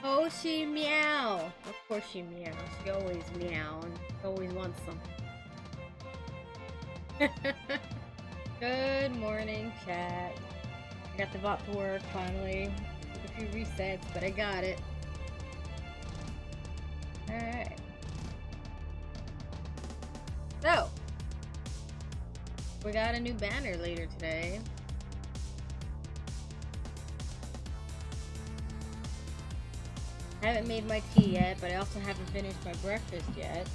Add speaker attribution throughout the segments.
Speaker 1: Oh, she meow. Of course she meows. She always meow and she always wants something. Good morning, chat. I got the bot to work finally. Took a few resets, but I got it. Alright. So, we got a new banner later today. I haven't made my tea yet, but I also haven't finished my breakfast yet.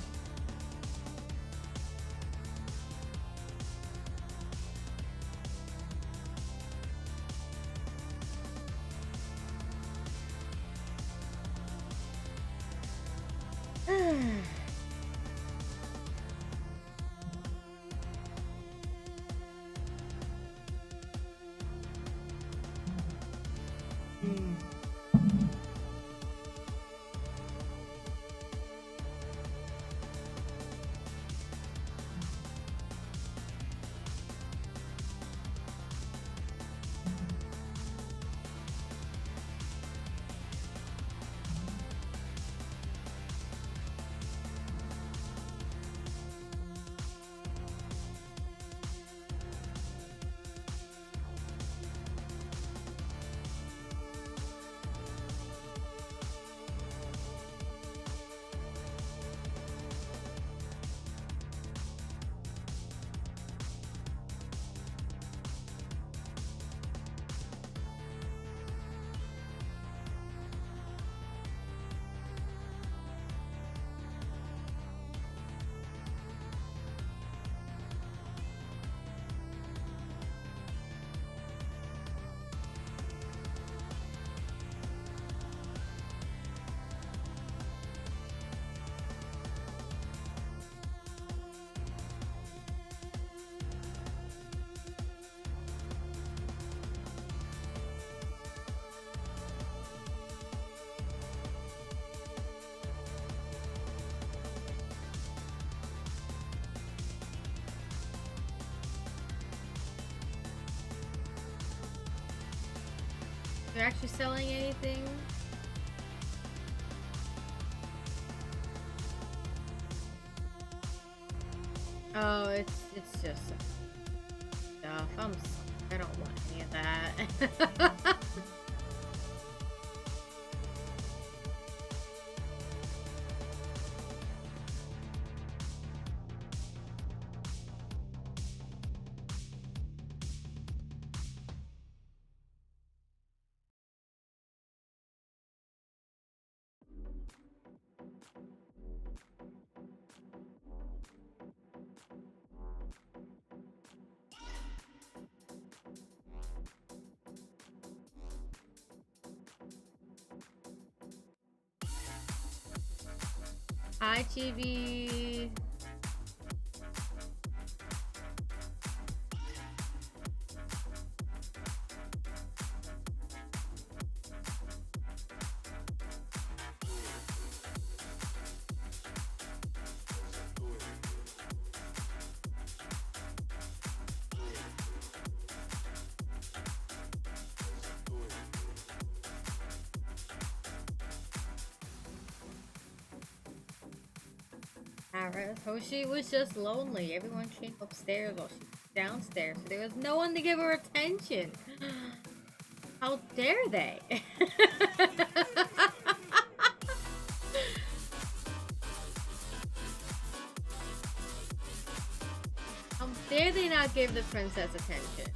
Speaker 1: They're actually selling anything? Oh, it's just stuff. I don't want any of that. Hi, TV. Hoshi was just lonely. Everyone came upstairs while she was downstairs, so there was no one to give her attention. How dare they? How dare they not give the princess attention?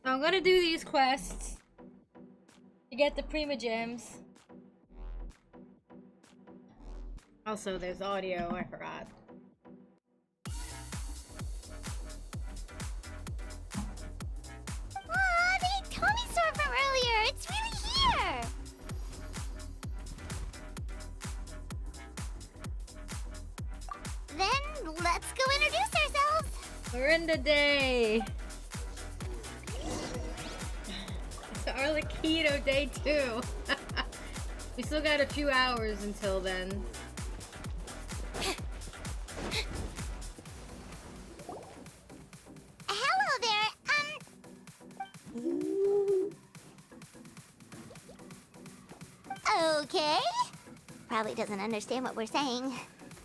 Speaker 1: So I'm gonna do these quests to get the Prima Gems. Also, there's audio, I forgot.
Speaker 2: Aw, the Tommy store from earlier! It's really here! Then, let's go introduce ourselves!
Speaker 1: We're in the day! It's our keto day 2. We still got a few hours until then.
Speaker 2: Hello there, Okay. Probably doesn't understand what we're saying.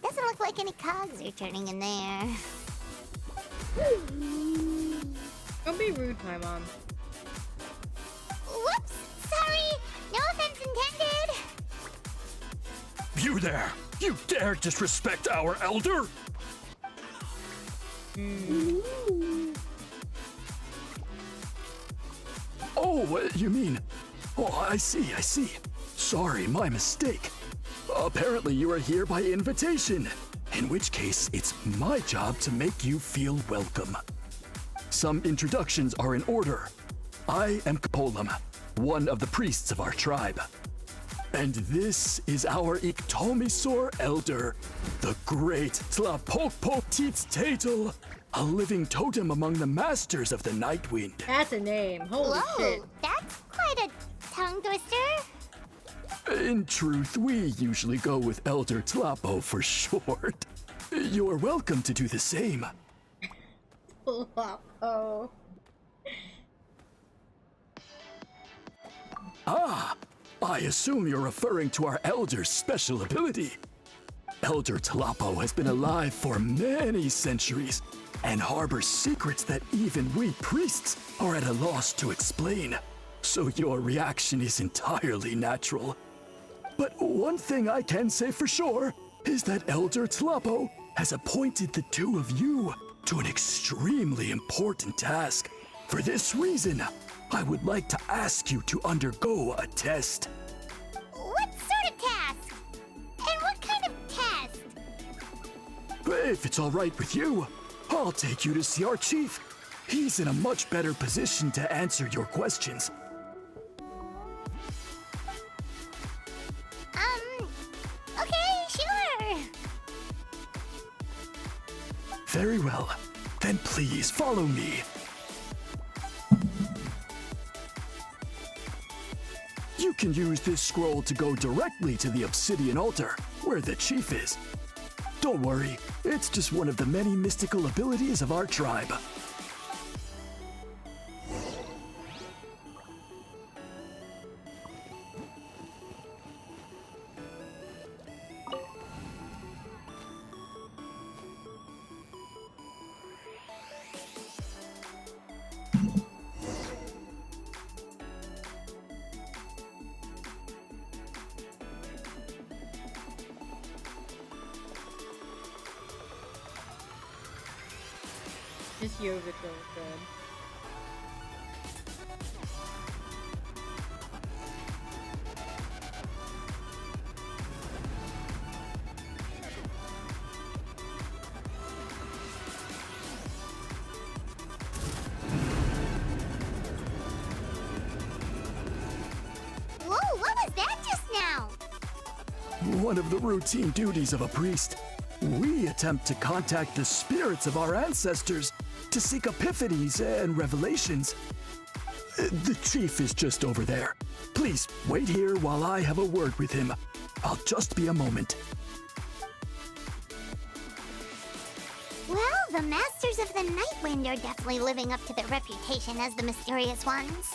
Speaker 2: Doesn't look like any cogs are turning in there.
Speaker 1: Don't be rude, my mom.
Speaker 2: Whoops! Sorry! No offense intended!
Speaker 3: You there! You dare disrespect our elder? Oh, you mean... Oh, I see. Sorry, my mistake. Apparently you are here by invitation, in which case it's my job to make you feel welcome. Some introductions are in order. I am Kapolam, one of the priests of our tribe. And this is our Iktomisor elder, the great Tlapokpotits Tatel, a living totem among the masters of the Night Wind.
Speaker 1: That's a name. Holy shit.
Speaker 2: Whoa, that's quite a tongue twister.
Speaker 3: In truth, we usually go with Elder Tlapo for short. You're welcome to do the same.
Speaker 1: Oh.
Speaker 3: Ah, I assume you're referring to our elder's special ability. Elder Tlapo has been alive for many centuries and harbors secrets that even we priests are at a loss to explain. So your reaction is entirely natural. But one thing I can say for sure is that Elder Tlapo has appointed the two of you to an extremely important task. For this reason, I would like to ask you to undergo a test.
Speaker 2: What sort of task? And what kind of test?
Speaker 3: If it's all right with you, I'll take you to see our chief. He's in a much better position to answer your questions.
Speaker 2: Okay, sure.
Speaker 3: Very well. Then please follow me. You can use this scroll to go directly to the obsidian altar, where the chief is. Don't worry, it's just one of the many mystical abilities of our tribe.
Speaker 1: This yogurt feels good.
Speaker 2: Whoa, what was that just now?
Speaker 3: One of the routine duties of a priest. We attempt to contact the spirits of our ancestors to seek epiphanies and revelations. The chief is just over there. Please wait here while I have a word with him. I'll just be a moment.
Speaker 2: Well, the Masters of the Night Wind are definitely living up to their reputation as the mysterious ones.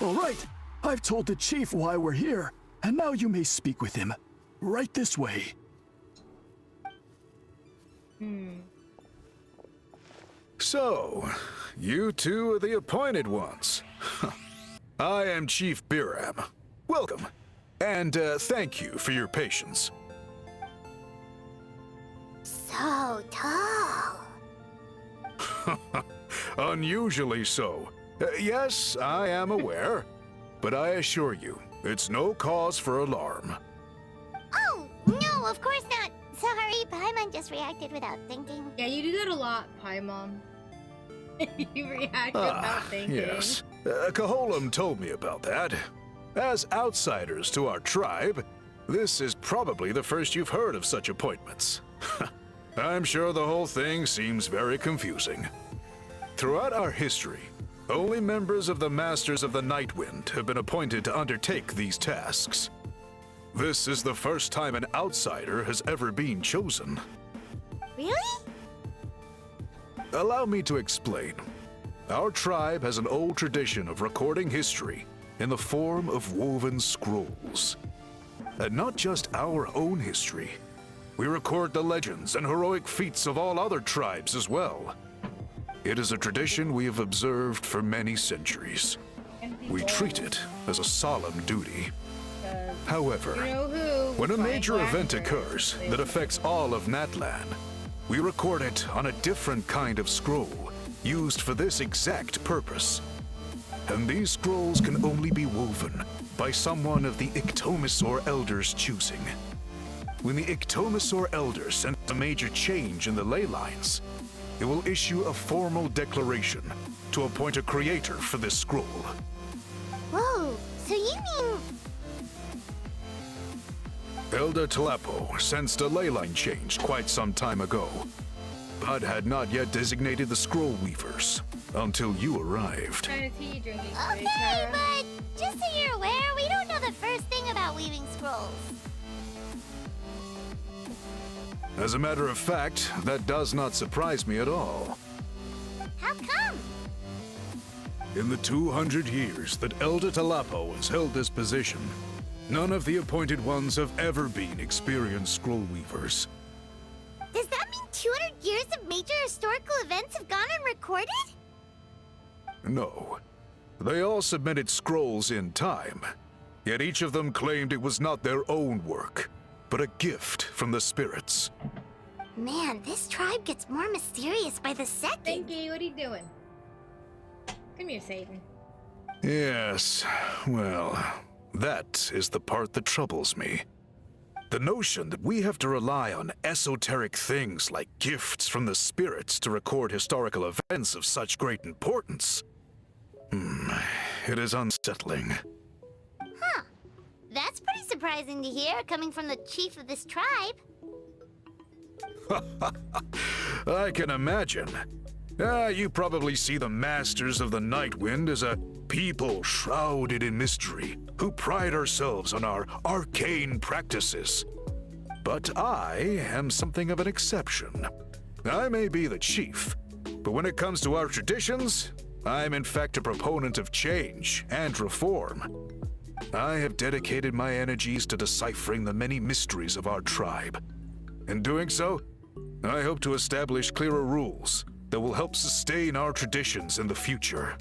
Speaker 3: All right, I've told the chief why we're here, and now you may speak with him. Right this way.
Speaker 4: So, you two are the appointed ones. I am Chief Biram. Welcome, and thank you for your patience.
Speaker 2: so tall.
Speaker 4: Unusually so. Yes, I am aware. But I assure you, it's no cause for alarm.
Speaker 2: Oh, no, of course not. Sorry, Paimon just reacted without thinking.
Speaker 1: Yeah, you do that a lot, Paimon. You react without thinking.
Speaker 4: Yes. Caholum told me about that. As outsiders to our tribe, this is probably the first you've heard of such appointments. I'm sure the whole thing seems very confusing. Throughout our history, only members of the Masters of the Nightwind have been appointed to undertake these tasks. This is the first time an outsider has ever been chosen.
Speaker 2: Really?
Speaker 4: Allow me to explain. Our tribe has an old tradition of recording history in the form of woven scrolls. And not just our own history. We record the legends and heroic feats of all other tribes as well. It is a tradition we have observed for many centuries. We treat it as a solemn duty. However, when a major event occurs that affects all of Natlan, we record it on a different kind of scroll, used for this exact purpose. And these scrolls can only be woven by someone of the Ictomisaur Elders' choosing. When the Ictomisaur Elders sense a major change in the ley lines, it will issue a formal declaration to appoint a creator for this scroll.
Speaker 2: Whoa, so you mean...
Speaker 4: Elder Tlapo sensed a ley line change quite some time ago, but had not yet designated the scroll weavers until you arrived.
Speaker 1: What kind of tea you drinking
Speaker 2: Okay,
Speaker 1: today, Tara?
Speaker 2: but just so you're aware, we don't know the first thing about weaving scrolls.
Speaker 4: As a matter of fact, that does not surprise me at all.
Speaker 2: How come?
Speaker 4: In the 200 years that Elder Tlapo has held this position, none of the appointed ones have ever been experienced scroll weavers.
Speaker 2: Does that mean 200 years of major historical events have gone unrecorded?
Speaker 4: No. They all submitted scrolls in time, yet each of them claimed it was not their own work, but a gift from the spirits.
Speaker 2: Man, this tribe gets more mysterious by the second.
Speaker 1: Thinky, what are you doing? Come here, Satan.
Speaker 4: Yes, well, that is the part that troubles me. The notion that we have to rely on esoteric things like gifts from the spirits to record historical events of such great importance. It is unsettling.
Speaker 2: Huh. That's pretty surprising to hear, coming from the chief of this tribe.
Speaker 4: I can imagine. You probably see the Masters of the Nightwind as a people shrouded in mystery, who pride ourselves on our arcane practices. But I am something of an exception. I may be the chief, but when it comes to our traditions, I'm in fact a proponent of change and reform. I have dedicated my energies to deciphering the many mysteries of our tribe. In doing so, I hope to establish clearer rules that will help sustain our traditions in the future.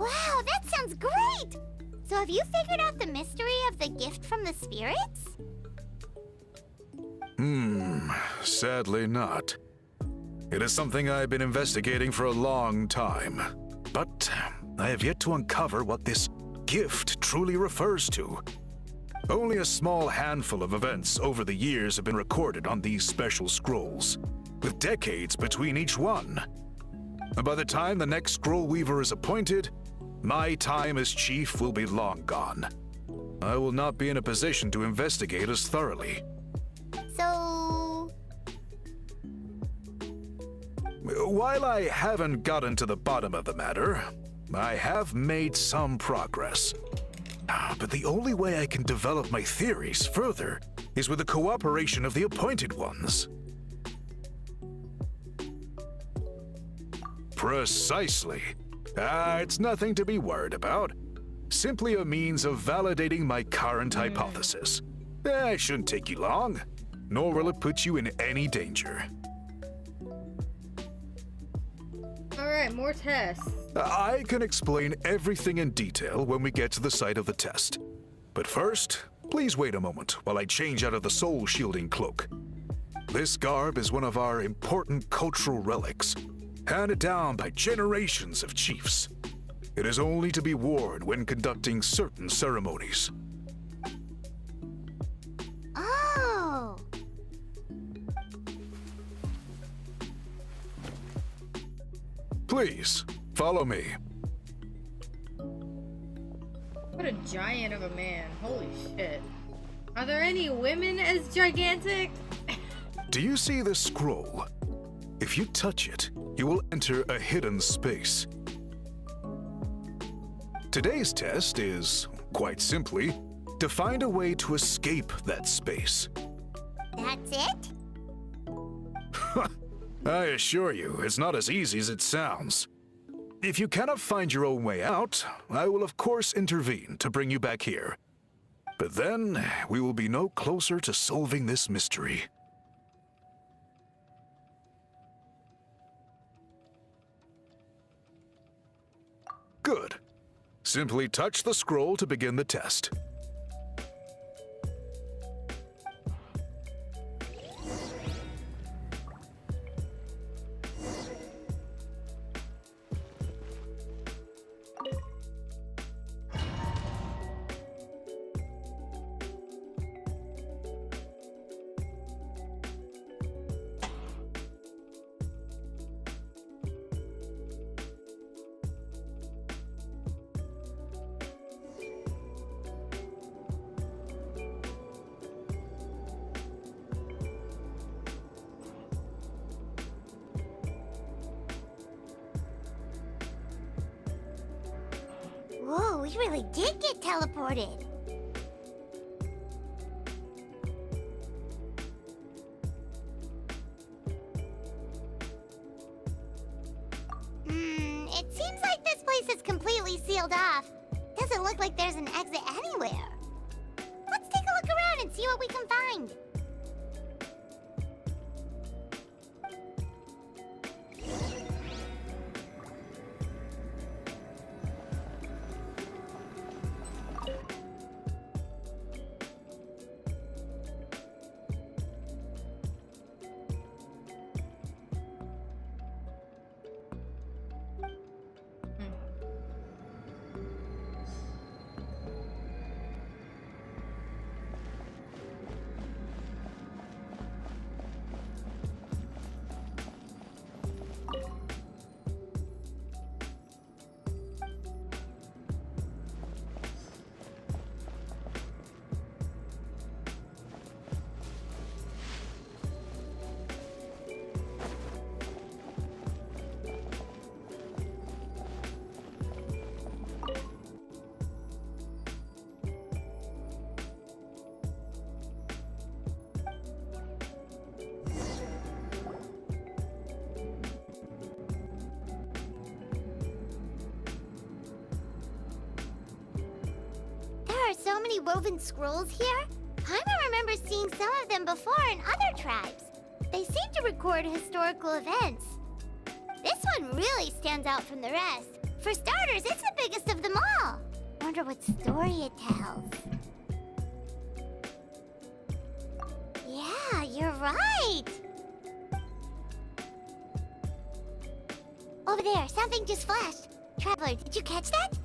Speaker 2: Wow, that sounds great! So have you figured out the mystery of the gift from the spirits?
Speaker 4: Sadly not. It is something I've been investigating for a long time, but I have yet to uncover what this gift truly refers to. Only a small handful of events over the years have been recorded on these special scrolls, with decades between each one. By the time the next scroll weaver is appointed, my time as chief will be long gone. I will not be in a position to investigate as thoroughly.
Speaker 2: So...
Speaker 4: While I haven't gotten to the bottom of the matter, I have made some progress. But the only way I can develop my theories further is with the cooperation of the appointed ones. Precisely. It's nothing to be worried about. Simply a means of validating my current hypothesis. It shouldn't take you long, nor will it put you in any danger.
Speaker 1: Alright, more tests.
Speaker 4: I can explain everything in detail when we get to the site of the test. But first, please wait a moment while I change out of the soul shielding cloak. This garb is one of our important cultural relics, handed down by generations of chiefs. It is only to be worn when conducting certain ceremonies.
Speaker 2: Oh.
Speaker 4: Please, follow me.
Speaker 1: What a giant of a man. Holy shit. Are there any women as gigantic?
Speaker 4: Do you see this scroll? If you touch it, you will enter a hidden space. Today's test is, quite simply, to find a way to escape that space.
Speaker 2: That's it?
Speaker 4: I assure you, it's not as easy as it sounds. If you cannot find your own way out, I will of course intervene to bring you back here. But then, we will be no closer to solving this mystery. Good. Simply touch the scroll to begin the test.
Speaker 2: Whoa, we really did get teleported. It seems like this place is completely sealed off. Doesn't look like there's an exit anywhere. Let's take a look around and see what we can find. There are so many woven scrolls here. Paimon remembers seeing some of them before in other tribes. They seem to record historical events. This one really stands out from the rest. For starters, it's the biggest of them all. Wonder what story it tells. Yeah, you're right. Over there, something just flashed. Traveler, did you catch that?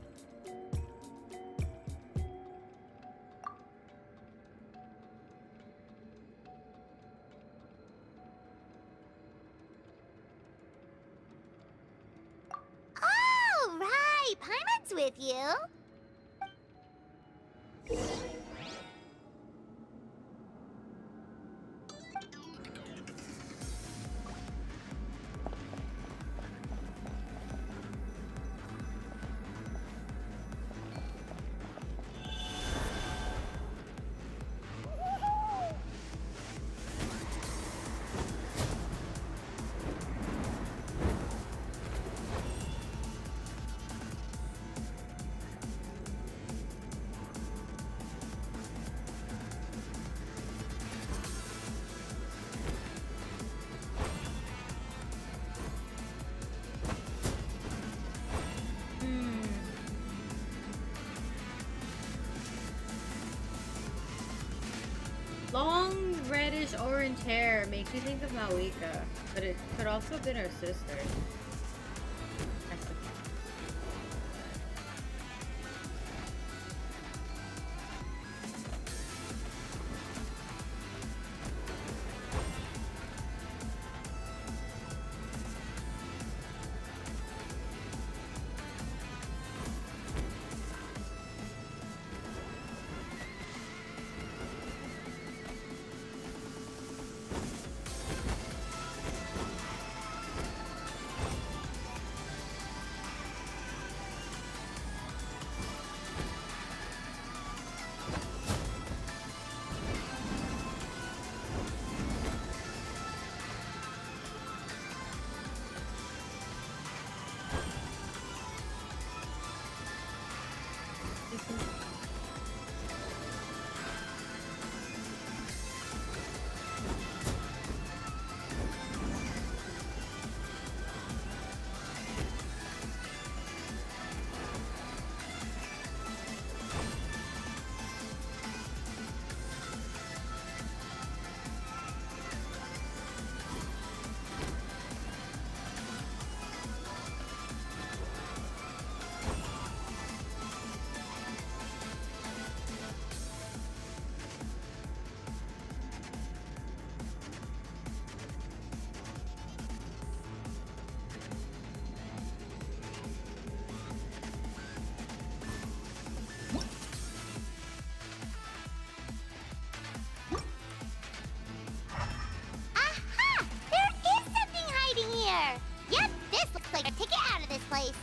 Speaker 2: Oh, right. Paimon's with you.
Speaker 1: reddish orange hair makes me think of Malika, but it could also have been her sister. That's the-
Speaker 2: Aha! There is something hiding here! Yep, this looks like a ticket out of this place.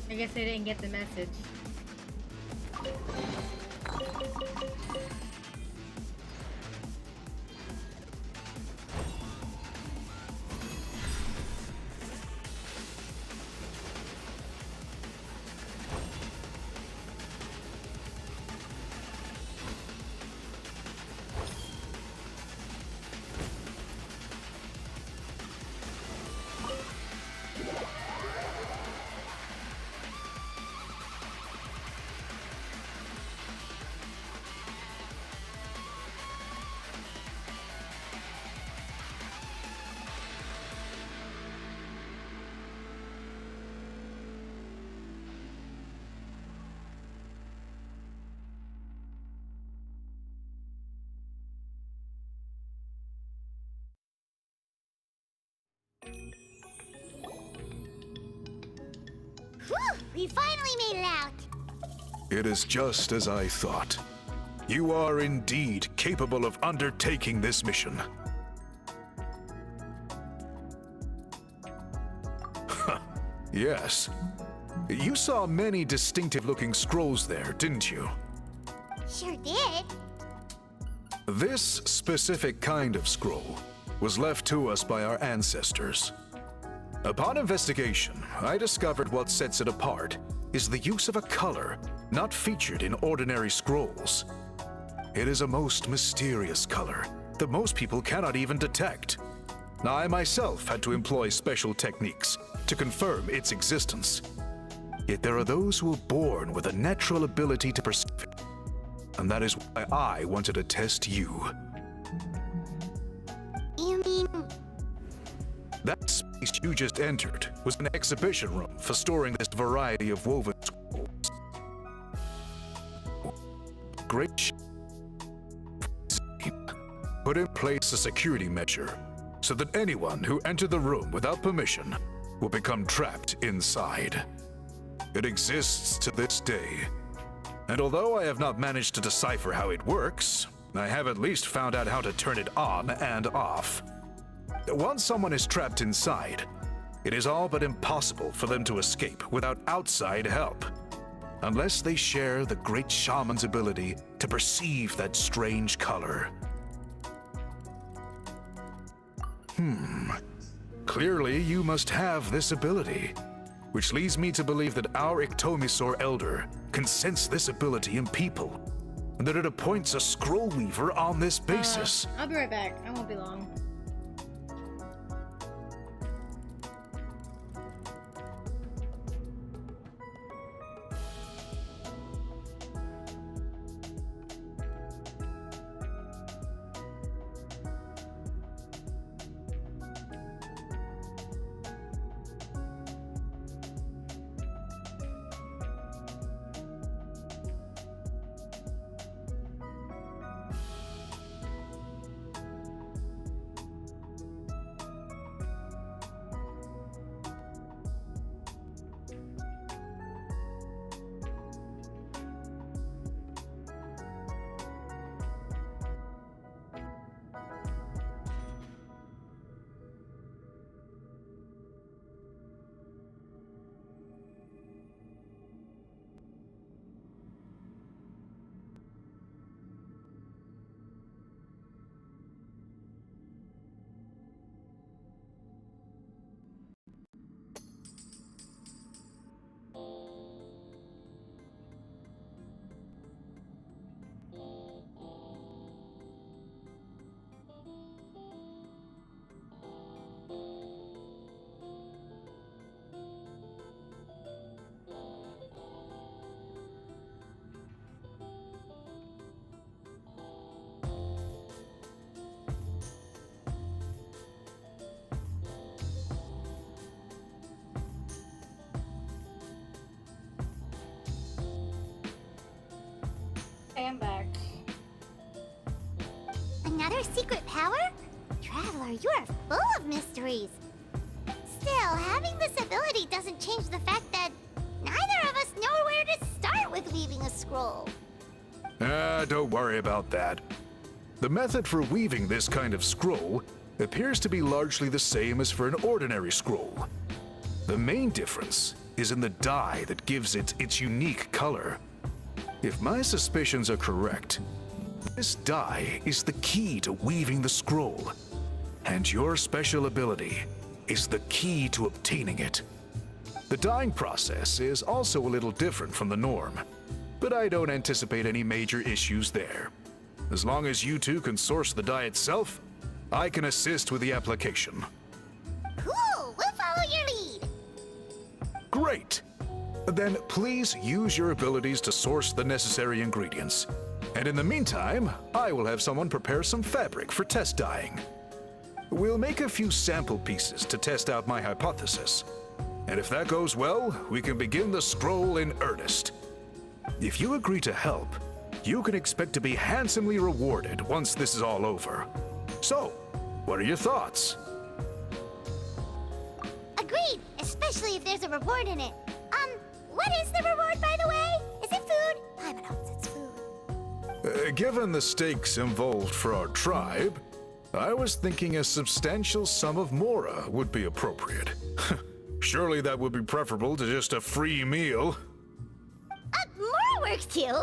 Speaker 1: I guess they didn't get the message.
Speaker 2: Whew! We finally made it out!
Speaker 4: It is just as I thought. You are indeed capable of undertaking this mission. Yes. You saw many distinctive-looking scrolls there, didn't you?
Speaker 2: Sure did.
Speaker 4: This specific kind of scroll was left to us by our ancestors. Upon investigation, I discovered what sets it apart is the use of a color not featured in ordinary scrolls. It is a most mysterious color that most people cannot even detect. I myself had to employ special techniques to confirm its existence. Yet there are those who are born with a natural ability to perceive it. And that is why I wanted to test you.
Speaker 2: You mean...
Speaker 4: That space you just entered was an exhibition room for storing this variety of woven scrolls. Great put in place a security measure so that anyone who entered the room without permission will become trapped inside. It exists to this day. And although I have not managed to decipher how it works, I have at least found out how to turn it on and off. Once someone is trapped inside, it is all but impossible for them to escape without outside help, unless they share the great shaman's ability to perceive that strange color. Clearly you must have this ability, which leads me to believe that our Ictomisaur Elder can sense this ability in people, that it appoints a scroll weaver on this basis.
Speaker 1: I'll be right back. I won't be long. I am back.
Speaker 2: Another secret power? Traveler, you are full of mysteries. Still, having this ability doesn't change the fact that neither of us know where to start with weaving a scroll.
Speaker 4: Don't worry about that. The method for weaving this kind of scroll appears to be largely the same as for an ordinary scroll. The main difference is in the dye that gives it its unique color. If my suspicions are correct, this dye is the key to weaving the scroll, and your special ability is the key to obtaining it. The dyeing process is also a little different from the norm, but I don't anticipate any major issues there. As long as you two can source the dye itself, I can assist with the application.
Speaker 2: Cool, we'll follow your lead.
Speaker 4: Great! Then please use your abilities to source the necessary ingredients. And in the meantime, I will have someone prepare some fabric for test dyeing. We'll make a few sample pieces to test out my hypothesis. And if that goes well, we can begin the scroll in earnest. If you agree to help, you can expect to be handsomely rewarded once this is all over. So, what are your thoughts?
Speaker 2: Agreed, especially if there's a reward in it. What is the reward, by the way? Is it food? Paimon hopes it's food.
Speaker 4: Given the stakes involved for our tribe, I was thinking a substantial sum of mora would be appropriate. Surely that would be preferable to just a free meal.
Speaker 2: Mora works too.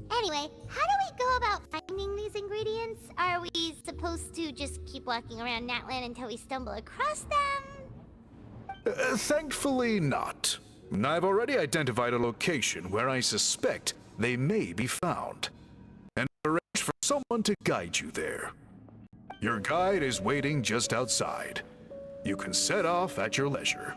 Speaker 2: Anyway, how do we go about finding these ingredients? Are we supposed to just keep walking around Natlan until we stumble across them?
Speaker 4: Thankfully not. I've already identified a location where I suspect they may be found, and arranged for someone to guide you there. Your guide is waiting just outside. You can set off at your leisure.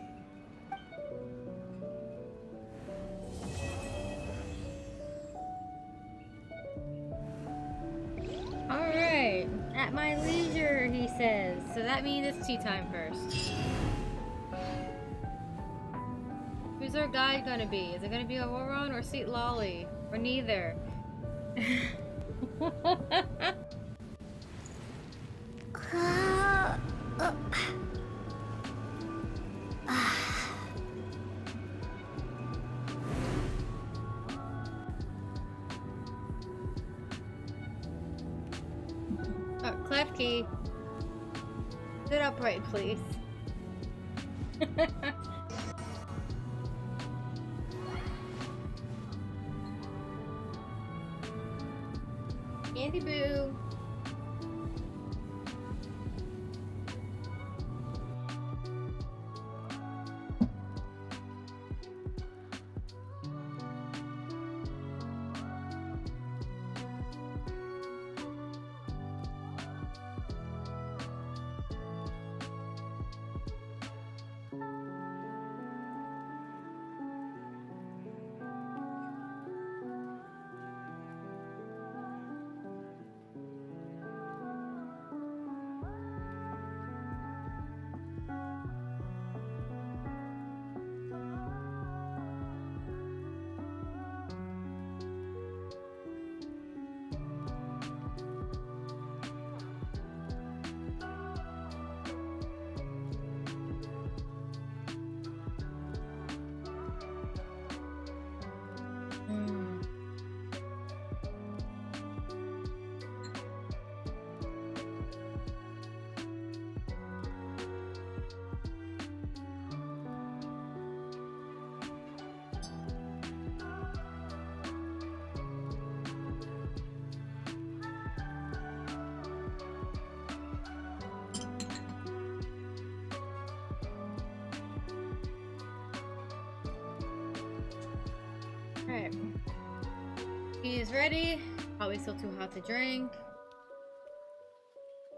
Speaker 1: Alright, at my leisure, he says. So that means it's tea time first. Who's our guide gonna be? Is it gonna be Auron or Sweet Lolly? Or neither? Oh, Klefki. Sit upright, please. Andy Boo. Alright. Tea is ready. Probably still too hot to drink.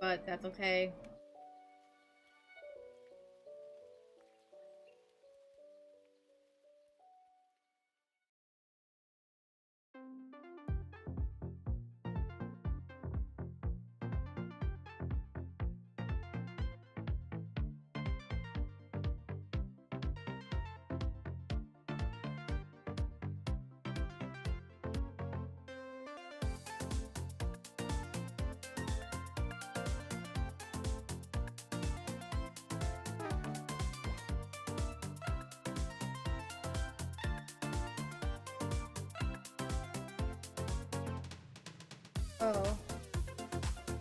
Speaker 1: But that's okay. Oh.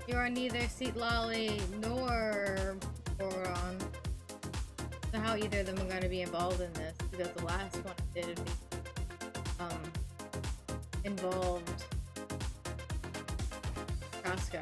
Speaker 1: You are neither Seat Lolly nor Boron. So how either of them are going to be involved in this, because the last one did involved Casca.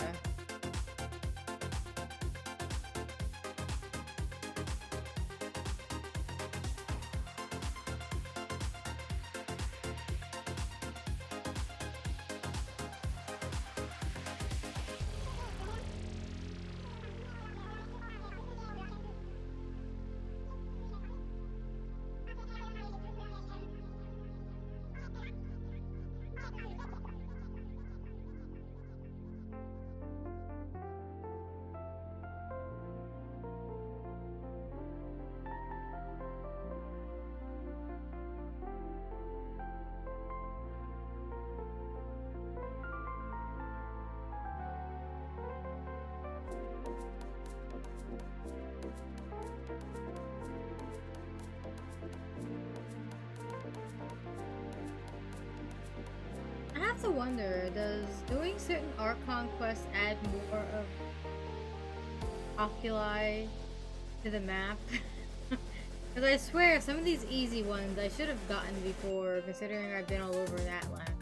Speaker 1: I have to wonder, does doing certain Archon quests add more of oculi to the map? Because I swear, some of these easy ones I should have gotten before, considering I've been all over that land.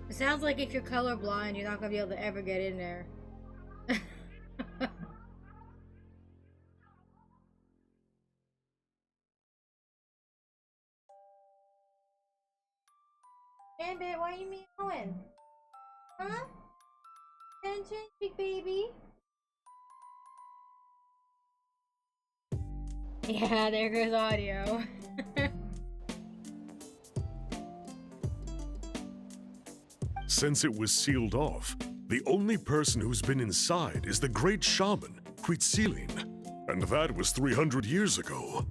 Speaker 1: It sounds like if you're colorblind, you're not gonna be able to ever get in there. Gambit, why are you meowing? Huh? Attention, big baby? Yeah, there goes audio.
Speaker 5: Since it was sealed off, the only person who's been inside is the great shaman, Huitzilin, and that was 300 years ago.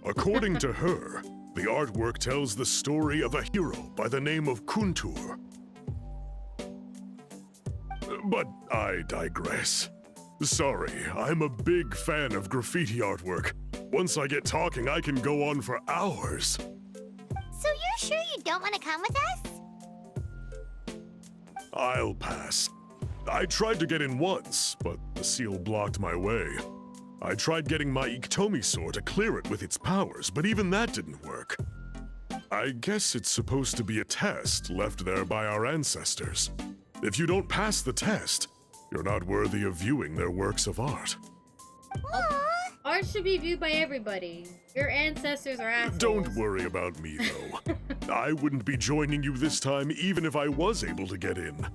Speaker 5: According to her, the artwork tells the story of a hero by the name of Kuntur. But I digress. Sorry, I'm a big fan of graffiti artwork. Once I get talking, I can go on for hours.
Speaker 2: So you're sure you don't want to come with us?
Speaker 5: I'll pass. I tried to get in once, but the seal blocked my way. I tried getting my Iktomi sword to clear it with its powers, but even that didn't work. I guess it's supposed to be a test left there by our ancestors. If you don't pass the test, you're not worthy of viewing their works of art.
Speaker 2: Aww.
Speaker 1: Are art should be viewed by everybody. Your ancestors are assholes.
Speaker 5: Don't worry about me, though. I wouldn't be joining you this time even if I was able to get in.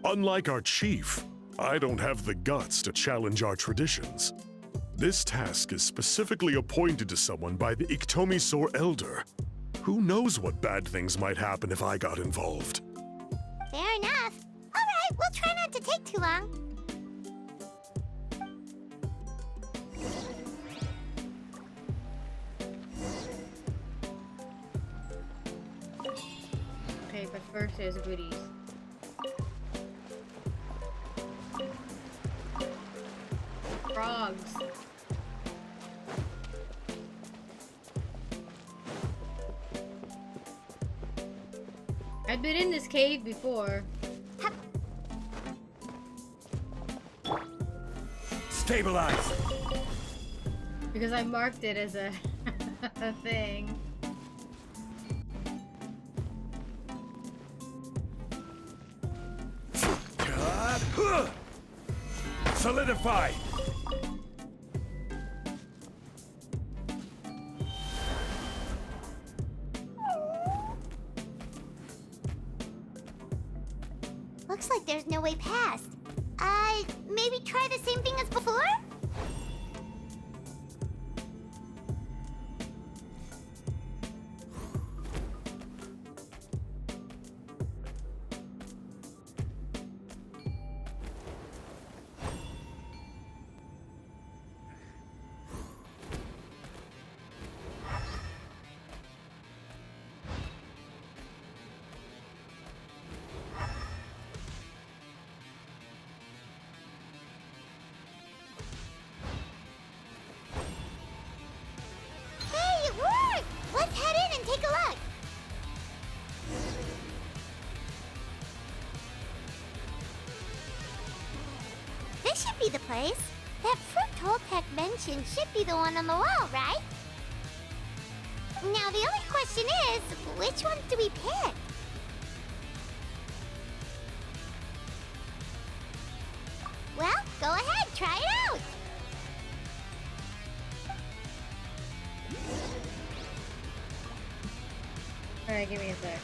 Speaker 5: Unlike our chief, I don't have the guts to challenge our traditions. This task is specifically appointed to someone by the Iktomisor Elder. Who knows what bad things might happen if I got involved?
Speaker 2: Fair enough. All right, we'll try not to take too long.
Speaker 1: Okay, but first there's goodies. Frogs. I've been in this cave before.
Speaker 3: Stabilize!
Speaker 1: Because I marked it as a, a thing.
Speaker 3: God! Solidify!
Speaker 2: Looks like there's no way past. Maybe try the same thing as before? Hey, it worked! Let's head in and take a look. This should be the place. That fruit Toltec mentioned should be the one on the wall, right? Now the only question is, which ones do we pick? Well, go ahead, try it out!
Speaker 1: Alright, give me a sec.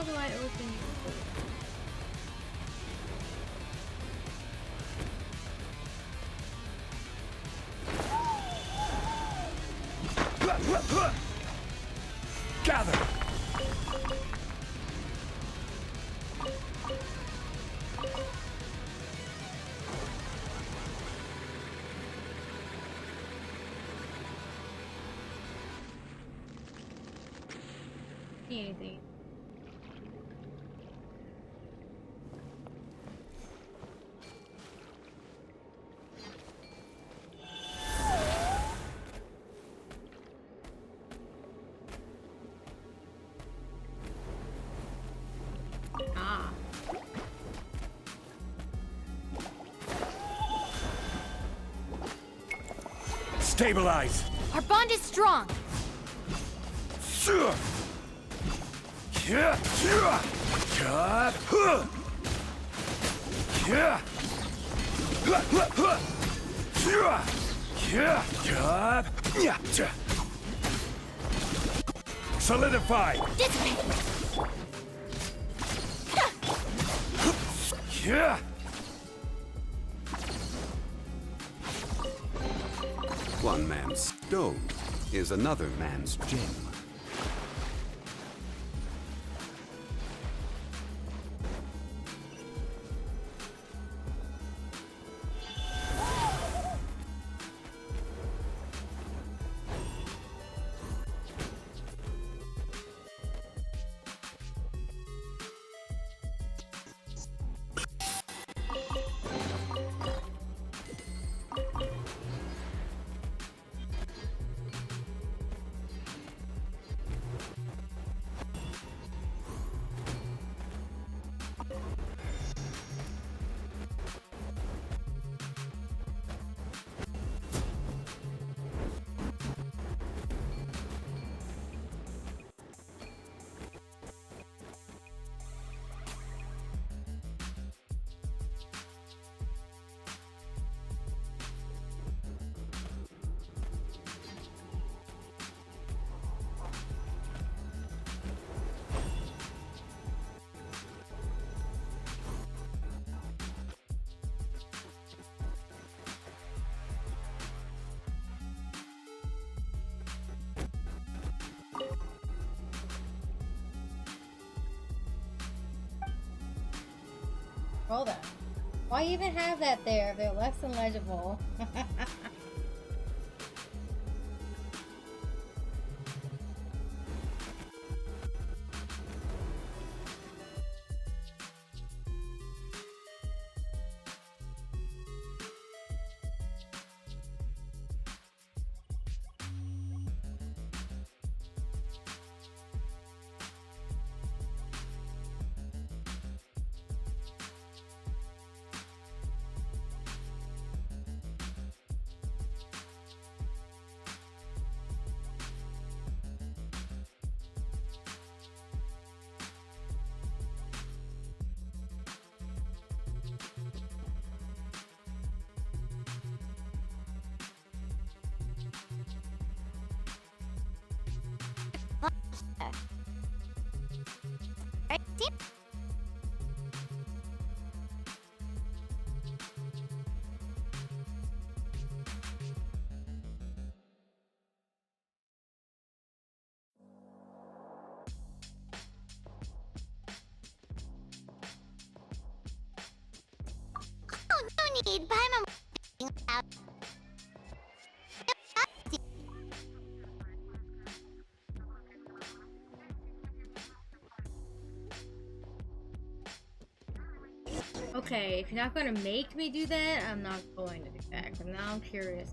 Speaker 1: how do I open you?
Speaker 3: Gather!
Speaker 1: Anything. Ah.
Speaker 3: Stabilize!
Speaker 2: Our bond is strong.
Speaker 3: Solidify!
Speaker 2: This way.
Speaker 6: One man's stone is another man's gem.
Speaker 1: Hold on. Why even have that there if they're less than legible?
Speaker 2: Right, team? Oh, no need. Paimon.
Speaker 1: Okay, if you're not gonna make me do that, I'm not going to do that. 'Cause now I'm curious.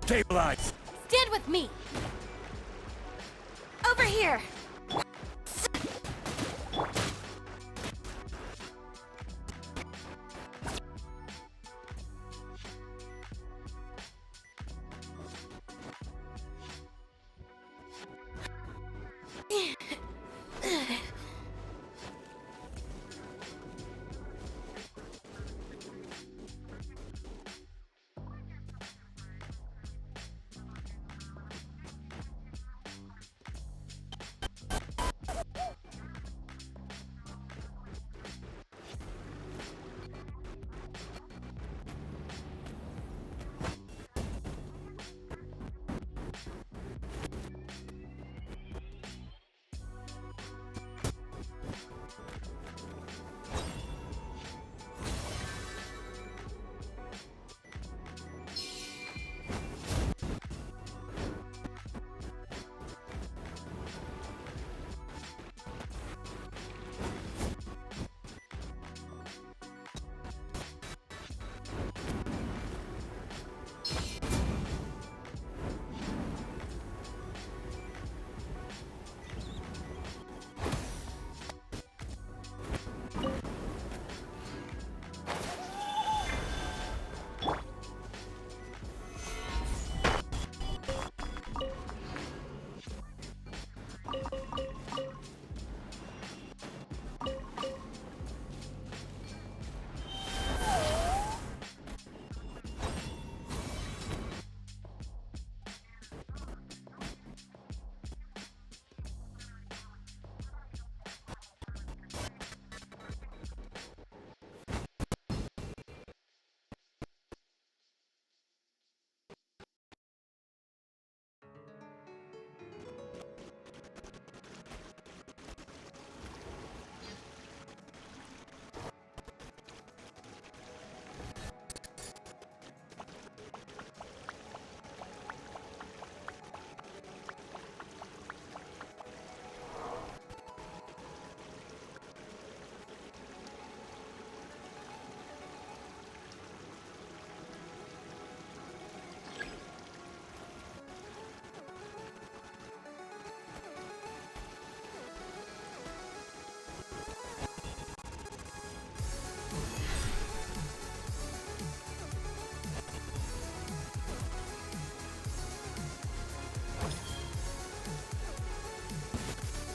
Speaker 3: Stabilize!
Speaker 2: Stand with me. Over here.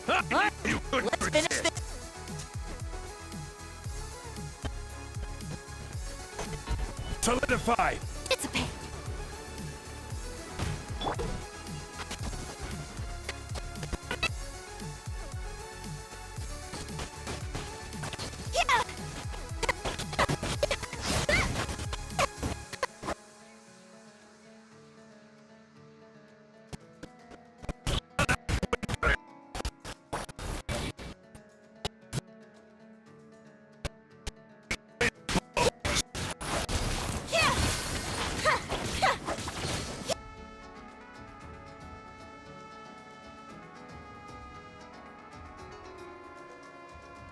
Speaker 7: Let's finish this.
Speaker 3: Solidify!
Speaker 7: Dissipate. Yeah.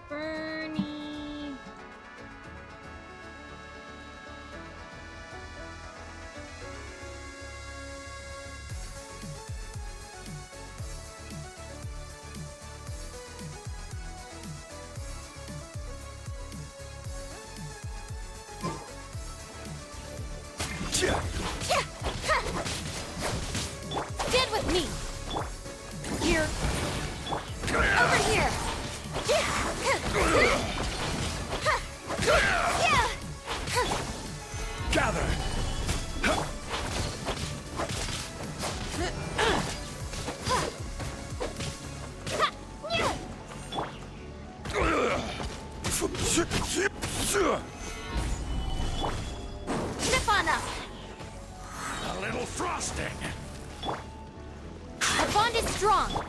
Speaker 1: Bernie.
Speaker 7: Stand with me. Here. Over here.
Speaker 3: Gather!
Speaker 7: Step on up.
Speaker 3: A little frosting!
Speaker 7: Our bond is strong.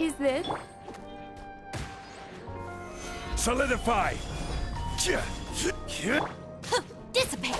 Speaker 7: Is this?
Speaker 3: Solidify!
Speaker 7: Dissipate.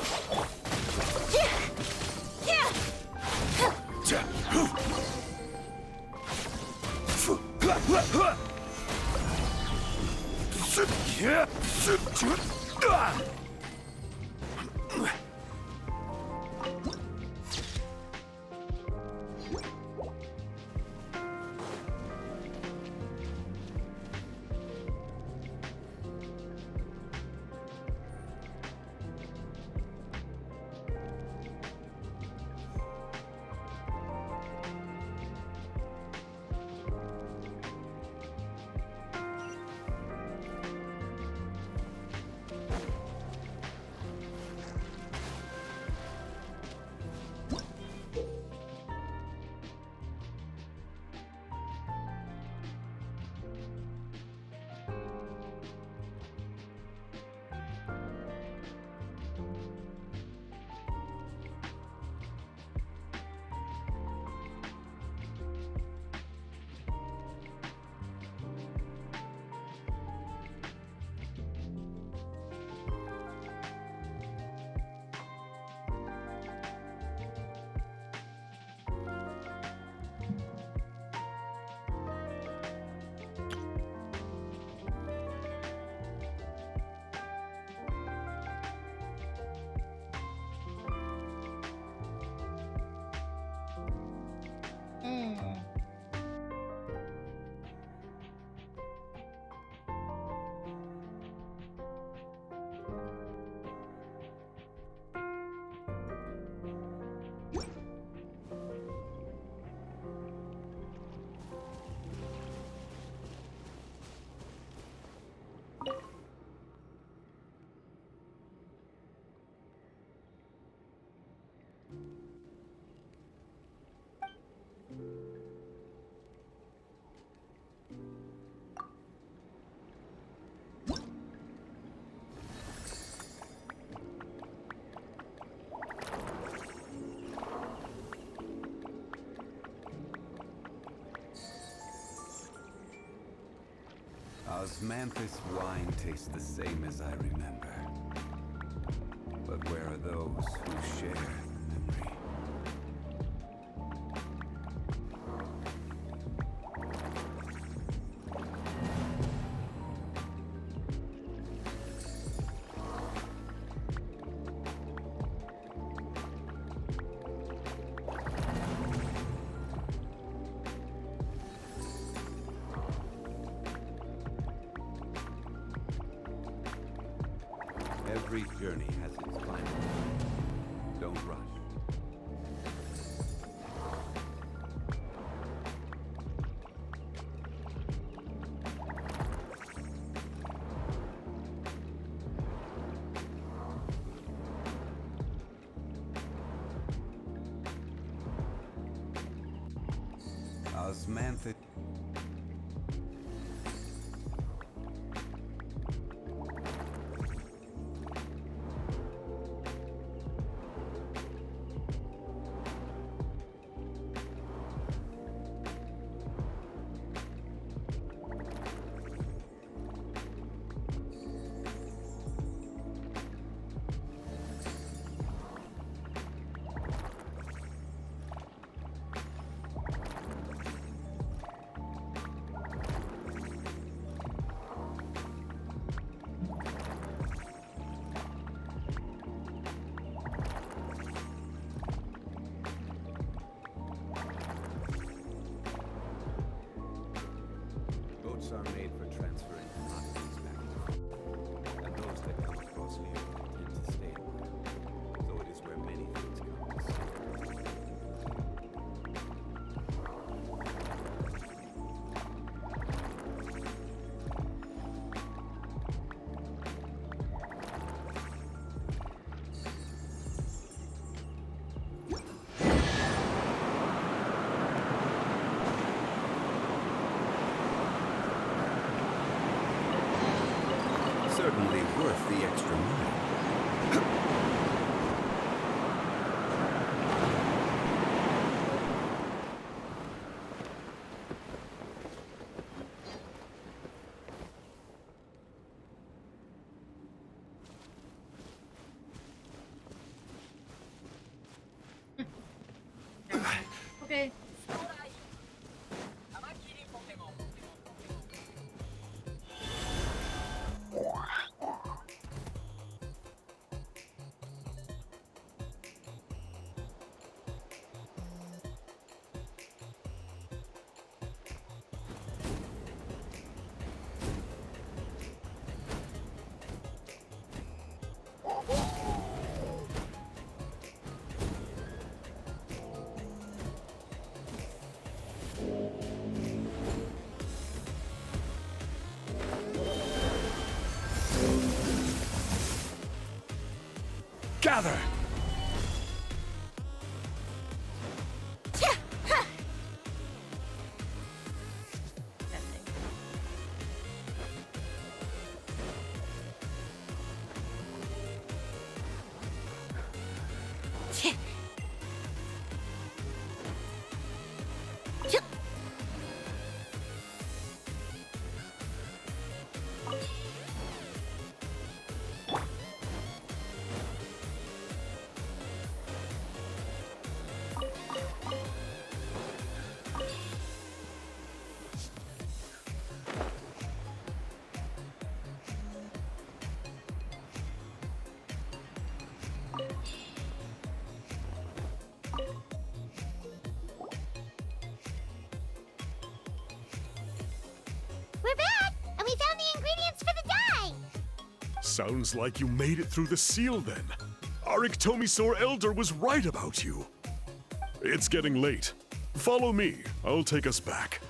Speaker 6: Osmanthus wine tastes the same as I remember. But where are those who share the memory? Every journey has its final. Don't rush. Osmanthus. Boats are made for transferring commodities back and forth, and those that come across here tend to stay a while. So it is where many things come to stay. Certainly worth the extra mile.
Speaker 1: Okay.
Speaker 3: gather!
Speaker 2: We're back, and we found the ingredients for the dye.
Speaker 5: Sounds like you made it through the seal then. Our Iktomisaur Elder was right about you. It's getting late. Follow me. I'll take us back.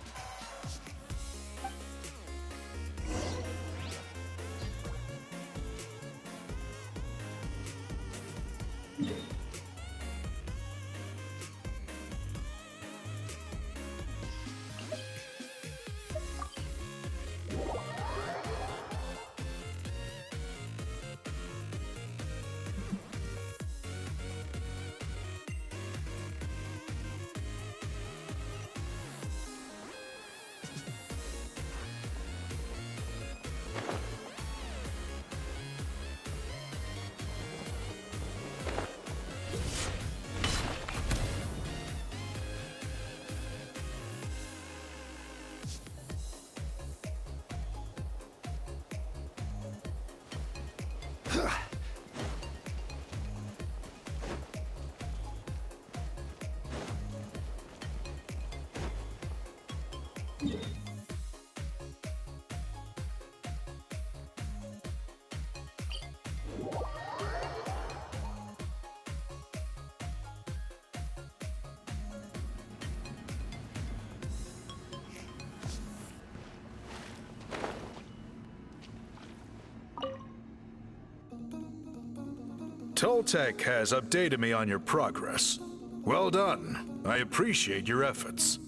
Speaker 4: Toltec has updated me on your progress. Well done. I appreciate your efforts.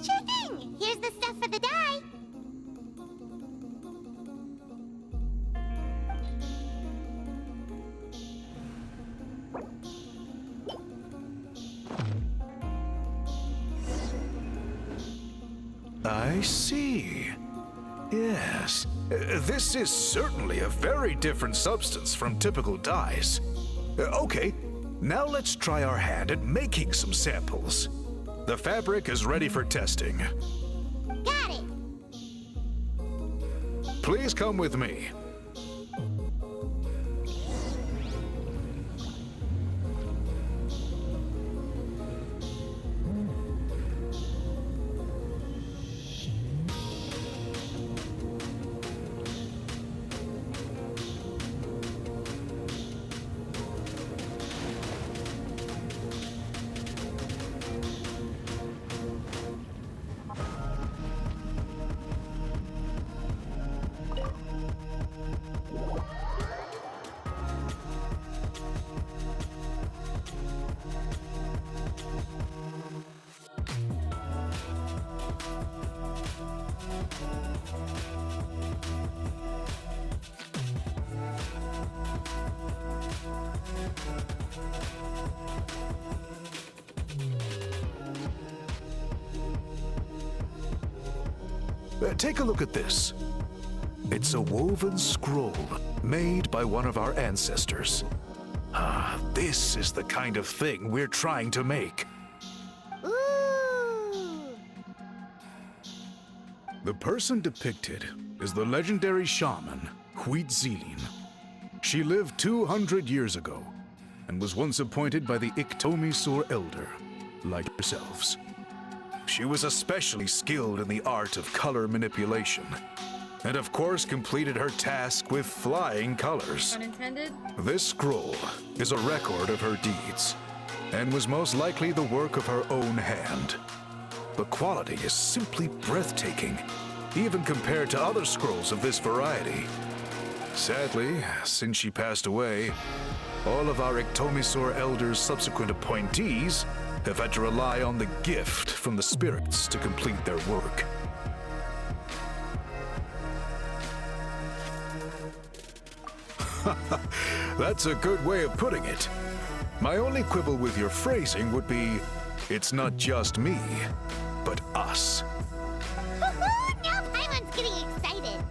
Speaker 2: Sure thing. Here's the stuff for the dye.
Speaker 4: I see. Yes. This is certainly a very different substance from typical dyes. Okay, now let's try our hand at making some samples. The fabric is ready for testing.
Speaker 2: Got it.
Speaker 4: Please come with me. Take a look at this. It's a woven scroll made by one of our ancestors. This is the kind of thing we're trying to make.
Speaker 2: Ooh.
Speaker 4: The person depicted is the legendary shaman, Huitzilin. She lived 200 years ago and was once appointed by the Iktomisaur Elder, like yourselves. She was especially skilled in the art of color manipulation, and of course completed her task with flying colors.
Speaker 1: Unintended?
Speaker 4: This scroll is a record of her deeds, and was most likely the work of her own hand. The quality is simply breathtaking, even compared to other scrolls of this variety. Sadly, since she passed away, all of our Ictomisaur Elders' subsequent appointees have had to rely on the gift from the spirits to complete their work. That's a good way of putting it. My only quibble with your phrasing would be, it's not just me, but us.
Speaker 2: Woohoo! Now Paimon's getting excited.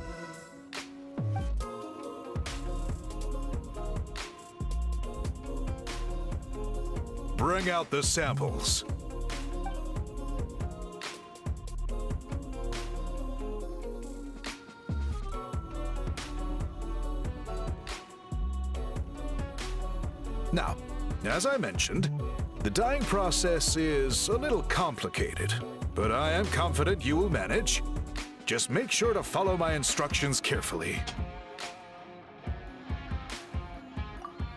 Speaker 4: Bring out the samples. Now, as I mentioned, the dyeing process is a little complicated, but I am confident you will manage. Just make sure to follow my instructions carefully.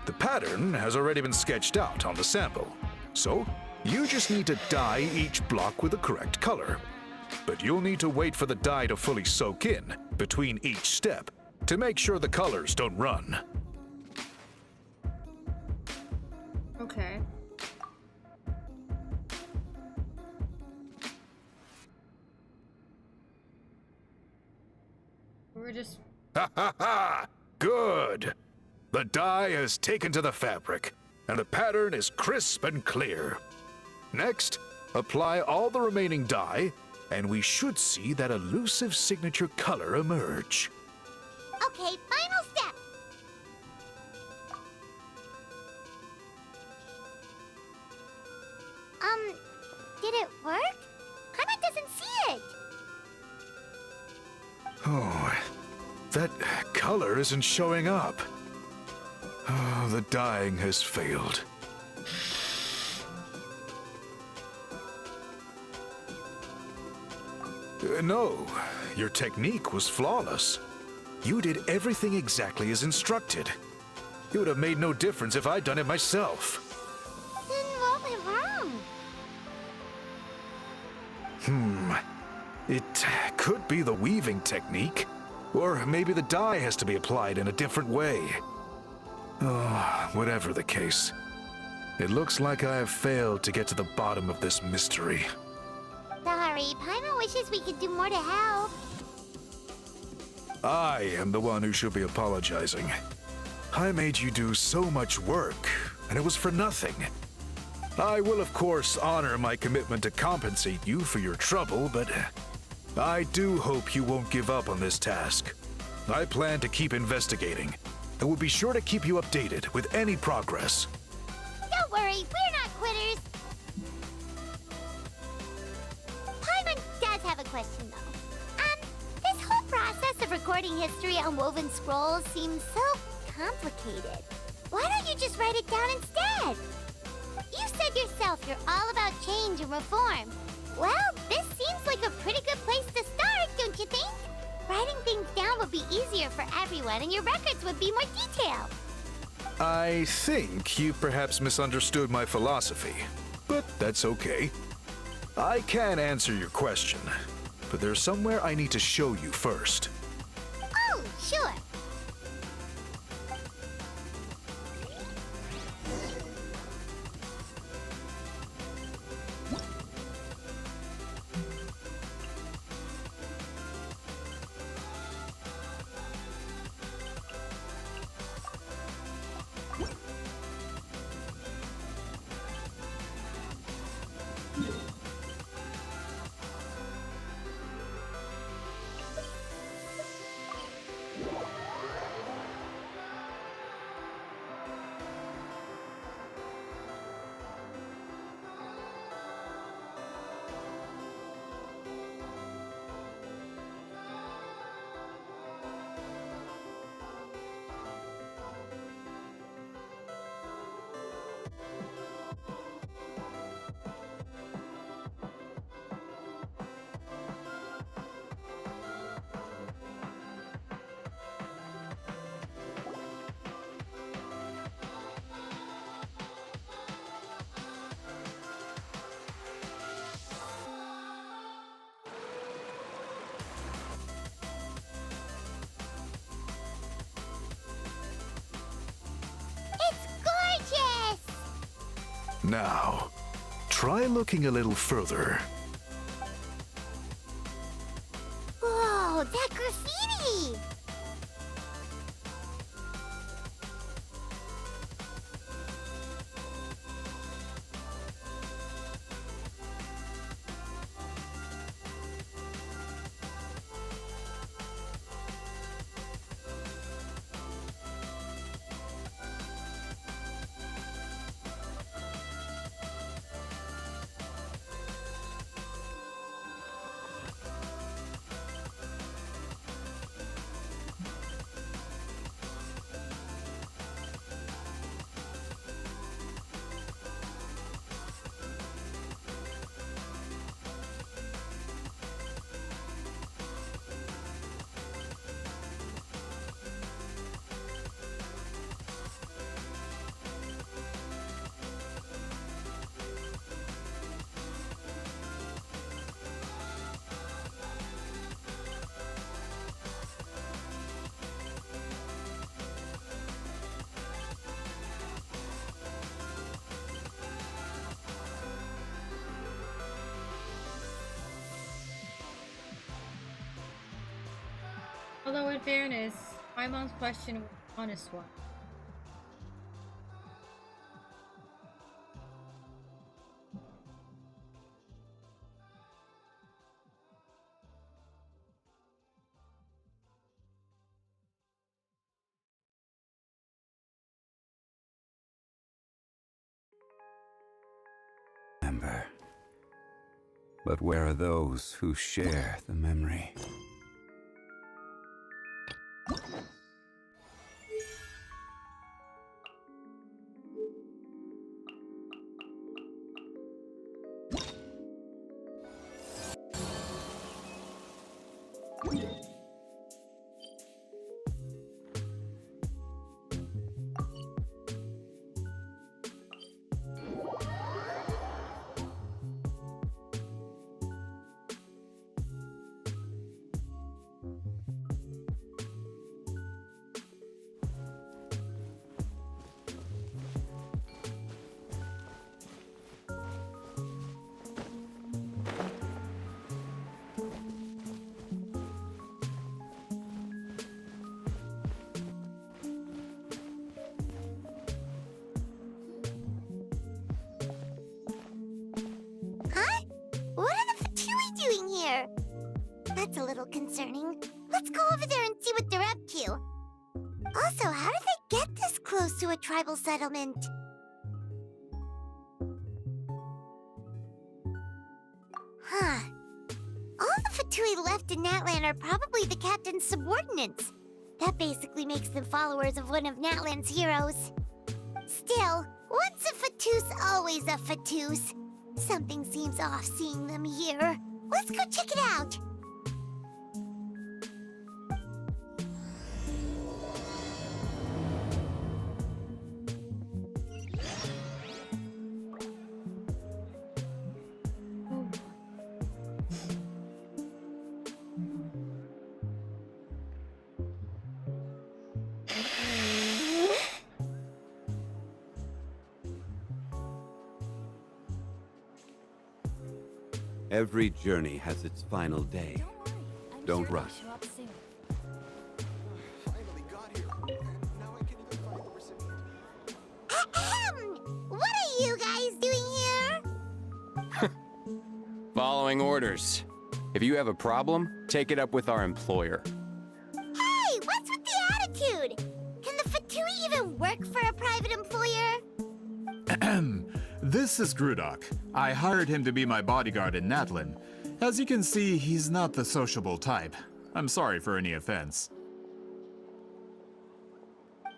Speaker 4: The pattern has already been sketched out on the sample, so you just need to dye each block with the correct color. But you'll need to wait for the dye to fully soak in between each step to make sure the colors don't run.
Speaker 1: Okay. We're just...
Speaker 4: Ha ha ha! Good! The dye has taken to the fabric, and the pattern is crisp and clear. Next, apply all the remaining dye, and we should see that elusive signature color emerge.
Speaker 2: Okay, final step. Did it work? Paimon doesn't see it.
Speaker 4: Oh, that color isn't showing up. Oh, the dyeing has failed. No, your technique was flawless. You did everything exactly as instructed. It would have made no difference if I'd done it myself.
Speaker 2: Then what went wrong?
Speaker 4: It could be the weaving technique, or maybe the dye has to be applied in a different way. Oh, whatever the case, it looks like I have failed to get to the bottom of this mystery.
Speaker 2: Sorry, Paimon wishes we could do more to help.
Speaker 4: I am the one who should be apologizing. I made you do so much work, and it was for nothing. I will, of course, honor my commitment to compensate you for your trouble, but I do hope you won't give up on this task. I plan to keep investigating, and will be sure to keep you updated with any progress.
Speaker 2: Don't worry, we're not quitters. Paimon does have a question, though. This whole process of recording history on woven scrolls seems so complicated. Why don't you just write it down instead? You said yourself you're all about change and reform. Well, this seems like a pretty good place to start, don't you think? Writing things down would be easier for everyone, and your records would be more detailed.
Speaker 4: I think you perhaps misunderstood my philosophy, but that's okay. I can answer your question, but there's somewhere I need to show you first.
Speaker 2: Oh, sure.
Speaker 4: Now, try looking a little further.
Speaker 2: Whoa, that graffiti!
Speaker 1: Although in fairness, my mom's question was an honest one.
Speaker 6: Remember. But where are those who share the memory?
Speaker 2: Huh? What are the Fatui doing here? That's a little concerning. Let's go over there and see what they're up to. Also, how did they get this close to a tribal settlement? Huh. All the Fatui left in Natlan are probably the captain's subordinates. That basically makes them followers of one of Natlan's heroes. Still, once a Fatus, always a Fatus. Something seems off seeing them here. Let's go check it out.
Speaker 6: Every journey has its final day. Don't rush.
Speaker 2: Ahem! What are you guys doing here?
Speaker 8: Following orders. If you have a problem, take it up with our employer.
Speaker 2: Hey, what's with the attitude? Can the Fatui even work for a private employer?
Speaker 9: This is Grudok. I hired him to be my bodyguard in Natlan. As you can see, he's not the sociable type. I'm sorry for any offense.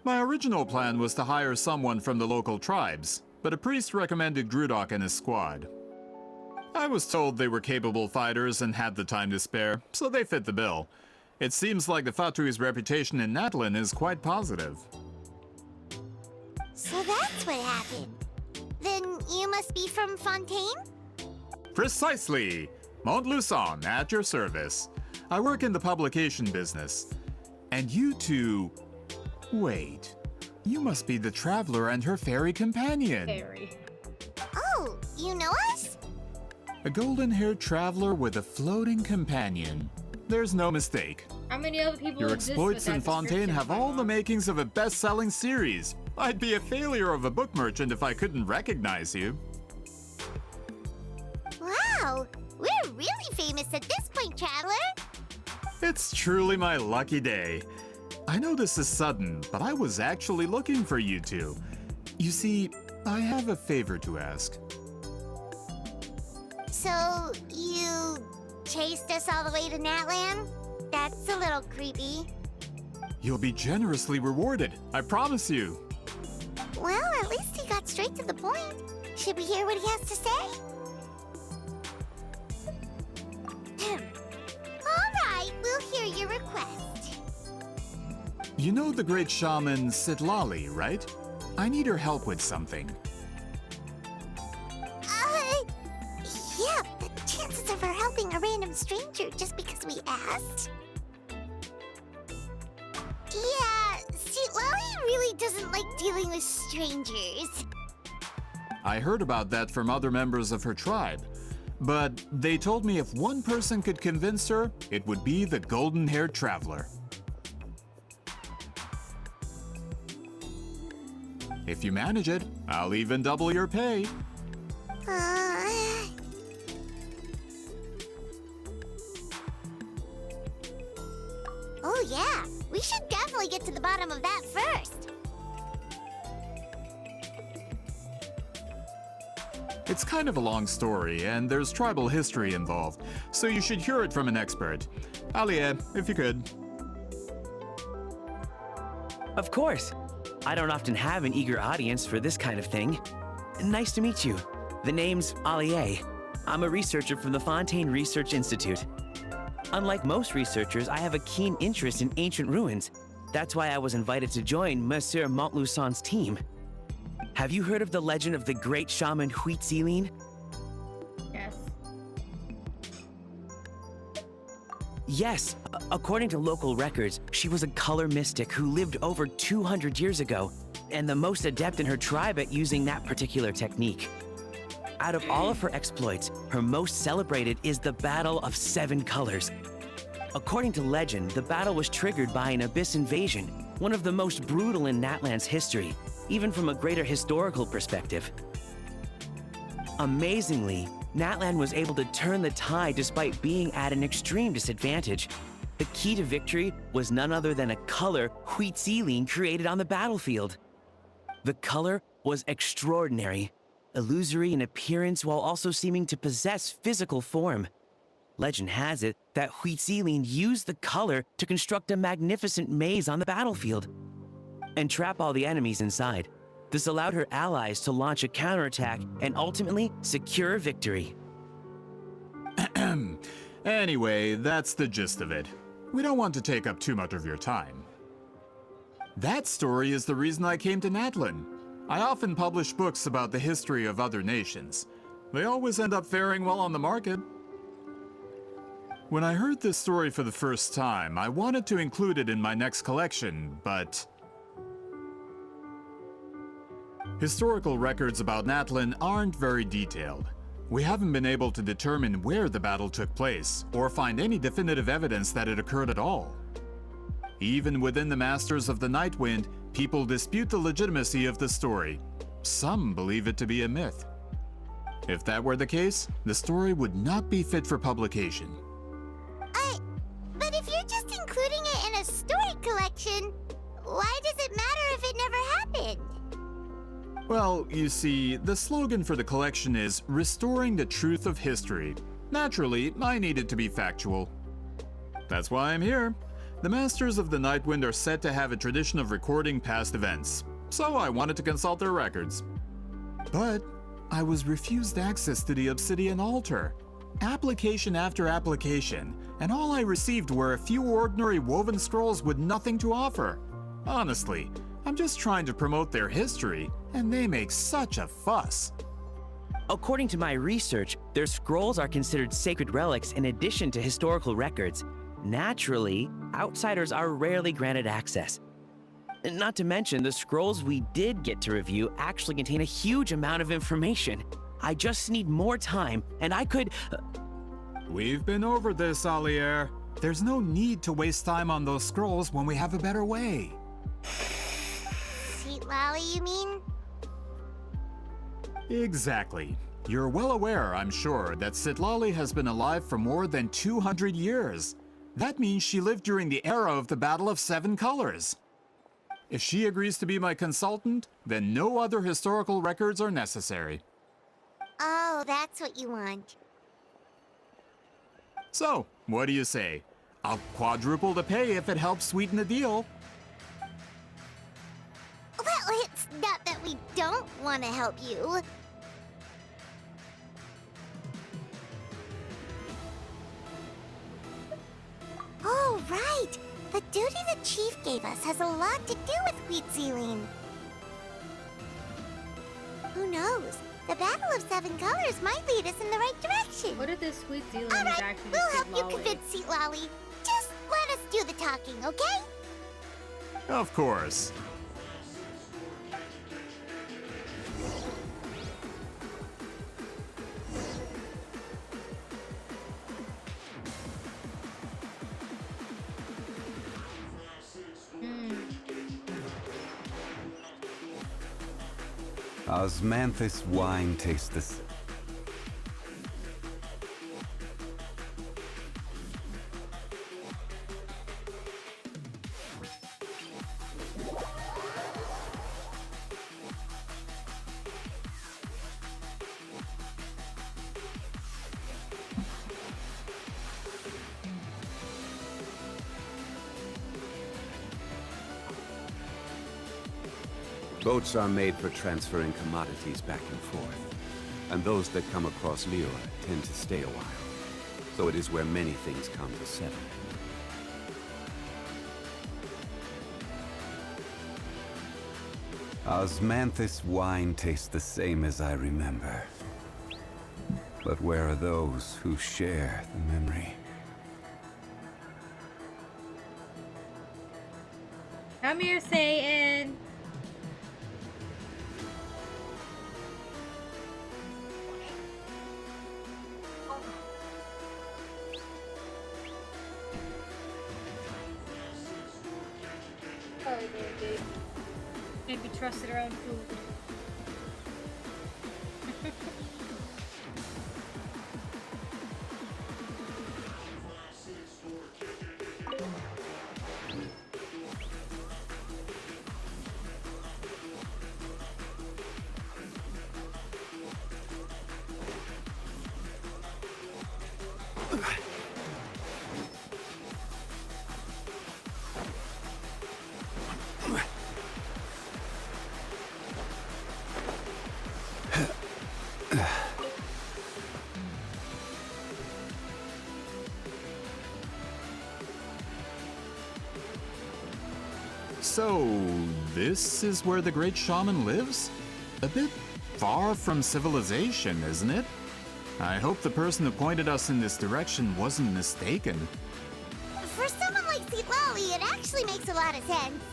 Speaker 9: My original plan was to hire someone from the local tribes, but a priest recommended Grudok and his squad. I was told they were capable fighters and had the time to spare, so they fit the bill. It seems like the Fatui's reputation in Natlan is quite positive.
Speaker 2: So that's what happened. Then you must be from Fontaine?
Speaker 9: Precisely! Montluçon, at your service. I work in the publication business. And you two... Wait. You must be the traveler and her fairy companion.
Speaker 1: Fairy.
Speaker 2: you know us?
Speaker 9: A golden-haired traveler with a floating companion. There's no mistake.
Speaker 1: How many other people
Speaker 9: Your
Speaker 1: exist
Speaker 9: exploits
Speaker 1: with
Speaker 9: in
Speaker 1: that
Speaker 9: Fontaine
Speaker 1: description,
Speaker 9: have all the
Speaker 1: Paimon?
Speaker 9: makings of a best-selling series. I'd be a failure of a book merchant if I couldn't recognize you.
Speaker 2: Wow, we're really famous at this point, Traveler.
Speaker 9: It's truly my lucky day. I know this is sudden, but I was actually looking for you two. You see, I have a favor to ask.
Speaker 2: So, you chased us all the way to Natlan? That's a little creepy.
Speaker 9: You'll be generously rewarded, I promise you.
Speaker 2: Well, at least he got straight to the point. Should we hear what he has to say? Alright, we'll hear your request.
Speaker 9: You know the great shaman Sitlali, right? I need her help with something.
Speaker 2: Yeah, the chances of her helping a random stranger just because we asked? Yeah, see, Lolly really doesn't like dealing with strangers.
Speaker 9: I heard about that from other members of her tribe. But they told me if one person could convince her, it would be the golden-haired traveler. If you manage it, I'll even double your pay.
Speaker 2: Oh yeah, we should definitely get to the bottom of that first.
Speaker 9: It's kind of a long story, and there's tribal history involved, so you should hear it from an expert. Alie, if you could.
Speaker 10: Of course. I don't often have an eager audience for this kind of thing. Nice to meet you. The name's Alie. I'm a researcher from the Fontaine Research Institute. Unlike most researchers, I have a keen interest in ancient ruins. That's why I was invited to join Monsieur Montluçon's team. Have you heard of the legend of the great shaman Huitzilin?
Speaker 1: Yes.
Speaker 10: Yes. According to local records, she was a color mystic who lived over 200 years ago, and the most adept in her tribe at using that particular technique. Out of all of her exploits, her most celebrated is the Battle of Seven Colors. According to legend, the battle was triggered by an abyss invasion, one of the most brutal in Natlan's history, even from a greater historical perspective. Amazingly, Natlan was able to turn the tide despite being at an extreme disadvantage. The key to victory was none other than a color Huitzilin created on the battlefield. The color was extraordinary, illusory in appearance while also seeming to possess physical form. Legend has it that Huitzilin used the color to construct a magnificent maze on the battlefield and trap all the enemies inside. This allowed her allies to launch a counterattack and ultimately secure victory.
Speaker 9: Anyway, that's the gist of it. We don't want to take up too much of your time. That story is the reason I came to Natlan. I often publish books about the history of other nations. They always end up faring well on the market. When I heard this story for the first time, I wanted to include it in my next collection, but historical records about Natlan aren't very detailed. We haven't been able to determine where the battle took place, or find any definitive evidence that it occurred at all. Even within the Masters of the Nightwind, people dispute the legitimacy of the story. Some believe it to be a myth. If that were the case, the story would not be fit for publication.
Speaker 2: But if you're just including it in a story collection, why does it matter if it never happened?
Speaker 9: Well, you see, the slogan for the collection is Restoring the Truth of History. Naturally, I need it to be factual. That's why I'm here. The Masters of the Nightwind are said to have a tradition of recording past events, so I wanted to consult their records. But I was refused access to the Obsidian Altar. Application after application, and all I received were a few ordinary woven scrolls with nothing to offer. Honestly, I'm just trying to promote their history, and they make such a fuss.
Speaker 10: According to my research, their scrolls are considered sacred relics in addition to historical records. Naturally, outsiders are rarely granted access. Not to mention, the scrolls we did get to review actually contain a huge amount of information. I just need more time, and I could.
Speaker 9: We've been over this, Alier. There's no need to waste time on those scrolls when we have a better way.
Speaker 2: Sweet Lolly, you mean?
Speaker 9: Exactly. You're well aware, I'm sure, that Citlali has been alive for more than 200 years. That means she lived during the era of the Battle of Seven Colors. If she agrees to be my consultant, then no other historical records are necessary.
Speaker 2: Oh, that's what you want.
Speaker 9: So, what do you say? I'll quadruple the pay if it helps sweeten the deal.
Speaker 2: Well, it's not that we don't want to help you. Oh, right! The duty the chief gave us has a lot to do with Wheat Sealing. Who knows? The Battle of Seven Colors might lead us in the right direction.
Speaker 1: What if this sweet Zealand
Speaker 2: All
Speaker 1: is
Speaker 2: right,
Speaker 1: actually
Speaker 2: we'll
Speaker 1: just
Speaker 2: help you
Speaker 1: Lolly?
Speaker 2: convince Seat Lolly. Just let us do the talking, okay?
Speaker 9: Of course.
Speaker 6: Osmanthus wine tastes the same. Boats are made for transferring commodities back and forth, and those that come across Liyue tend to stay a while. So it is where many things come to settle. Osmanthus wine tastes the same as I remember. But where are those who share the memory?
Speaker 1: Come here, Satan. Can't be trusted around food.
Speaker 9: So, this is where the great shaman lives? A bit far from civilization, isn't it? I hope the person who pointed us in this direction wasn't mistaken.
Speaker 2: For someone like Seat Lolly, it actually makes a lot of sense.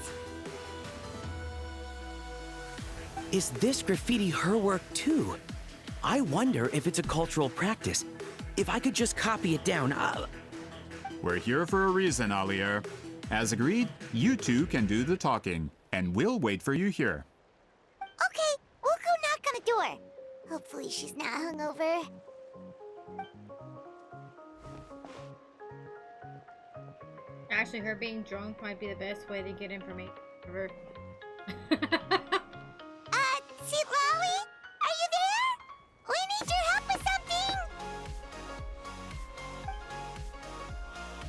Speaker 10: Is this graffiti her work too? I wonder if it's a cultural practice. If I could just copy it down,
Speaker 9: We're here for a reason, Alier. As agreed, you two can do the talking, and we'll wait for you here.
Speaker 2: Okay, we'll go knock on the door. Hopefully she's not hungover.
Speaker 1: Actually, her being drunk might be the best way to get information from her.
Speaker 2: Seat Lolly? Are you there? We need your help with something!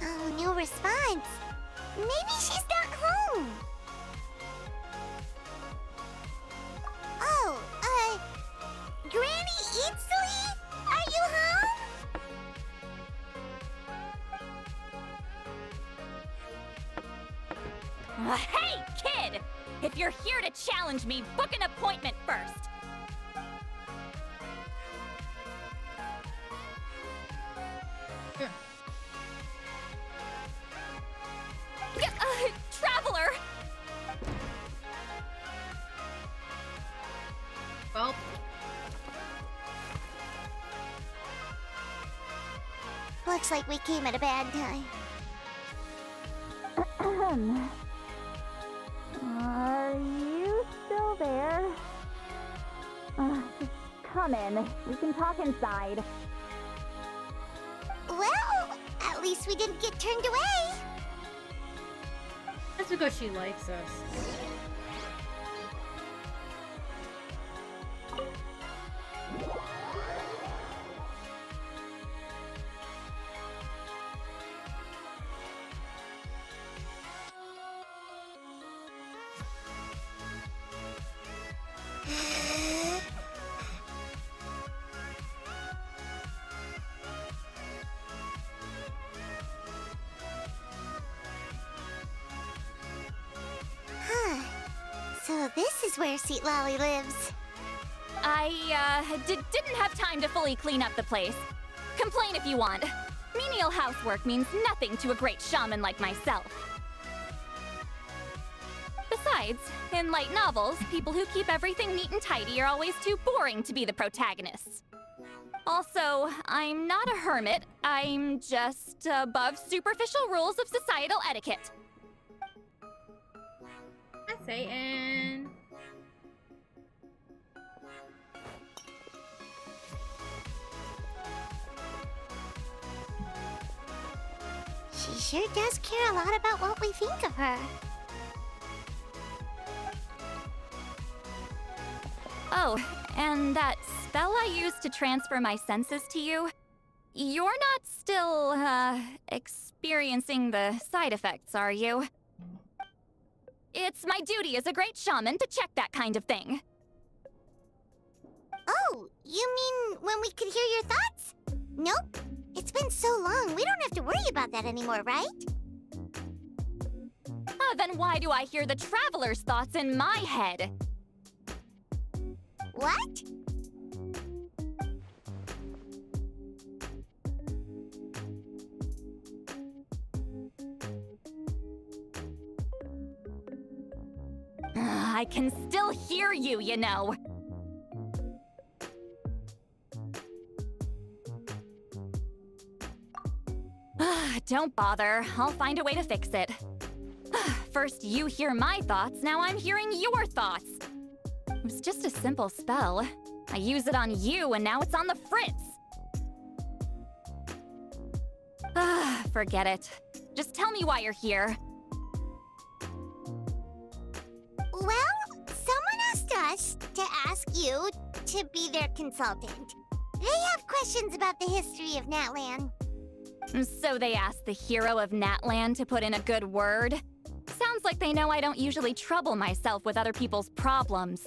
Speaker 2: Oh, no response. Maybe she's not home. Oh, Granny Eatsley? Are you home?
Speaker 7: Hey, kid! If you're here to challenge me, book an appointment first. Traveler!
Speaker 1: Well,
Speaker 2: Looks like we came at a bad time.
Speaker 11: Are you still there? Just come in. We can talk inside.
Speaker 2: Well, at least we didn't get turned away.
Speaker 1: That's because she likes us.
Speaker 2: So this is where Seat Lolly lives.
Speaker 7: I, didn't have time to fully clean up the place. Complain if you want. Menial housework means nothing to a great shaman like myself. Besides, in light novels, people who keep everything neat and tidy are always too boring to be the protagonists. Also, I'm not a hermit. I'm just above superficial rules of societal etiquette.
Speaker 1: Hi, Satan.
Speaker 2: She sure does care a lot about what we think of her.
Speaker 7: Oh, and that spell I used to transfer my senses to you, you're not still, experiencing the side effects, are you? It's my duty as a great shaman to check that kind of thing.
Speaker 2: Oh, you mean when we could hear your thoughts? Nope. It's been so long, we don't have to worry about that anymore, right?
Speaker 7: Then why do I hear the traveler's thoughts in my head?
Speaker 2: What?
Speaker 7: I can still hear you, you know. Don't bother. I'll find a way to fix it. First you hear my thoughts, now I'm hearing your thoughts. It was just a simple spell. I use it on you, and now it's on the fritz. Forget it. Just tell me why you're here.
Speaker 2: Well, someone asked us to ask you to be their consultant. They have questions about the history of Natlan.
Speaker 7: So they asked the hero of Natlan to put in a good word? Sounds like they know I don't usually trouble myself with other people's problems.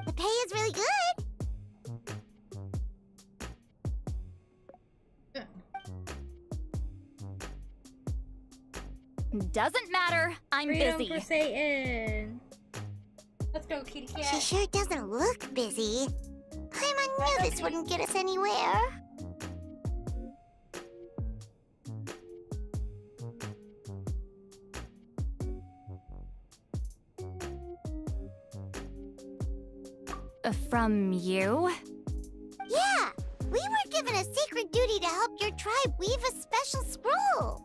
Speaker 2: The pay is really good.
Speaker 7: Doesn't matter. I'm
Speaker 1: Freedom
Speaker 7: busy.
Speaker 1: for Satan. Let's go, kitty cat.
Speaker 2: She sure doesn't look busy. Paimon knew this wouldn't get us anywhere.
Speaker 7: From you?
Speaker 2: Yeah, we were given a sacred duty to help your tribe weave a special scroll.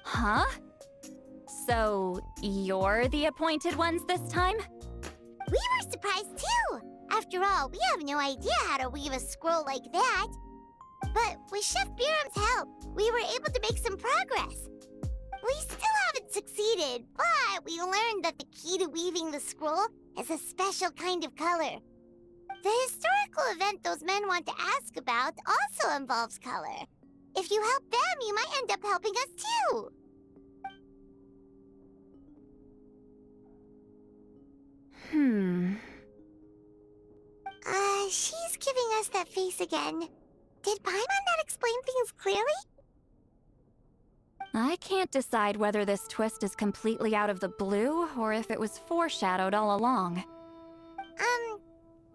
Speaker 7: Huh? So, you're the appointed ones this time?
Speaker 2: We were surprised too. After all, we have no idea how to weave a scroll like that. But with Chef Biram's help, we were able to make some progress. We still haven't succeeded, but we learned that the key to weaving the scroll is a special kind of color. The historical event those men want to ask about also involves color. If you help them, you might end up helping us too. She's giving us that face again. Did Paimon not explain things clearly?
Speaker 7: I can't decide whether this twist is completely out of the blue or if it was foreshadowed all along.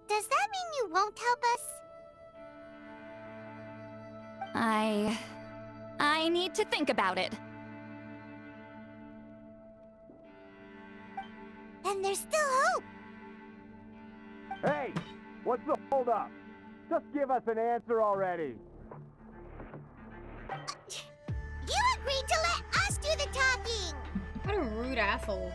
Speaker 2: Does that mean you won't help us?
Speaker 7: I need to think about it.
Speaker 2: Then there's still hope.
Speaker 12: Hey, what's the holdup? Just give us an answer already.
Speaker 2: You agreed to let us do the talking!
Speaker 1: What a rude asshole.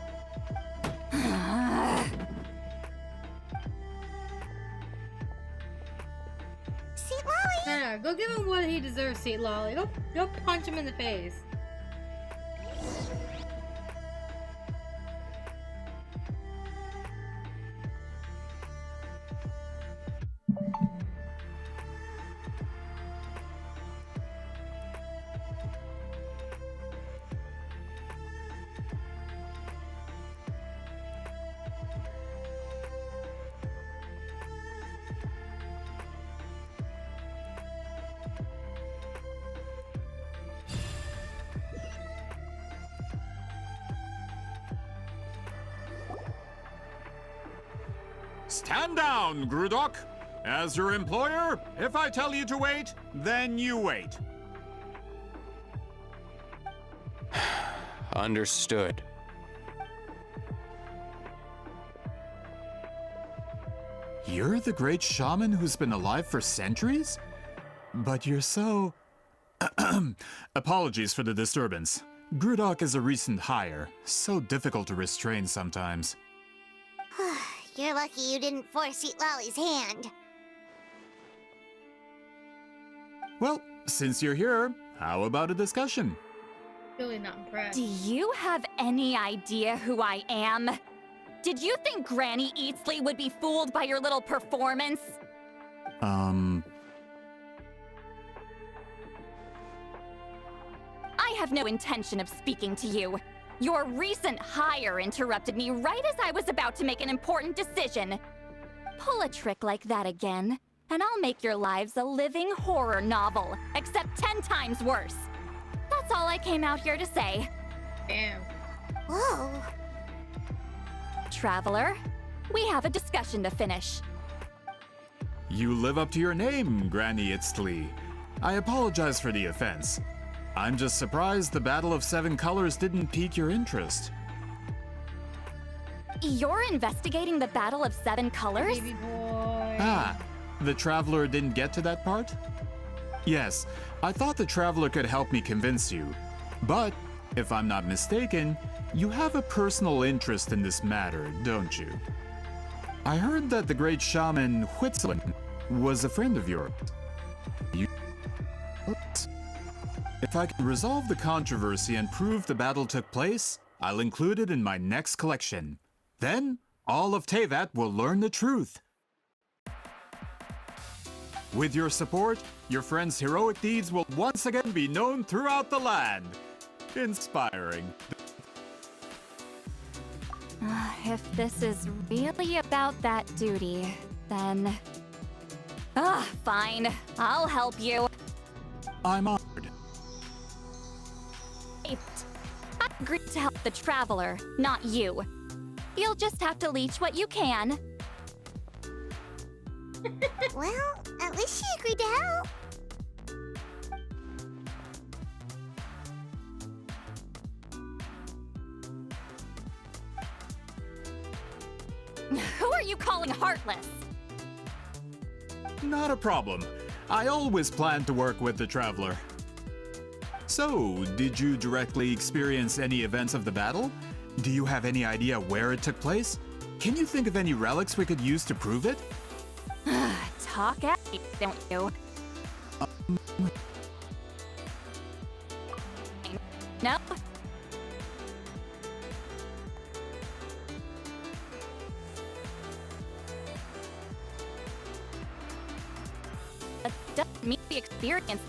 Speaker 2: Seat Lolly?
Speaker 1: No, go give him what he deserves, Seat Lolly. Go punch him in the face.
Speaker 9: Stand down, Grudok! As your employer, if I tell you to wait, then you wait.
Speaker 8: Understood.
Speaker 9: You're the great shaman who's been alive for centuries? But you're so... Apologies for the disturbance. Grudok is a recent hire, so difficult to restrain sometimes.
Speaker 2: You're lucky you didn't force Seat Lolly's hand.
Speaker 9: Well, since you're here, how about a discussion?
Speaker 1: Really not impressed.
Speaker 7: Do you have any idea who I am? Did you think Granny Eatsley would be fooled by your little performance?
Speaker 9: I
Speaker 7: have no intention of speaking to you. Your recent hire interrupted me right as I was about to make an important decision. Pull a trick like that again, and I'll make your lives a living horror novel, except 10 times worse. That's all I came out here to say.
Speaker 1: Damn.
Speaker 2: Whoa.
Speaker 7: Traveler, we have a discussion to finish.
Speaker 9: You live up to your name, Granny Itztli. I apologize for the offense. I'm just surprised the Battle of Seven Colors didn't pique your interest.
Speaker 7: You're investigating the Battle of Seven Colors?
Speaker 1: Baby boy.
Speaker 9: Ah, the Traveler didn't get to that part? Yes, I thought the Traveler could help me convince you. But, if I'm not mistaken, you have a personal interest in this matter, don't you? I heard that the great shaman Huitzlin was a friend of yours. If I can resolve the controversy and prove the battle took place, I'll include it in my next collection. Then, all of Teyvat will learn the truth. With your support, your friend's heroic deeds will once again be known throughout the land. Inspiring.
Speaker 7: If this is really about that duty, then... fine. I'll help you.
Speaker 9: I'm honored.
Speaker 7: I agreed to help the Traveler, not you. You'll just have to leech what you can.
Speaker 2: Well, at least she agreed to help.
Speaker 7: Who are you calling heartless?
Speaker 9: Not a problem. I always plan to work with the Traveler. So, did you directly experience any events of the battle? Do you have any idea where it took place? Can you think of any relics we could use to prove it?
Speaker 7: Talk at me, don't you? No? That doesn't mean the experience.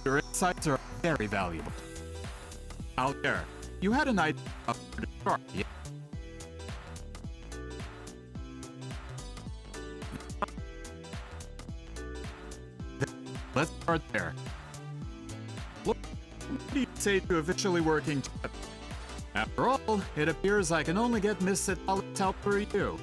Speaker 9: Your insights are very valuable. Out there, you had an idea of where to start, yeah? Let's start there. What do you say to officially working together? After all, it appears I can only get Miss Satali's help for you.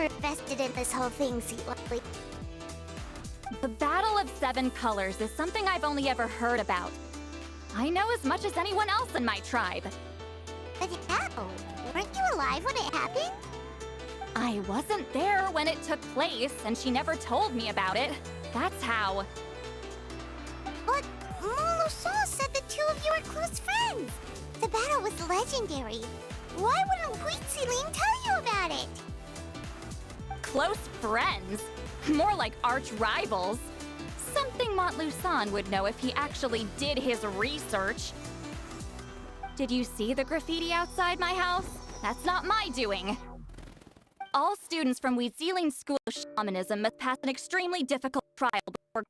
Speaker 2: super invested in this whole thing, Seat Lovely.
Speaker 7: The Battle of Seven Colors is something I've only ever heard about. I know as much as anyone else in my tribe.
Speaker 2: But how? Weren't you alive when it happened?
Speaker 7: I wasn't there when it took place, and she never told me about it. That's how.
Speaker 2: But Molusan said the two of you are close friends. The battle was legendary. Why wouldn't Huitziling tell you about it?
Speaker 7: Close friends? More like arch rivals. Something Montluçon would know if he actually did his research. Did you see the graffiti outside my house? That's not my doing. All students from Huitziling's School of Shamanism must pass an extremely difficult trial before...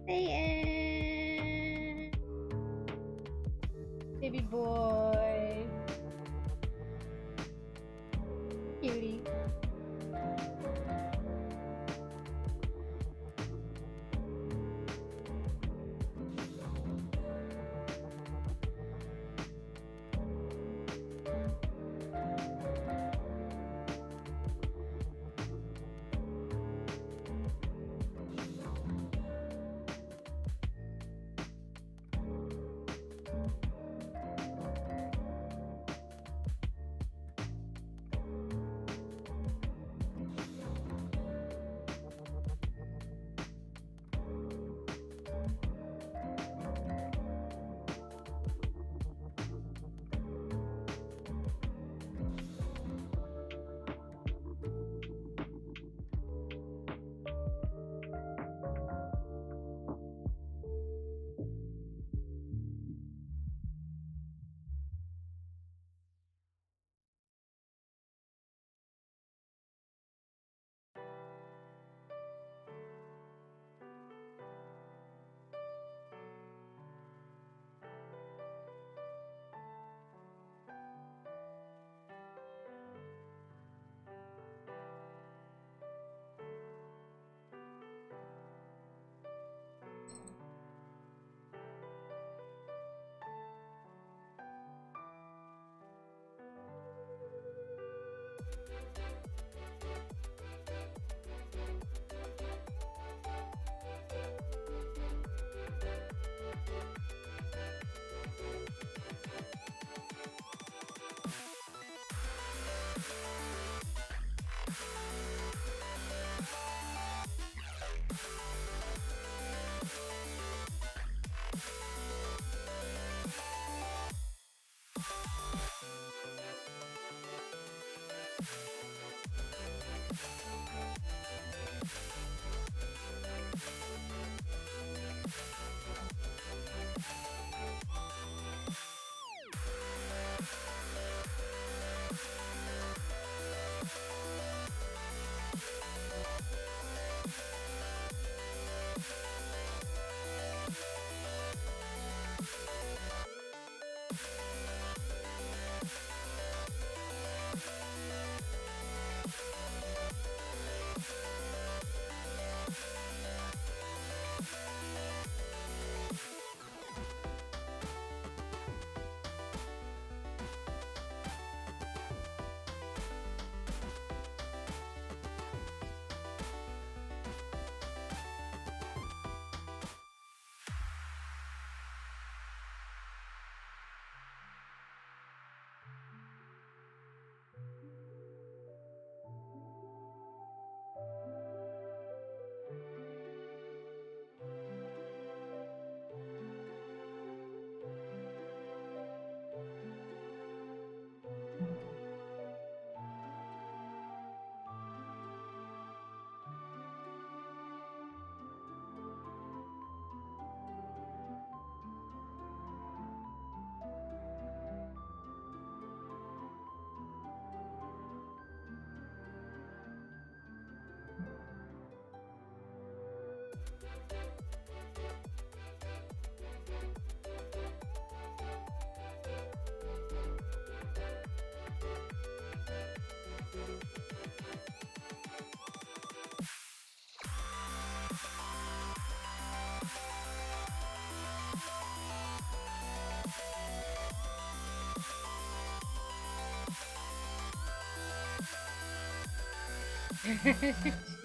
Speaker 1: Hey, baby boy, cutie.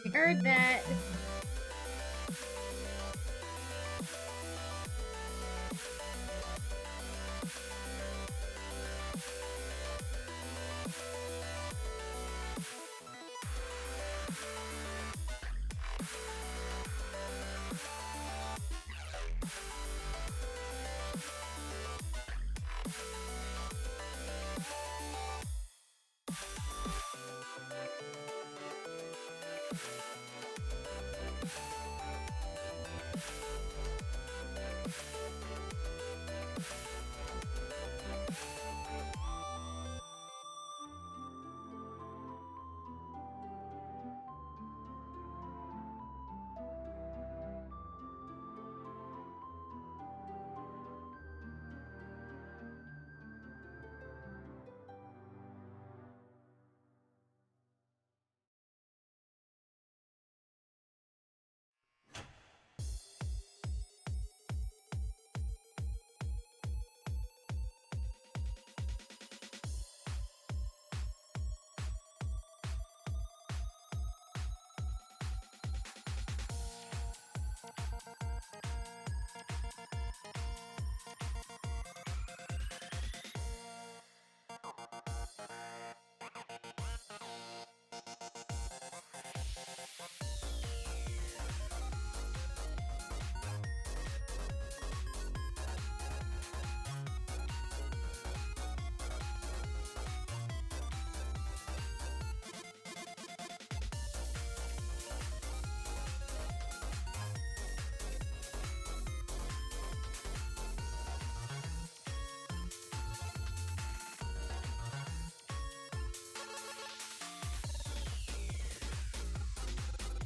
Speaker 1: She heard that.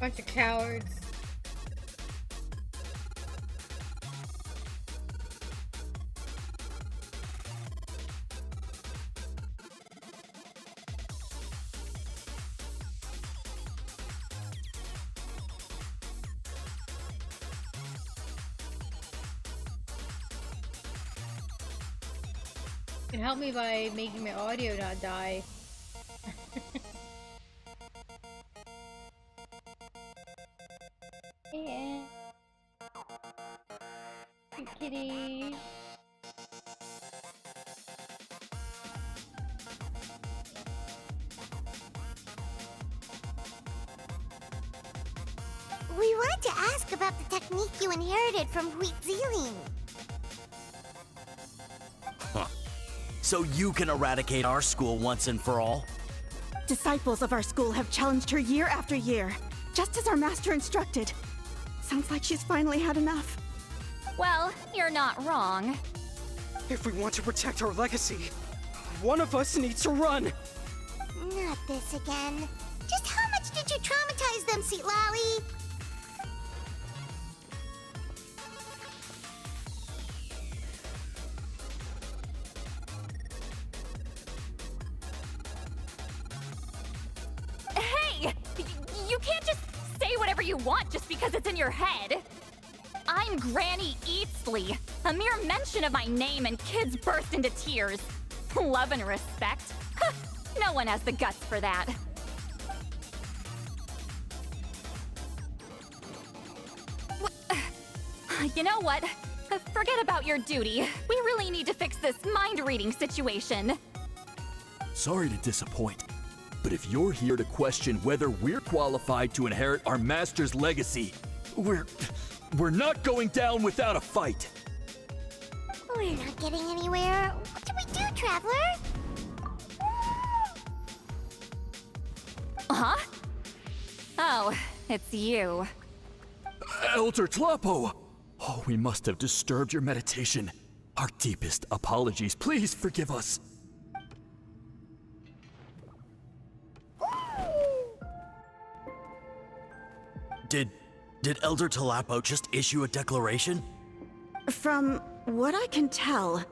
Speaker 1: Bunch of cowards. You can help me by making my audio not die. Yeah. Cute kitty.
Speaker 2: We wanted to ask about the technique you inherited from Wheat Zealing.
Speaker 13: So you can eradicate our school once and for all?
Speaker 14: Disciples of our school have challenged her year after year, just as our master instructed. Sounds like she's finally had enough.
Speaker 7: Well, you're not wrong.
Speaker 15: If we want to protect our legacy, one of us needs to run.
Speaker 2: Not this again. Just how much did you traumatize them, Seat Lally?
Speaker 7: Hey! You can't just say whatever you want just because it's in your head. I'm Granny Eatsley. A mere mention of my name and kids burst into tears. Love and respect? Huh, no one has the guts for that. You know what? Forget about your duty. We really need to fix this mind-reading situation.
Speaker 3: Sorry to disappoint, but if you're here to question whether we're qualified to inherit our master's legacy, we're not going down without a fight.
Speaker 2: We're not getting anywhere. What do we do, Traveler?
Speaker 7: Huh? Oh, it's you.
Speaker 3: Elder Tlapo! Oh, we must have disturbed your meditation. Our deepest apologies. Please forgive us.
Speaker 13: Did Did Elder Talapo just issue a declaration?
Speaker 14: From what I can tell,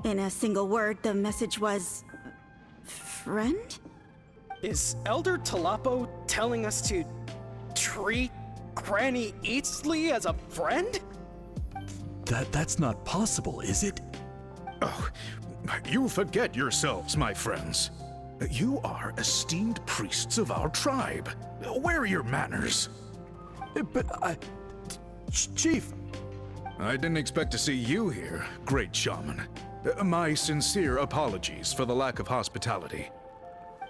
Speaker 14: in a single word, the message was... friend?
Speaker 15: Is Elder Talapo telling us to treat Granny Eatsley as a friend?
Speaker 3: That's not possible, is it?
Speaker 4: Oh, you forget yourselves, my friends. You are esteemed priests of our tribe. Where are your manners?
Speaker 3: But Chief!
Speaker 4: I didn't expect to see you here, great shaman. My sincere apologies for the lack of hospitality.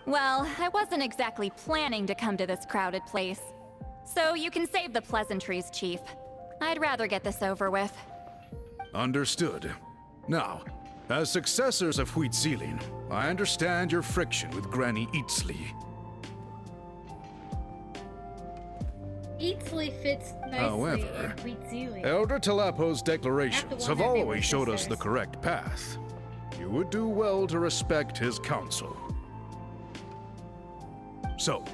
Speaker 7: Well, I wasn't exactly planning to come to this crowded place. So you can save the pleasantries, Chief. I'd rather get this over with.
Speaker 4: Understood. Now, as successors of Huitzilin, I understand your friction with Granny Eatsley.
Speaker 1: Eatsley fits nicely
Speaker 4: However,
Speaker 1: in Huitzilin.
Speaker 4: Elder Talapo's declarations have
Speaker 1: that they were
Speaker 4: always showed us the
Speaker 1: sisters.
Speaker 4: correct path. You would do well to respect his counsel. So,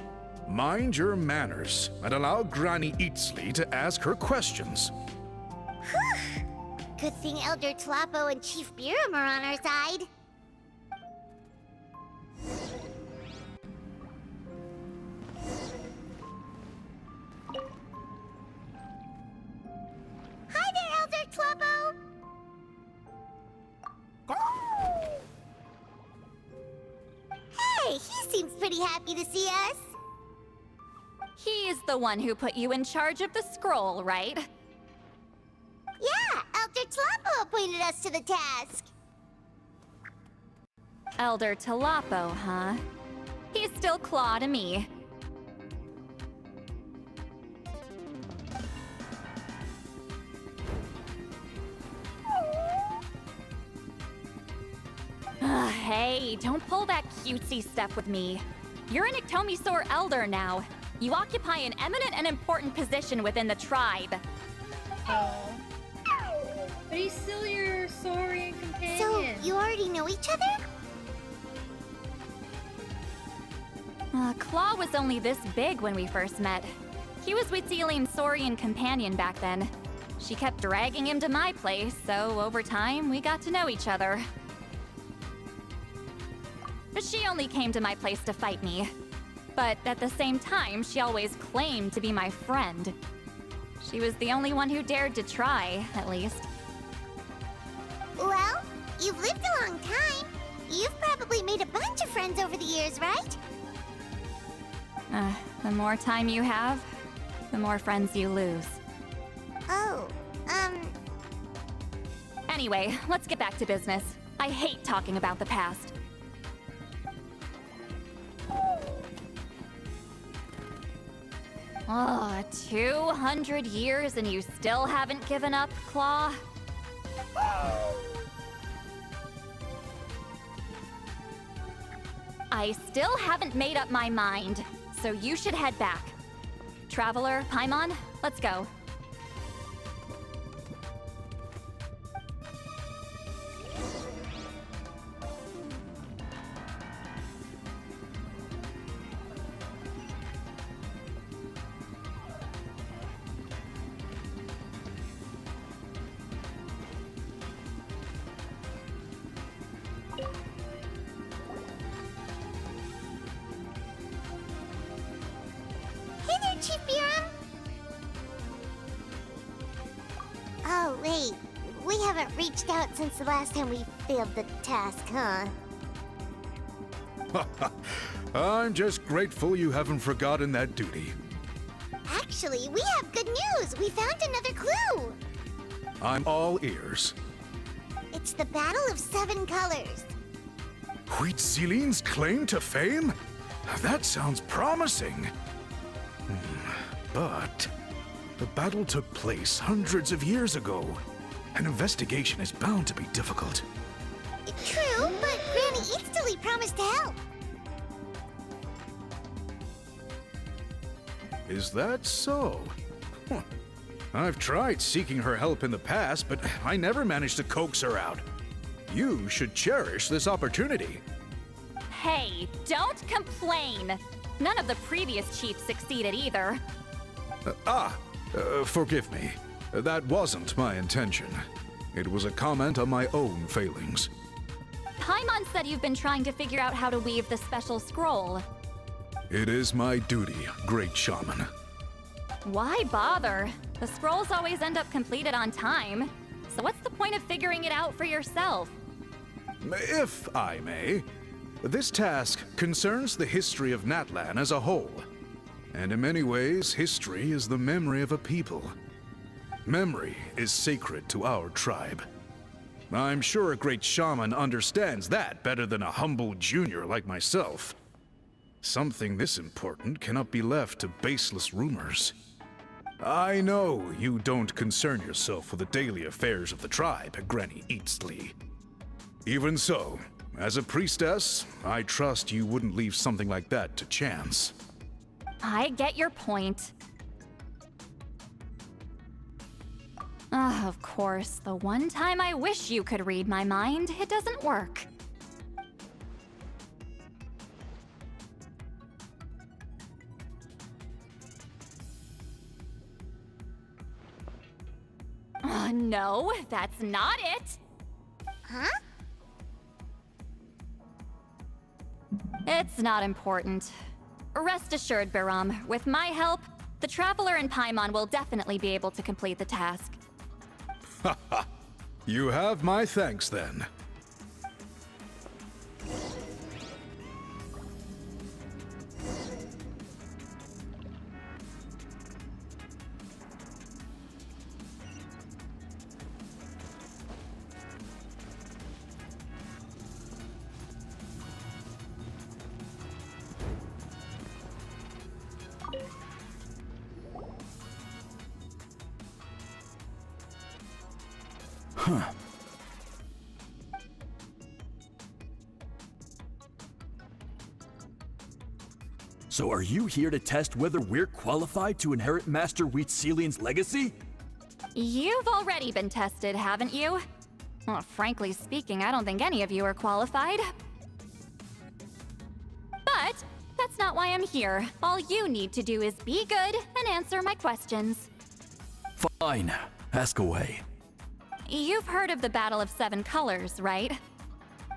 Speaker 4: mind your manners and allow Granny Eatsley to ask her questions.
Speaker 2: Good thing Elder Tlapo and Chief Biram are on our side. Hi there, Elder Tlapo! Hey, he seems pretty happy to see us.
Speaker 7: He's the one who put you in charge of the scroll, right?
Speaker 2: Yeah, Elder Tlapo appointed us to the task.
Speaker 7: Elder Talapo, huh? He's still Claw to me. Hey, don't pull that cutesy stuff with me. You're an Iktomisaur Elder now. You occupy an eminent and important position within the tribe.
Speaker 1: Oh. But he's still your Saurian companion.
Speaker 2: So, you already know each other?
Speaker 7: Claw was only this big when we first met. He was Huitzilin's Saurian companion back then. She kept dragging him to my place, so over time, we got to know each other. But she only came to my place to fight me. But at the same time, she always claimed to be my friend. She was the only one who dared to try, at least.
Speaker 2: Well, you've lived a long time. You've probably made a bunch of friends over the years, right?
Speaker 7: The more time you have, the more friends you lose.
Speaker 2: Oh,
Speaker 7: Anyway, let's get back to business. I hate talking about the past. Oh, 200 years and you still haven't given up, Claw? I still haven't made up my mind, so you should head back. Traveler, Paimon, let's go.
Speaker 2: hey there, Chief Biram. Oh, wait. We haven't reached out since the last time we failed the task, huh?
Speaker 4: I'm just grateful you haven't forgotten that duty.
Speaker 2: Actually, we have good news. We found another clue.
Speaker 4: I'm all ears.
Speaker 2: It's the Battle of Seven Colors.
Speaker 4: Huitzilin's claim to fame? That sounds promising. But the battle took place hundreds of years ago. An investigation is bound to be difficult.
Speaker 2: True, but Granny Eatsley promised to help.
Speaker 4: Is that so? Huh. I've tried seeking her help in the past, but I never managed to coax her out. You should cherish this opportunity.
Speaker 7: Hey, don't complain! None of the previous chiefs succeeded either.
Speaker 4: Forgive me. That wasn't my intention. It was a comment on my own failings.
Speaker 7: Paimon said you've been trying to figure out how to weave the special scroll.
Speaker 4: It is my duty, great shaman.
Speaker 7: Why bother? The scrolls always end up completed on time. So what's the point of figuring it out for yourself?
Speaker 4: If I may, this task concerns the history of Natlan as a whole. And in many ways, history is the memory of a people. Memory is sacred to our tribe. I'm sure a great shaman understands that better than a humble junior like myself. Something this important cannot be left to baseless rumors. I know you don't concern yourself with the daily affairs of the tribe, Granny Eatsley. Even so, as a priestess, I trust you wouldn't leave something like that to chance.
Speaker 7: I get your point. Of course, the one time I wish you could read my mind, it doesn't work. No, that's not it.
Speaker 2: Huh?
Speaker 7: It's not important. Rest assured, Biram, with my help, the Traveler and Paimon will definitely be able to complete the task.
Speaker 4: You have my thanks then.
Speaker 3: Huh. So are you here to test whether we're qualified to inherit Master Wheatselian's legacy?
Speaker 7: You've already been tested, haven't you? Well, frankly speaking, I don't think any of you are qualified. But that's not why I'm here. All you need to do is be good and answer my questions.
Speaker 3: Fine. Ask away.
Speaker 7: You've heard of the Battle of Seven Colors, right?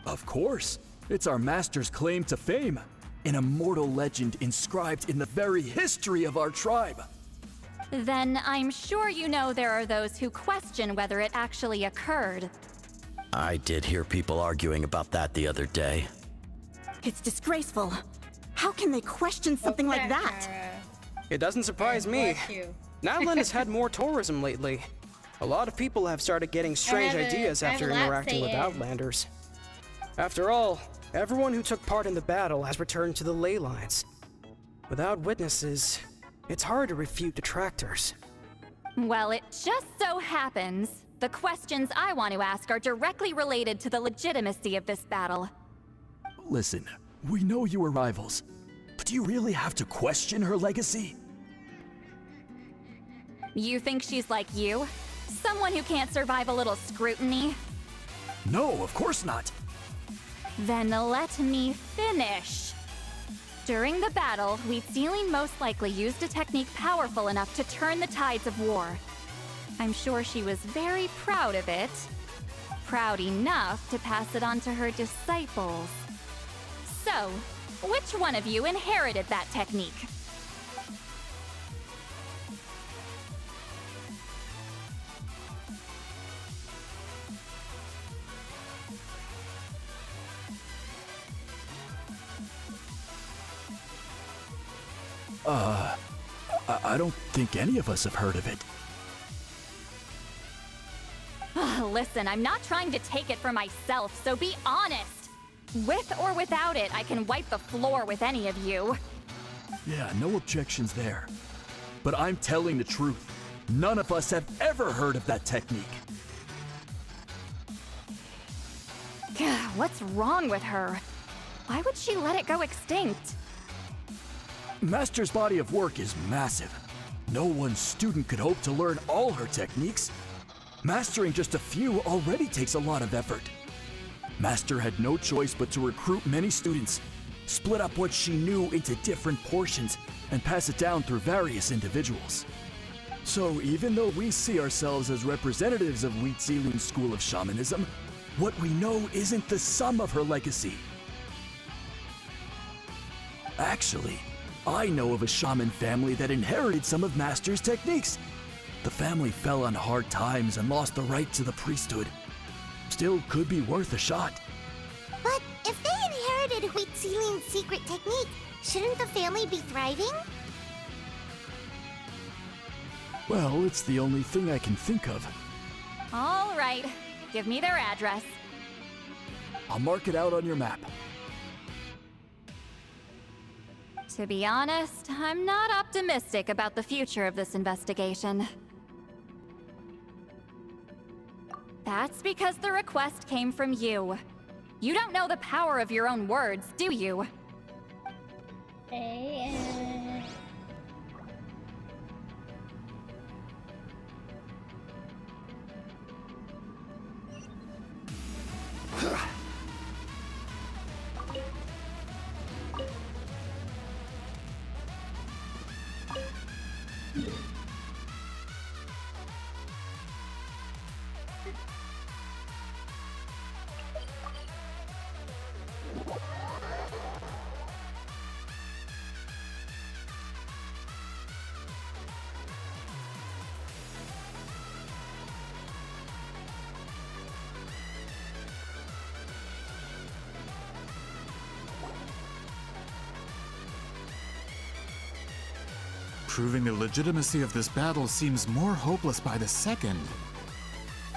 Speaker 3: Of course. It's our master's claim to fame. An immortal legend inscribed in the very history of our tribe.
Speaker 7: Then I'm sure you know there are those who question whether it actually occurred.
Speaker 13: I did hear people arguing about that the other day.
Speaker 14: It's disgraceful. How can they question something like that?
Speaker 15: It doesn't surprise me. Natlan has had more tourism lately. A lot of people have started getting strange ideas after interacting with Outlanders. After all, everyone who took part in the battle has returned to the ley lines. Without witnesses, it's hard to refute detractors.
Speaker 7: Well, it just so happens the questions I want to ask are directly related to the legitimacy of this battle.
Speaker 3: Listen, we know you were rivals, but do you really have to question her legacy?
Speaker 7: You think she's like you? Someone who can't survive a little scrutiny?
Speaker 3: No, of course not.
Speaker 7: Then let me finish. During the battle, Wheatselian most likely used a technique powerful enough to turn the tides of war. I'm sure she was very proud of it. Proud enough to pass it on to her disciples. So, which one of you inherited that technique?
Speaker 3: I don't think any of us have heard of it.
Speaker 7: Listen, I'm not trying to take it for myself, so be honest. With or without it, I can wipe the floor with any of you.
Speaker 3: Yeah, no objections there. But I'm telling the truth. None of us have ever heard of that technique.
Speaker 7: What's wrong with her? Why would she let it go extinct?
Speaker 3: Master's body of work is massive. No one student could hope to learn all her techniques. Mastering just a few already takes a lot of effort. Master had no choice but to recruit many students, split up what she knew into different portions, and pass it down through various individuals. So even though we see ourselves as representatives of Wheat Zealand's school of shamanism, what we know isn't the sum of her legacy. Actually, I know of a shaman family that inherited some of Master's techniques. The family fell on hard times and lost the right to the priesthood. Still could be worth a shot.
Speaker 2: But if they inherited Wheat Zealand's secret technique, shouldn't the family be thriving?
Speaker 3: Well, it's the only thing I can think of.
Speaker 7: All right. Give me their address.
Speaker 3: I'll mark it out on your map.
Speaker 7: To be honest, I'm not optimistic about the future of this investigation. That's because the request came from you. You don't know the power of your own words, do you?
Speaker 9: Proving the legitimacy of this battle seems more hopeless by the second.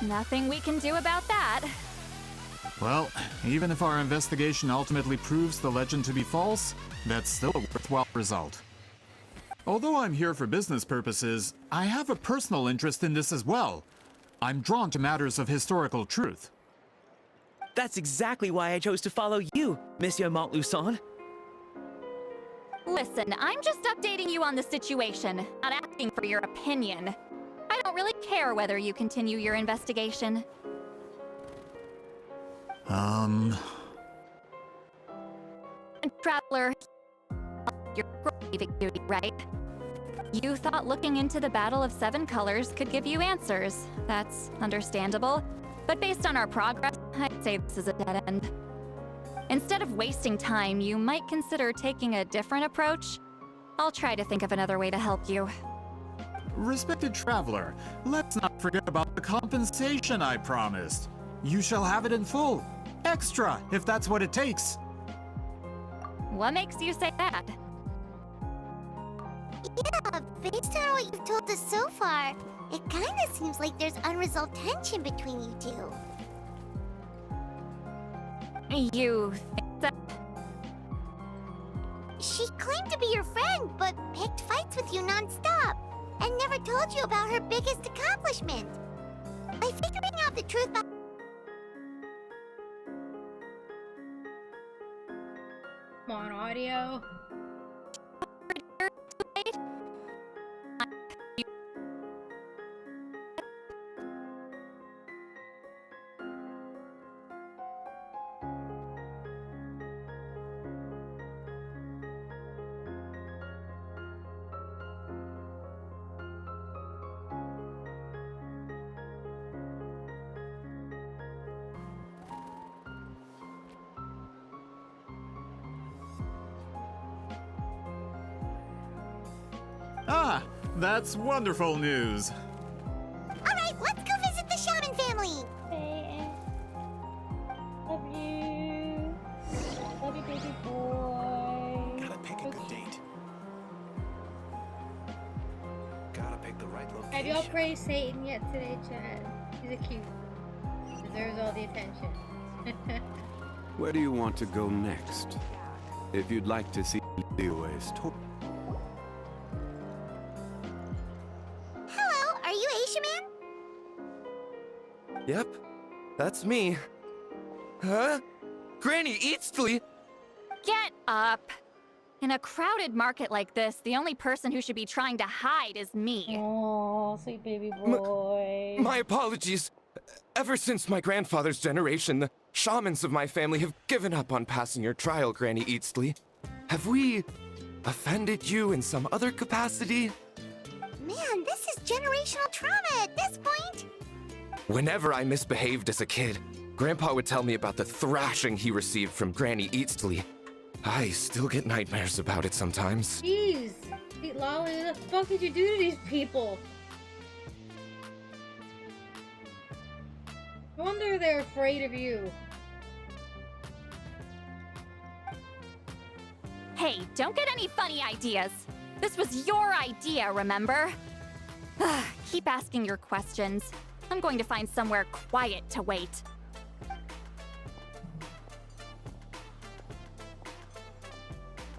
Speaker 7: Nothing we can do about that.
Speaker 9: Well, even if our investigation ultimately proves the legend to be false, that's still a worthwhile result. Although I'm here for business purposes, I have a personal interest in this as well. I'm drawn to matters of historical truth.
Speaker 10: That's exactly why I chose to follow you, Monsieur Montluçon.
Speaker 7: Listen, I'm just updating you on the situation, not asking for your opinion. I don't really care whether you continue your investigation. Traveler, your scroll-leaving duty, right? You thought looking into the Battle of Seven Colors could give you answers. That's understandable. But based on our progress, I'd say this is a dead end. Instead of wasting time, you might consider taking a different approach. I'll try to think of another way to help you.
Speaker 9: Respected traveler, let's not forget about the compensation I promised. You shall have it in full. Extra, if that's what it takes.
Speaker 7: What makes you say that?
Speaker 2: Yeah, based on what you've told us so far, it kinda seems like there's unresolved tension between you two.
Speaker 7: You think that?
Speaker 2: She claimed to be your friend, but picked fights with you non-stop, and never told you about her biggest accomplishment. By figuring out the truth about...
Speaker 1: Come on, audio.
Speaker 9: Ah, that's wonderful news.
Speaker 2: Alright, let's go visit the shaman family!
Speaker 1: Love you. Love you, baby boy.
Speaker 4: Gotta pick a good date. Gotta pick the right location.
Speaker 1: Have y'all praised Satan yet today, Chad? He's a cute. Deserves all the attention.
Speaker 8: Where do you want to go next? If you'd like to see Leeway's tour.
Speaker 2: Hello, are you Asia Man?
Speaker 16: Yep, that's me. Huh? Granny Eatsley?
Speaker 7: Get up! In a crowded market like this, the only person who should be trying to hide is me.
Speaker 1: Oh, sweet baby boy.
Speaker 16: My apologies. Ever since my grandfather's generation, the shamans of my family have given up on passing your trial, Granny Eatsley. Have we offended you in some other capacity?
Speaker 2: Man, this is generational trauma at this point.
Speaker 16: Whenever I misbehaved as a kid, Grandpa would tell me about the thrashing he received from Granny Eastly. I still get nightmares about it sometimes.
Speaker 1: Jeez, Sweet Lolly, what the fuck did you do to these people? No wonder they're afraid of you.
Speaker 7: Hey, don't get any funny ideas. This was your idea, remember? Keep asking your questions. I'm going to find somewhere quiet to wait.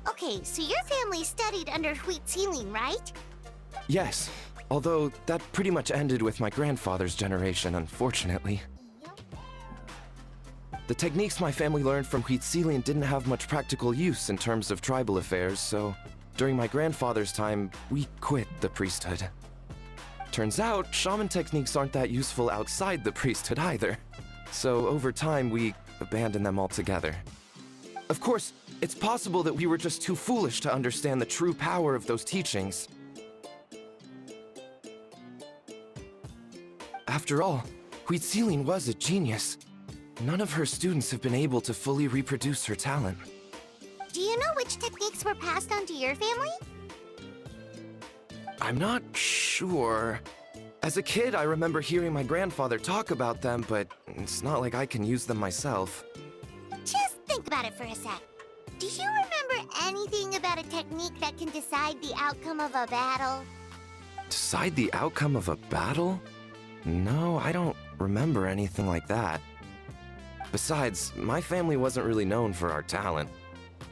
Speaker 2: Okay, so your family studied under Wheat Ceiling, right?
Speaker 16: Yes, although that pretty much ended with my grandfather's generation, unfortunately. The techniques my family learned from Wheat Ceiling didn't have much practical use in terms of tribal affairs, so during my grandfather's time, we quit the priesthood. Turns out, shaman techniques aren't that useful outside the priesthood either. So over time, we abandoned them altogether. Of course, it's possible that we were just too foolish to understand the true power of those teachings. After all, Wheat Ceiling was a genius. None of her students have been able to fully reproduce her talent.
Speaker 2: Do you know which techniques were passed on to your family?
Speaker 16: I'm not sure. As a kid, I remember hearing my grandfather talk about them, but it's not like I can use them myself.
Speaker 2: Just think about it for a sec. Do you remember anything about a technique that can decide the outcome of a battle?
Speaker 16: Decide the outcome of a battle? No, I don't remember anything like that. Besides, my family wasn't really known for our talent.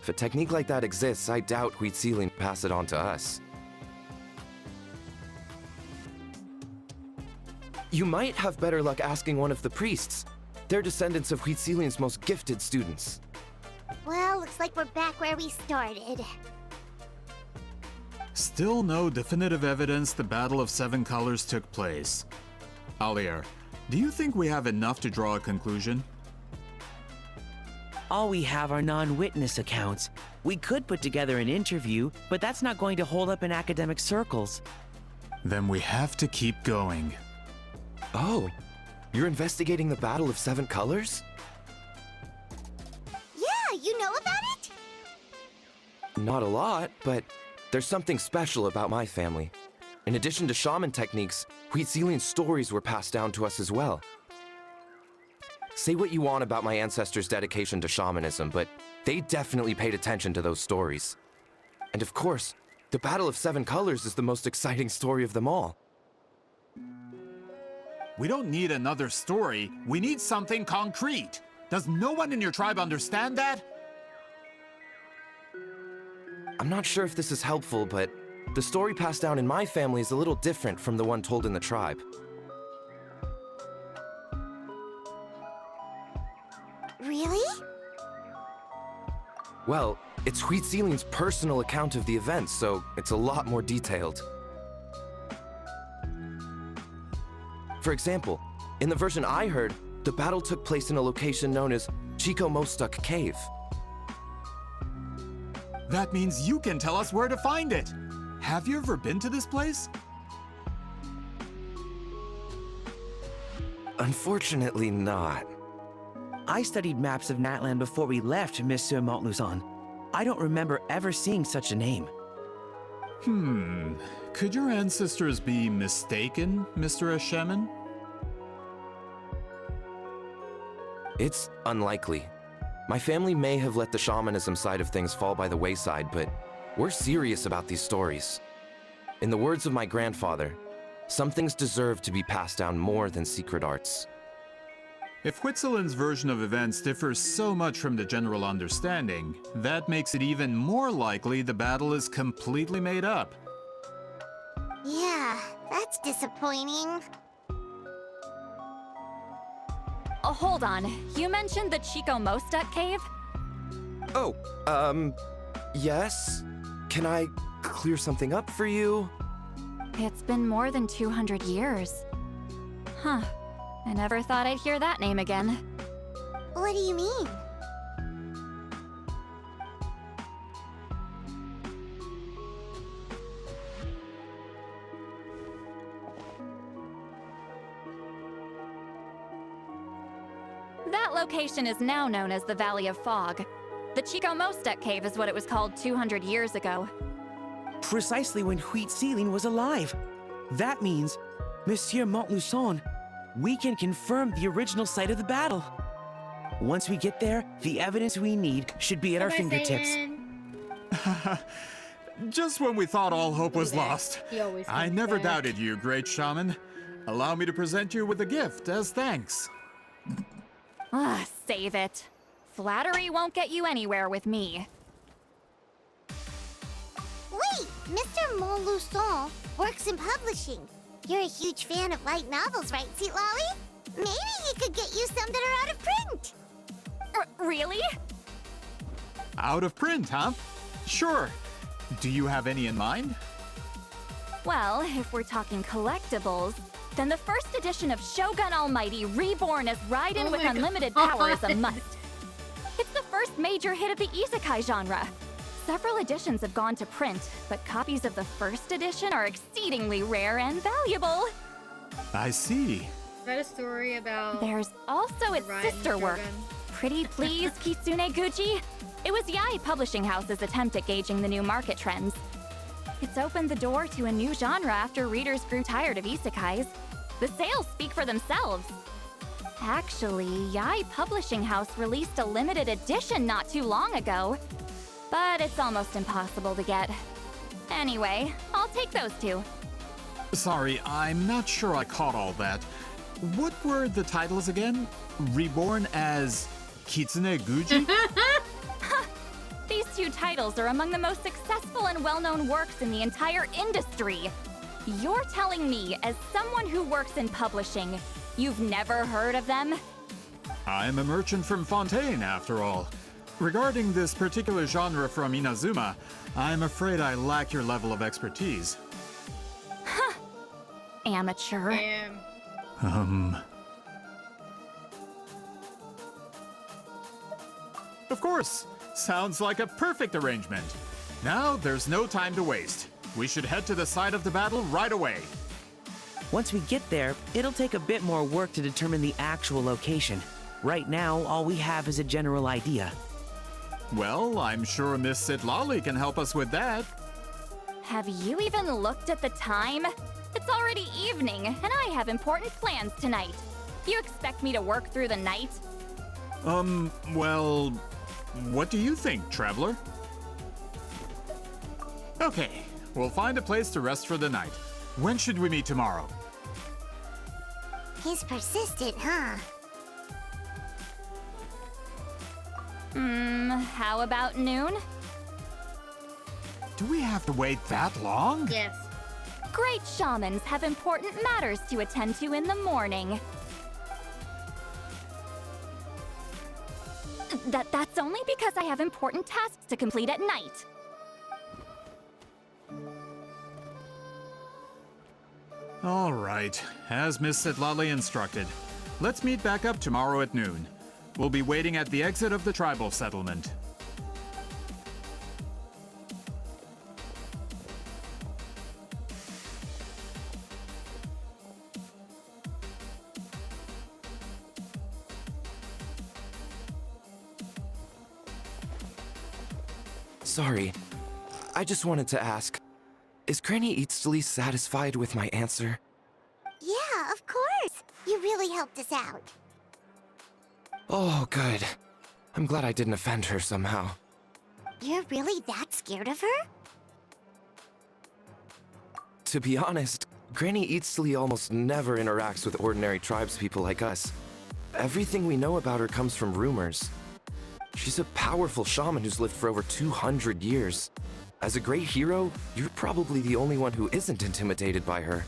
Speaker 16: If a technique like that exists, I doubt Wheat Ceiling would pass it on to us. You might have better luck asking one of the priests. They're descendants of Wheat Ceiling's most gifted students.
Speaker 2: Well, looks like we're back where we started.
Speaker 9: Still no definitive evidence the Battle of Seven Colors took place. Alier, do you think we have enough to draw a conclusion?
Speaker 10: All we have are non-witness accounts. We could put together an interview, but that's not going to hold up in academic circles.
Speaker 9: Then we have to keep going.
Speaker 16: Oh, you're investigating the Battle of Seven Colors?
Speaker 2: Yeah, you know about it?
Speaker 16: Not a lot, but there's something special about my family. In addition to shaman techniques, Wheat Ceiling's stories were passed down to us as well. Say what you want about my ancestors' dedication to shamanism, but they definitely paid attention to those stories. And of course, the Battle of Seven Colors is the most exciting story of them all.
Speaker 9: We don't need another story. We need something concrete. Does no one in your tribe understand that?
Speaker 16: I'm not sure if this is helpful, but the story passed down in my family is a little different from the one told in the tribe.
Speaker 2: Really?
Speaker 16: Well, it's Wheat Ceiling's personal account of the events, so it's a lot more detailed. For example, in the version I heard, the battle took place in a location known as Chico Mostuk Cave.
Speaker 9: That means you can tell us where to find it. Have you ever been to this place?
Speaker 16: Unfortunately not.
Speaker 10: I studied maps of Natlan before we left, Monsieur Montluzon. I don't remember ever seeing such a name.
Speaker 9: Could your ancestors be mistaken, Mr. Eshemin?
Speaker 16: It's unlikely. My family may have let the shamanism side of things fall by the wayside, but we're serious about these stories. In the words of my grandfather, some things deserve to be passed down more than secret arts.
Speaker 9: If Whitzelin's version of events differs so much from the general understanding, that makes it even more likely the battle is completely made up.
Speaker 2: Yeah, that's disappointing.
Speaker 7: Oh, hold on. You mentioned the Chico Mostuk cave?
Speaker 16: Oh, yes? Can I clear something up for you?
Speaker 7: It's been more than 200 years. Huh. I never thought I'd hear that name again.
Speaker 2: What do you mean?
Speaker 7: That location is now known as the Valley of Fog. The Chico Mostek Cave is what it was called 200 years ago.
Speaker 10: Precisely when Wheat Ceiling was alive. That means, Monsieur Montluçon, we can confirm the original site of the battle. Once we get there, the evidence we need should be at our fingertips.
Speaker 9: Just when we thought all hope was lost.
Speaker 1: He always
Speaker 9: I
Speaker 1: comes
Speaker 9: never
Speaker 1: back.
Speaker 9: doubted you, great shaman. Allow me to present you with a gift as thanks.
Speaker 7: Ah, save it. Flattery won't get you anywhere with me.
Speaker 2: Wait, Mr. Montluçon works in publishing. You're a huge fan of light novels, right, Sweet Lolly? Maybe he could get you some that are out of print.
Speaker 7: Really?
Speaker 9: Out of print, huh? Sure. Do you have any in mind?
Speaker 7: Well, if we're talking collectibles, then the first edition of Shogun Almighty Reborn as Raiden
Speaker 1: Oh
Speaker 7: with
Speaker 1: my
Speaker 7: unlimited
Speaker 1: God.
Speaker 7: power is a must. It's the first major hit of the isekai genre. Several editions have gone to print, but copies of the first edition are exceedingly rare and valuable.
Speaker 9: I see.
Speaker 1: Is that a story about...
Speaker 7: There's also its
Speaker 1: Raiden
Speaker 7: sister work,
Speaker 1: Shogun?
Speaker 7: Pretty Please Kitsune Gucci. It was Yae Publishing House's attempt at gauging the new market trends. It's opened the door to a new genre after readers grew tired of isekais. The sales speak for themselves. Actually, Yae Publishing House released a limited edition not too long ago, but it's almost impossible to get. Anyway, I'll take those two.
Speaker 9: Sorry, I'm not sure I caught all that. What were the titles again? Reborn as Kitsune Guji?
Speaker 7: These two titles are among the most successful and well-known works in the entire industry. You're telling me, as someone who works in publishing, you've never heard of them?
Speaker 9: I'm a merchant from Fontaine, after all. Regarding this particular genre from Inazuma, I'm afraid I lack your level of expertise.
Speaker 7: Amateur.
Speaker 9: Of course! Sounds like a perfect arrangement. Now, there's no time to waste. We should head to the site of the battle right away.
Speaker 10: Once we get there, it'll take a bit more work to determine the actual location. Right now, all we have is a general idea.
Speaker 9: Well, I'm sure Miss Sitlali can help us with that.
Speaker 7: Have you even looked at the time? It's already evening, and I have important plans tonight. You expect me to work through the night?
Speaker 9: Well, what do you think, traveler? Okay, we'll find a place to rest for the night. When should we meet tomorrow?
Speaker 2: He's persistent, huh?
Speaker 7: How about noon?
Speaker 9: Do we have to wait that long?
Speaker 1: Yes.
Speaker 7: Great shamans have important matters to attend to in the morning. That's only because I have important tasks to complete at night.
Speaker 9: All right, as Miss Sitlali instructed. Let's meet back up tomorrow at noon. We'll be waiting at the exit of the tribal settlement.
Speaker 16: Sorry. I just wanted to ask, is Granny Eatsley satisfied with my answer?
Speaker 2: Yeah, of course. You really helped us out.
Speaker 16: Oh, good. I'm glad I didn't offend her somehow.
Speaker 2: You're really that scared of her?
Speaker 16: To be honest, Granny Eatsley almost never interacts with ordinary tribespeople like us. Everything we know about her comes from rumors. She's a powerful shaman who's lived for over 200 years. As a great hero, you're probably the only one who isn't intimidated by her.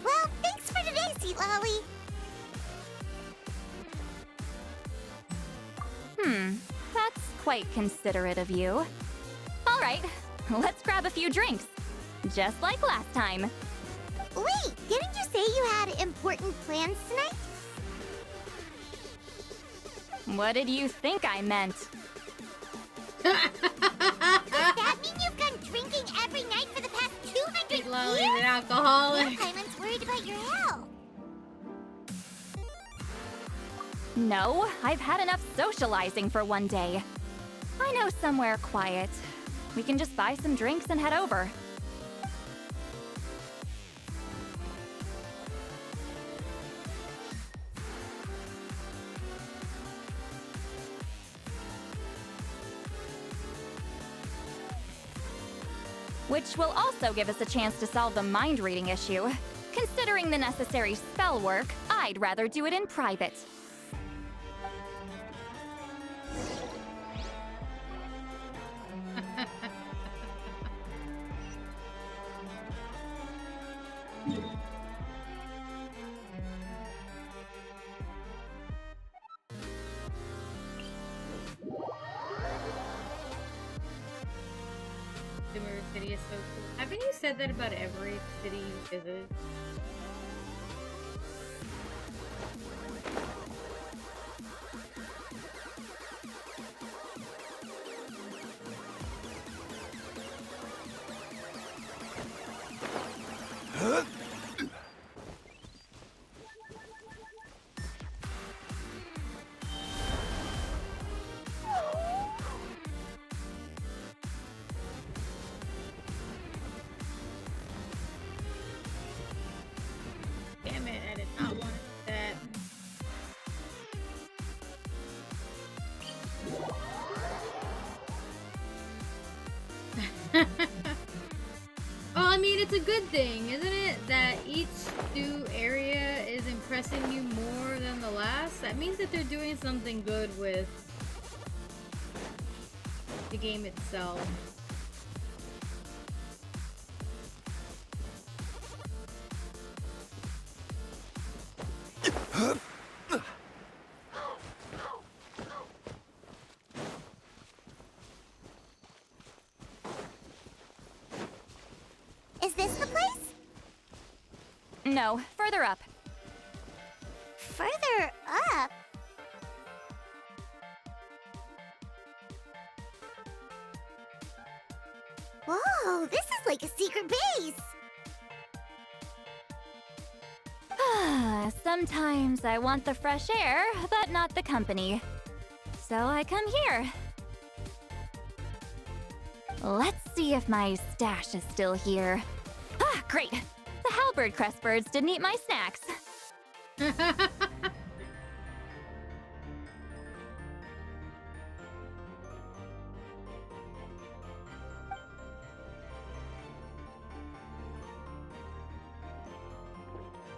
Speaker 2: Well, thanks for today, Sweet Lolly.
Speaker 7: That's quite considerate of you. All right, let's grab a few drinks. Just like last time.
Speaker 2: Wait, didn't you say you had important plans tonight?
Speaker 7: What did you think I meant?
Speaker 2: Does that mean you've every night for the past 200
Speaker 1: Sweet
Speaker 2: years?
Speaker 1: Lolly's an alcoholic.
Speaker 2: Paimon's worried about your health.
Speaker 7: No, I've had enough socializing for one day. I know somewhere quiet. We can just buy some drinks and head over. Which will also give us a chance to solve the mind reading issue. Considering the necessary spell work, I'd rather do it in private.
Speaker 1: The Mirror City is so cool. Haven't you said that about every city you visited? Damn it, I did not want that. Well, I mean, it's a good thing, isn't it? That each new area is impressing you more than the last. That means that they're doing something good with the game itself.
Speaker 2: Is this the place?
Speaker 7: No, further up.
Speaker 2: Further up? Whoa, this is like a secret base!
Speaker 7: Sometimes I want the fresh air, but not the company. So I come here. Let's see if my stash is still here. Ah, great! The halberd crest birds didn't eat my snacks.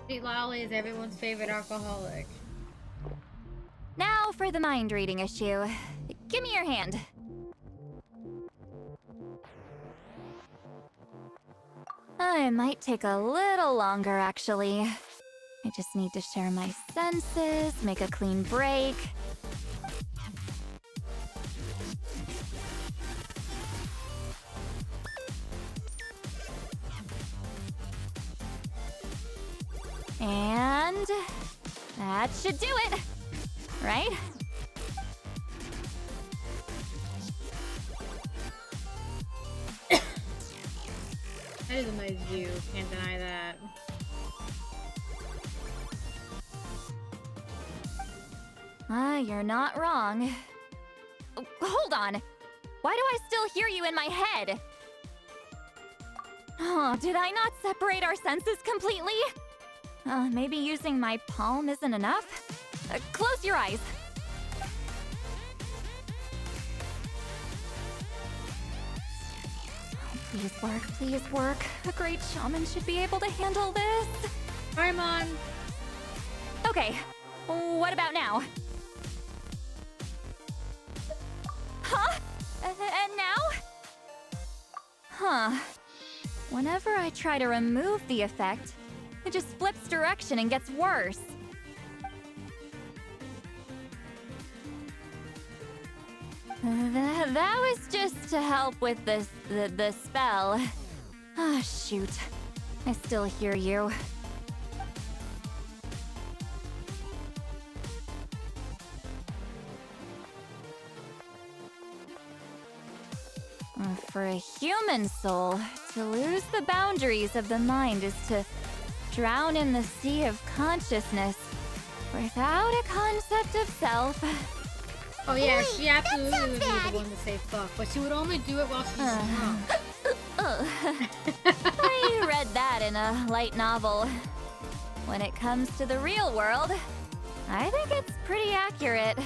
Speaker 1: Sweet Lolly is everyone's favorite alcoholic.
Speaker 7: Now for the mind reading issue. Give me your hand. It might take a little longer, actually. I just need to share my senses, make a clean break. And that should do it, right?
Speaker 1: That is a nice view, can't deny that.
Speaker 7: You're not wrong. Oh, hold on! Why do I still hear you in my head? Oh, did I not separate our senses completely? Maybe using my palm isn't enough? Close your eyes. Please work, please work. A great shaman should be able to handle this.
Speaker 1: Paimon!
Speaker 7: Okay, what about now? Huh? And now? Huh. Whenever I try to remove the effect, it just flips direction and gets worse. That was just to help with the spell. Ah, shoot. I still hear you. For a human soul, to lose the boundaries of the mind is to drown in the sea of consciousness without a concept of self.
Speaker 1: Oh yeah, she absolutely would be the one to say fuck, but she would only do it while she's drunk.
Speaker 7: I read that in a light novel. When it comes to the real world, I think it's pretty accurate.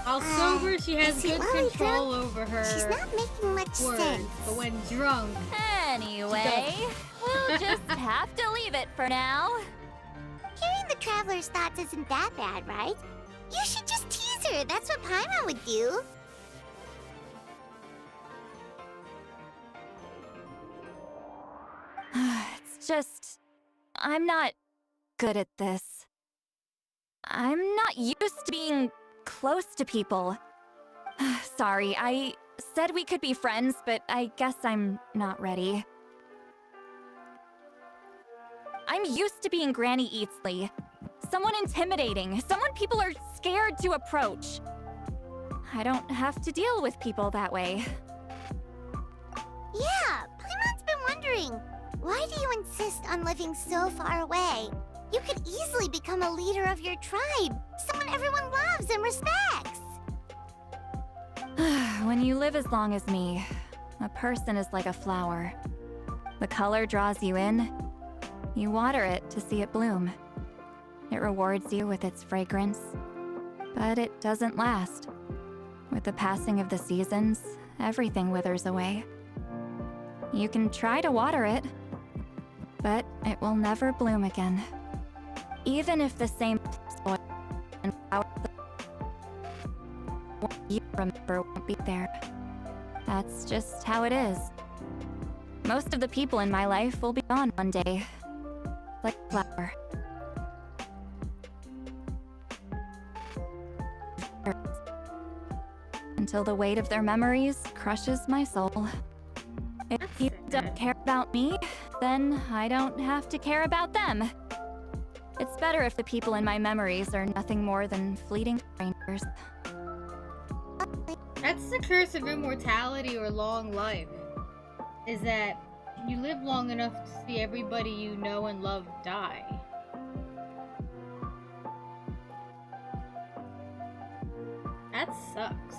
Speaker 1: While sober, she has good control over her
Speaker 2: She's not making much
Speaker 1: words,
Speaker 2: sense.
Speaker 1: but when drunk...
Speaker 7: Anyway, we'll just have to leave it for now.
Speaker 2: Hearing the traveler's thoughts isn't that bad, right? You should just tease her. That's what Paimon would do.
Speaker 7: It's just... I'm not good at this. I'm not used to being close to people. Sorry, I said we could be friends, but I guess I'm not ready. I'm used to being Granny Eatsley. Someone intimidating, someone people are scared to approach. I don't have to deal with people that way.
Speaker 2: Yeah, Paimon's been wondering. Why do you insist on living so far away? You could easily become a leader of your tribe. Someone everyone loves and respects.
Speaker 7: When you live as long as me, a person is like a flower. The color draws you in. You water it to see it bloom. It rewards you with its fragrance, but it doesn't last. With the passing of the seasons, everything withers away. You can try to water it, but it will never bloom again. Even if the same soil and flowers you remember won't be there. That's just how it is. Most of the people in my life will be gone one day. Like a flower. Until the weight of their memories crushes my soul. If people don't care about me, then I don't have to care about them. It's better if the people in my memories are nothing more than fleeting strangers.
Speaker 1: That's the curse of immortality or long life. Is that you live long enough to see everybody you know and love die. That sucks.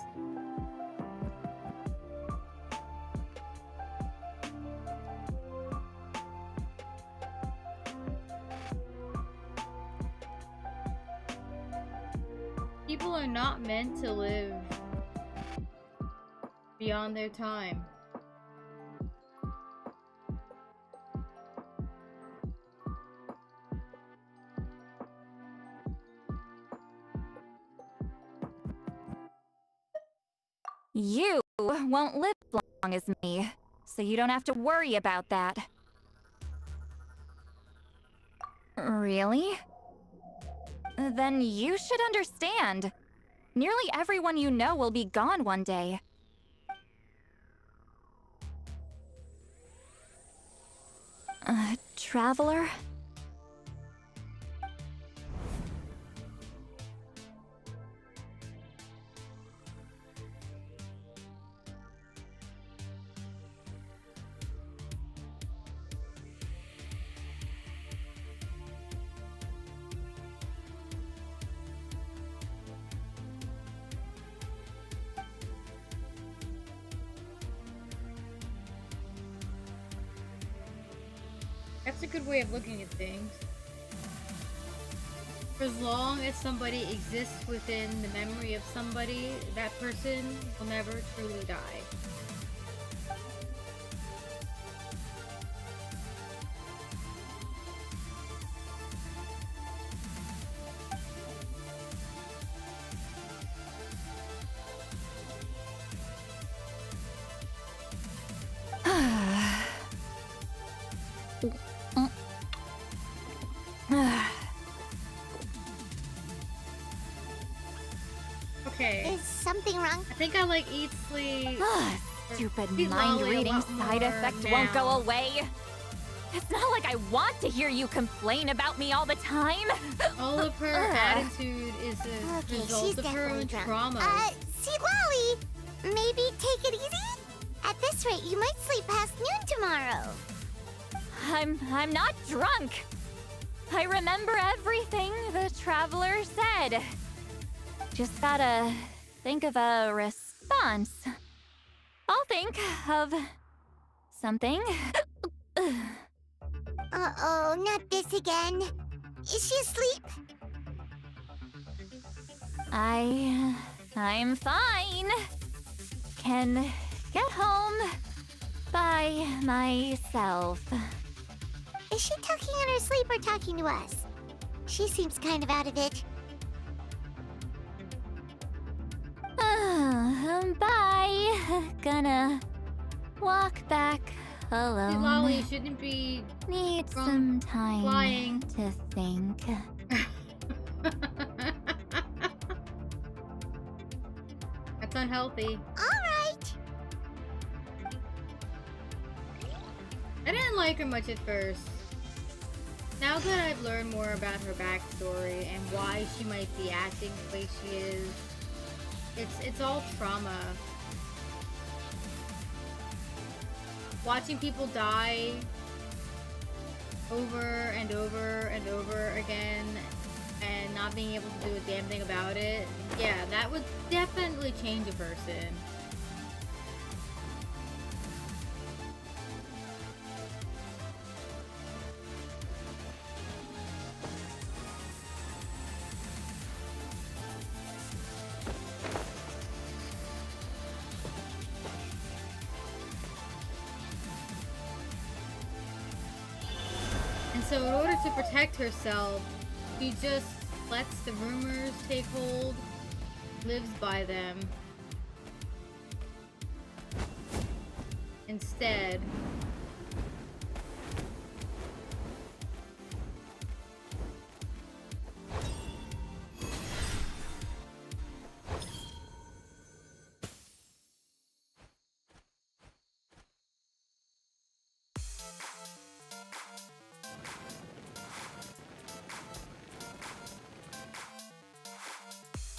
Speaker 1: People are not meant to live beyond their time.
Speaker 7: You won't live as long as me, so you don't have to worry about that. Really? Then you should understand. Nearly everyone you know will be gone one day. Traveler?
Speaker 1: That's a good way of looking at things. For as long as somebody exists within the memory of somebody, that person will never truly die. Okay.
Speaker 2: Is something wrong?
Speaker 1: I think I like Eatsley.
Speaker 7: Stupid mind-reading side effect won't go away. It's not like I want to hear you complain about me all the time.
Speaker 1: All of her attitude is a result of her own trauma.
Speaker 2: See, Lolly, maybe take it easy? At this rate, you might sleep past noon tomorrow.
Speaker 7: I'm not drunk. I remember everything the traveler said. Just gotta think of a response. I'll think of something.
Speaker 2: Uh-oh, not this again. Is she asleep?
Speaker 7: I'm fine. Can get home by myself.
Speaker 2: Is she talking in her sleep or talking to us? She seems kind of out of it.
Speaker 7: Bye. Gonna walk back alone.
Speaker 1: Lolly shouldn't be.
Speaker 7: Need some time
Speaker 1: flying.
Speaker 7: to think.
Speaker 1: That's unhealthy.
Speaker 2: Alright.
Speaker 1: I didn't like her much at first. Now that I've learned more about her backstory and why she might be acting the way she is, it's all trauma. Watching people die over and over and over again and not being able to do a damn thing about it, yeah, that would definitely change a person. So in order to protect herself, she just lets the rumors take hold, lives by them. Instead,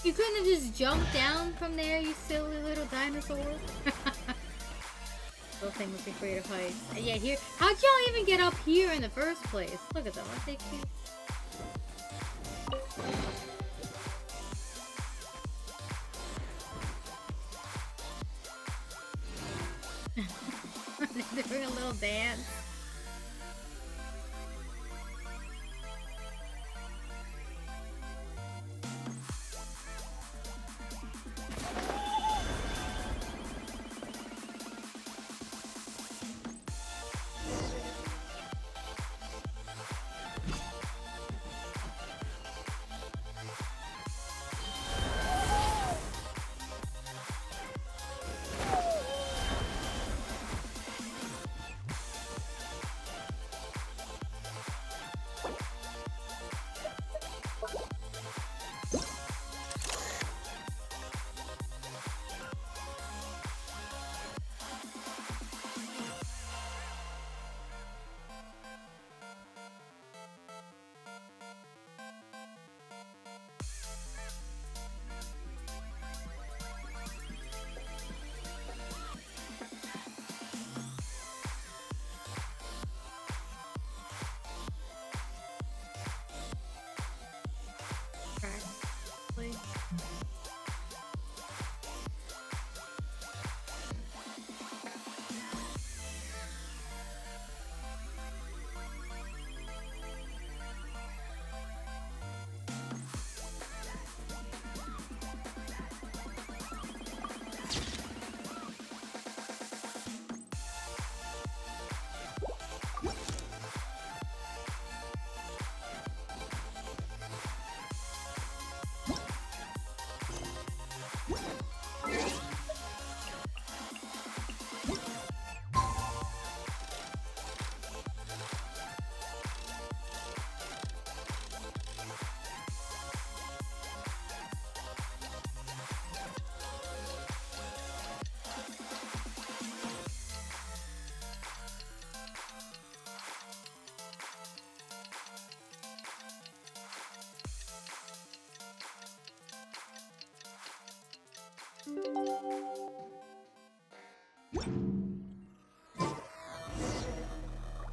Speaker 1: you couldn't have just jumped down from there, you silly little dinosaur. Little thing with the creative heights. Yeah, here. How'd y'all even get up here in the first place? Look at them. Aren't they cute? They're doing a little dance.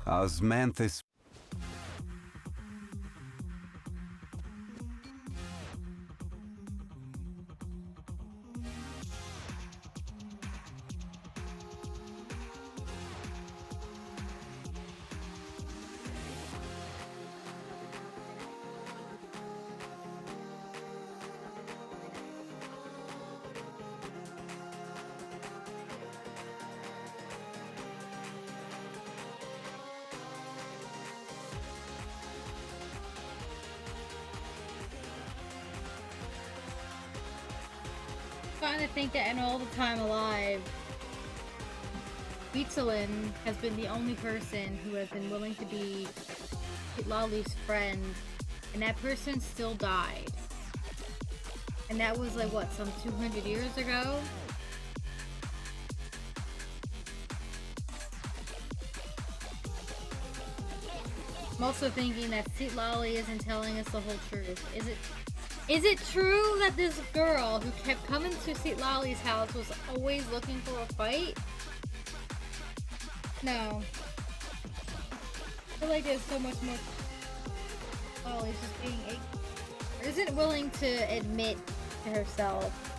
Speaker 6: Osmanthus.
Speaker 1: Trying to think that in all the time alive, Satyn has been the only person who has been willing to be Lolly's friend, and that person still died. And that was like, what, some 200 years ago? I'm also thinking that Lolly isn't telling us the whole truth. Is it true that this girl who kept coming to Lolly's house was always looking for a fight? No. I feel like there's so much more. Lolly's just being or isn't willing to admit to herself.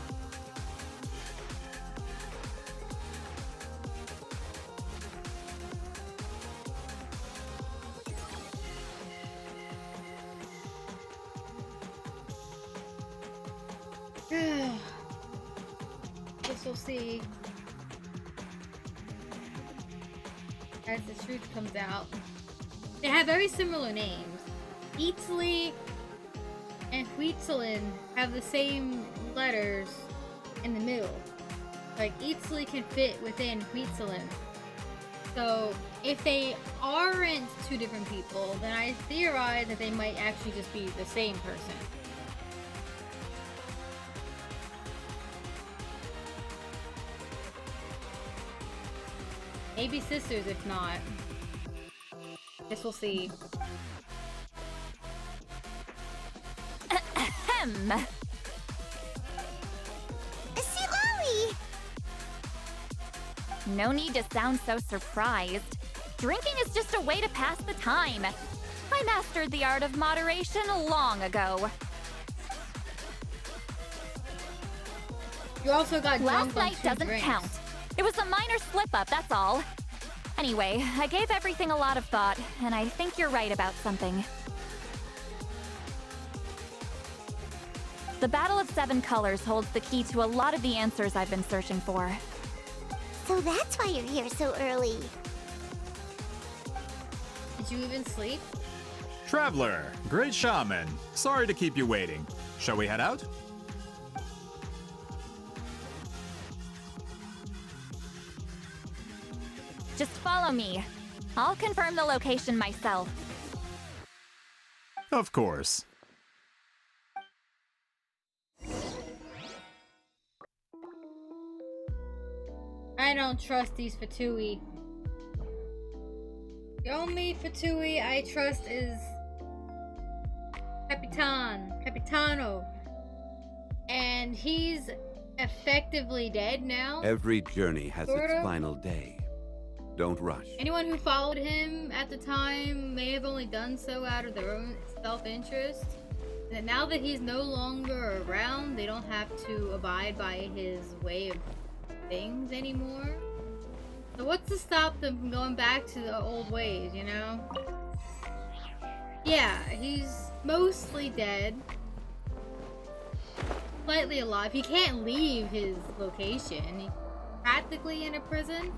Speaker 1: Guess we'll see as the truth comes out. They have very similar names. Eatsley and Huitzlin have the same letters in the middle. Like Eatsley can fit within Huitzlin. So if they aren't two different people, then I theorize that they might actually just be the same person. Maybe sisters, if not. Guess we'll see.
Speaker 7: Ahem.
Speaker 2: See, Lolly!
Speaker 7: No need to sound so surprised. Drinking is just a way to pass the time. I mastered the art of moderation long ago.
Speaker 1: You also got
Speaker 7: Last
Speaker 1: drunk on
Speaker 7: night
Speaker 1: 2
Speaker 7: doesn't
Speaker 1: drinks.
Speaker 7: count. It was a minor slip-up, that's all. Anyway, I gave everything a lot of thought, and I think you're right about something. The Battle of Seven Colors holds the key to a lot of the answers I've been searching for.
Speaker 2: So that's why you're here so early.
Speaker 1: Did you even sleep?
Speaker 9: Traveler, great shaman. Sorry to keep you waiting. Shall we head out?
Speaker 7: Just follow me. I'll confirm the location myself.
Speaker 9: Of course.
Speaker 1: I don't trust these Fatui. The only Fatui I trust is Capitano. And he's effectively dead now.
Speaker 6: Every journey has
Speaker 1: Sort
Speaker 6: its
Speaker 1: of.
Speaker 6: final day. Don't rush.
Speaker 1: Anyone who followed him at the time may have only done so out of their own self-interest. And now that he's no longer around, they don't have to abide by his way of things anymore. So what's to stop them from going back to the old ways, you know? Yeah, he's mostly dead. Slightly alive. He can't leave his location. He's practically in a prison.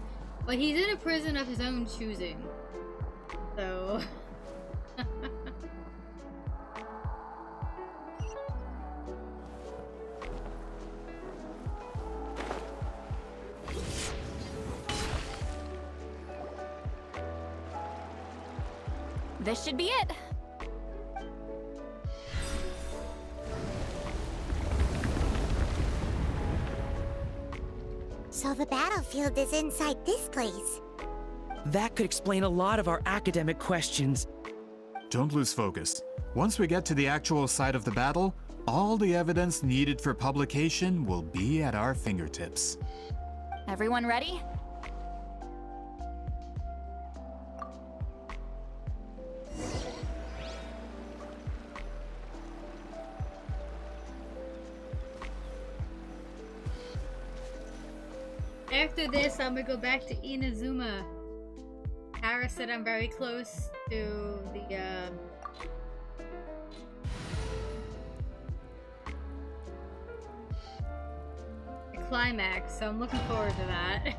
Speaker 1: But he's in a prison of his own choosing. So...
Speaker 7: This should be it.
Speaker 2: So the battlefield is inside this place.
Speaker 10: That could explain a lot of our academic questions.
Speaker 9: Don't lose focus. Once we get to the actual site of the battle, all the evidence needed for publication will be at our fingertips.
Speaker 7: Everyone ready?
Speaker 1: After this, I'm gonna go back to Inazuma. Kara said I'm very close to the climax, so I'm looking forward to that.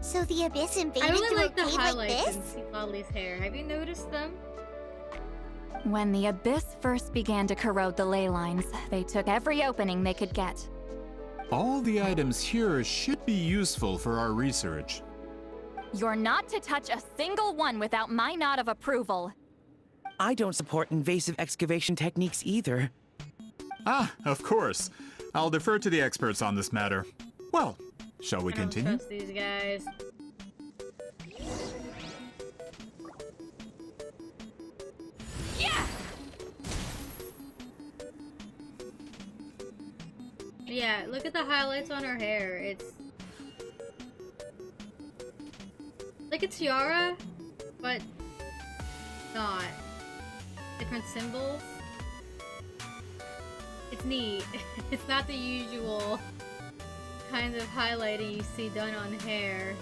Speaker 2: So the Abyss invaded
Speaker 1: I really
Speaker 2: through
Speaker 1: like the
Speaker 2: a cave
Speaker 1: highlights
Speaker 2: like
Speaker 1: in
Speaker 2: this?
Speaker 1: Lolly's hair. Have you noticed them?
Speaker 7: When the Abyss first began to corrode the ley lines, they took every opening they could get.
Speaker 9: All the items here should be useful for our research.
Speaker 7: You're not to touch a single one without my nod of approval.
Speaker 10: I don't support invasive excavation techniques either.
Speaker 9: Ah, of course. I'll defer to the experts on this matter. Well, shall we
Speaker 1: I don't
Speaker 9: continue?
Speaker 1: trust these guys.
Speaker 7: Yeah!
Speaker 1: Yeah, look at the highlights on her hair. It's like a tiara, but not. Different symbols. It's neat. It's not the usual kind of highlighting you see done on hair.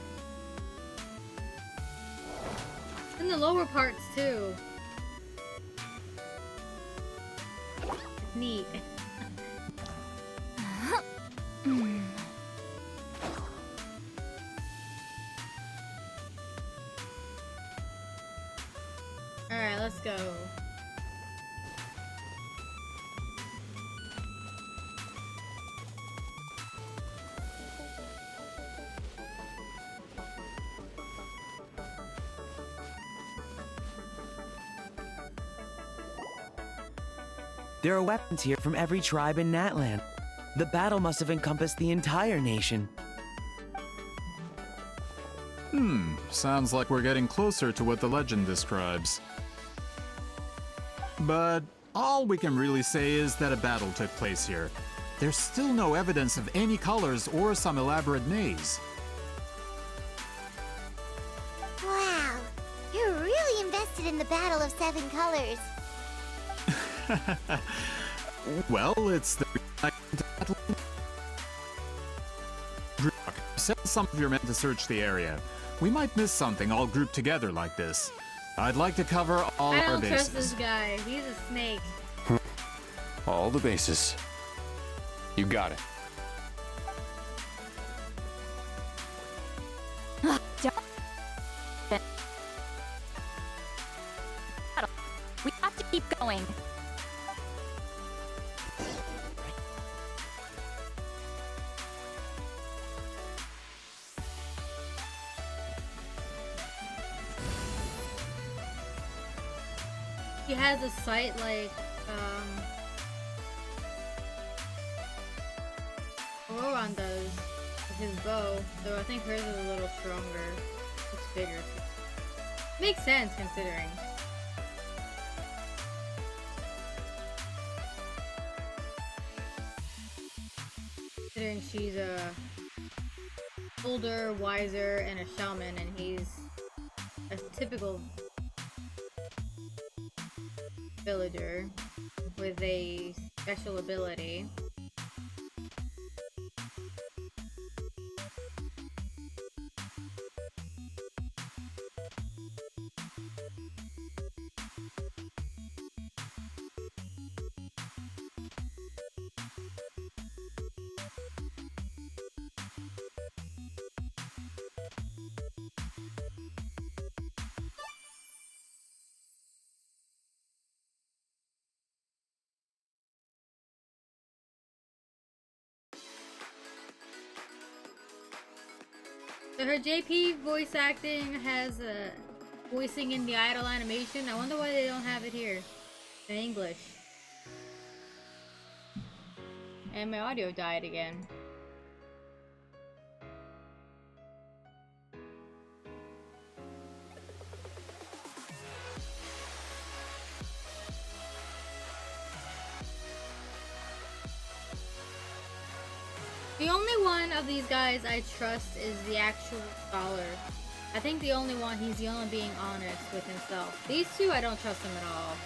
Speaker 1: And the lower parts too. It's neat. Alright, let's go.
Speaker 10: There are weapons here from every tribe in Natland. The battle must have encompassed the entire nation.
Speaker 9: Sounds like we're getting closer to what the legend describes. But all we can really say is that a battle took place here. There's still no evidence of any colors or some elaborate maze.
Speaker 2: Wow, you're really invested in the Battle of Seven Colors.
Speaker 9: Well, it's the send some of your men to search the area. We might miss something all grouped together like this. I'd like to cover all
Speaker 1: I
Speaker 9: our
Speaker 1: don't
Speaker 9: bases.
Speaker 1: trust this guy. He's a snake.
Speaker 16: All the bases. You got it.
Speaker 7: We have to keep going.
Speaker 1: He has a sight like, Auron does with his bow, though I think hers is a little stronger. It's bigger. Makes sense considering. Considering she's older, wiser, and a shaman, and he's a typical villager with a special ability. So her JP voice acting has voicing in the idle animation. I wonder why they don't have it here in English. And my audio died again. only one of these guys I trust is the actual scholar. I think the only one, he's the only being honest with himself. These two, I don't trust them at all.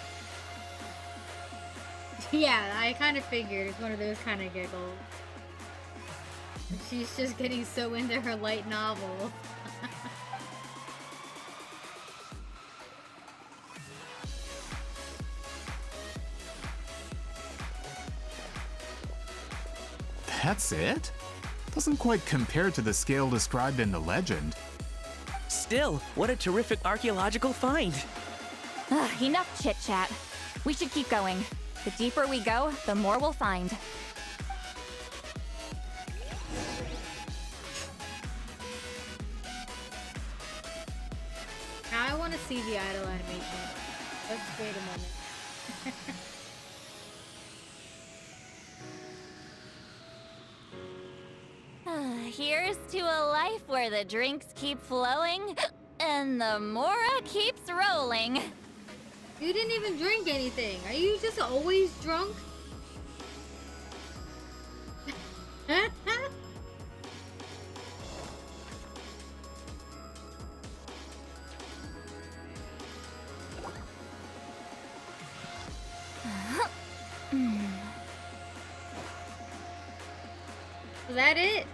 Speaker 1: Yeah, I kind of figured it's one of those kind of giggles. She's just getting so into her light novel.
Speaker 9: That's it? Doesn't quite compare to the scale described in the legend.
Speaker 10: Still, what a terrific archaeological find.
Speaker 7: Enough chit-chat. We should keep going. The deeper we go, the more we'll find.
Speaker 1: Now I want to see the idol animation. Let's wait a moment.
Speaker 7: Here's to a life where the drinks keep flowing and the mora keeps rolling.
Speaker 1: You didn't even drink anything. Are you just always drunk? Is that it?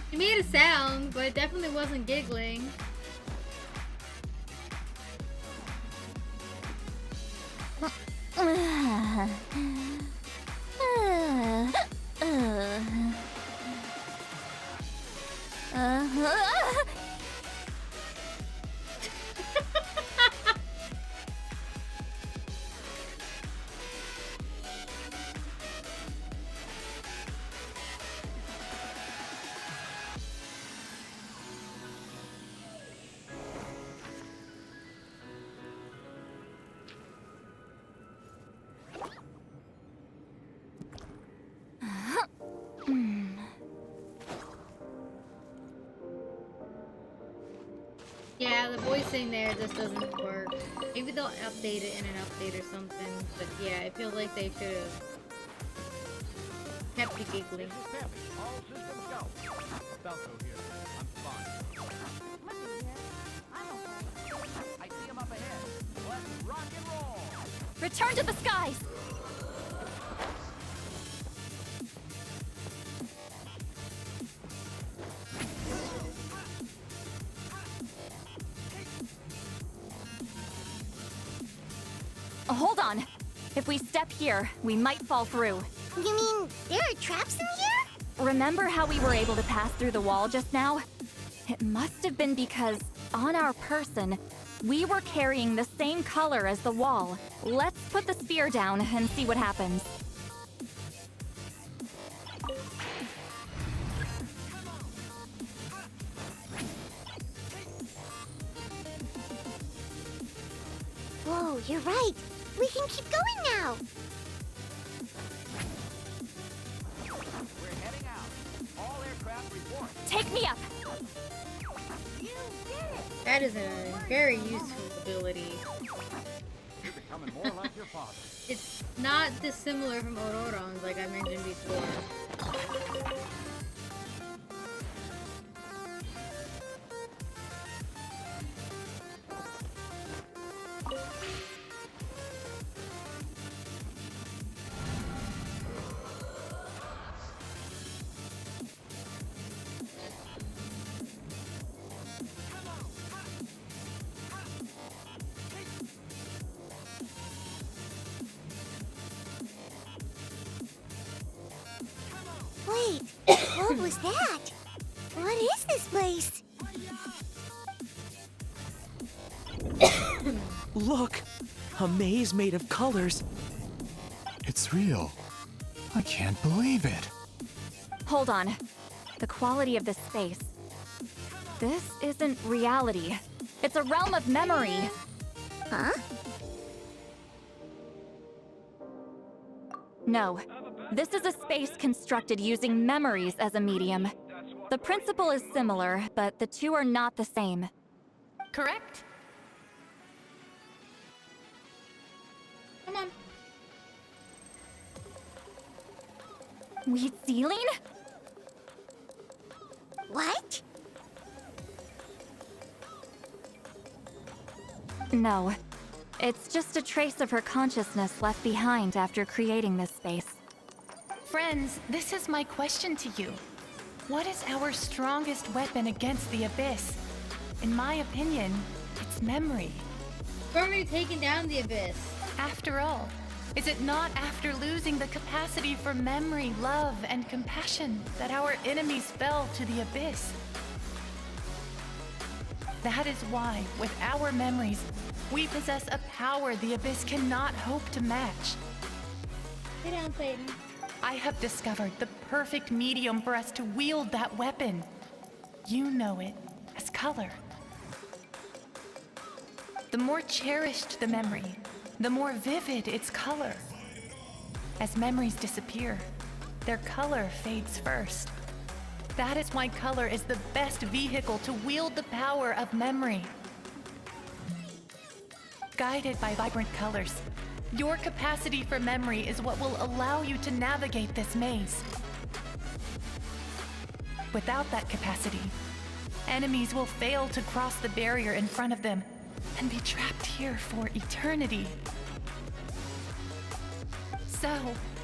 Speaker 1: It made a sound, but it definitely wasn't giggling. Yeah, the voicing there just doesn't work. Maybe they'll update it in an update or something. But yeah, I feel like they should have kept the giggling.
Speaker 7: Return to the skies! Hold on. If we step here, we might fall through.
Speaker 2: You mean there are traps in here?
Speaker 7: Remember how we were able to pass through the wall just now? It must have been because, on our person, we were carrying the same color as the wall. Let's put the spear down and see what happens.
Speaker 2: Whoa, you're right. We can keep going now.
Speaker 12: We're heading out. All aircraft report.
Speaker 7: Take me up!
Speaker 1: That is a very useful ability.
Speaker 12: You're becoming more like your father.
Speaker 1: It's not dissimilar from Ororon's, like I mentioned before.
Speaker 2: Wait, what was that? What is this place?
Speaker 10: Look! A maze made of colors.
Speaker 9: It's real. I can't believe it.
Speaker 7: Hold on. The quality of this space. This isn't reality. It's a realm of memory.
Speaker 2: Huh?
Speaker 7: No. This is a space constructed using memories as a medium. The principle is similar, but the two are not the same.
Speaker 17: Correct?
Speaker 7: Wheat ceiling?
Speaker 2: What?
Speaker 7: No. It's just a trace of her consciousness left behind after creating this space.
Speaker 17: Friends, this is my question to you. What is our strongest weapon against the Abyss? In my opinion, it's memory.
Speaker 1: We're already taking down the Abyss.
Speaker 17: After all, is it not after losing the capacity for memory, love, and compassion that our enemies fell to the Abyss? That is why, with our memories, we possess a power the Abyss cannot hope to match.
Speaker 1: Sit down, Satan.
Speaker 17: I have discovered the perfect medium for us to wield that weapon. You know it as color. The more cherished the memory, the more vivid its color. As memories disappear, their color fades first. That is why color is the best vehicle to wield the power of memory. Guided by vibrant colors, your capacity for memory is what will allow you to navigate this maze. Without that capacity, enemies will fail to cross the barrier in front of them and be trapped here for eternity. So,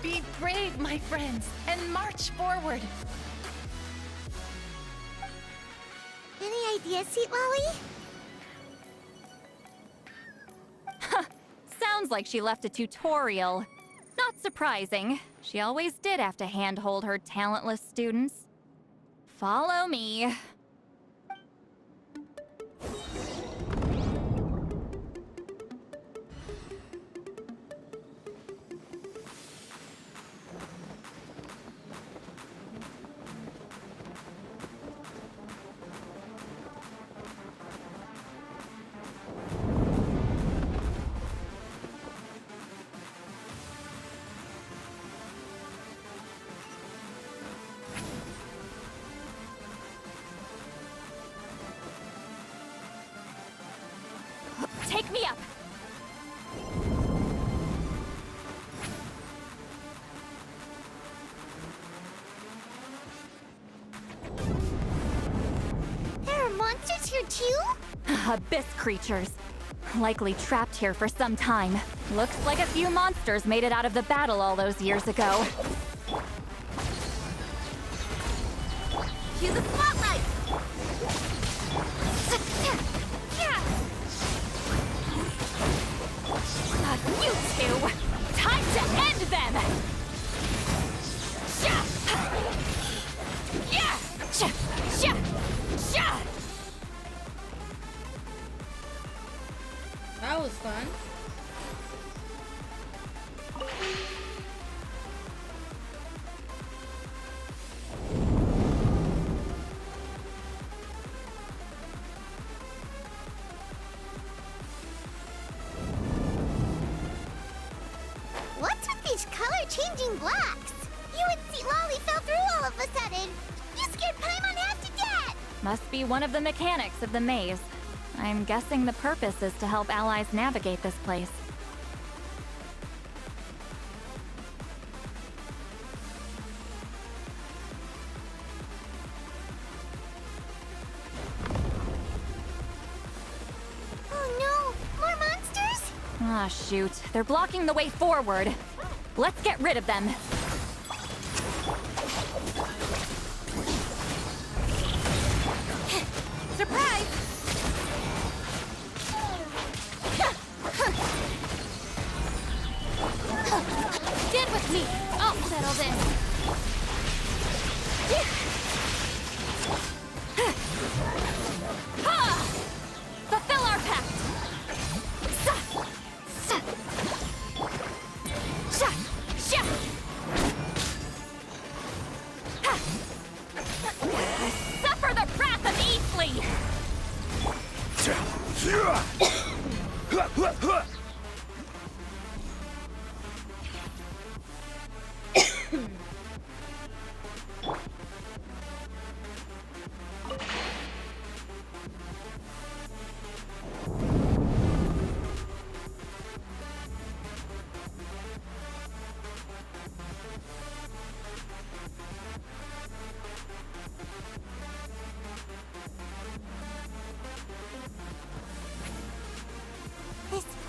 Speaker 17: be brave, my friends, and march forward.
Speaker 2: Any ideas, Sweet Lolly?
Speaker 7: Sounds like she left a tutorial. Not surprising. She always did have to handhold her talentless students. Follow me. Take me up!
Speaker 2: There are monsters here too?
Speaker 7: Abyss creatures. Likely trapped here for some time. Looks like a few monsters made it out of the battle all those years ago.
Speaker 2: Cue the spotlight!
Speaker 7: You two! Time to end them!
Speaker 1: That was fun.
Speaker 2: What's with these color-changing blocks? You and Sweet Lolly fell through all of a sudden. You scared Paimon half to death!
Speaker 7: Must be one of the mechanics of the maze. I'm guessing the purpose is to help allies navigate this place.
Speaker 2: Oh no! More monsters?
Speaker 7: Ah, shoot. They're blocking the way forward. Let's get rid of them. Surprise!
Speaker 2: Get with me! I'll settle this!
Speaker 7: Fulfill our pact! Suffer the wrath of Eastleigh!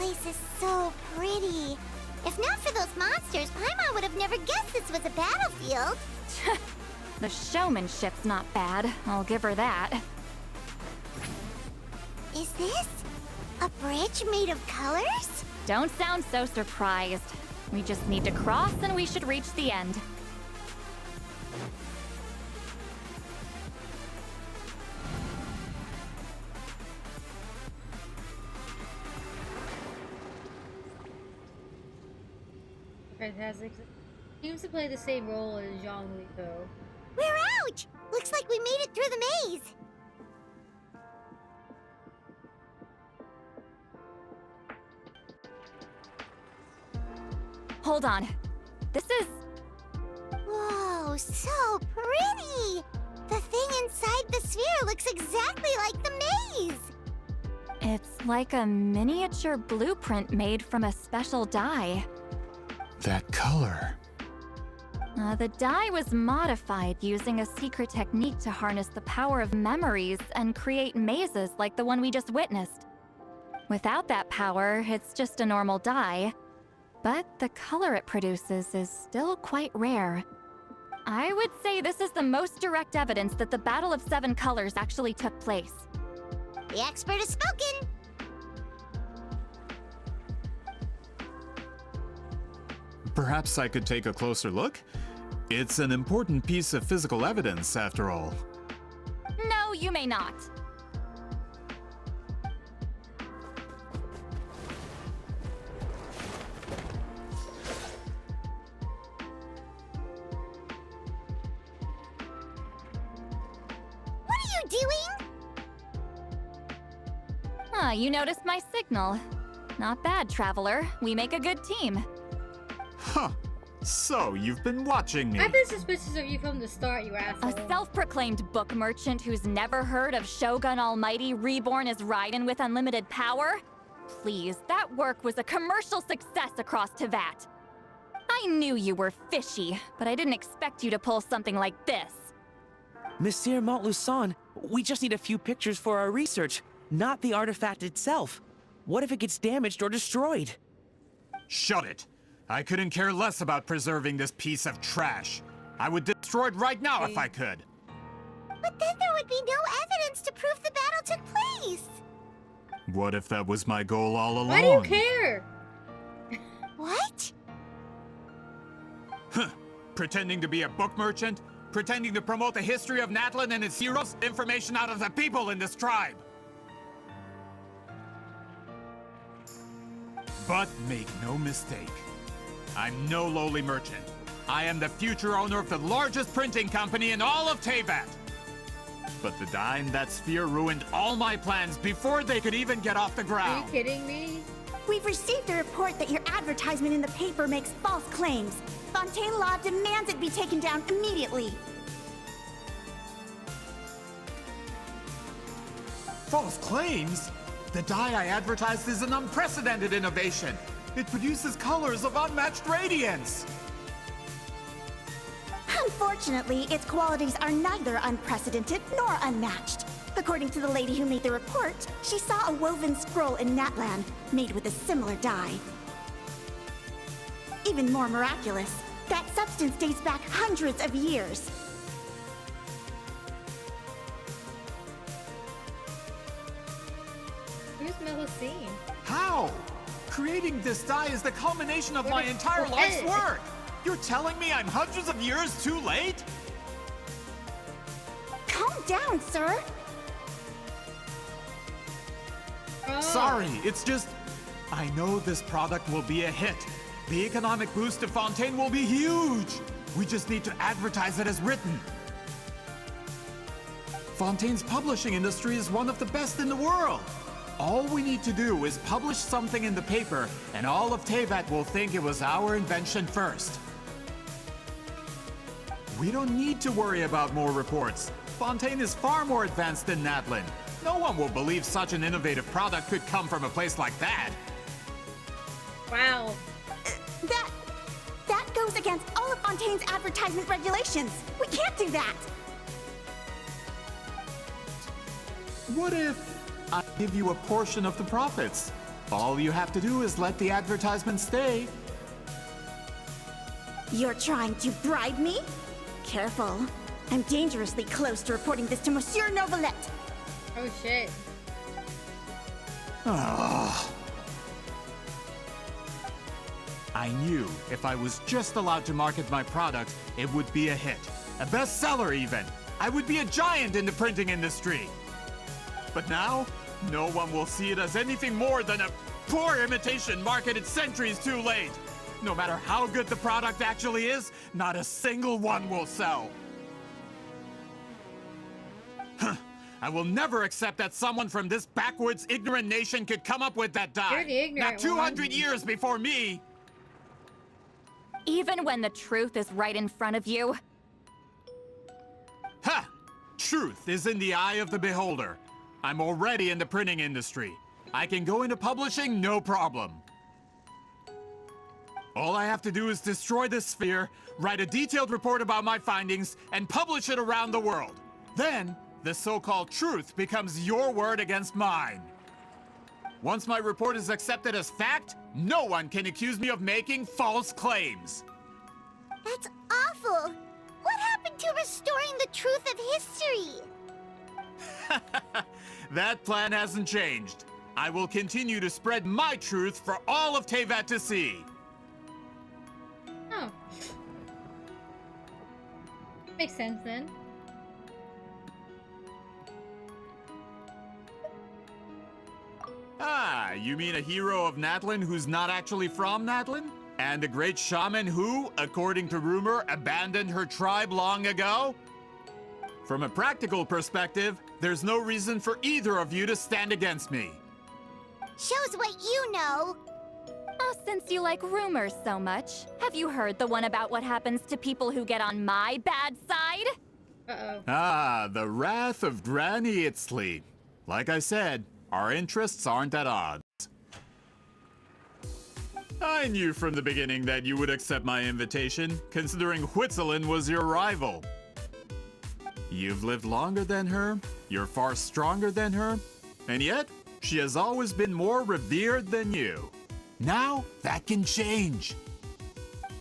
Speaker 2: place is so pretty. If not for those monsters, Paimon would have never guessed this was a battlefield.
Speaker 7: The showmanship's not bad, I'll give her that.
Speaker 2: Is this a bridge made of colors?
Speaker 7: Don't sound so surprised. We just need to cross and we should reach the end.
Speaker 1: Fantastic. Seems to play the same role as Zhongli, though.
Speaker 2: We're out! Looks like we made it through the maze.
Speaker 7: Hold on. This is...
Speaker 2: Whoa, so pretty! The thing inside the sphere looks exactly like the maze!
Speaker 7: It's like a miniature blueprint made from a special dye.
Speaker 9: That color.
Speaker 7: The dye was modified using a secret technique to harness the power of memories and create mazes like the one we just witnessed. Without that power, it's just a normal dye. But the color it produces is still quite rare. I would say this is the most direct evidence that the Battle of Seven Colors actually took place.
Speaker 2: The expert has spoken!
Speaker 9: Perhaps I could take a closer look? It's an important piece of physical evidence, after all.
Speaker 7: No, you may not.
Speaker 2: What are you doing?
Speaker 7: You noticed my signal. Not bad, Traveler. We make a good team.
Speaker 9: Huh. So, you've been watching me.
Speaker 1: I've been suspicious of you from the start, you asshole.
Speaker 7: A self-proclaimed book merchant who's never heard of Shogun Almighty reborn as Raiden with unlimited power? Please, that work was a commercial success across Teyvat. I knew you were fishy, but I didn't expect you to pull something like this.
Speaker 10: Monsieur Montluçon, we just need a few pictures for our research, not the artifact itself. What if it gets damaged or destroyed?
Speaker 9: Shut it! I couldn't care less about preserving this piece of trash. I would destroy it right now if I could.
Speaker 2: But then there would be no evidence to prove the battle took place.
Speaker 9: What if that was my goal all along?
Speaker 1: Why do you care?
Speaker 2: What?
Speaker 9: Huh. Pretending to be a book merchant? Pretending to promote the history of Natlan and its heroes? Information out of the people in this tribe! But make no mistake. I'm no lowly merchant. I am the future owner of the largest printing company in all of Teyvat. But the dye in that sphere ruined all my plans before they could even get off the ground.
Speaker 1: Are you kidding me?
Speaker 14: We've received a report that your advertisement in the paper makes false claims. Fontaine Law demands it be taken down immediately.
Speaker 9: False claims? The dye I advertised is an unprecedented innovation. It produces colors of unmatched radiance.
Speaker 14: Unfortunately, its qualities are neither unprecedented nor unmatched. According to the lady who made the report, she saw a woven scroll in Natlan made with a similar dye. Even more miraculous, that substance dates back hundreds of years.
Speaker 1: Who's Melusine?
Speaker 9: How? Creating this dye is the culmination of my entire life's work! You're telling me I'm hundreds of years too late?
Speaker 14: Calm down, sir.
Speaker 9: Sorry, it's just... I know this product will be a hit. The economic boost to Fontaine will be huge! We just need to advertise it as written. Fontaine's publishing industry is one of the best in the world. All we need to do is publish something in the paper, and all of Teyvat will think it was our invention first. We don't need to worry about more reports. Fontaine is far more advanced than Natlan. No one will believe such an innovative product could come from a place like that.
Speaker 1: Wow.
Speaker 14: That goes against all of Fontaine's advertisement regulations. We can't do that.
Speaker 9: What if I give you a portion of the profits? All you have to do is let the advertisement stay.
Speaker 14: You're trying to bribe me? Careful. I'm dangerously close to reporting this to Monsieur Novelette.
Speaker 1: Oh shit.
Speaker 9: I knew if I was just allowed to market my product, it would be a hit. A bestseller even. I would be a giant in the printing industry. But now, no one will see it as anything more than a poor imitation marketed centuries too late. No matter how good the product actually is, not a single one will sell. I will never accept that someone from this backwoods, ignorant nation could come up with that dye.
Speaker 1: You're the ignorant
Speaker 9: Not 200 years before me.
Speaker 7: Even when the truth is right in front of you.
Speaker 9: Ha! Truth is in the eye of the beholder. I'm already in the printing industry. I can go into publishing, no problem. All I have to do is destroy this sphere, write a detailed report about my findings, and publish it around the world. Then, the so-called truth becomes your word against mine. Once my report is accepted as fact, no one can accuse me of making false claims.
Speaker 2: That's awful. What happened to restoring the truth of history?
Speaker 9: That plan hasn't changed. I will continue to spread my truth for all of Teyvat to see.
Speaker 1: Oh. Makes sense then.
Speaker 9: Ah, you mean a hero of Natlan who's not actually from Natlan? And a great shaman who, according to rumor, abandoned her tribe long ago? From a practical perspective, there's no reason for either of you to stand against me.
Speaker 2: Shows what you know.
Speaker 7: Oh, since you like rumors so much, have you heard the one about what happens to people who get on my bad side?
Speaker 1: Uh-oh.
Speaker 9: Ah, the wrath of Granny Itzley. Like I said, our interests aren't at odds. I knew from the beginning that you would accept my invitation, considering Huitzilin was your rival. You've lived longer than her, you're far stronger than her, and yet, she has always been more revered than you. Now, that can change.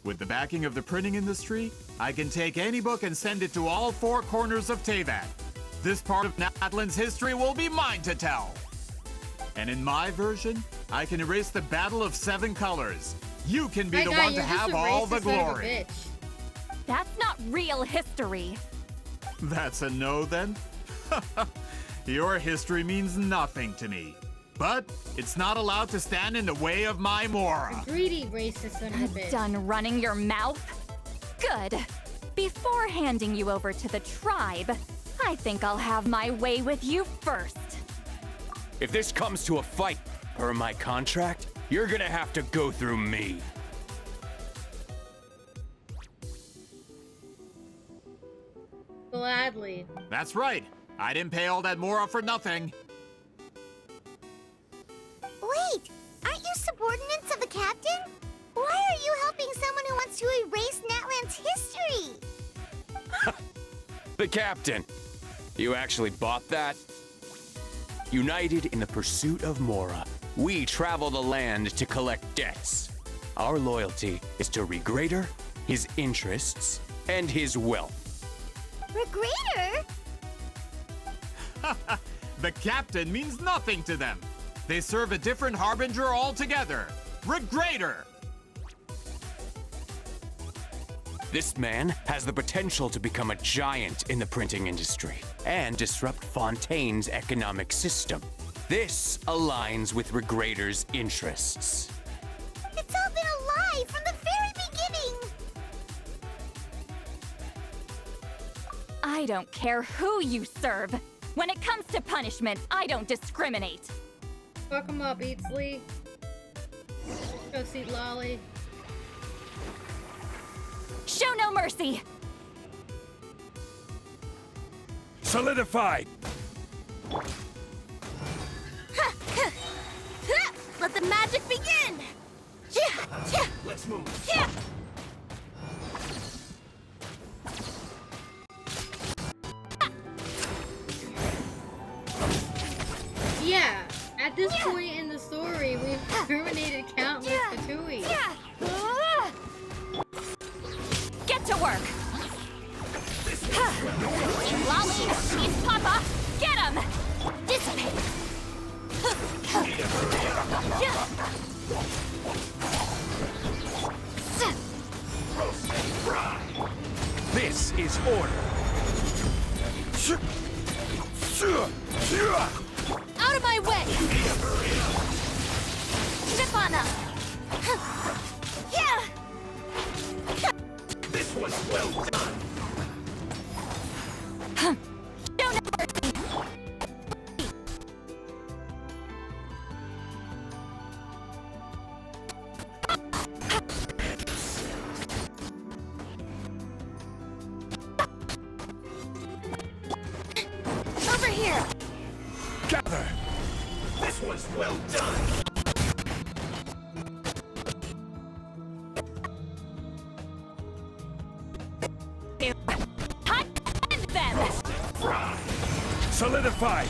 Speaker 9: With the backing of the printing industry, I can take any book and send it to all four corners of Teyvat. This part of Natlan's history will be mine to tell. And in my version, I can erase the Battle of Seven Colors. You can be the one to have all the glory.
Speaker 7: That's not real history.
Speaker 9: That's a no then? Your history means nothing to me. But it's not allowed to stand in the way of my Mora.
Speaker 1: Greedy racist son of a bitch.
Speaker 7: Done running your mouth? Good. Before handing you over to the tribe, I think I'll have my way with you first.
Speaker 18: If this comes to a fight, per my contract, you're gonna have to go through me.
Speaker 1: Gladly.
Speaker 9: That's right. I didn't pay all that Mora for nothing.
Speaker 2: Wait, aren't you subordinates of the captain? Why are you helping someone who wants to erase Natlan's history?
Speaker 18: The captain. You actually bought that? United in the pursuit of Mora, we travel the land to collect debts. Our loyalty is to Regrader, his interests, and his wealth.
Speaker 2: Regrader?
Speaker 9: The captain means nothing to them. They serve a different harbinger altogether. Regrader!
Speaker 18: This man has the potential to become a giant in the printing industry and disrupt Fontaine's economic system. This aligns with Regrader's interests.
Speaker 2: It's all been a lie from the very beginning!
Speaker 7: I don't care who you serve. When it comes to punishment, I don't discriminate.
Speaker 1: Fuck him up, Eatsley. Go see Lolly.
Speaker 7: Show no mercy!
Speaker 18: Solidified!
Speaker 2: Let the magic begin!
Speaker 18: Let's move.
Speaker 1: Yeah, at this point in the story, we've Terminated countless Fatui.
Speaker 7: Get to work! Lolly, he's Papa! Get him! Dissipate!
Speaker 18: This is order.
Speaker 2: Out of my way! Stefana! Yeah!
Speaker 3: This was well done.
Speaker 2: Over here!
Speaker 3: Gather. This was well done.
Speaker 7: Them!
Speaker 3: Solidify.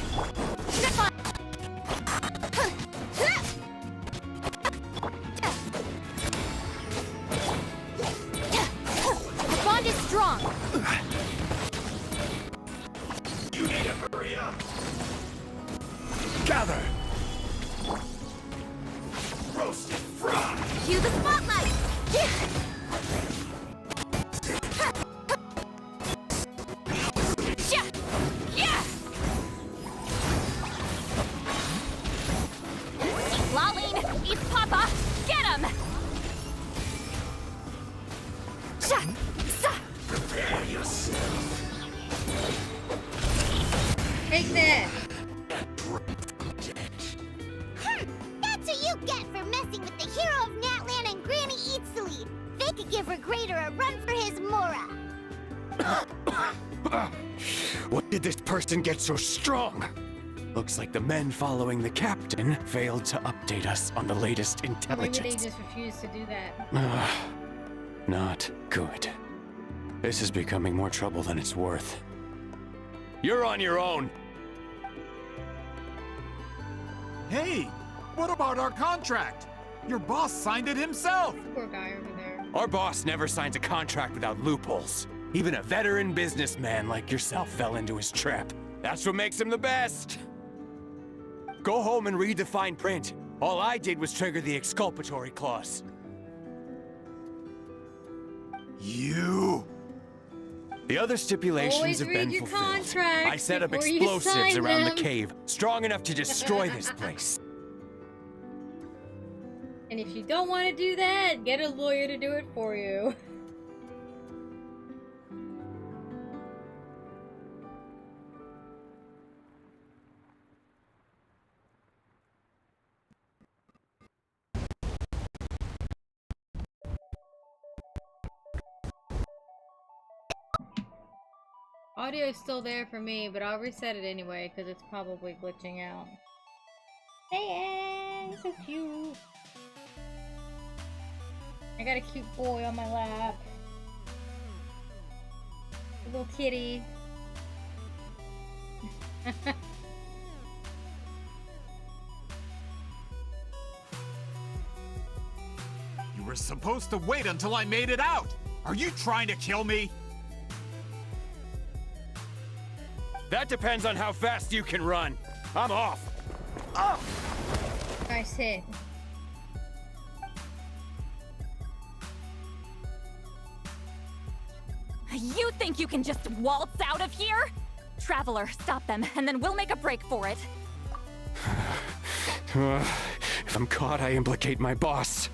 Speaker 2: The bond is strong!
Speaker 3: You need to hurry up. Gather. Roasted fry.
Speaker 2: Cue the spotlight!
Speaker 7: Lolly, he's Papa! Get him!
Speaker 3: Prepare yourself.
Speaker 1: Take that!
Speaker 2: That's what you get for messing with the hero of Natlan and Granny Eatsley. They could give Regrader a run for his Mora.
Speaker 18: What did this person get so strong? Looks like the men following the captain failed to update us on the latest
Speaker 1: Maybe
Speaker 18: intelligence.
Speaker 1: they just refuse to do that.
Speaker 18: Not good. This is becoming more trouble than it's worth. You're on your own.
Speaker 9: Hey, what about our contract? Your boss signed it himself.
Speaker 1: Poor guy over there.
Speaker 18: Our boss never signs a contract without loopholes. Even a veteran businessman like yourself fell into his trap. That's what makes him the best. Go home and read the fine print. All I did was trigger the exculpatory clause.
Speaker 9: You...
Speaker 18: The other stipulations
Speaker 1: Always
Speaker 18: have
Speaker 1: read
Speaker 18: been
Speaker 1: your
Speaker 18: fulfilled.
Speaker 1: contracts
Speaker 18: I set up
Speaker 1: before you
Speaker 18: explosives
Speaker 1: sign
Speaker 18: around
Speaker 1: them.
Speaker 18: the cave, strong enough to destroy this place.
Speaker 1: And if you don't want to do that, get a lawyer to do it for you. Audio is still there for me, but I'll reset it anyway because it's probably glitching out. Hey, Ann, so cute. I got a cute boy on my lap. A little kitty.
Speaker 9: You were supposed to wait until I made it out. Are you trying to kill me?
Speaker 18: That depends on how fast you can run. I'm off.
Speaker 1: Nice hit.
Speaker 7: You think you can just waltz out of here? Traveler, stop them, and then we'll make a break for it.
Speaker 18: If I'm caught, I implicate my boss.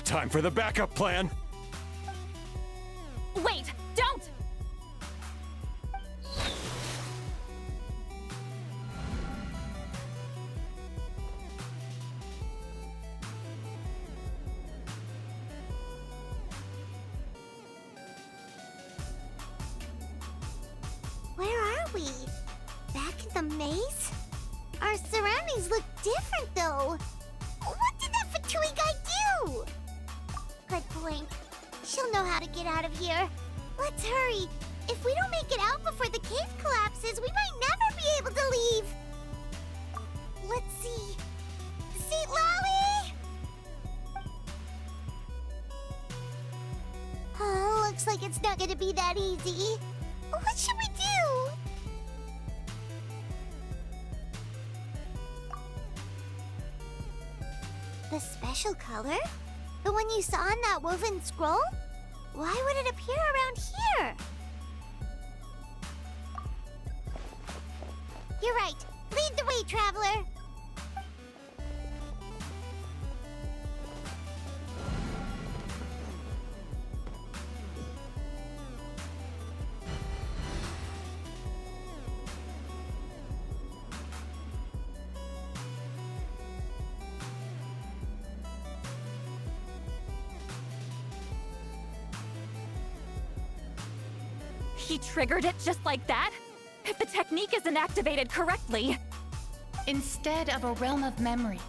Speaker 18: Time for the backup plan.
Speaker 7: Wait, don't!
Speaker 2: Where are we? Back in the maze? Our surroundings look different, though. What did that Fatui guy do? Good point. She'll know how to get out of here. Let's hurry. If we don't make it out before the cave collapses, we might never be able to leave. Let's see. Seat Lolly! Oh, looks like it's not gonna be that easy. What should we do? The special color? The one you saw in that woven scroll? Why would it appear around here? You're right. Lead the way, traveler.
Speaker 7: He triggered it just like that? If the technique isn't activated correctly...
Speaker 17: Instead of a realm of memory,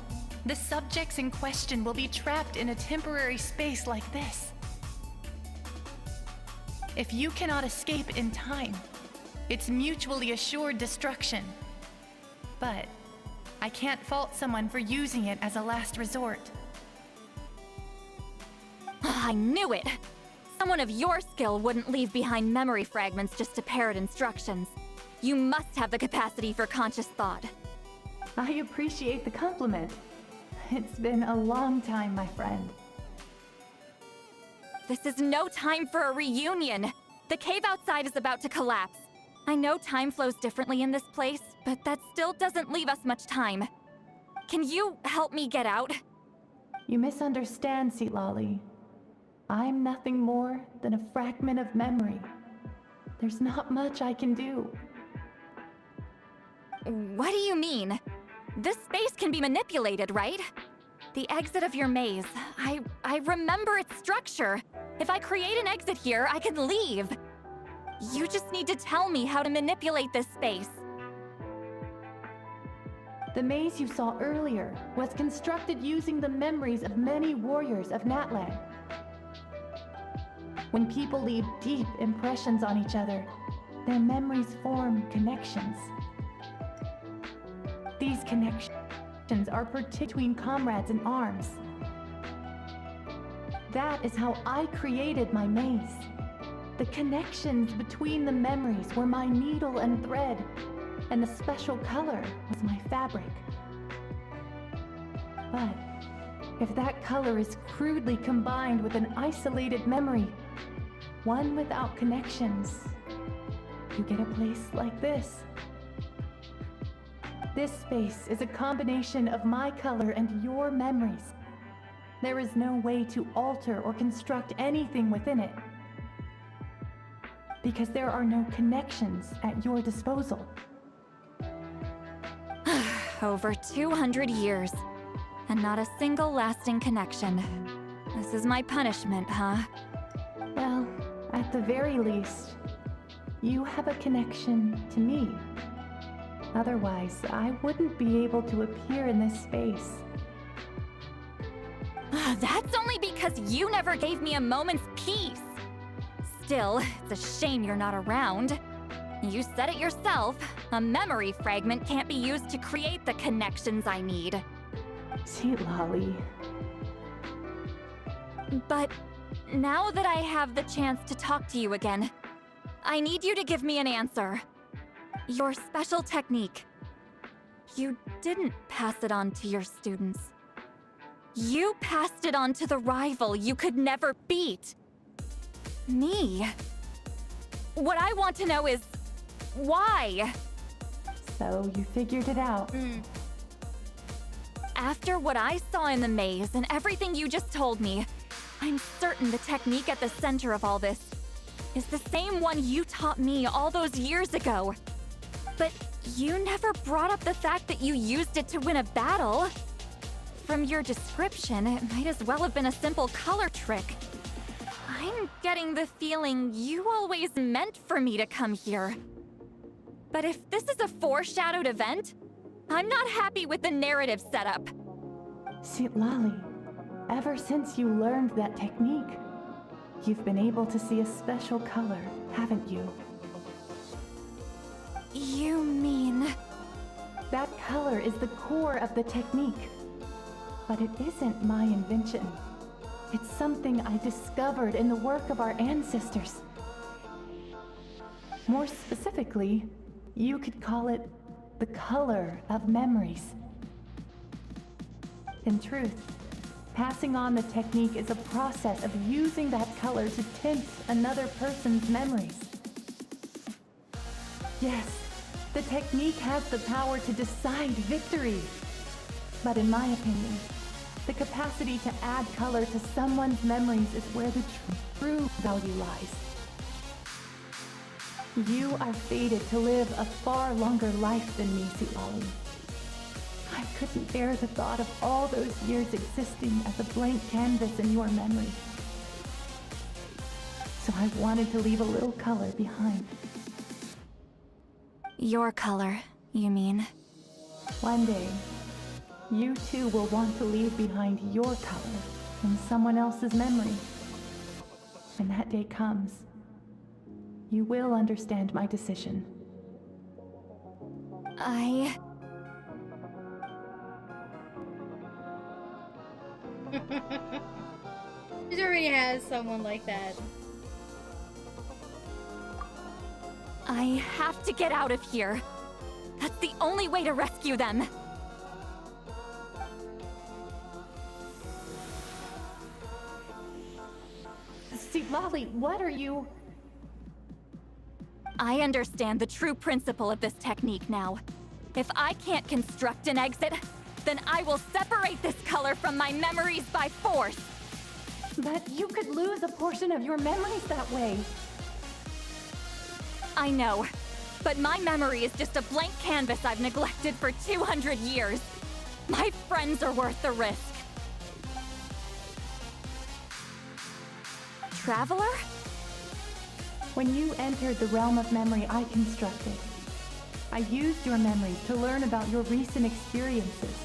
Speaker 17: the subjects in question will be trapped in a temporary space like this. If you cannot escape in time, it's mutually assured destruction. But I can't fault someone for using it as a last resort.
Speaker 7: I knew it! Someone of your skill wouldn't leave behind memory fragments just to parrot instructions. You must have the capacity for conscious thought.
Speaker 17: I appreciate the compliment. It's been a long time, my friend.
Speaker 7: This is no time for a reunion! The cave outside is about to collapse. I know time flows differently in this place, but that still doesn't leave us much time. Can you help me get out?
Speaker 17: You misunderstand, Seat Lolly. I'm nothing more than a fragment of memory. There's not much I can do.
Speaker 7: What do you mean? This space can be manipulated, right? The exit of your maze. I remember its structure. If I create an exit here, I can leave. You just need to tell me how to manipulate this space.
Speaker 17: The maze you saw earlier was constructed using the memories of many warriors of Natlan. When people leave deep impressions on each other, their memories form connections. These connections are between comrades in arms. That is how I created my maze. The connections between the memories were my needle and thread, and the special color was my fabric. But if that color is crudely combined with an isolated memory, one without connections, you get a place like this. This space is a combination of my color and your memories. There is no way to alter or construct anything within it, because there are no connections at your disposal.
Speaker 7: Over 200 years, and not a single lasting connection. This is my punishment, huh?
Speaker 17: Well, at the very least, you have a connection to me. Otherwise, I wouldn't be able to appear in this space.
Speaker 7: That's only because you never gave me a moment's peace. Still, it's a shame you're not around. You said it yourself. A memory fragment can't be used to create the connections I need.
Speaker 17: Seat Lolly.
Speaker 7: But now that I have the chance to talk to you again, I need you to give me an answer. Your special technique. You didn't pass it on to your students. You passed it on to the rival you could never beat. Me. What I want to know is, why?
Speaker 17: So you figured it out.
Speaker 7: After what I saw in the maze and everything you just told me, I'm certain the technique at the center of all this is the same one you taught me all those years ago. But you never brought up the fact that you used it to win a battle. From your description, it might as well have been a simple color trick. I'm getting the feeling you always meant for me to come here. But if this is a foreshadowed event, I'm not happy with the narrative setup.
Speaker 17: Seat Lolly, ever since you learned that technique, you've been able to see a special color, haven't you?
Speaker 7: You mean...
Speaker 17: That color is the core of the technique. But it isn't my invention. It's something I discovered in the work of our ancestors. More specifically, you could call it the color of memories. In truth, passing on the technique is a process of using that color to tint another person's memories. Yes, the technique has the power to decide victory. But in my opinion, the capacity to add color to someone's memories is where the true value lies. You are fated to live a far longer life than me, Sitlali. I couldn't bear the thought of all those years existing as a blank canvas in your memory. So I wanted to leave a little color behind.
Speaker 7: Your color, you mean?
Speaker 17: One day, you too will want to leave behind your color in someone else's memory. When that day comes, you will understand my decision.
Speaker 1: She already has someone like that.
Speaker 7: I have to get out of here. That's the only way to rescue them.
Speaker 17: Sitlali, what are you?
Speaker 7: I understand the true principle of this technique now. If I can't construct an exit, then I will separate this color from my memories by force.
Speaker 17: But you could lose a portion of your memories that way.
Speaker 7: I know, but my memory is just a blank canvas I've neglected for 200 years. My friends are worth the risk. Traveler?
Speaker 17: When you entered the realm of memory I constructed, I used your memories to learn about your recent experiences.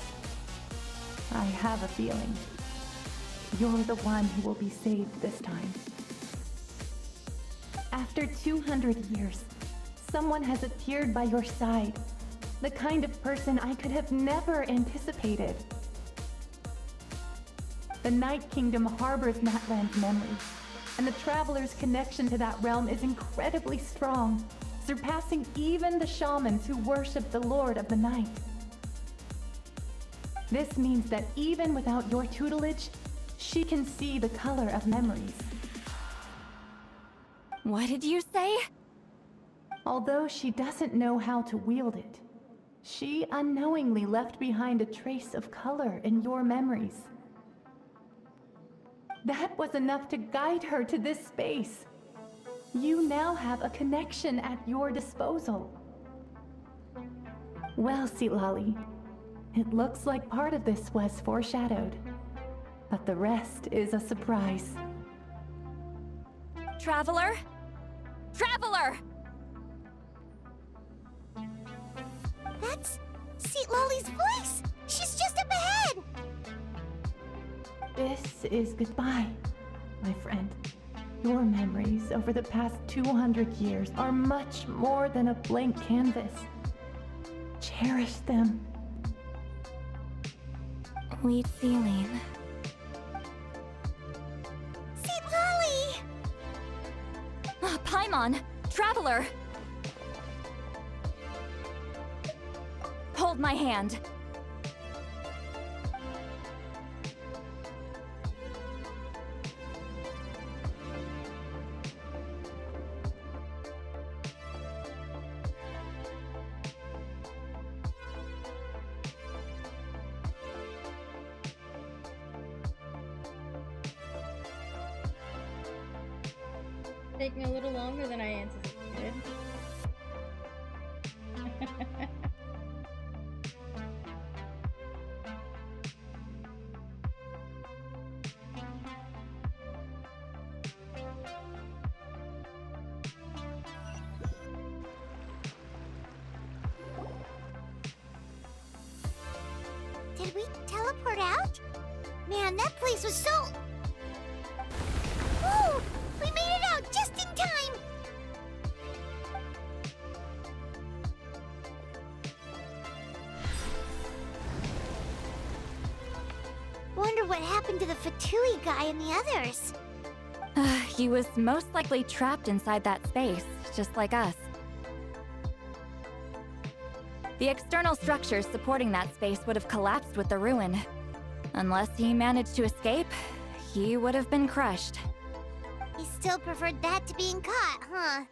Speaker 17: I have a feeling you're the one who will be saved this time. After 200 years, someone has appeared by your side. The kind of person I could have never anticipated. The Night Kingdom harbors Natlan's memory, and the Traveler's connection to that realm is incredibly strong, surpassing even the shamans who worship the Lord of the Night. This means that even without your tutelage, she can see the color of memories.
Speaker 7: What did you say?
Speaker 17: Although she doesn't know how to wield it, she unknowingly left behind a trace of color in your memories. That was enough to guide her to this space. You now have a connection at your disposal. Well, Sitlali, it looks like part of this was foreshadowed, but the rest is a surprise.
Speaker 7: Traveler? Traveler!
Speaker 2: That's Sitlali's voice! She's just up ahead!
Speaker 17: This is goodbye, my friend. Your memories over the past 200 years are much more than a blank canvas. Cherish them.
Speaker 7: Wheat ceiling.
Speaker 2: Sitlali!
Speaker 7: Paimon! Traveler! Hold my hand.
Speaker 1: Taking a little longer than I anticipated.
Speaker 2: Did we teleport out? Man, that place was so... Whoa! We made it out just in time! what happened to the Fatui guy and the others.
Speaker 7: He was most likely trapped inside that space, just like us. The external structures supporting that space would have collapsed with the ruin. Unless he managed to escape, he would have been crushed.
Speaker 2: He still preferred that to being caught, huh?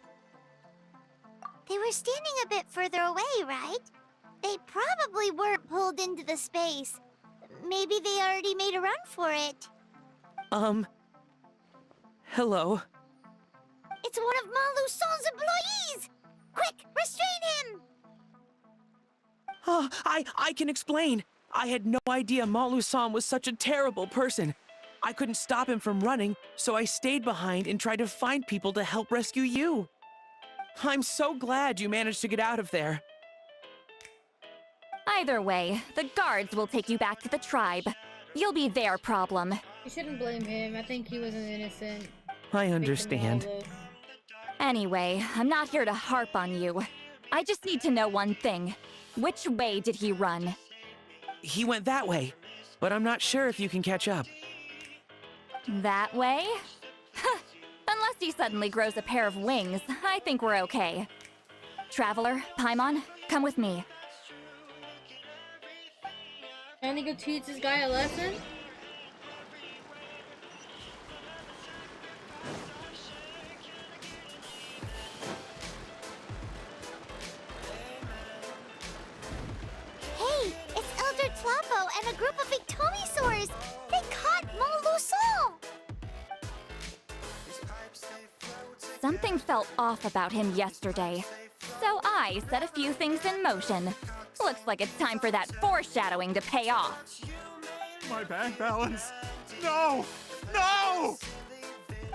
Speaker 2: They were standing a bit further away, right? They probably weren't pulled into the space. Maybe they already made a run for it.
Speaker 10: Hello?
Speaker 2: It's one of Malu Son's employees! Quick, restrain him!
Speaker 10: Oh, I can explain. I had no idea Malu-san was such a terrible person. I couldn't stop him from running, so I stayed behind and tried to find people to help rescue you. I'm so glad you managed to get out of there.
Speaker 7: Either way, the guards will take you back to the tribe. You'll be their problem.
Speaker 1: You shouldn't blame him. I think he was an innocent.
Speaker 10: I understand.
Speaker 7: Anyway, I'm not here to harp on you. I just need to know one thing. Which way did he run?
Speaker 10: He went that way, but I'm not sure if you can catch up.
Speaker 7: That way? Unless he suddenly grows a pair of wings, I think we're okay. Traveler, Paimon, come with me.
Speaker 1: Can he go teach this guy a lesson?
Speaker 2: Hey, it's Elder Tlapo and a group of Ictomisaurs! They caught Malu Son!
Speaker 7: Something felt off about him yesterday, so I set a few things in motion. Looks like it's time for that foreshadowing to pay off.
Speaker 9: My bank balance. No! No!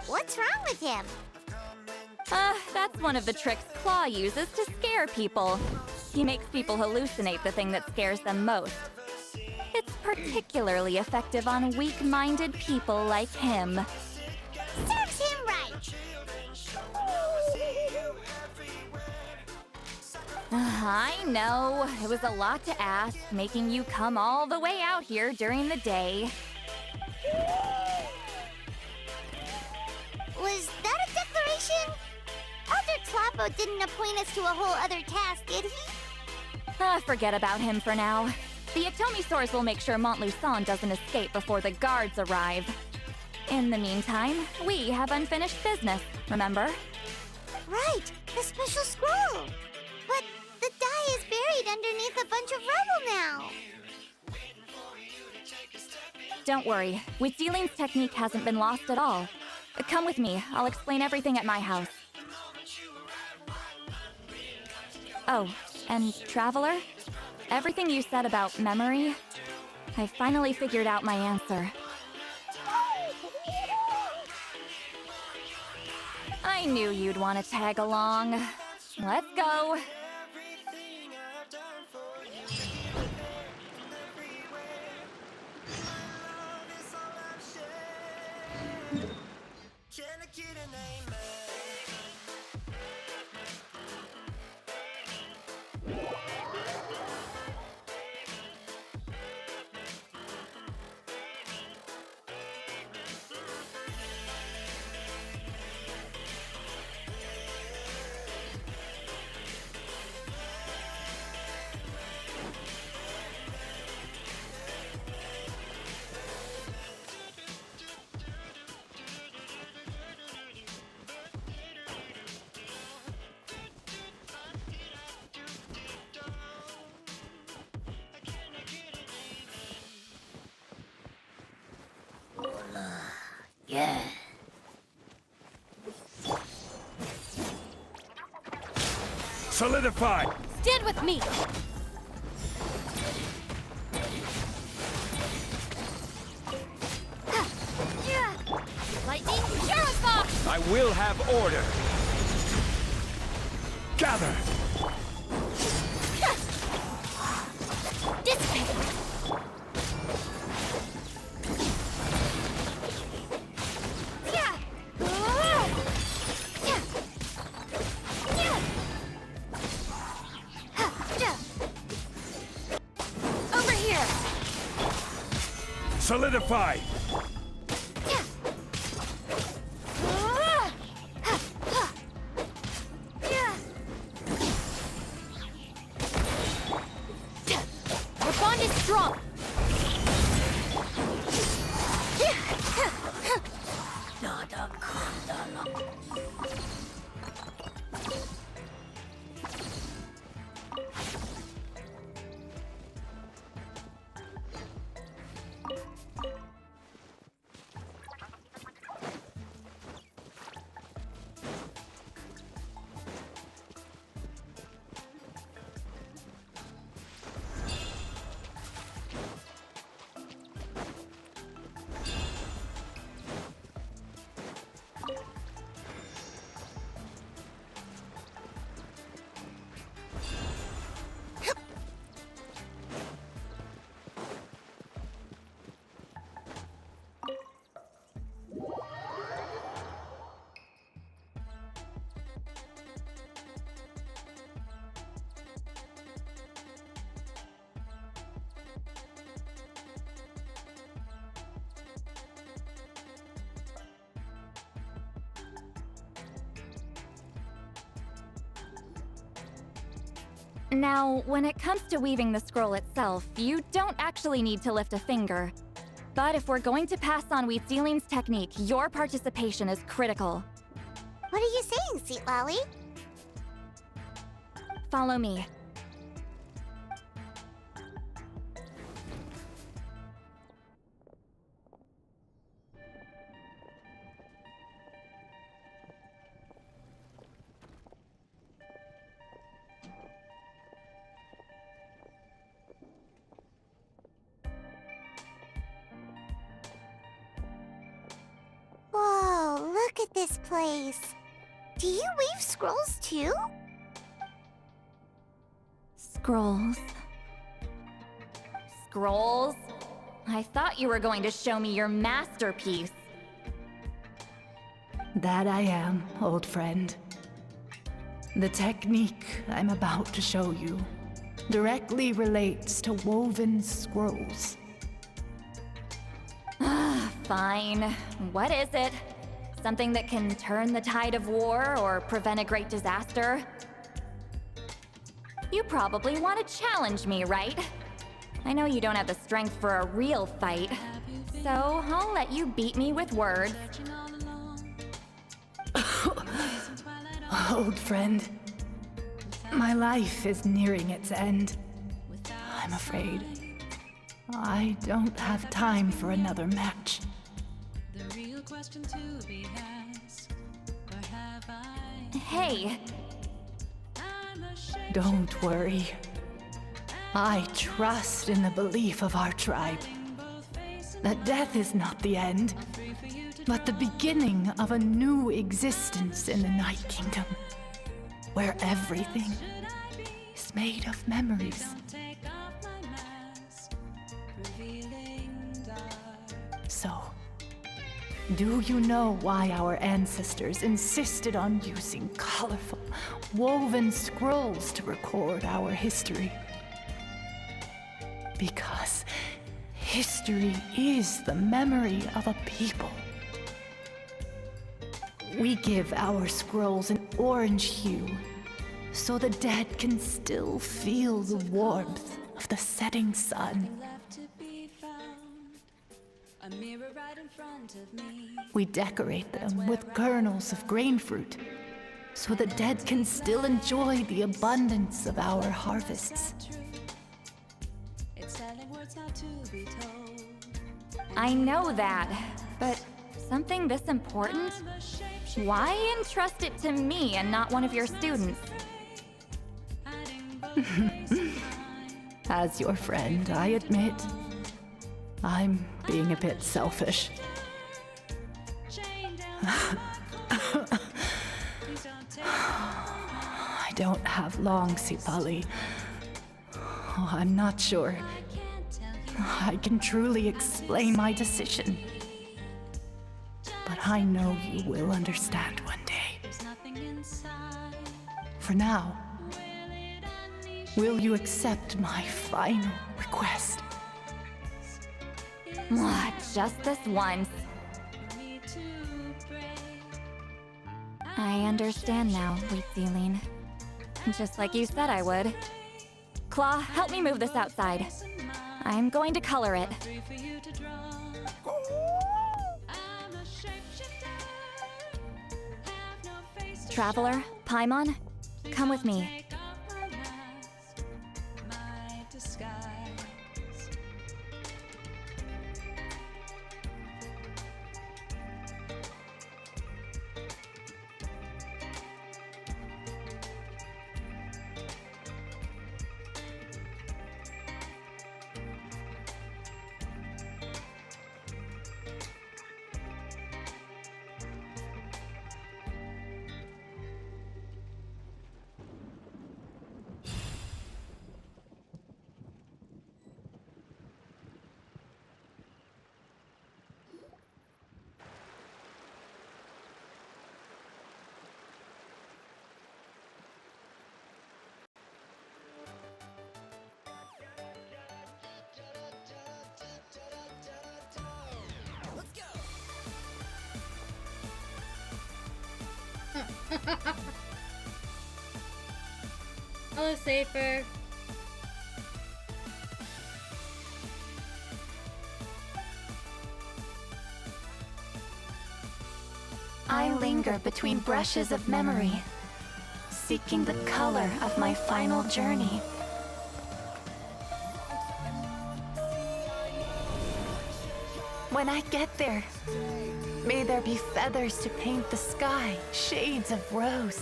Speaker 2: What's wrong with him?
Speaker 7: That's one of the tricks Claw uses to scare people. He makes people hallucinate the thing that scares them most. It's particularly effective on weak-minded people like him.
Speaker 2: Serves him right!
Speaker 7: I know, it was a lot to ask, making you come all the way out here during the day.
Speaker 2: Was that a declaration? Elder Tlapo didn't appoint us to a whole other task, did he?
Speaker 7: Forget about him for now. The Ictomisaurs will make sure Montluçon doesn't escape before the guards arrive. In the meantime, we have unfinished business, remember?
Speaker 2: Right, the special scroll! But the die is buried underneath a bunch of rubble now!
Speaker 7: Don't worry, Huitzilin's technique hasn't been lost at all. Come with me, I'll explain everything at my house. Oh, and Traveler? Everything you said about memory, I finally figured out my answer. I knew you'd want to tag along. Let's go.
Speaker 2: Yeah.
Speaker 5: Solidify!
Speaker 17: Stand with me!
Speaker 2: Lightning, Sheriff!
Speaker 18: I will have order.
Speaker 5: Gather! solidified!
Speaker 7: Our bond is strong! Now, when it comes to weaving the scroll itself, you don't actually need to lift a finger. But if we're going to pass on Wheatsealing's technique, your participation is critical.
Speaker 2: What are you saying, Sweet Lolly?
Speaker 7: Follow me.
Speaker 2: Whoa, look at this place. Do you weave scrolls too?
Speaker 7: Scrolls. Scrolls? I thought you were going to show me your masterpiece.
Speaker 17: That I am, old friend. The technique I'm about to show you directly relates to woven scrolls.
Speaker 7: Fine. What is it? Something that can turn the tide of war or prevent a great disaster? You probably want to challenge me, right? I know you don't have the strength for a real fight, so I'll let you beat me with words.
Speaker 17: Old friend, my life is nearing its end. I'm afraid I don't have time for another match.
Speaker 7: Hey.
Speaker 17: Don't worry. I trust in the belief of our tribe that death is not the end, but the beginning of a new existence in the Night Kingdom, where everything is made of memories. So, do you know why our ancestors insisted on using colorful, woven scrolls to record our history? Because history is the memory of a people. We give our scrolls an orange hue, so the dead can still feel the warmth of the setting sun. We decorate them with kernels of grain fruit, so the dead can still enjoy the abundance of our harvests.
Speaker 7: I know that, but something this important? Why entrust it to me and not one of your students?
Speaker 17: As your friend, I admit, I'm being a bit selfish. I don't have long, Sipali. Oh, I'm not sure I can truly explain my decision. But I know you will understand one day. For now, will you accept my final request?
Speaker 7: Just this once. I understand now, Wheat Ceiling. Just like you said I would. Claw, help me move this outside. I'm going to color it. Traveler, Paimon, come with me.
Speaker 1: Hello, Safer.
Speaker 17: I linger between brushes of memory, seeking the color of my final journey. When I get there, may there be feathers to paint the sky, shades of rose.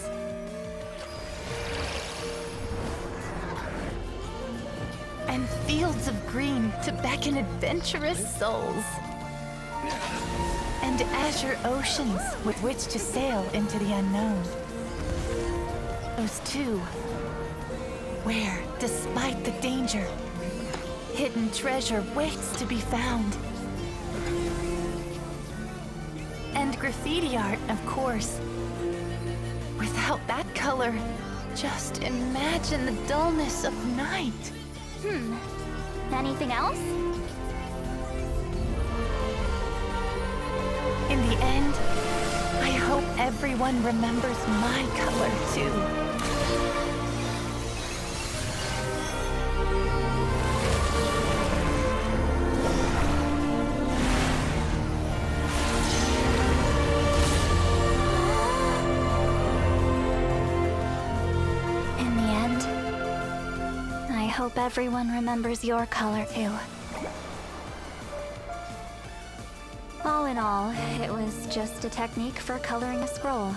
Speaker 17: And fields of green to beckon adventurous souls. And azure oceans with which to sail into the unknown. Those two, where, despite the danger, hidden treasure waits to be found. And graffiti art, of course. Without that color, just imagine the dullness of night.
Speaker 7: Anything else?
Speaker 17: In the end, I hope everyone remembers my color too.
Speaker 7: In the end, I hope everyone remembers your color too. All in all, it was just a technique for coloring a scroll.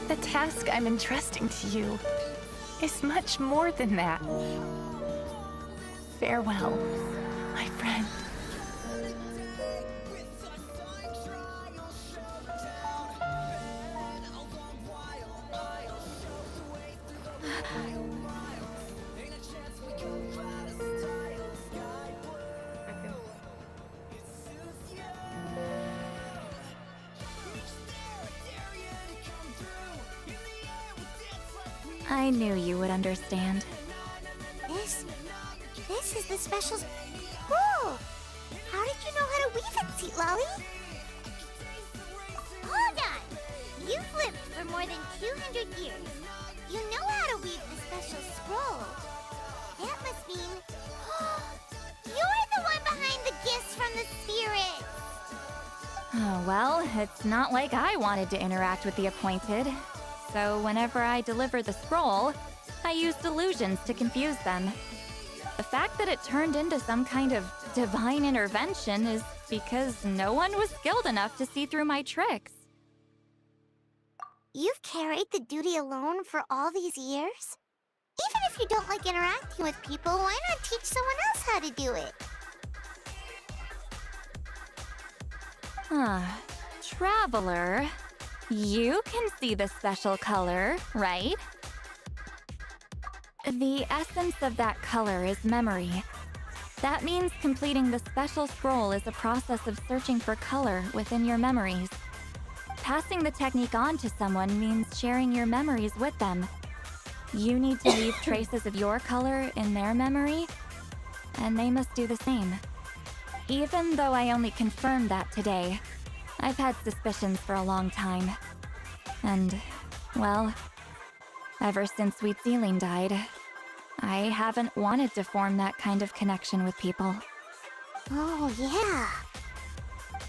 Speaker 17: The task I'm entrusting to you is much more than that. Farewell, my friend.
Speaker 7: I knew you would understand.
Speaker 2: This is the special scroll. How did you know how to weave it, Seat Lolly? Hold on! You lived for more than 200 years. You know how to weave the special scroll. That must mean... you're the one behind the gifts from the spirits!
Speaker 7: Oh, well, it's not like I wanted to interact with the appointed. So whenever I delivered the scroll, I used illusions to confuse them. The fact that it turned into some kind of divine intervention is because no one was skilled enough to see through my tricks.
Speaker 2: You've carried the duty alone for all these years? Even if you don't like interacting with people, why not teach someone else how to do it?
Speaker 7: Traveler, you can see the special color, right? The essence of that color is memory. That means completing the special scroll is a process of searching for color within your memories. Passing the technique on to someone means sharing your memories with them. You need to leave traces of your color in their memory, and they must do the same. even though I only confirmed that today, I've had suspicions for a long time. And, well, ever since Sweet Zealing died, I haven't wanted to form that kind of connection with people.
Speaker 2: Oh, yeah.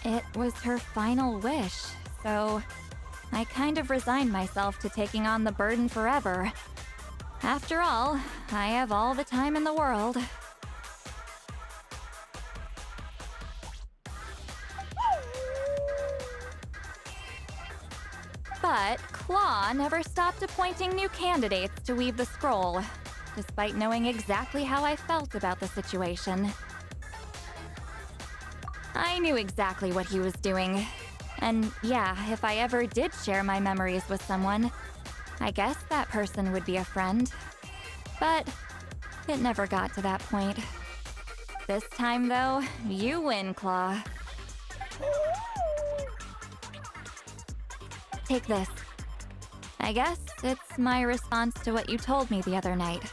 Speaker 7: It was her final wish, so I kind of resigned myself to taking on the burden forever. After all, I have all the time in the world. But Claw never stopped appointing new candidates to weave the scroll, despite knowing exactly how I felt about the situation. I knew exactly what he was doing. And yeah, if I ever did share my memories with someone, I guess that person would be a friend. But it never got to that point. This time, though, you win, Claw. Take this. I guess it's my response to what you told me the other night.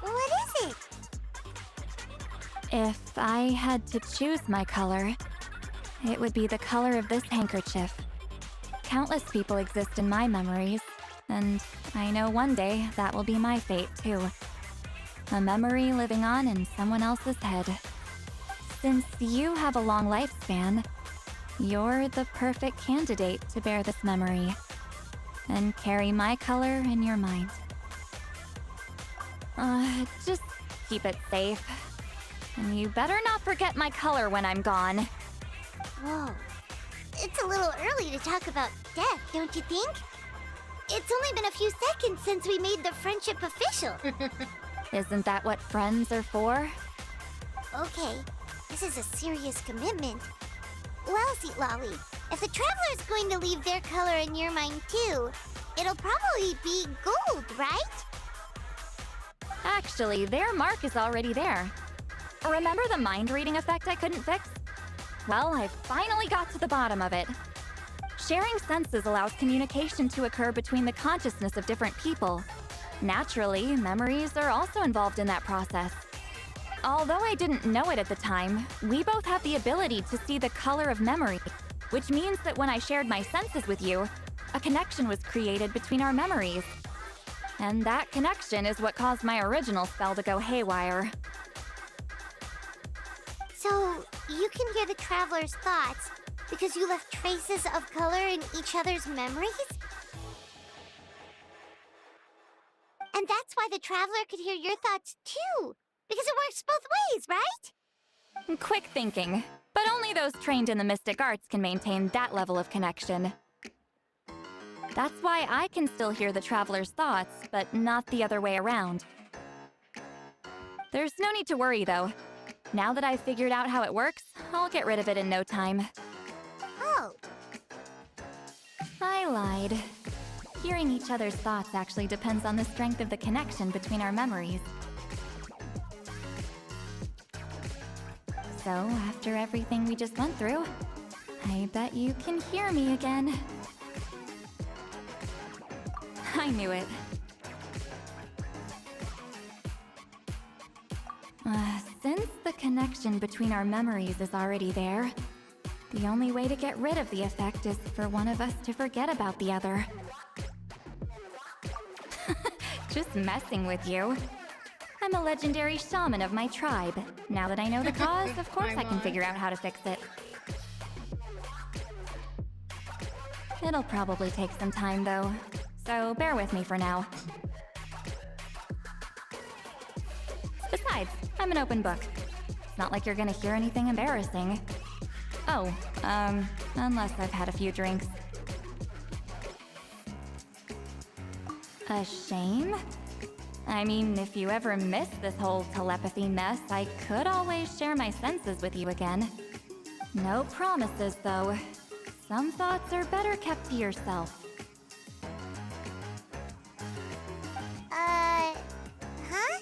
Speaker 2: What is it?
Speaker 7: If I had to choose my color, it would be the color of this handkerchief. Countless people exist in my memories, and I know one day that will be my fate, too. A memory living on in someone else's head. Since you have a long lifespan, you're the perfect candidate to bear this memory and carry my color in your mind. Just keep it safe. And you better not forget my color when I'm gone.
Speaker 2: Whoa. It's a little early to talk about death, don't you think? It's only been a few seconds since we made the friendship official.
Speaker 7: Isn't that what friends are for?
Speaker 2: Okay, this is a serious commitment. Well, Sweet Lolly, if the Traveler's going to leave their color in your mind too, it'll probably be gold, right?
Speaker 7: Actually, their mark is already there. Remember the mind-reading effect I couldn't fix? Well, I finally got to the bottom of it. Sharing senses allows communication to occur between the consciousness of different people. Naturally, memories are also involved in that process. Although I didn't know it at the time, we both have the ability to see the color of memory, which means that when I shared my senses with you, a connection was created between our memories. And that connection is what caused my original spell to go haywire.
Speaker 2: So, you can hear the Traveler's thoughts because you left traces of color in each other's memories? And that's why the Traveler could hear your thoughts too, because it works both ways, right?
Speaker 7: Quick thinking, but only those trained in the mystic arts can maintain that level of connection. That's why I can still hear the Traveler's thoughts, but not the other way around. There's no need to worry, though. Now that I've figured out how it works, I'll get rid of it in no time.
Speaker 2: Oh.
Speaker 7: I lied. Hearing each other's thoughts actually depends on the strength of the connection between our memories. So, after everything we just went through, I bet you can hear me again. I knew it. Since the connection between our memories is already there, the only way to get rid of the effect is for one of us to forget about the other. Just messing with you. I'm a legendary shaman of my tribe. Now that I know the cause, of course I can figure out how to fix it. It'll probably take some time, though, so bear with me for now. Besides, I'm an open book. It's not like you're gonna hear anything embarrassing. Oh, unless I've had a few drinks. A shame? I mean, if you ever miss this whole telepathy mess, I could always share my senses with you again. No promises, though. Some thoughts are better kept to yourself.
Speaker 2: Huh?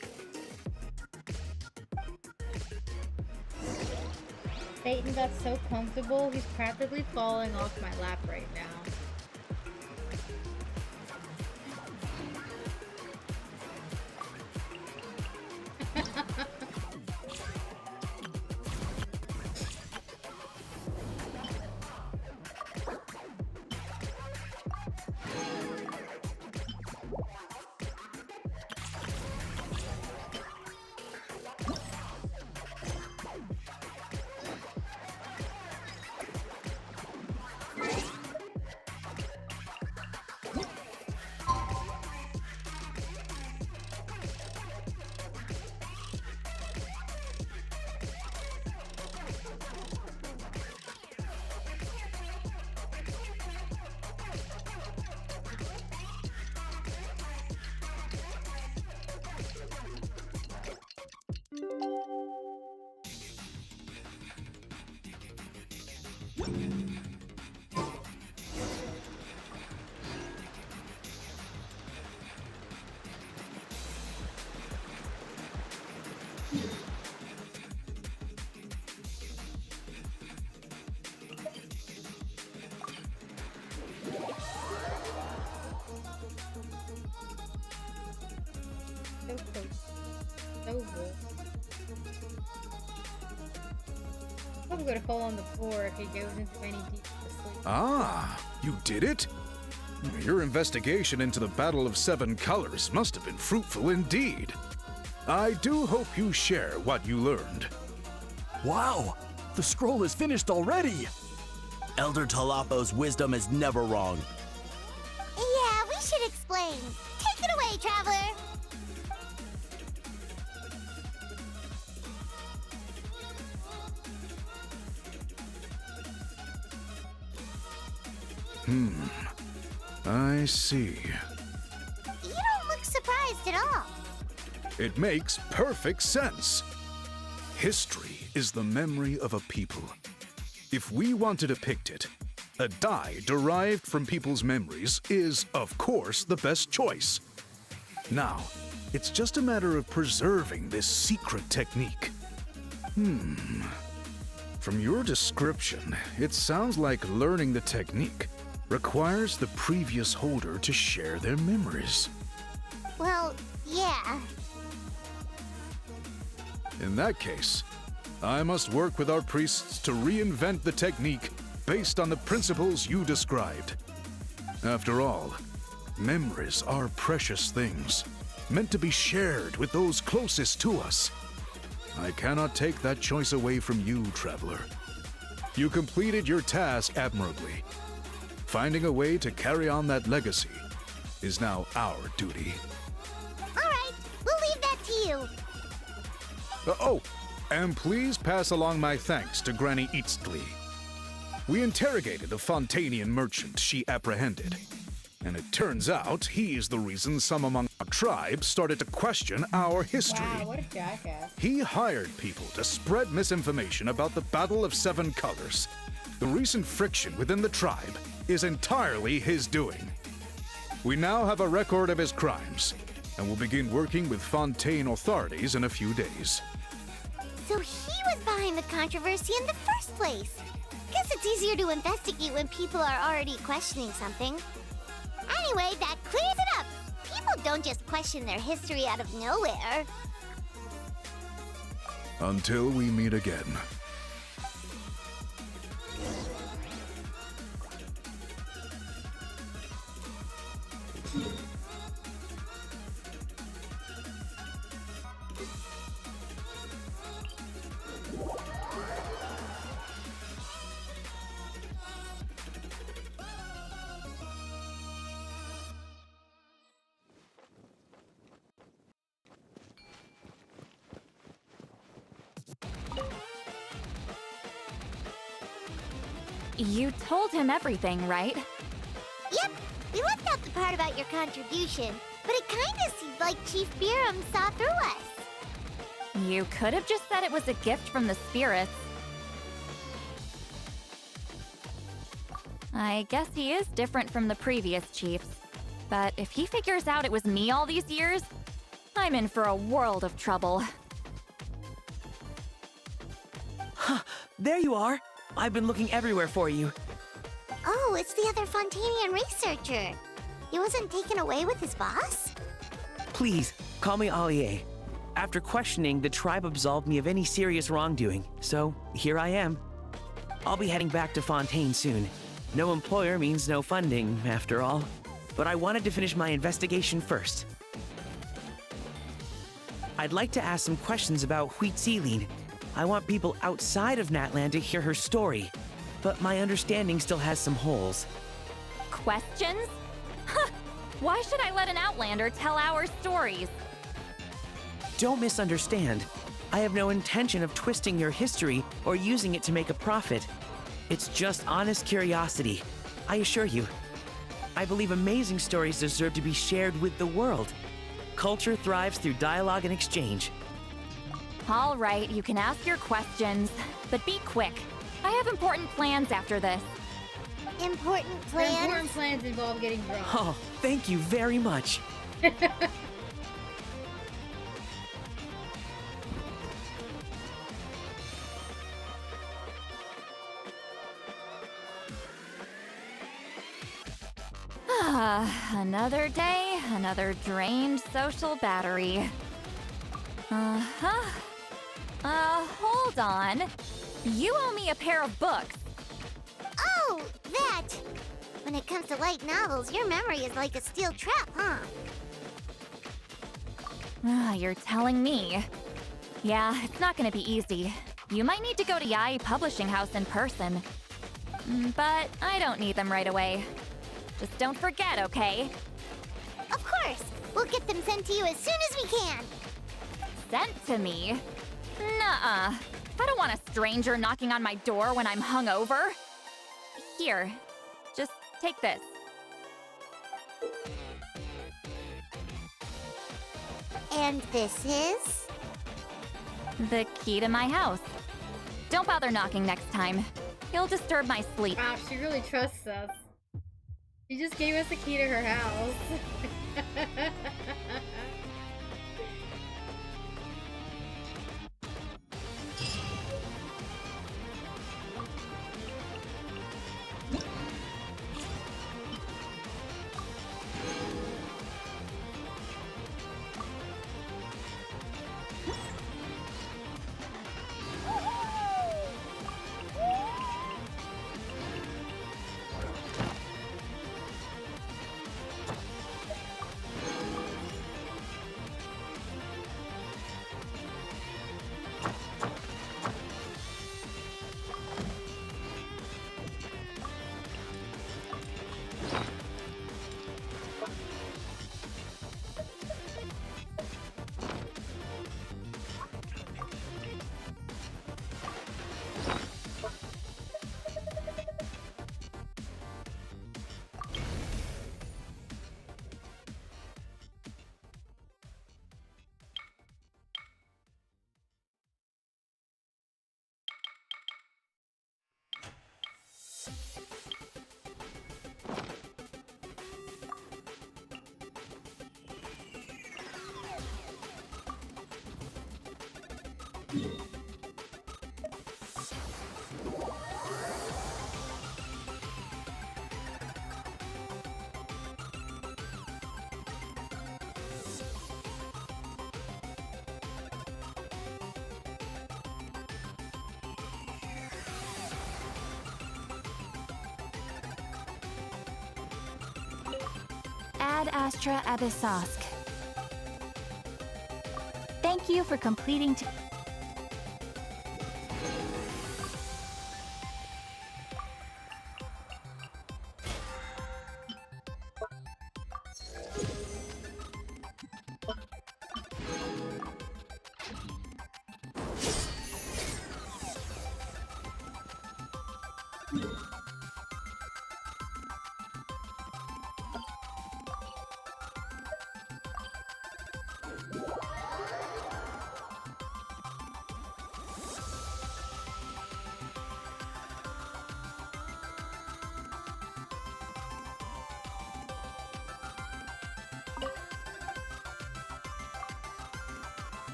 Speaker 1: Satyn got so comfortable, he's practically falling off my lap right now. So good. I'm gonna fall on the floor if he goes into any deeper sleep.
Speaker 4: Ah, you did it? Your investigation into the Battle of Seven Colors must have been fruitful indeed. I do hope you share what you learned.
Speaker 3: Wow! The scroll is finished already!
Speaker 13: Elder Talapo's wisdom is never wrong.
Speaker 2: Yeah, we should explain. Take it away, Traveler.
Speaker 4: I see.
Speaker 2: You don't look surprised at all.
Speaker 4: It makes perfect sense. History is the memory of a people. If we want to depict it, a dye derived from people's memories is, of course, the best choice. Now, it's just a matter of preserving this secret technique. From your description, it sounds like learning the technique requires the previous holder to share their memories.
Speaker 2: Well, yeah.
Speaker 4: In that case, I must work with our priests to reinvent the technique based on the principles you described. After all, memories are precious things, meant to be shared with those closest to us. I cannot take that choice away from you, Traveler. You completed your task admirably. Finding a way to carry on that legacy is now our duty.
Speaker 2: All right, we'll leave that to you.
Speaker 4: Oh, and please pass along my thanks to Granny Eastly. We interrogated a Fontanian merchant she apprehended, and it turns out he is the reason some among our tribe started to question our history.
Speaker 1: Wow, what a jackass.
Speaker 4: He hired people to spread misinformation about the Battle of Seven Colors. The recent friction within the tribe is entirely his doing. We now have a record of his crimes, and will begin working with Fontaine authorities in a few days.
Speaker 2: So he was behind the controversy in the first place. Guess it's easier to investigate when people are already questioning something. Anyway, that clears it up. People don't just question their history out of nowhere.
Speaker 4: Until we meet again.
Speaker 7: You told him everything, right?
Speaker 2: Yep, we left out the part about your contribution, but it kinda seemed like Chief Biram saw through us.
Speaker 7: You could have just said it was a gift from the spirits. I guess he is different from the previous chiefs. But if he figures out it was me all these years, I'm in for a world of trouble.
Speaker 10: Huh, there you are. I've been looking everywhere for you.
Speaker 2: Oh, it's the other Fontanian researcher. He wasn't taken away with his boss?
Speaker 10: Please, call me Allier. After questioning, the tribe absolved me of any serious wrongdoing, so here I am. I'll be heading back to Fontaine soon. No employer means no funding, after all. But I wanted to finish my investigation first. I'd like to ask some questions about Huitziline. I want people outside of Natland to hear her story, but my understanding still has some holes.
Speaker 7: Questions? Huh! Why should I let an Outlander tell our stories?
Speaker 10: Don't misunderstand. I have no intention of twisting your history or using it to make a profit. It's just honest curiosity, I assure you. I believe amazing stories deserve to be shared with the world. Culture thrives through dialogue and exchange.
Speaker 7: All right, you can ask your questions, but be quick. I have important plans after this.
Speaker 2: Important
Speaker 1: The
Speaker 2: plans?
Speaker 1: important plans involve getting drunk.
Speaker 10: Oh, thank you very much.
Speaker 7: Another day, another drained social battery. Hold on. You owe me a pair of books.
Speaker 2: Oh, that! When it comes to light novels, your memory is like a steel trap, huh?
Speaker 7: You're telling me. Yeah, it's not gonna be easy. You might need to go to Yai Publishing House in person. But I don't need them right away. Just don't forget, okay?
Speaker 2: Of course! We'll get them sent to you as soon as we can!
Speaker 7: Sent to me? Nuh-uh. I don't want a stranger knocking on my door when I'm hungover. Here, just take this.
Speaker 2: And this is?
Speaker 7: The key to my house. Don't bother knocking next time. You'll disturb my sleep.
Speaker 1: Wow, she really trusts us. She just gave us the key to her house.
Speaker 11: Ad Astra Abyssosk. Thank you for completing.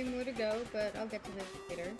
Speaker 1: More to go, but I'll get to this later.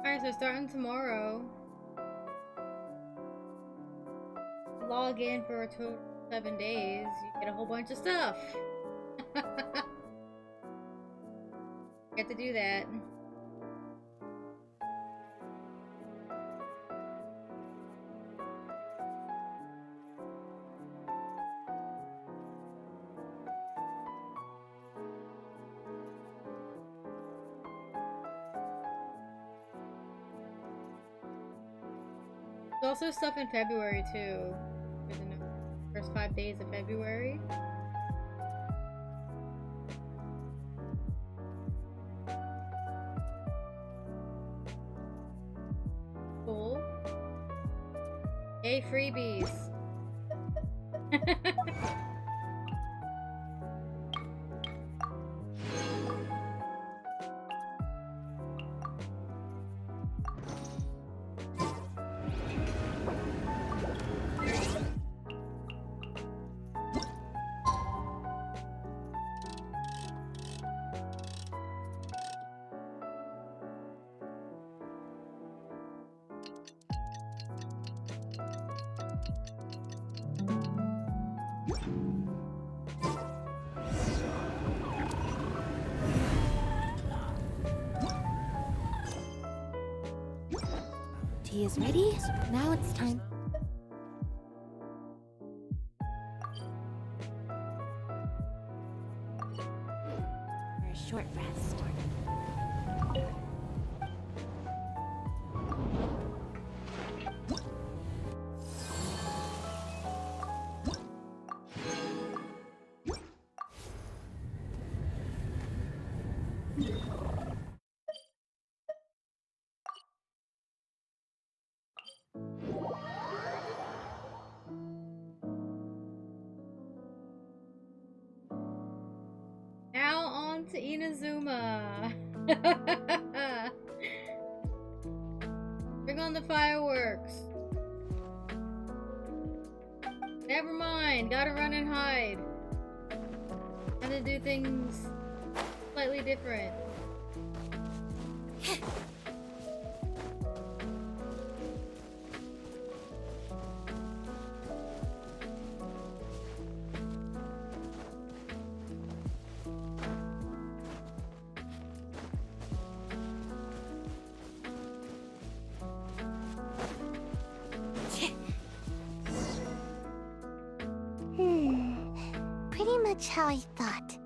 Speaker 1: Alright, so starting tomorrow, log in for a total of 7 days, you get a whole bunch of stuff. Get to do that. There's also stuff in February too. For the first 5 days of February. Cool. Yay, freebies.
Speaker 11: Tea is ready. Now it's time. For a short rest.
Speaker 1: Now on to Inazuma. Bring on the fireworks. Never mind, gotta run and hide. Gotta do things slightly different.
Speaker 2: Pretty much how I thought.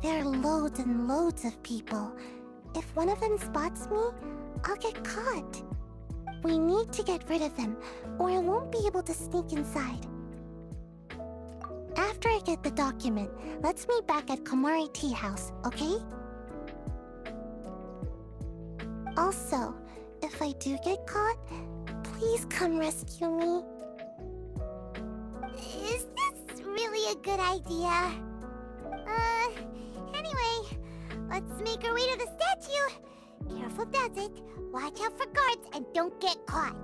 Speaker 2: There are loads and loads of people. If one of them spots me, I'll get caught. We need to get rid of them, or I won't be able to sneak inside. After I get the document, let's meet back at Komari Tea House, okay? Also, if I do get caught, please come rescue me. Is this really a good idea? Anyway, let's make our way to the statue. Careful does it. Watch out for guards and don't get caught.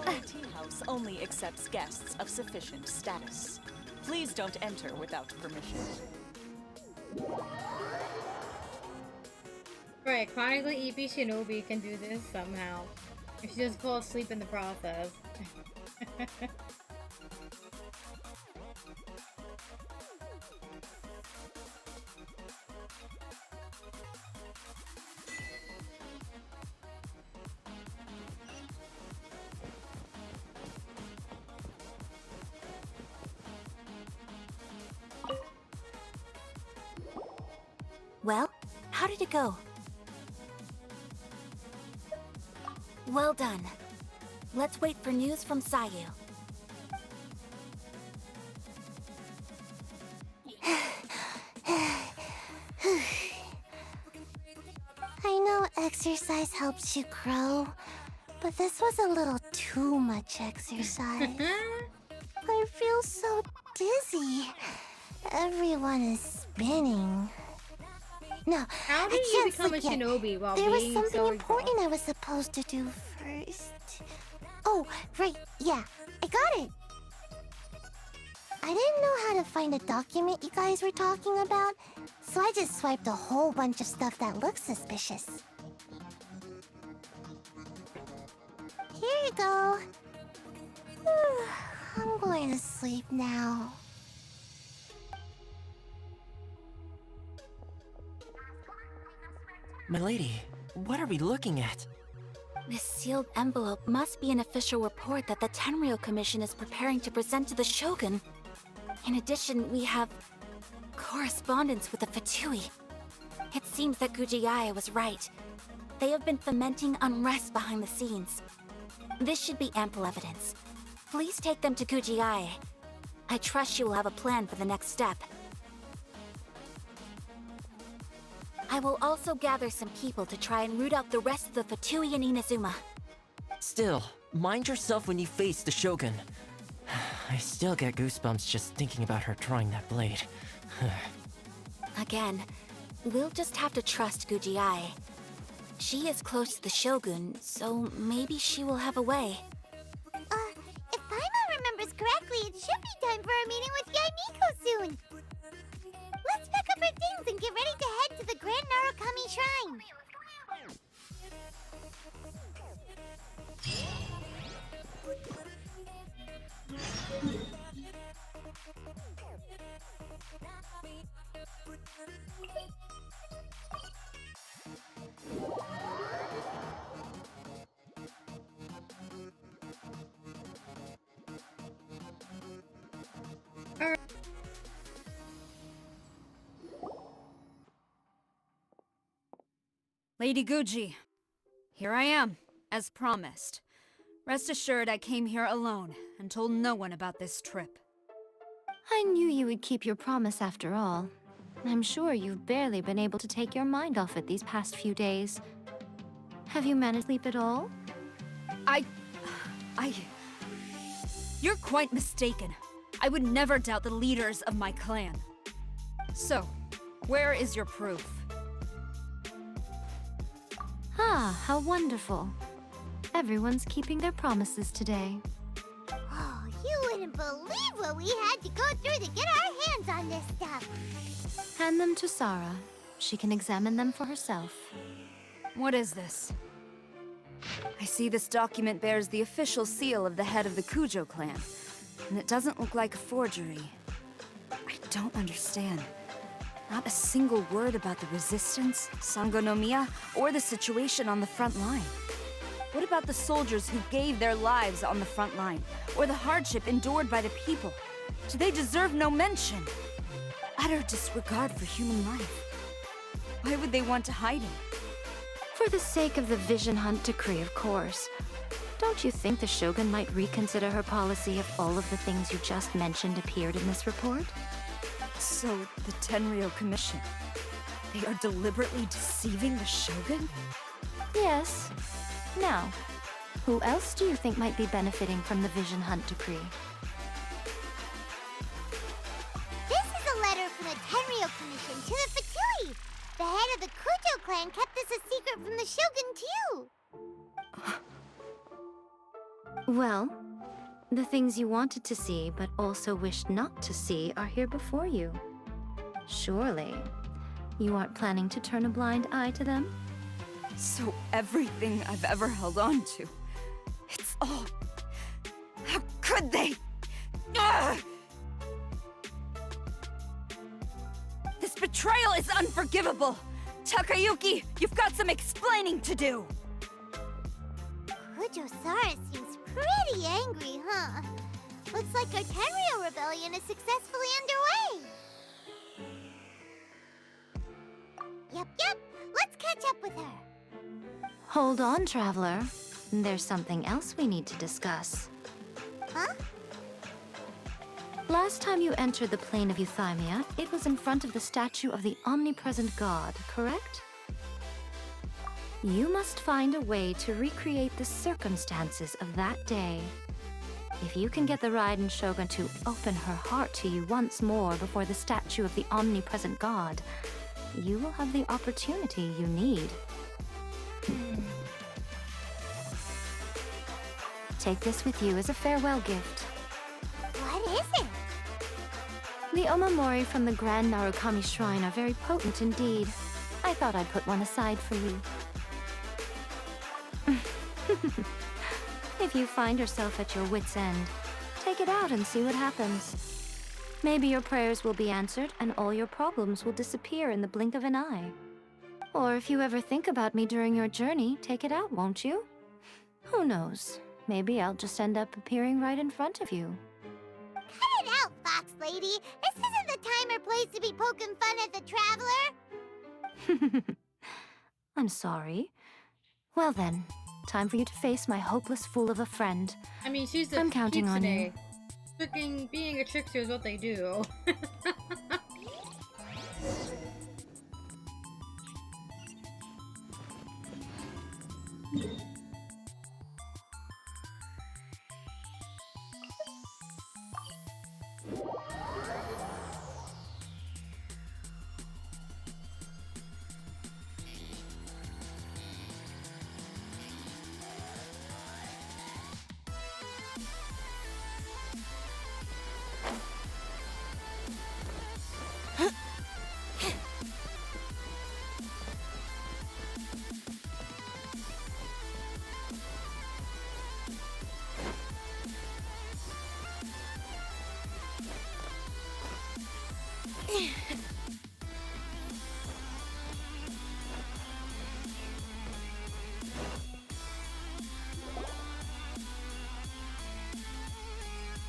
Speaker 19: Our tea house only accepts guests of sufficient status. Please don't enter without permission.
Speaker 1: Right, chronically EP Shinobi can do this somehow. If she just falls asleep in the process.
Speaker 11: Well, how did it go? Well done. Let's wait for news from Sayu.
Speaker 2: I know exercise helps you grow, but this was a little too much exercise. I feel so dizzy. Everyone is spinning. No,
Speaker 1: How did
Speaker 2: I
Speaker 1: you
Speaker 2: can't
Speaker 1: become a
Speaker 2: forget.
Speaker 1: shinobi while
Speaker 2: There was
Speaker 1: being
Speaker 2: something
Speaker 1: so
Speaker 2: important I was supposed to do first. Oh, right, yeah, I got it. I didn't know how to find a document you guys were talking about, so I just swiped a whole bunch of stuff that looks suspicious. Here you go. I'm going to sleep now.
Speaker 10: My lady, what are we looking at?
Speaker 11: This sealed envelope must be an official report that the Tenryou Commission is preparing to present to the Shogun. In addition, we have correspondence with the Fatui. It seems that Gujiai was right. They have been fomenting unrest behind the scenes. This should be ample evidence. Please take them to Gujiai. I trust you will have a plan for the next step. I will also gather some people to try and root out the rest of the Fatui and Inazuma.
Speaker 10: Still, mind yourself when you face the Shogun. I still get goosebumps just thinking about her drawing that blade.
Speaker 11: Again, we'll just have to trust Gujiai. She is close to the Shogun, so maybe she will have a way.
Speaker 2: If Paimon remembers correctly, it should be time for a meeting with Yaimiko soon. Let's pack up our things and get ready to head to the Grand Narukami Shrine.
Speaker 20: Lady Guji, here I am, as promised. Rest assured I came here alone and told no one about this trip.
Speaker 21: I knew you would keep your promise after all. I'm sure you've barely been able to take your mind off it these past few days. Have you managed to sleep at all?
Speaker 20: You're quite mistaken. I would never doubt the leaders of my clan. So, where is your proof?
Speaker 21: Ah, how wonderful. Everyone's keeping their promises today.
Speaker 2: Oh, you wouldn't believe what we had to go through to get our hands on this stuff.
Speaker 21: Hand them to Sarah. She can examine them for herself.
Speaker 20: What is this? I see this document bears the official seal of the head of the Kujo clan, and it doesn't look like a forgery. I don't understand. Not a single word about the resistance, Sangonomiya, or the situation on the front line. What about the soldiers who gave their lives on the front line, or the hardship endured by the people? Do they deserve no mention? Utter disregard for human life. Why would they want to hide it?
Speaker 21: For the sake of the Vision Hunt decree, of course. Don't you think the Shogun might reconsider her policy if all of the things you just mentioned appeared in this report?
Speaker 20: So, the Tenryou Commission, they are deliberately deceiving the Shogun?
Speaker 21: Yes. Now, who else do you think might be benefiting from the Vision Hunt decree?
Speaker 2: This is a letter from the Tenryou Commission to the Fatui. The head of the Kujo clan kept this a secret from the Shogun, too.
Speaker 21: Well, the things you wanted to see but also wished not to see are here before you. Surely, you aren't planning to turn a blind eye to them?
Speaker 20: So everything I've ever held on to, it's all... How could they? Ugh! This betrayal is unforgivable! Takayuki, you've got some explaining to do!
Speaker 2: Kujosaurus seems pretty angry, huh? Looks like our Tenryou rebellion is successfully underway. Yep. Let's catch up with her.
Speaker 21: Hold on, Traveler. There's something else we need to discuss.
Speaker 2: Huh?
Speaker 21: Last time you entered the plane of Euthymia, it was in front of the statue of the omnipresent god, correct? You must find a way to recreate the circumstances of that day. If you can get the Raiden Shogun to open her heart to you once more before the statue of the omnipresent god, you will have the opportunity you need. Take this with you as a farewell gift.
Speaker 2: What is it?
Speaker 21: The Omamori from the Grand Narukami Shrine are very potent indeed. I thought I'd put one aside for you. If you find yourself at your wit's end, take it out and see what happens. Maybe your prayers will be answered and all your problems will disappear in the blink of an eye. Or if you ever think about me during your journey, take it out, won't you? Who knows? Maybe I'll just end up appearing right in front of you.
Speaker 2: Cut it out, Fox Lady. This isn't the time or place to be poking fun at the Traveler.
Speaker 21: I'm sorry. Well then, time for you to face my hopeless fool of a friend.
Speaker 1: I mean, she's a
Speaker 21: I'm counting on you.
Speaker 1: Freaking being a trickster is what they do.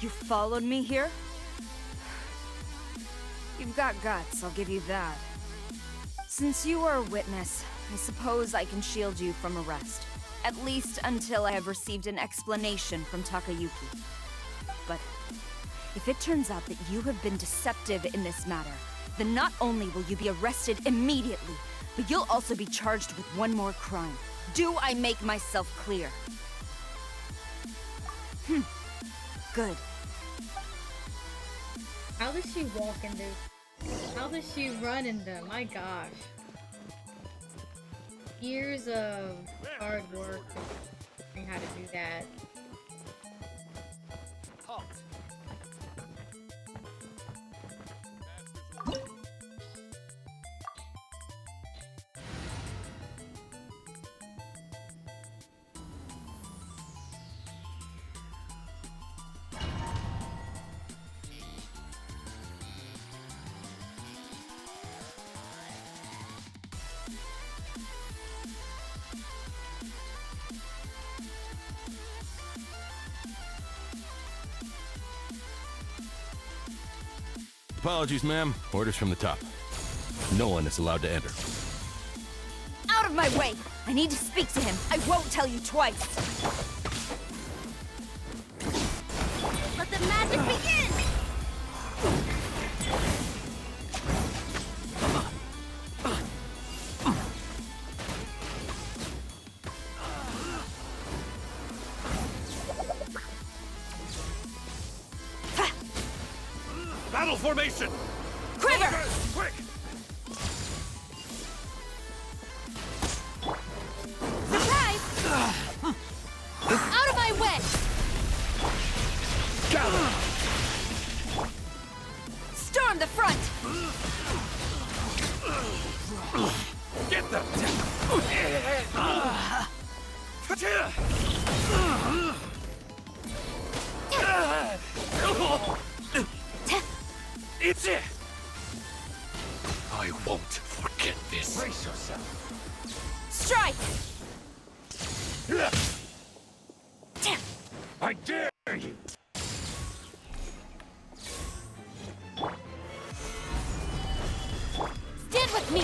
Speaker 20: You followed me here? You've got guts, I'll give you that. Since you are a witness, I suppose I can shield you from arrest. At least until I have received an explanation from Takayuki. But if it turns out that you have been deceptive in this matter, then not only will you be arrested immediately, but you'll also be charged with one more crime. Do I make myself clear? Good.
Speaker 1: How does she walk in this? How does she run in them? My gosh. Years of hard work learning how to do that.
Speaker 15: Apologies, ma'am. Orders from the top. No one is allowed to enter.
Speaker 20: Out of my way! I need to speak to him. I won't tell you twice.
Speaker 2: Let the magic begin!
Speaker 15: Battle formation!
Speaker 20: Quiver!
Speaker 15: Quick!
Speaker 20: Surprise! Out of my way! Storm the front!
Speaker 12: Get them!
Speaker 3: It's it! I won't forget this.
Speaker 12: Brace yourself.
Speaker 20: Strike!
Speaker 12: I dare you!
Speaker 20: Stand with me!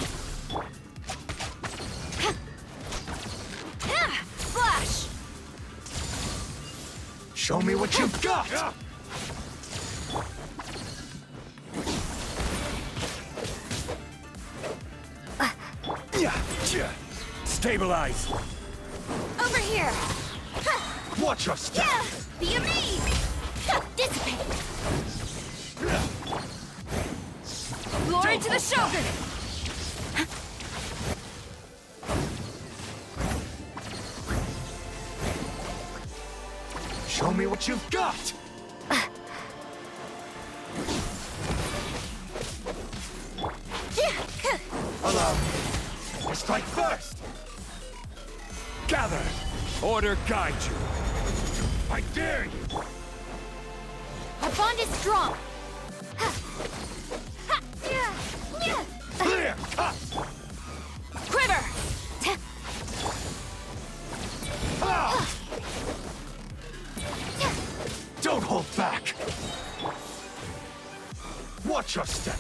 Speaker 20: Flash!
Speaker 12: Show me what you've got!
Speaker 3: Stabilize!
Speaker 20: Over here!
Speaker 12: Watch your step!
Speaker 20: Be a me! Dissipate! Glory to the Shogun!
Speaker 12: Show me what you've got! Allow me. I strike first!
Speaker 3: Gather! Order guide you!
Speaker 12: I dare you!
Speaker 20: Our bond is strong!
Speaker 12: Clear cut!
Speaker 20: Quiver!
Speaker 12: Don't hold back! Watch your step!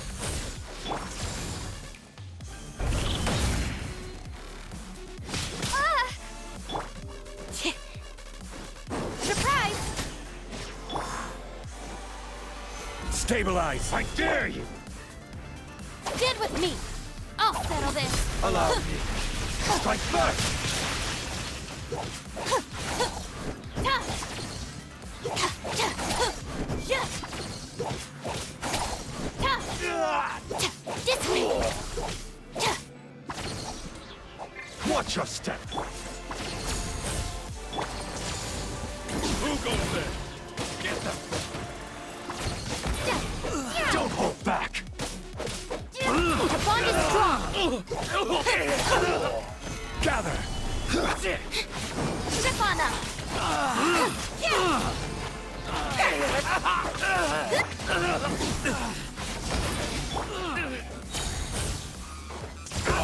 Speaker 20: Surprise!
Speaker 3: Stabilize!
Speaker 12: I dare you!
Speaker 20: Stand with me! I'll settle this!
Speaker 12: Allow me. Strike first! Watch your step!
Speaker 3: Who goes there?
Speaker 12: Get them! Don't hold back!
Speaker 20: Our bond is strong!
Speaker 3: Gather!
Speaker 20: Stefana!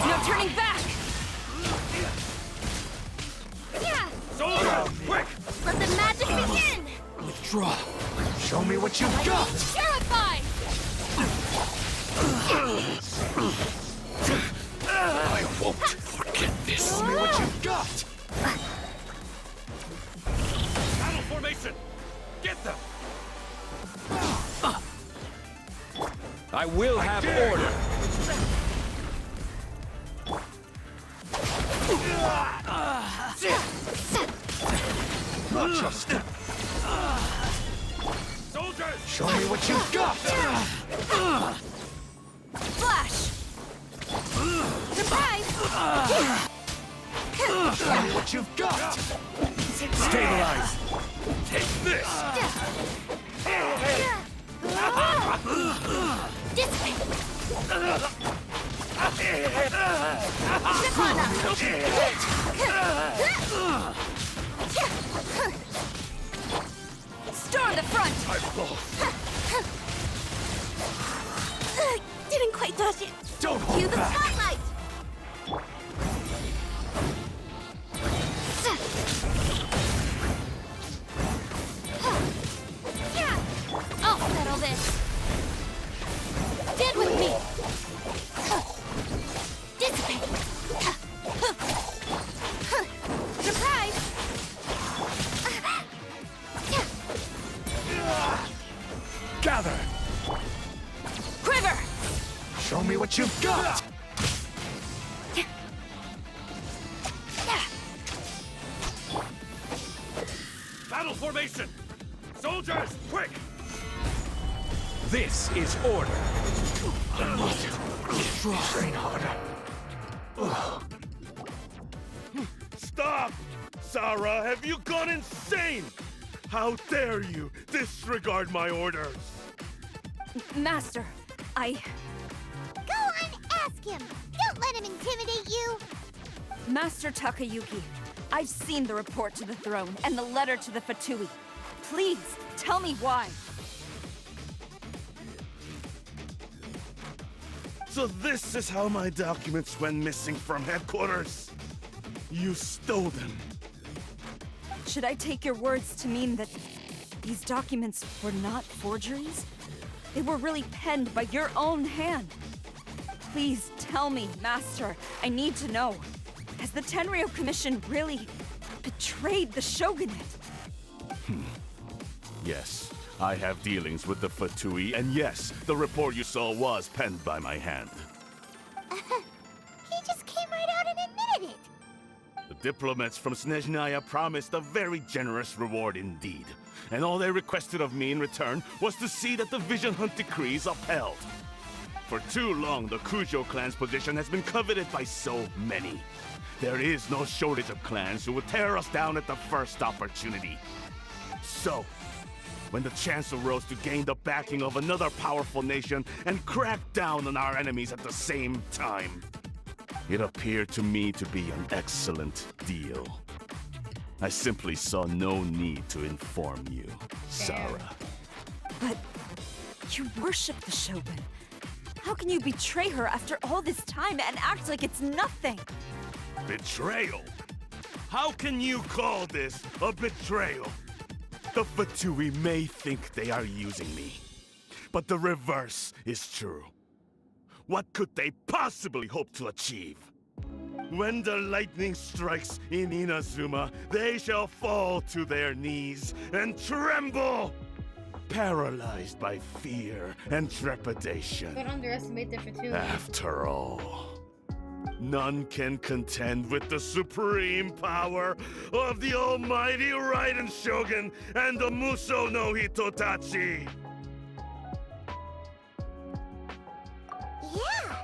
Speaker 20: No turning back!
Speaker 12: Soldier, quick!
Speaker 20: Let the magic begin!
Speaker 3: Withdraw!
Speaker 12: Show me what you've got!
Speaker 20: Terrified!
Speaker 3: I won't forget this.
Speaker 12: Show me what you've got!
Speaker 3: Battle formation! Get them!
Speaker 18: I will have order.
Speaker 12: Watch your step!
Speaker 3: Soldiers!
Speaker 12: Show me what you've got!
Speaker 20: Flash! Surprise!
Speaker 12: Show me what you've got!
Speaker 3: Stabilize! Take this!
Speaker 20: Dissipate! Storm the front! Didn't quite dodge it.
Speaker 12: Don't
Speaker 20: Cue
Speaker 12: hold
Speaker 20: the
Speaker 12: back!
Speaker 20: spotlight! I'll settle this. Stand with me. Dissipate. Surprise!
Speaker 3: Gather!
Speaker 20: Quiver!
Speaker 12: Show me what you've got!
Speaker 3: Battle formation! Soldiers, quick!
Speaker 12: This is order! I must train harder.
Speaker 5: Stop! Sarah, have you gone insane? How dare you disregard my orders?
Speaker 20: Master,
Speaker 2: Go on, ask him! Don't let him intimidate you!
Speaker 20: Master Takayuki, I've seen the report to the throne and the letter to the Fatui. Please, tell me why.
Speaker 8: So this is how my documents went missing from headquarters. You stole them.
Speaker 20: Should I take your words to mean that these documents were not forgeries? They were really penned by your own hand. Please tell me, Master. I need to know. Has the Tenryou Commission really betrayed the shogunate?
Speaker 8: Yes, I have dealings with the Fatui, and yes, the report you saw was penned by my hand.
Speaker 2: He just came right out and admitted it!
Speaker 8: The diplomats from Snezhnaya promised a very generous reward indeed, and all they requested of me in return was to see that the Vision Hunt decree is upheld. For too long, the Kujo clan's position has been coveted by so many. There is no shortage of clans who would tear us down at the first opportunity. So, when the chance arose to gain the backing of another powerful nation and crack down on our enemies at the same time, it appeared to me to be an excellent deal. I simply saw no need to inform you, Sarah.
Speaker 20: But you worship the Shogun. How can you betray her after all this time and act like it's nothing?
Speaker 8: Betrayal? How can you call this a betrayal? The Fatui may think they are using me, but the reverse is true. What could they possibly hope to achieve? When the lightning strikes in Inazuma, they shall fall to their knees and tremble, paralyzed by fear and trepidation.
Speaker 1: Don't underestimate the Fatui.
Speaker 8: After all, none can contend with the supreme power of the almighty Raiden Shogun and the Muso no Hitotachi!
Speaker 2: Yeah,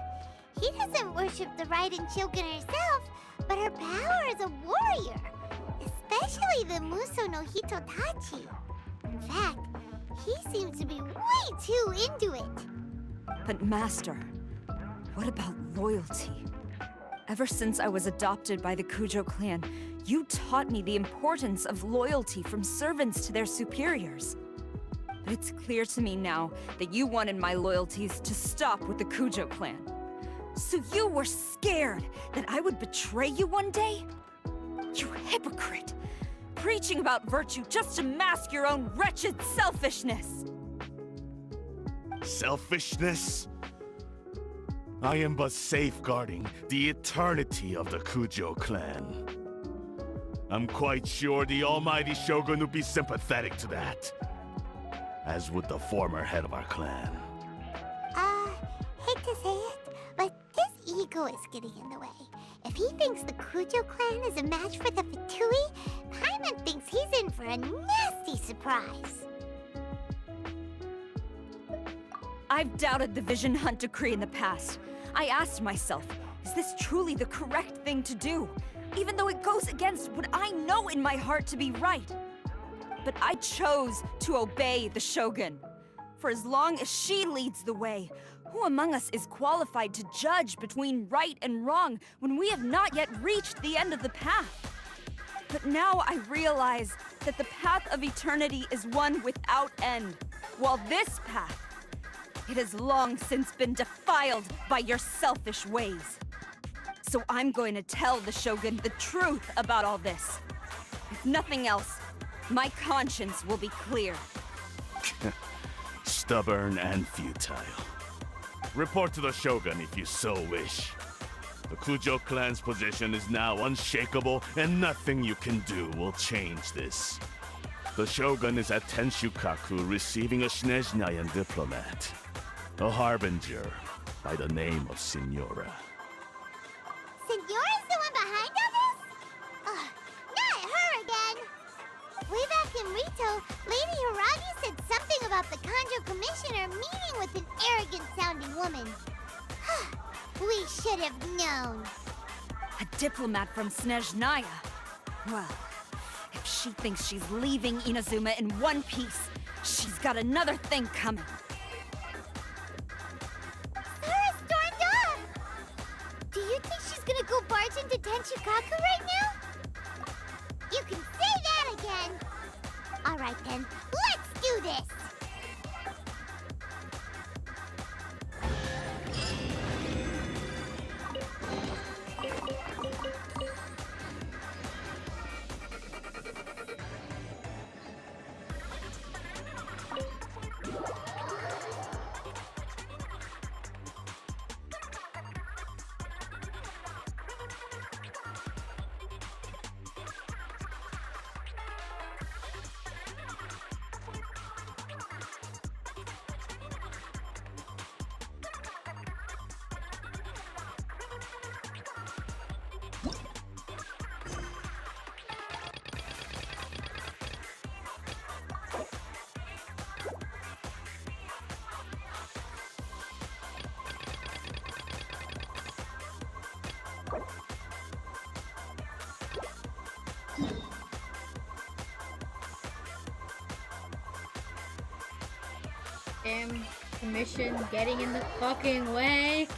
Speaker 2: he doesn't worship the Raiden Shogun herself, but her power as a warrior, especially the Muso no Hitotachi. In fact, he seems to be way too into it.
Speaker 20: But Master, what about loyalty? Ever since I was adopted by the Kujo clan, you taught me the importance of loyalty from servants to their superiors. But it's clear to me now that you wanted my loyalties to stop with the Kujo clan. So you were scared that I would betray you one day? You hypocrite! Preaching about virtue just to mask your own wretched selfishness!
Speaker 8: Selfishness? I am but safeguarding the eternity of the Kujo clan. I'm quite sure the almighty Shogun would be sympathetic to that, as would the former head of our clan.
Speaker 2: Hate to say it, but his ego is getting in the way. If he thinks the Kujo clan is a match for the Fatui, Paimon thinks he's in for a nasty surprise.
Speaker 20: I've doubted the Vision Hunt decree in the past. I asked myself, is this truly the correct thing to do? Even though it goes against what I know in my heart to be right. But I chose to obey the Shogun. For as long as she leads the way, who among us is qualified to judge between right and wrong when we have not yet reached the end of the path? But now I realize that the path of eternity is one without end, while this path, it has long since been defiled by your selfish ways. So I'm going to tell the Shogun the truth about all this. If nothing else, my conscience will be clear.
Speaker 8: Stubborn and futile. Report to the Shogun if you so wish. The Kujo clan's position is now unshakable, and nothing you can do will change this. The Shogun is at Tenshukaku receiving a Snezhnayan diplomat. A harbinger by the name of Signora.
Speaker 2: Signora's the one behind all this? Ugh, not her again! Way back in Rito, Lady Hiragi said something about the Kanjo Commissioner meeting with an arrogant-sounding woman. We should have known.
Speaker 20: A diplomat from Snezhnaya. Well, if she thinks she's leaving Inazuma in one piece, she's got another thing coming.
Speaker 2: Tenchukaku right now? You can say that again! Alright then, let's do this!
Speaker 1: Damn commission getting in the fucking way.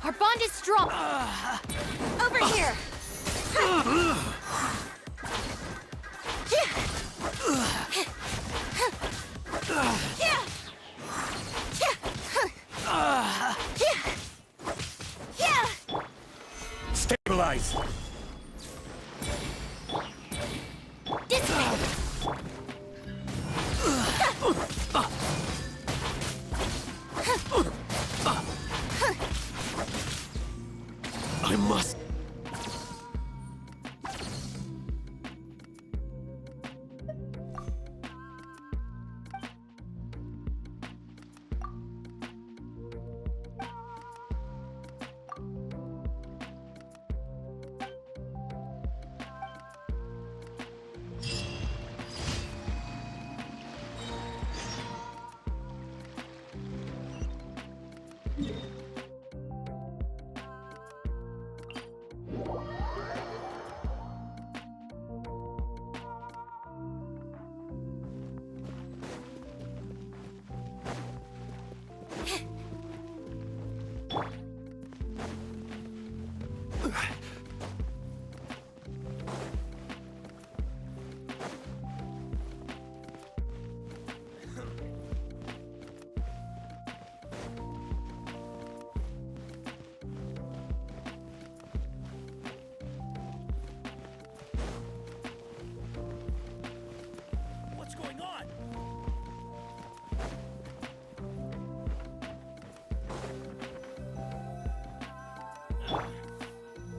Speaker 20: Our bond is strong. Over here.
Speaker 8: Stabilize.
Speaker 20: This way.
Speaker 8: I must.
Speaker 12: What's going on?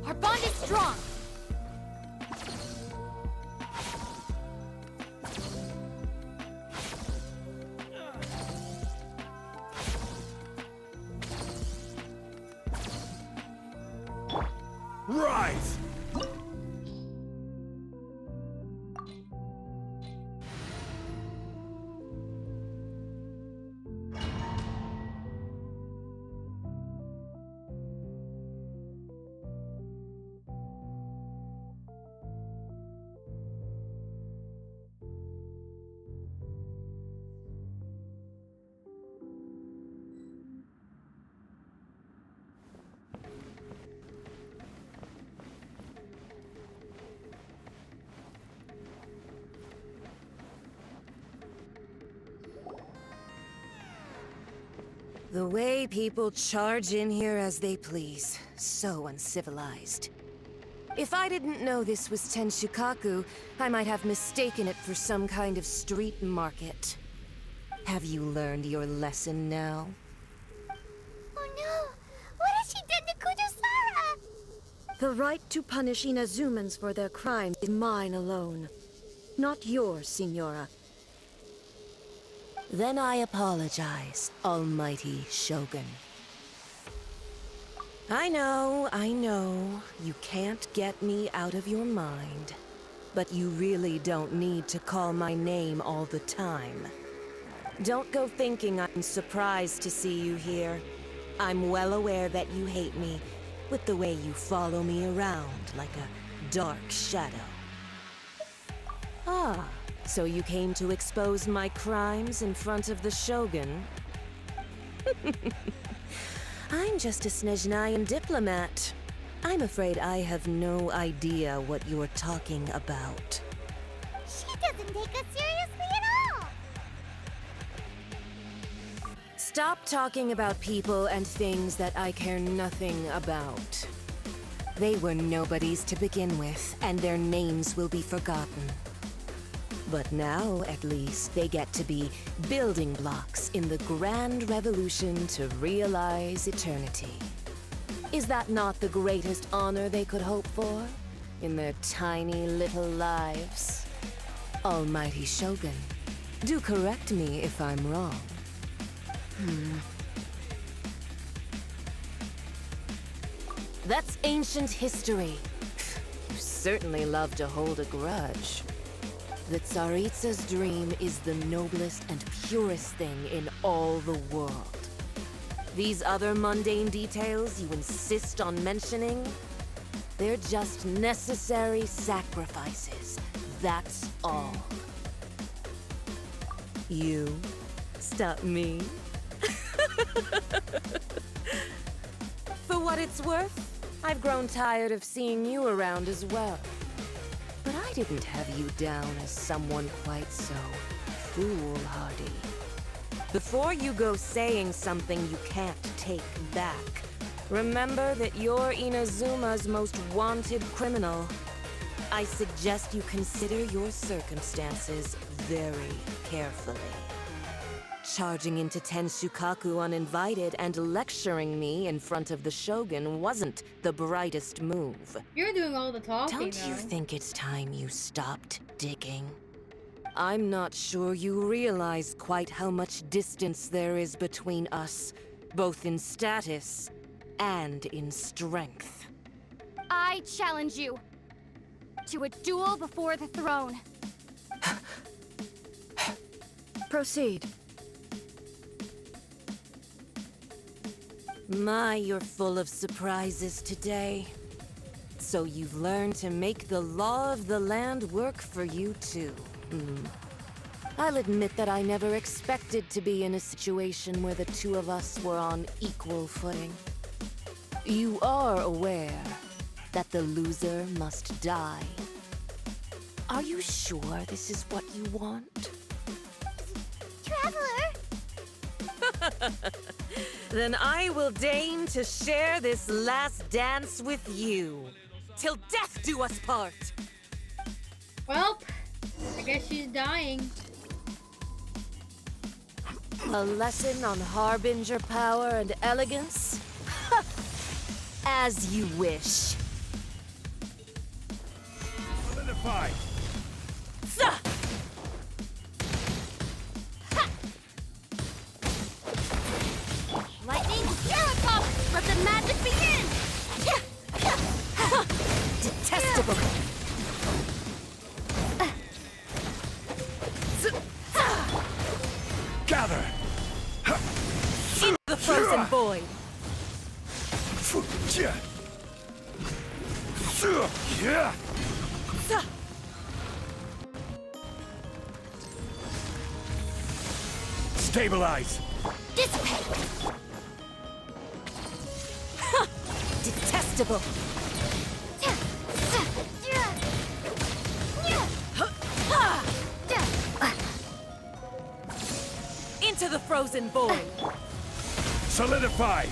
Speaker 20: Our bond is strong.
Speaker 8: Rise!
Speaker 6: The way people charge in here as they please. So uncivilized. If I didn't know this was Tenshukaku, I might have mistaken it for some kind of street market. Have you learned your lesson now?
Speaker 2: Oh no! What has she done to Kujosara?
Speaker 20: The right to punish Inazumans for their crimes is mine alone. Not yours, Signora.
Speaker 6: Then I apologize, Almighty Shogun. I know, you can't get me out of your mind. But you really don't need to call my name all the time. Don't go thinking I'm surprised to see you here. I'm well aware that you hate me, with the way you follow me around like a dark shadow. Ah, so you came to expose my crimes in front of the Shogun? I'm just a Snezhnayan diplomat. I'm afraid I have no idea what you're talking about.
Speaker 2: She doesn't take us seriously at all!
Speaker 6: Stop talking about people and things that I care nothing about. They were nobodies to begin with, and their names will be forgotten. But now, at least, they get to be building blocks in the grand revolution to realize eternity. Is that not the greatest honor they could hope for in their tiny little lives? Almighty Shogun, do correct me if I'm wrong. That's ancient history. You certainly love to hold a grudge. The Tsaritsa's dream is the noblest and purest thing in all the world. These other mundane details you insist on mentioning, they're just necessary sacrifices. That's all. You stop me. For what it's worth, I've grown tired of seeing you around as well. But I didn't have you down as someone quite so foolhardy. Before you go saying something you can't take back, remember that you're Inazuma's most wanted criminal. I suggest you consider your circumstances very carefully. Charging into Tenshukaku uninvited and lecturing me in front of the Shogun wasn't the brightest move.
Speaker 1: You're doing all the talking.
Speaker 6: Don't you think it's time you stopped digging? I'm not sure you realize quite how much distance there is between us, both in status and in strength.
Speaker 11: I challenge you to a duel before the throne.
Speaker 20: Proceed.
Speaker 6: My, you're full of surprises today. So you've learned to make the law of the land work for you too. I'll admit that I never expected to be in a situation where the two of us were on equal footing. You are aware that the loser must die. Are you sure this is what you want?
Speaker 2: Traveler!
Speaker 6: Then I will deign to share this last dance with you. Till death do us part!
Speaker 1: Well, I guess she's dying.
Speaker 6: A lesson on Harbinger power and elegance? As you wish.
Speaker 12: Solidify!
Speaker 11: Lightning, Jericho! Let the magic begin!
Speaker 6: Detestable!
Speaker 12: Gather!
Speaker 6: Into the frozen void!
Speaker 12: Stabilize!
Speaker 11: Dissipate!
Speaker 6: Detestable! Into the frozen void!
Speaker 12: Solidify!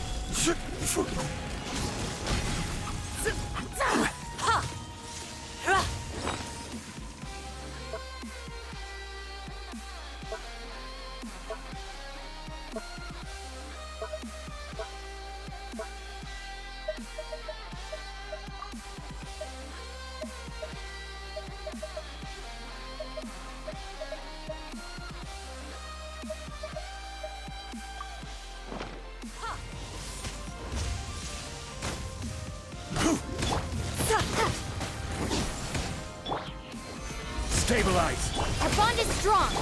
Speaker 12: Stabilize!
Speaker 2: Our bond is strong!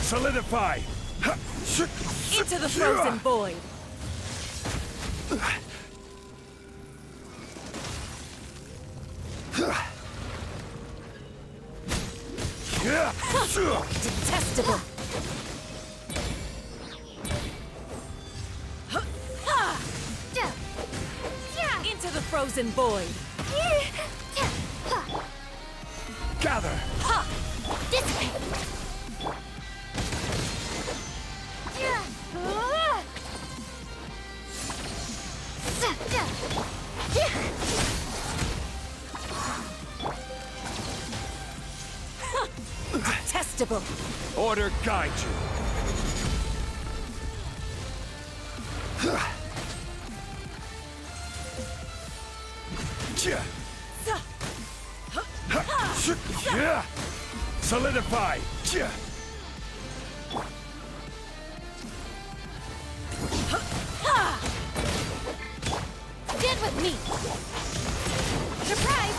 Speaker 12: Solidify!
Speaker 6: Into the frozen void! Detestable! Into the frozen void!
Speaker 12: Gather!
Speaker 2: Dissipate!
Speaker 6: Detestable!
Speaker 12: Order guide you! Solidify!
Speaker 2: Stand with me! Surprise!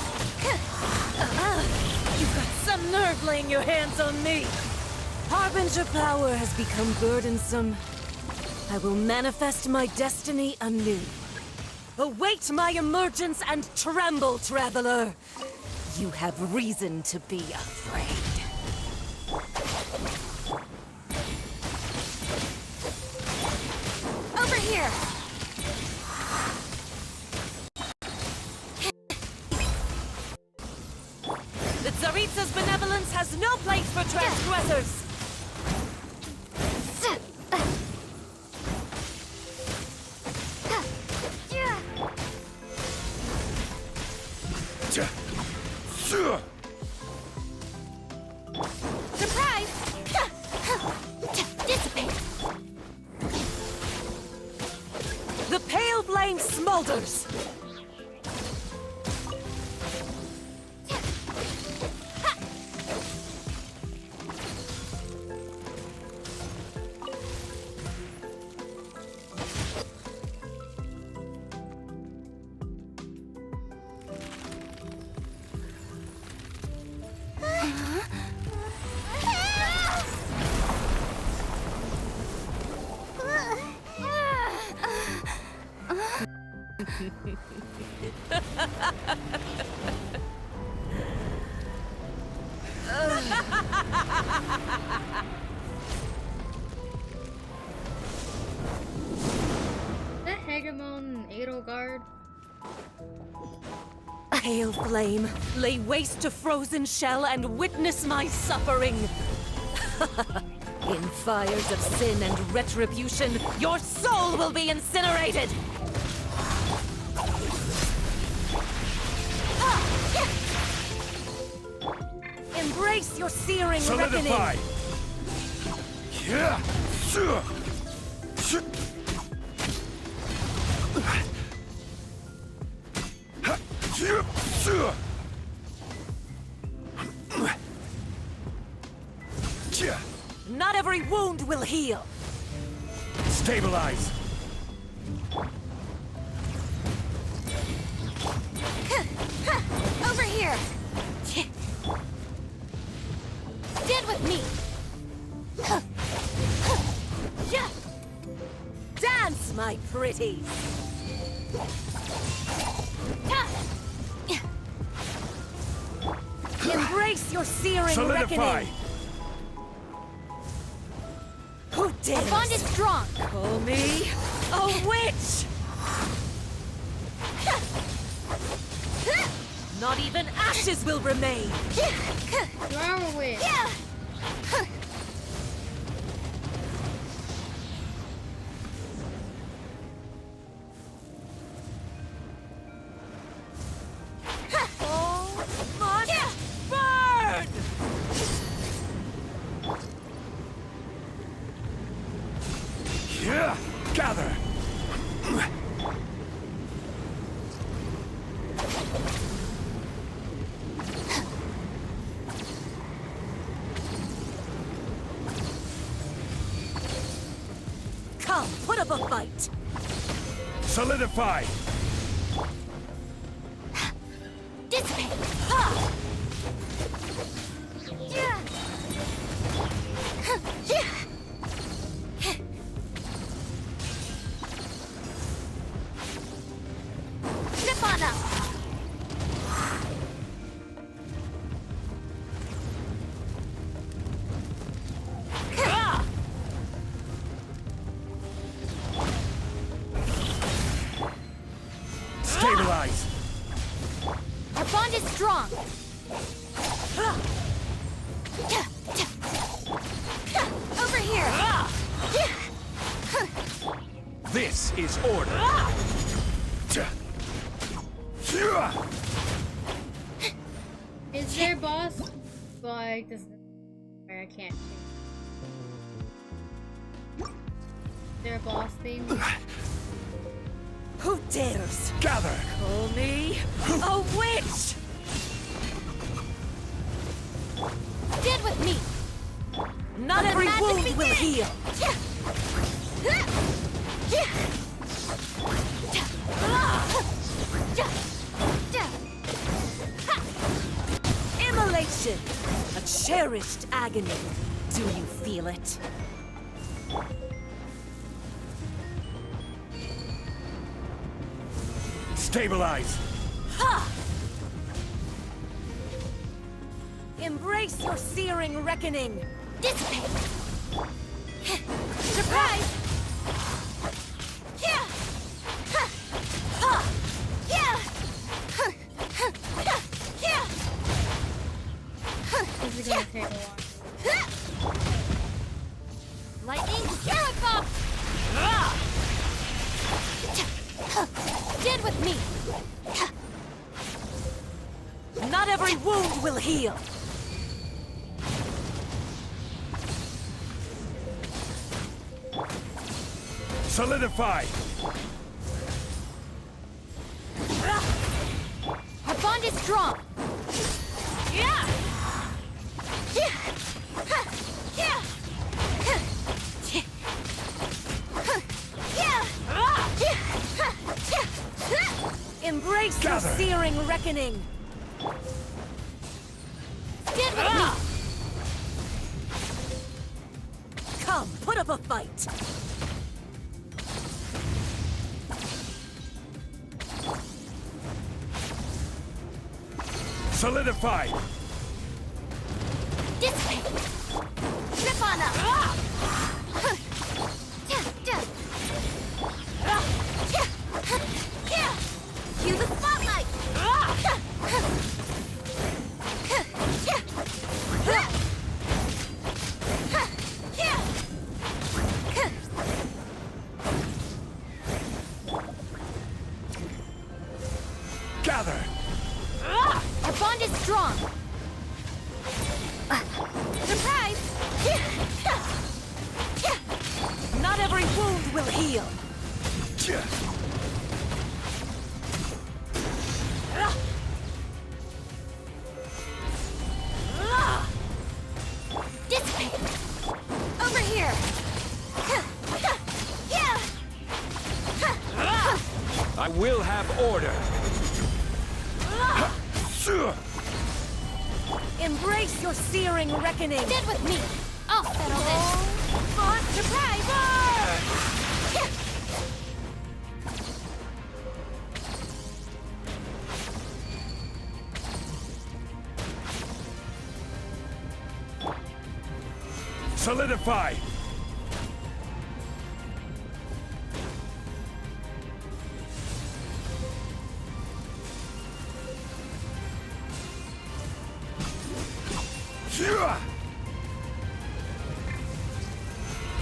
Speaker 6: You've got some nerve laying your hands on me! Harbinger power has become burdensome. I will manifest my destiny anew. Await my emergence and tremble, traveler! You have reason to be afraid.
Speaker 2: Over here!
Speaker 6: The Tsaritsa's benevolence has no place for transgressors!
Speaker 2: Surprise! Dissipate!
Speaker 6: The pale flame smolders!
Speaker 1: The Hegemon Edelgard.
Speaker 6: Pale flame, lay waste to frozen shell and witness my suffering! In fires of sin and retribution, your soul will be incinerated! Embrace your searing
Speaker 12: Solidify!
Speaker 6: Not every wound will heal!
Speaker 12: Stabilize!
Speaker 2: Over here! Stand with me!
Speaker 6: Dance, my pretty! Embrace your searing
Speaker 12: Solidify!
Speaker 6: reckoning! Who dares?
Speaker 2: Our bond is strong!
Speaker 6: Call me a witch! Not even ashes will remain!
Speaker 1: You are a witch.
Speaker 6: Oh, must burn!
Speaker 12: Gather!
Speaker 6: Come, put up a fight!
Speaker 8: Solidify!
Speaker 2: Dissipate! Ha! Yeah! Slip on up!
Speaker 8: Stabilize!
Speaker 2: Our bond is strong! Over here!
Speaker 8: This is order!
Speaker 1: Is there boss? Like, this is where I can't change. Is there a boss theme?
Speaker 6: Who dares?
Speaker 8: Gather!
Speaker 6: Call me a witch!
Speaker 2: Stand with me!
Speaker 6: Not every wound will heal! Immolation! A cherished agony. Do you feel it?
Speaker 8: Stabilize!
Speaker 6: Ha! Embrace your searing reckoning!
Speaker 2: Dissipate! Surprise! Yeah! Ha! Ha! Yeah! Yeah!
Speaker 1: This is gonna take a while.
Speaker 2: Lightning, carrot bomb! Stand with me!
Speaker 6: Not every wound will heal!
Speaker 8: Solidify!
Speaker 2: Our bond is strong! Yeah! Yeah! Yeah!
Speaker 6: Embrace your
Speaker 8: Gather.
Speaker 6: searing reckoning!
Speaker 2: Stand with me!
Speaker 6: Come, put up a fight!
Speaker 8: Solidify!
Speaker 2: Dissipate! Slip on up! Cue the spotlight!
Speaker 8: Gather!
Speaker 2: Our bond is strong! Surprise!
Speaker 6: Not every wound will heal!
Speaker 2: Dissipate! Over here!
Speaker 8: I will have order!
Speaker 6: Embrace your searing reckoning!
Speaker 2: Stand with me! I'll settle this! Surprise!
Speaker 8: Solidify!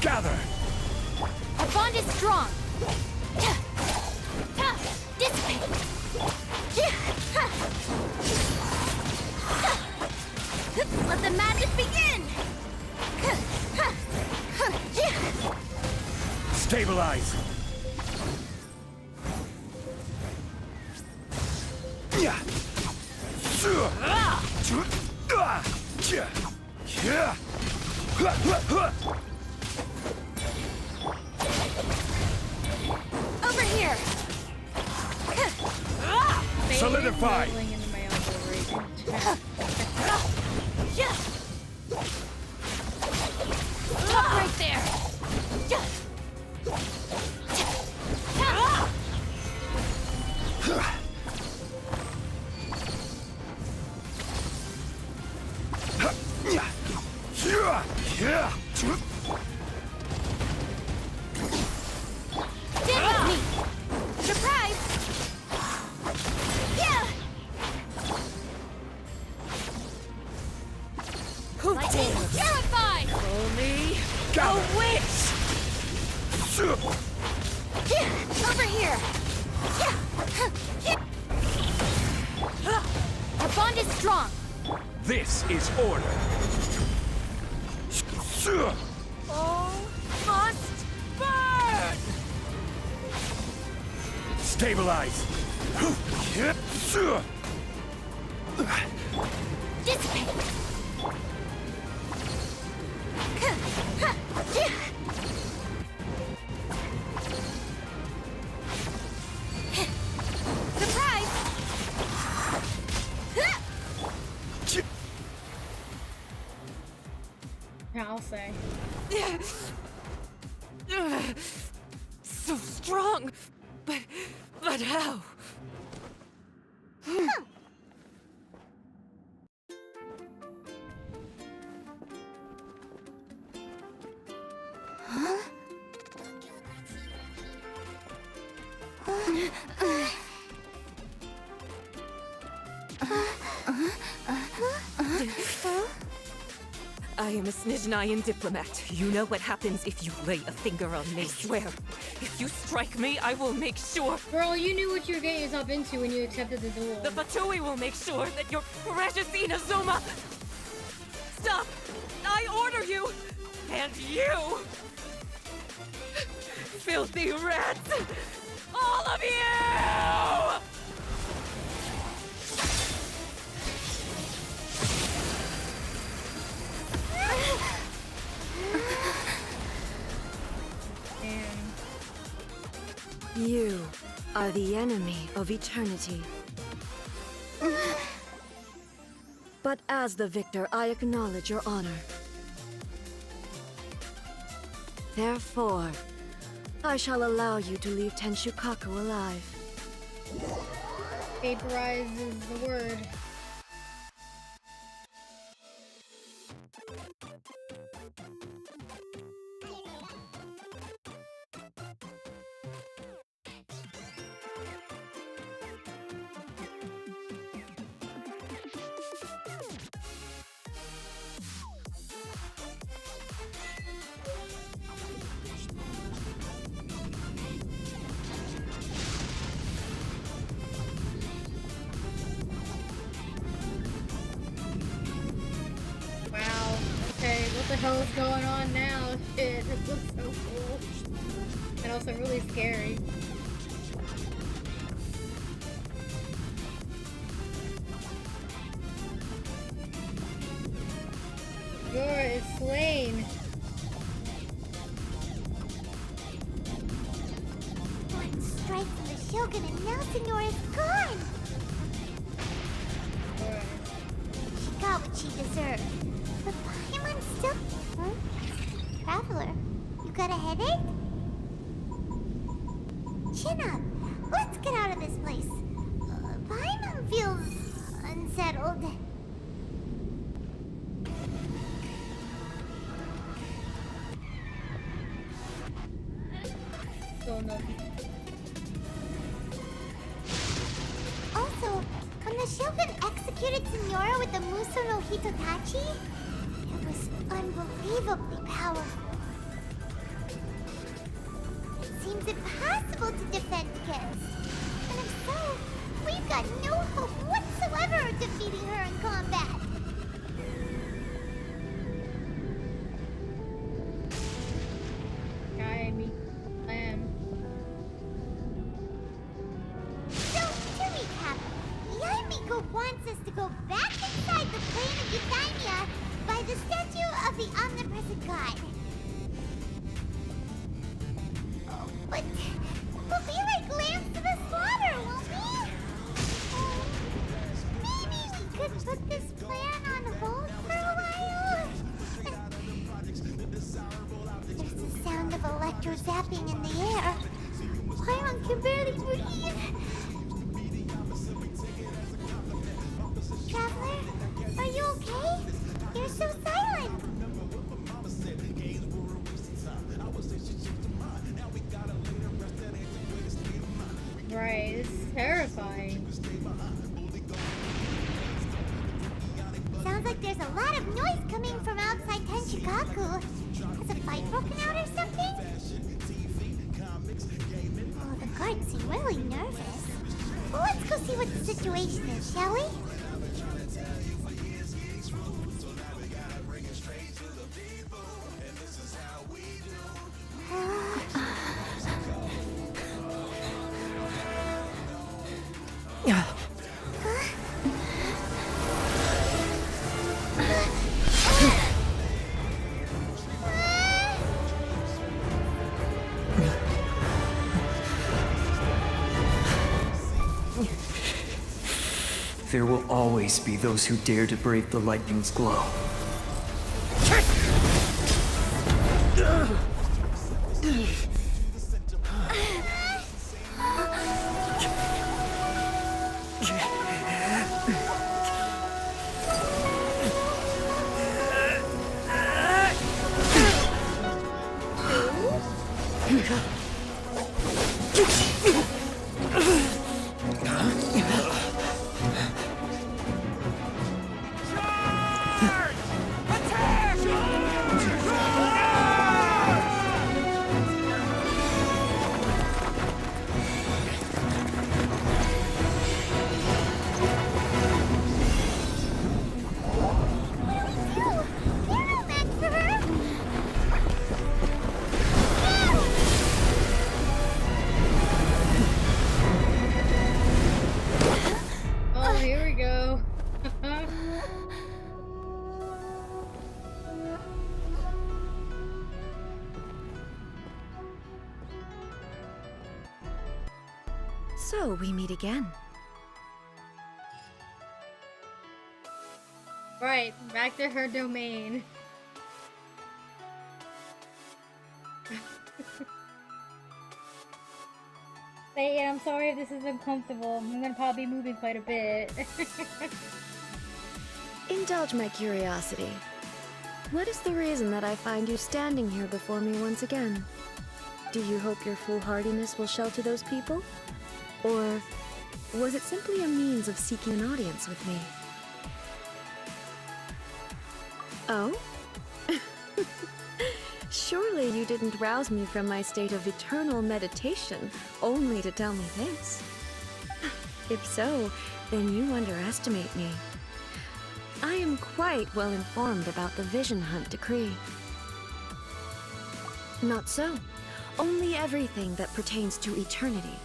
Speaker 8: Gather!
Speaker 2: Our bond is strong! Dissipate! Let the madness begin!
Speaker 8: Stabilize!
Speaker 6: here!
Speaker 1: Solidify!
Speaker 6: Stop right there!
Speaker 2: Over here!
Speaker 6: Our bond is strong!
Speaker 12: This is order.
Speaker 6: All must burn!
Speaker 12: Stabilize.
Speaker 2: Dissipate! Surprise!
Speaker 1: I'll say.
Speaker 6: So strong, but how? I am a Snezhnayan diplomat. You know what happens if you lay a finger on me, I swear. If you strike me, I will make sure...
Speaker 1: Girl, you knew what you were getting yourself into when you accepted the duel.
Speaker 6: The Fatui will make sure that your precious Inazuma... Stop! I order you! And you! Filthy rats! All of you! You are the enemy of eternity. But as the victor, I acknowledge your honor. Therefore, I shall allow you to leave Tenshukaku alive.
Speaker 1: Vaporize is the word. What the hell is going on now? Shit, this looks so cool. And also really scary. Yora is slain.
Speaker 2: One strike from the Shogun and now Senora is gone! She got what she deserved. But Paimon's still... Huh? Traveler, you got a headache? Chin up. Let's get out of this place. Paimon feels... unsettled. Also, when the Shogun executed Senora with the Muso no Hitotachi, it was unbelievably powerful. It seems impossible to defend against. And if so, we've got no hope whatsoever of defeating her in combat.
Speaker 1: Guide me. Plan.
Speaker 2: So, to recap, Yaimiko wants us to go back inside the plane of Eudaimia by the statue of the omnipresent god. But we'll be like flapping in the air. Paimon can barely breathe. Traveler, are you okay? You're so silent.
Speaker 1: Right, this is terrifying.
Speaker 2: Sounds like there's a lot of noise coming from outside Tenshikaku. Has a fight broken out or something? Oh, the guards seem really nervous. Well, let's go see what the situation is, shall we?
Speaker 16: There will always be those who dare to brave the lightning's glow.
Speaker 20: So we meet again.
Speaker 1: Right, back to her domain. Hey, I'm sorry if this is uncomfortable. I'm gonna probably be moving quite a bit.
Speaker 20: Indulge my curiosity. What is the reason that I find you standing here before me once again? Do you hope your foolhardiness will shelter those people? Or was it simply a means of seeking an audience with me? Oh? Surely you didn't rouse me from my state of eternal meditation only to tell me this. If so, then you underestimate me. I am quite well informed about the Vision Hunt decree. Not so. Only everything that pertains to eternity.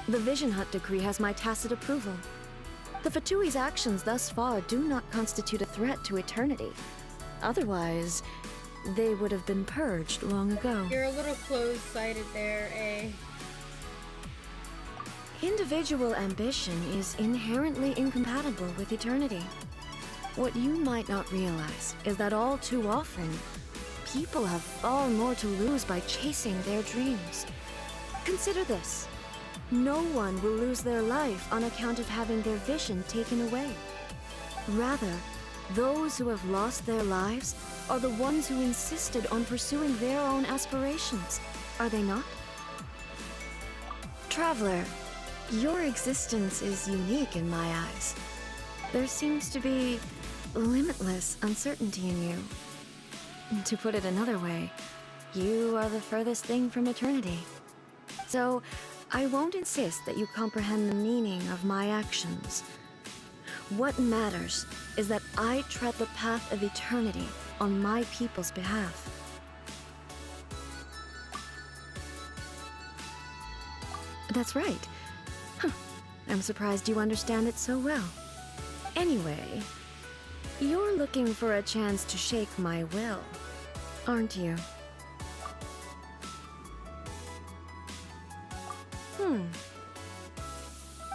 Speaker 20: The Vision Hunt decree has my tacit approval. The Fatui's actions thus far do not constitute a threat to eternity. Otherwise, they would have been purged long ago.
Speaker 1: You're a little close-sighted there, eh?
Speaker 20: Individual ambition is inherently incompatible with eternity. What you might not realize is that all too often, people have far more to lose by chasing their dreams. Consider this. No one will lose their life on account of having their vision taken away. Rather, those who have lost their lives are the ones who insisted on pursuing their own aspirations, are they not? Traveler, your existence is unique in my eyes. There seems to be limitless uncertainty in you. To put it another way, you are the furthest thing from eternity. So, I won't insist that you comprehend the meaning of my actions. What matters is that I tread the path of eternity on my people's behalf. That's right. Huh. I'm surprised you understand it so well. Anyway, you're looking for a chance to shake my will, aren't you?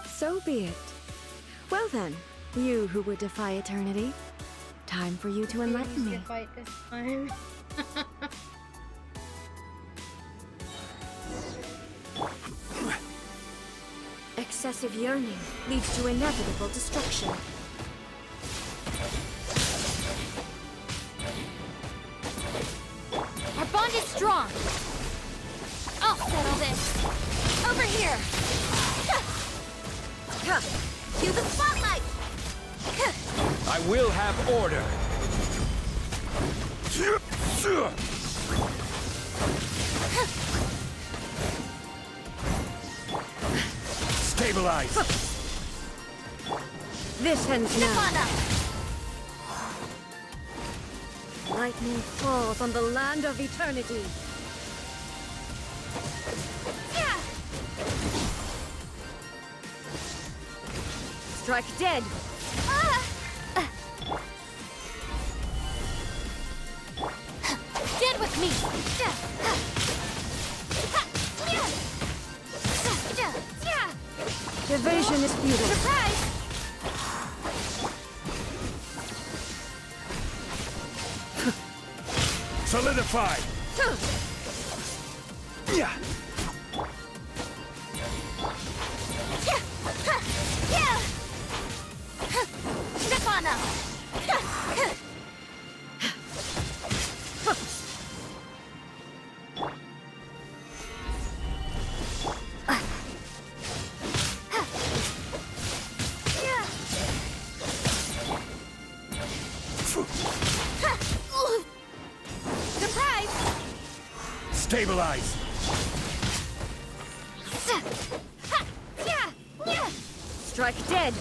Speaker 20: So be it. Well then, you who would defy eternity, time for you to enlighten me.
Speaker 1: Fight this time.
Speaker 20: excessive yearning leads to inevitable destruction.
Speaker 2: Our bond is strong. I'll settle this. Over here. Cue the spotlight.
Speaker 12: I will have order. Stabilize.
Speaker 20: This ends now. Lightning falls on the land of eternity. Strike dead.
Speaker 2: Stand with me.
Speaker 20: Evasion is futile.
Speaker 2: Surprise!
Speaker 12: Solidify.
Speaker 2: Step on up. Surprise!
Speaker 12: Stabilize.
Speaker 20: Strike dead.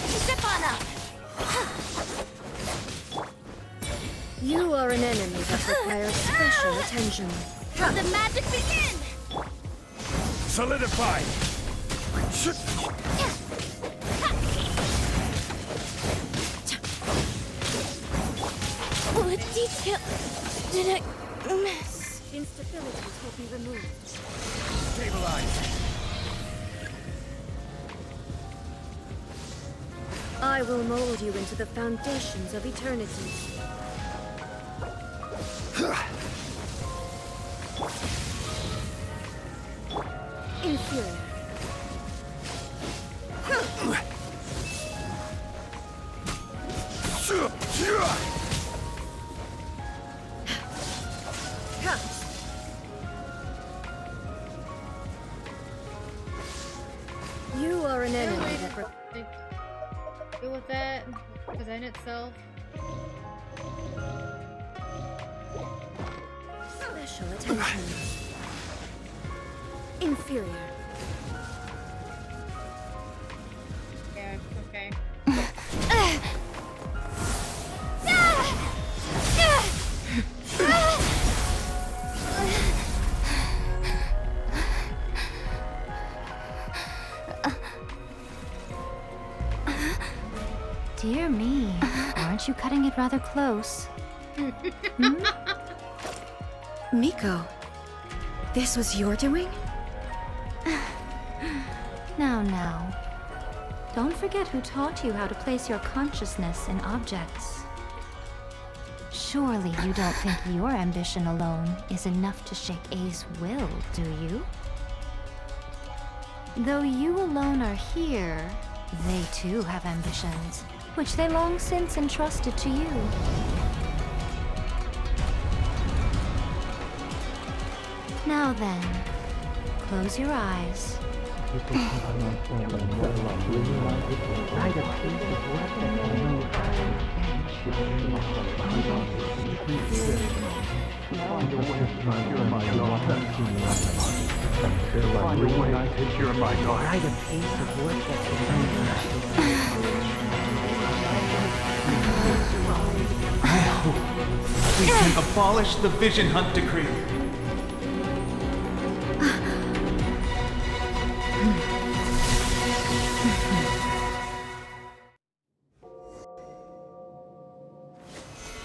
Speaker 2: Step on up.
Speaker 20: You are an enemy that requires special attention.
Speaker 2: Let the magic begin.
Speaker 12: Solidify.
Speaker 2: What detail did I miss?
Speaker 20: Instabilities will be removed.
Speaker 12: Stabilize.
Speaker 20: I will mold you into the foundations of eternity. Inferior. You are an enemy that
Speaker 1: Deal with that. Present itself.
Speaker 20: special attention. Inferior.
Speaker 1: Yeah, okay.
Speaker 21: Dear me, aren't you cutting it rather close?
Speaker 20: Miko, this was your doing?
Speaker 21: Now. Don't forget who taught you how to place your consciousness in objects. Surely you don't think your ambition alone is enough to shake A's will, do you? Though you alone are here, they too have ambitions, which they long since entrusted to you. Now then, close your eyes.
Speaker 16: I hope we can abolish the Vision Hunt Decree.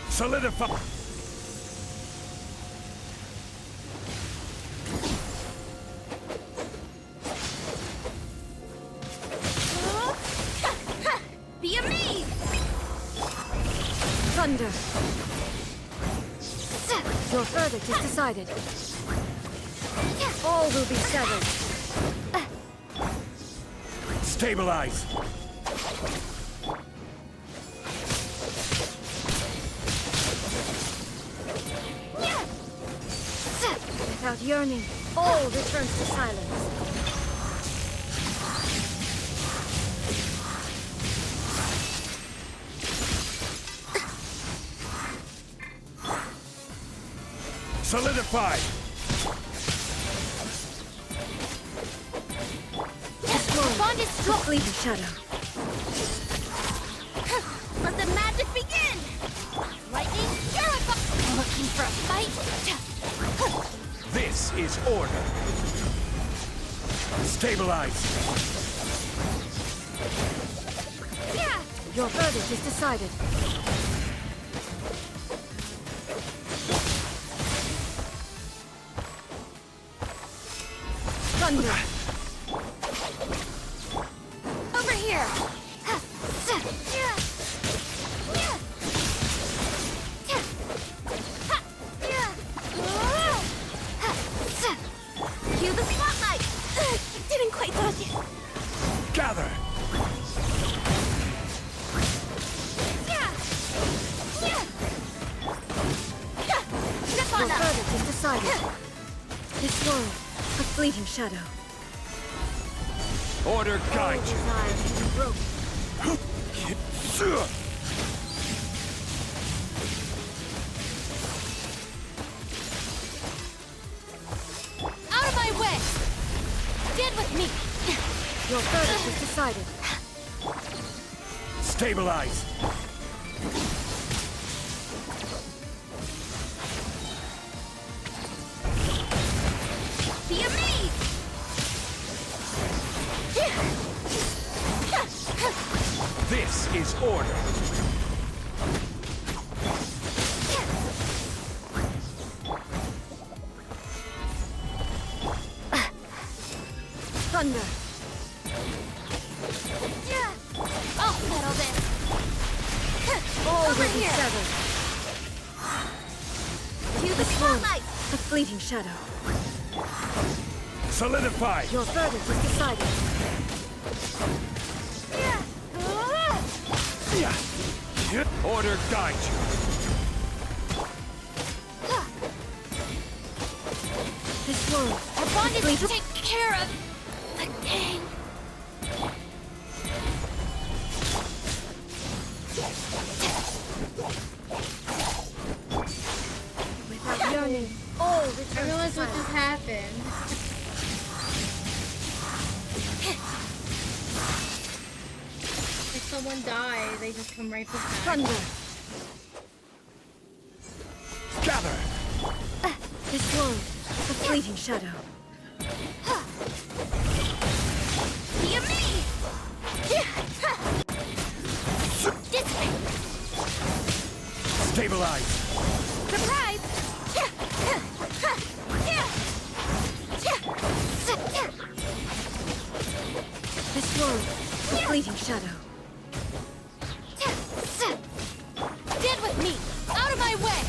Speaker 12: Solidify.
Speaker 2: Be amazed!
Speaker 20: Your verdict is decided. All will be severed.
Speaker 8: Stabilize!
Speaker 20: Without yearning, all returns to silence.
Speaker 8: Solidify!
Speaker 20: Bond is complete in shadow.
Speaker 2: Let the magic begin! Lightning, purify! Looking for a fight?
Speaker 8: This is order. Stabilize!
Speaker 20: Your verdict is decided. Thunder!
Speaker 2: Over here! Cue the spotlight! Didn't quite dodge it.
Speaker 8: Gather!
Speaker 2: Step on
Speaker 20: Your
Speaker 2: up!
Speaker 20: verdict is decided. This world, a fleeting shadow.
Speaker 8: Order guide you!
Speaker 20: Desire to be broken.
Speaker 2: Out of my way! Stand with me!
Speaker 20: Your verdict is decided.
Speaker 8: Stabilize!
Speaker 2: Be amazed!
Speaker 8: This is order.
Speaker 20: Thunder!
Speaker 2: I'll settle this!
Speaker 20: All
Speaker 2: Over
Speaker 20: will be
Speaker 2: here!
Speaker 20: severed.
Speaker 2: Cue the
Speaker 20: This world,
Speaker 2: spotlight!
Speaker 20: a fleeting shadow.
Speaker 8: Solidify!
Speaker 20: Your verdict is decided.
Speaker 8: Order guide you!
Speaker 20: This world,
Speaker 2: Our bond is to take care of the gang.
Speaker 20: without yearning, all returns
Speaker 1: I
Speaker 20: to
Speaker 1: realized what
Speaker 20: silence.
Speaker 1: just happened. If someone dies, they just come right to back.
Speaker 20: Thunder!
Speaker 8: Gather!
Speaker 20: This world, a fleeting shadow.
Speaker 2: Be amazed! Dissipate!
Speaker 8: Stabilize!
Speaker 2: Surprise!
Speaker 20: This world, a fleeting shadow.
Speaker 2: Stand with me! Out of my way!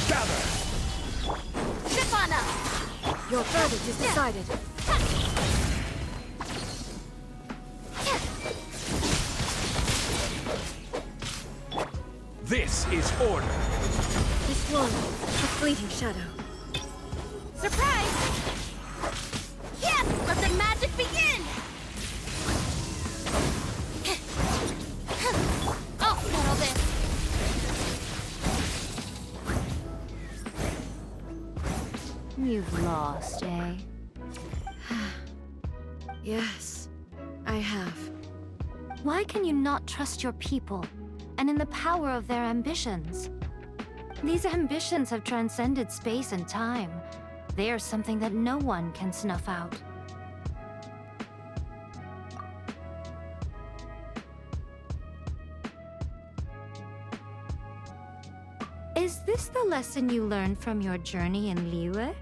Speaker 8: Gather!
Speaker 2: Step on up!
Speaker 20: Your verdict is decided.
Speaker 8: This is order.
Speaker 20: This world, a fleeting shadow.
Speaker 2: Surprise! Yes! Let the magic begin! I'll settle this!
Speaker 21: You've lost, eh?
Speaker 20: Yes, I have.
Speaker 21: Why can you not trust your people, and in the power of their ambitions? These ambitions have transcended space and time. They are something that no one can snuff out. Is this the lesson you learned from your journey in Liyue?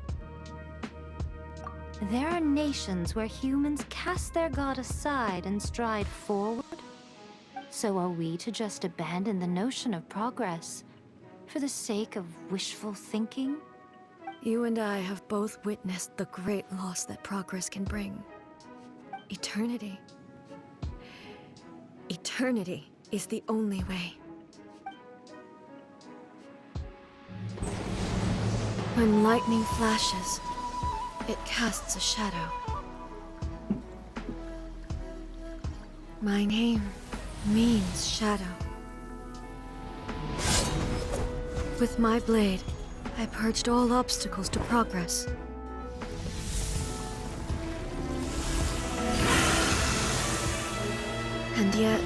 Speaker 21: There are nations where humans cast their god aside and stride forward, So are we to just abandon the notion of progress for the sake of wishful thinking?
Speaker 14: You and I have both witnessed the great loss that progress can bring. Eternity. Eternity is the only way. When lightning flashes, it casts a shadow. My name means shadow. With my blade, I purged all obstacles to progress. And yet,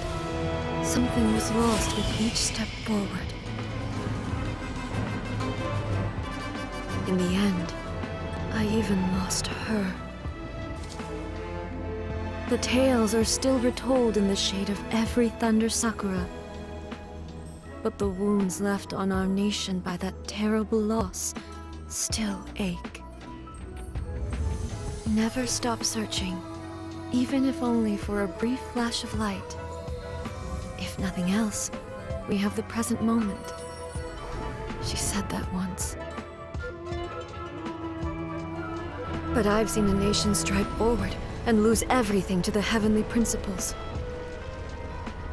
Speaker 14: something was lost with each step forward. In the end, I even lost her. The tales are still retold in the shade of every Thunder Sakura. But the wounds left on our nation by that terrible loss still ache. Never stop searching, even if only for a brief flash of light. If nothing else, we have the present moment. She said that once. But I've seen a nation stride forward and lose everything to the heavenly principles.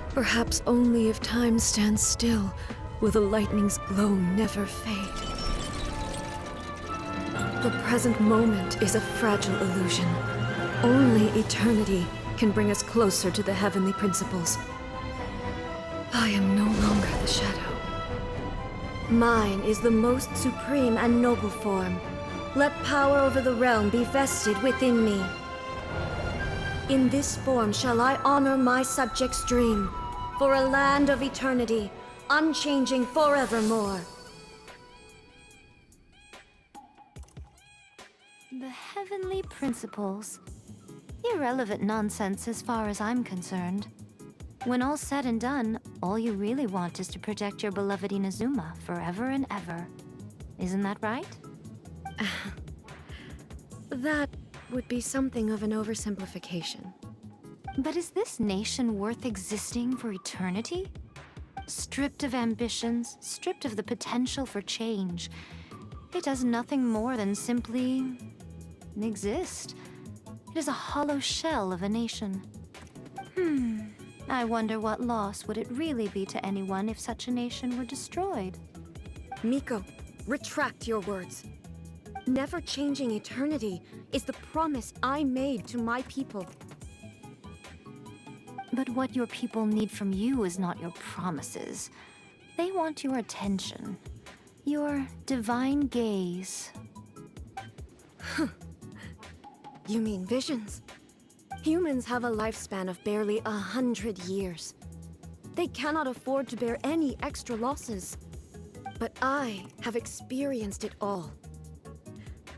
Speaker 14: Perhaps only if time stands still will the lightning's glow never fade. The present moment is a fragile illusion. Only eternity can bring us closer to the heavenly principles. I am no longer the shadow. Mine is the most supreme and noble form. Let power over the realm be vested within me. In this form shall I honor my subjects' dream, for a land of eternity, unchanging forevermore.
Speaker 21: The heavenly principles. Irrelevant nonsense as far as I'm concerned. When all's said and done, all you really want is to protect your beloved Inazuma forever and ever. Isn't that right?
Speaker 14: That would be something of an oversimplification.
Speaker 21: But is this nation worth existing for eternity? Stripped of ambitions, stripped of the potential for change, it does nothing more than simply exist. It is a hollow shell of a nation. I wonder what loss would it really be to anyone if such a nation were destroyed?
Speaker 14: Miko, retract your words. Never changing eternity is the promise I made to my people.
Speaker 21: But what your people need from you is not your promises. They want your attention. Your divine gaze.
Speaker 14: You mean visions? Humans have a lifespan of barely 100 years. They cannot afford to bear any extra losses. But I have experienced it all.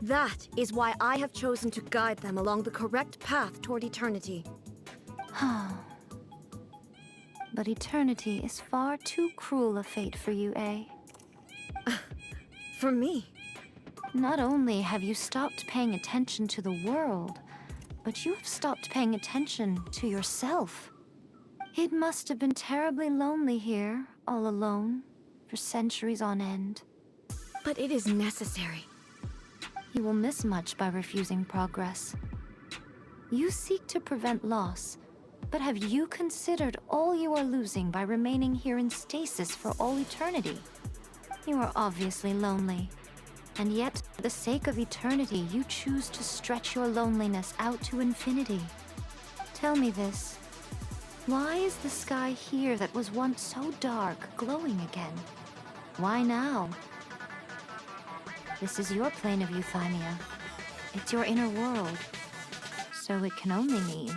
Speaker 14: That is why I have chosen to guide them along the correct path toward eternity.
Speaker 21: But eternity is far too cruel a fate for you, eh?
Speaker 14: For me?
Speaker 21: Not only have you stopped paying attention to the world, but you have stopped paying attention to yourself. It must have been terribly lonely here, all alone, for centuries on end.
Speaker 14: But it is necessary.
Speaker 21: You will miss much by refusing progress. You seek to prevent loss, but have you considered all you are losing by remaining here in stasis for all eternity? You are obviously lonely, and yet, for the sake of eternity, you choose to stretch your loneliness out to infinity. Tell me this. Why is the sky here that was once so dark glowing again? Why now? This is your plane of euthymia. It's your inner world. So it can only mean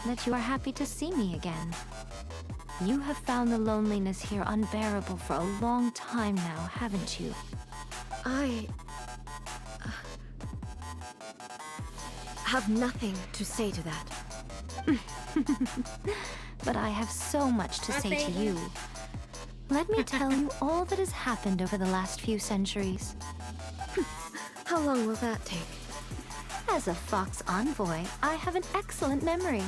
Speaker 21: that you are happy to see me again. You have found the loneliness here unbearable for a long time now, haven't you?
Speaker 14: I have nothing to say to that.
Speaker 21: But I have so much to say to you. Let me tell you all that has happened over the last few centuries.
Speaker 14: How long will that take?
Speaker 21: As a Fox envoy, I have an excellent memory.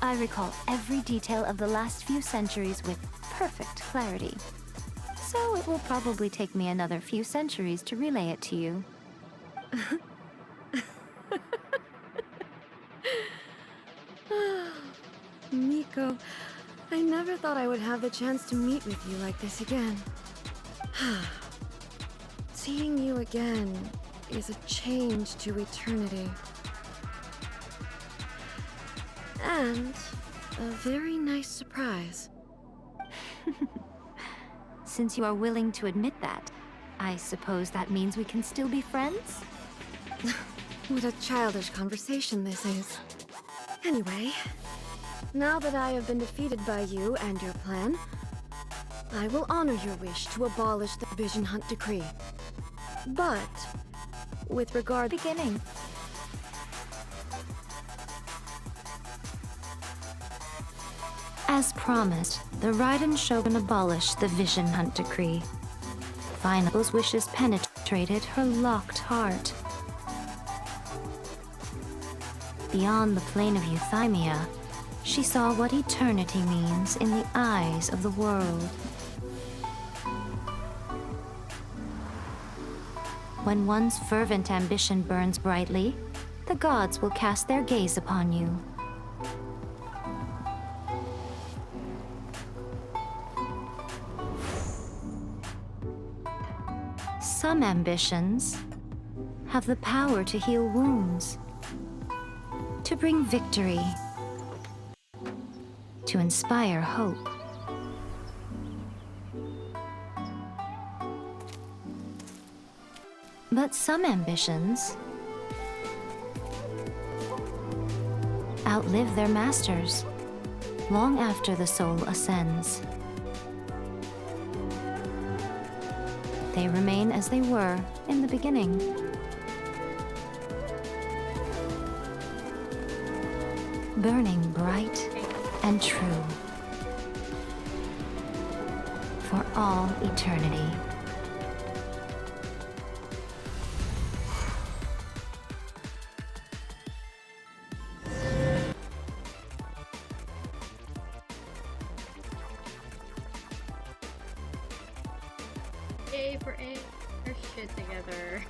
Speaker 21: I recall every detail of the last few centuries with perfect clarity. So it will probably take me another few centuries to relay it to you.
Speaker 14: Miko, I never thought I would have the chance to meet with you like this again. Seeing you again is a change to eternity. And a very nice surprise.
Speaker 21: Since you are willing to admit that, I suppose that means we can still be friends?
Speaker 14: What a childish conversation this is. Anyway, now that I have been defeated by you and your plan, I will honor your wish to abolish the Vision Hunt Decree. But, with regard...
Speaker 21: Beginning. As promised, the Raiden Shogun abolished the Vision Hunt Decree. Finally, those wishes penetrated her locked heart. Beyond the plane of euthymia, she saw what eternity means in the eyes of the world. When one's fervent ambition burns brightly, the gods will cast their gaze upon you. Some ambitions have the power to heal wounds, to bring victory, to inspire hope. But some ambitions outlive their masters long after the soul ascends. They remain as they were in the beginning. Burning bright and true for all eternity.
Speaker 1: Yay for A. Our shit together.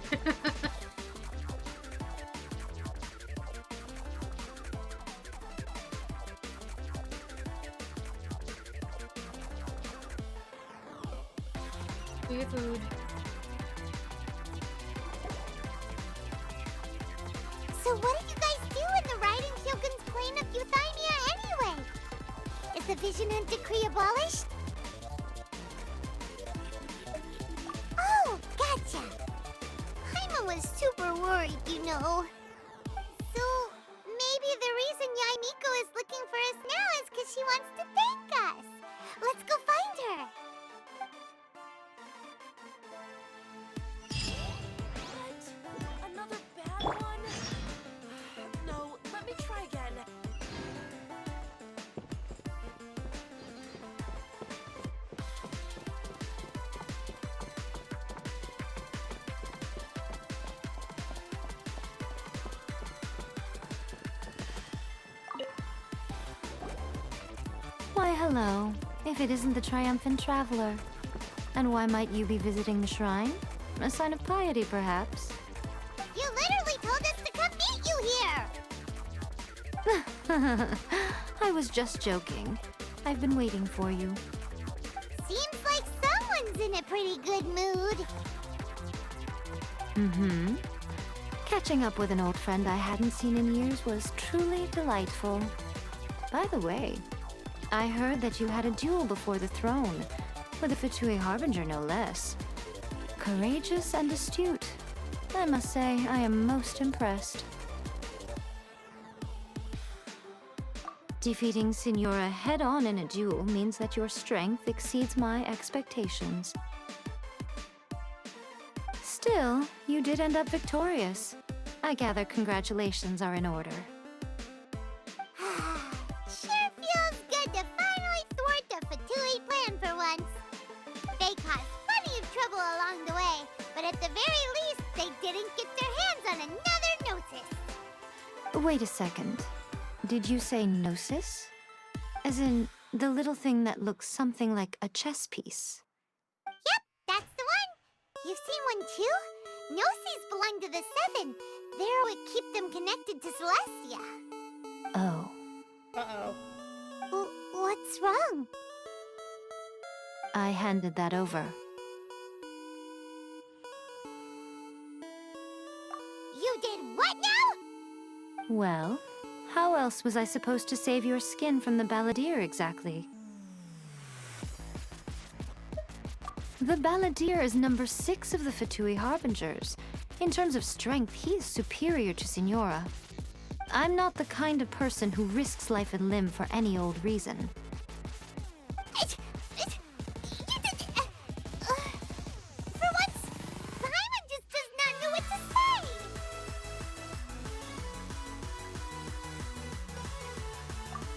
Speaker 1: Do your food.
Speaker 2: So what did you guys do in the Raiden Shogun's plane of euthymia anyway? Is the Vision Hunt Decree abolished? Oh, gotcha. Paimon was super worried, you know. So maybe the reason Yaimiko is looking for us now is because she wants to thank us. Let's go find her.
Speaker 6: Another bad one? No, let me try again.
Speaker 21: Why, hello. If it isn't the triumphant traveler. And why might you be visiting the shrine? A sign of piety, perhaps?
Speaker 2: You literally told us to come meet you here!
Speaker 21: I was just joking. I've been waiting for you.
Speaker 2: Seems like someone's in a pretty good mood.
Speaker 21: Mm-hmm. Catching up with an old friend I hadn't seen in years was truly delightful. By the way, I heard that you had a duel before the throne, with a Fatui Harbinger no less. Courageous and astute. I must say, I am most impressed. Defeating Signora head-on in a duel means that your strength exceeds my expectations. Still, you did end up victorious. I gather congratulations are in order.
Speaker 2: Sure feels good to finally thwart the Fatui plan for once. They caused plenty of trouble along the way, but at the very least, they didn't get their hands on another notice.
Speaker 21: Wait a second. Did you say gnosis? As in, the little thing that looks something like a chess piece?
Speaker 2: Yep, that's the one. You've seen one too? Gnosis belong to the Seven. They're what keep them connected to Celestia.
Speaker 21: Oh.
Speaker 1: Uh-oh.
Speaker 2: What's wrong?
Speaker 21: I handed that over.
Speaker 2: You did what now?
Speaker 21: Well, how else was I supposed to save your skin from the Balladeer exactly? The Balladeer is number 6 of the Fatui Harbingers. In terms of strength, he is superior to Signora. I'm not the kind of person who risks life and limb for any old reason.
Speaker 2: For once, Paimon just does not know what to say.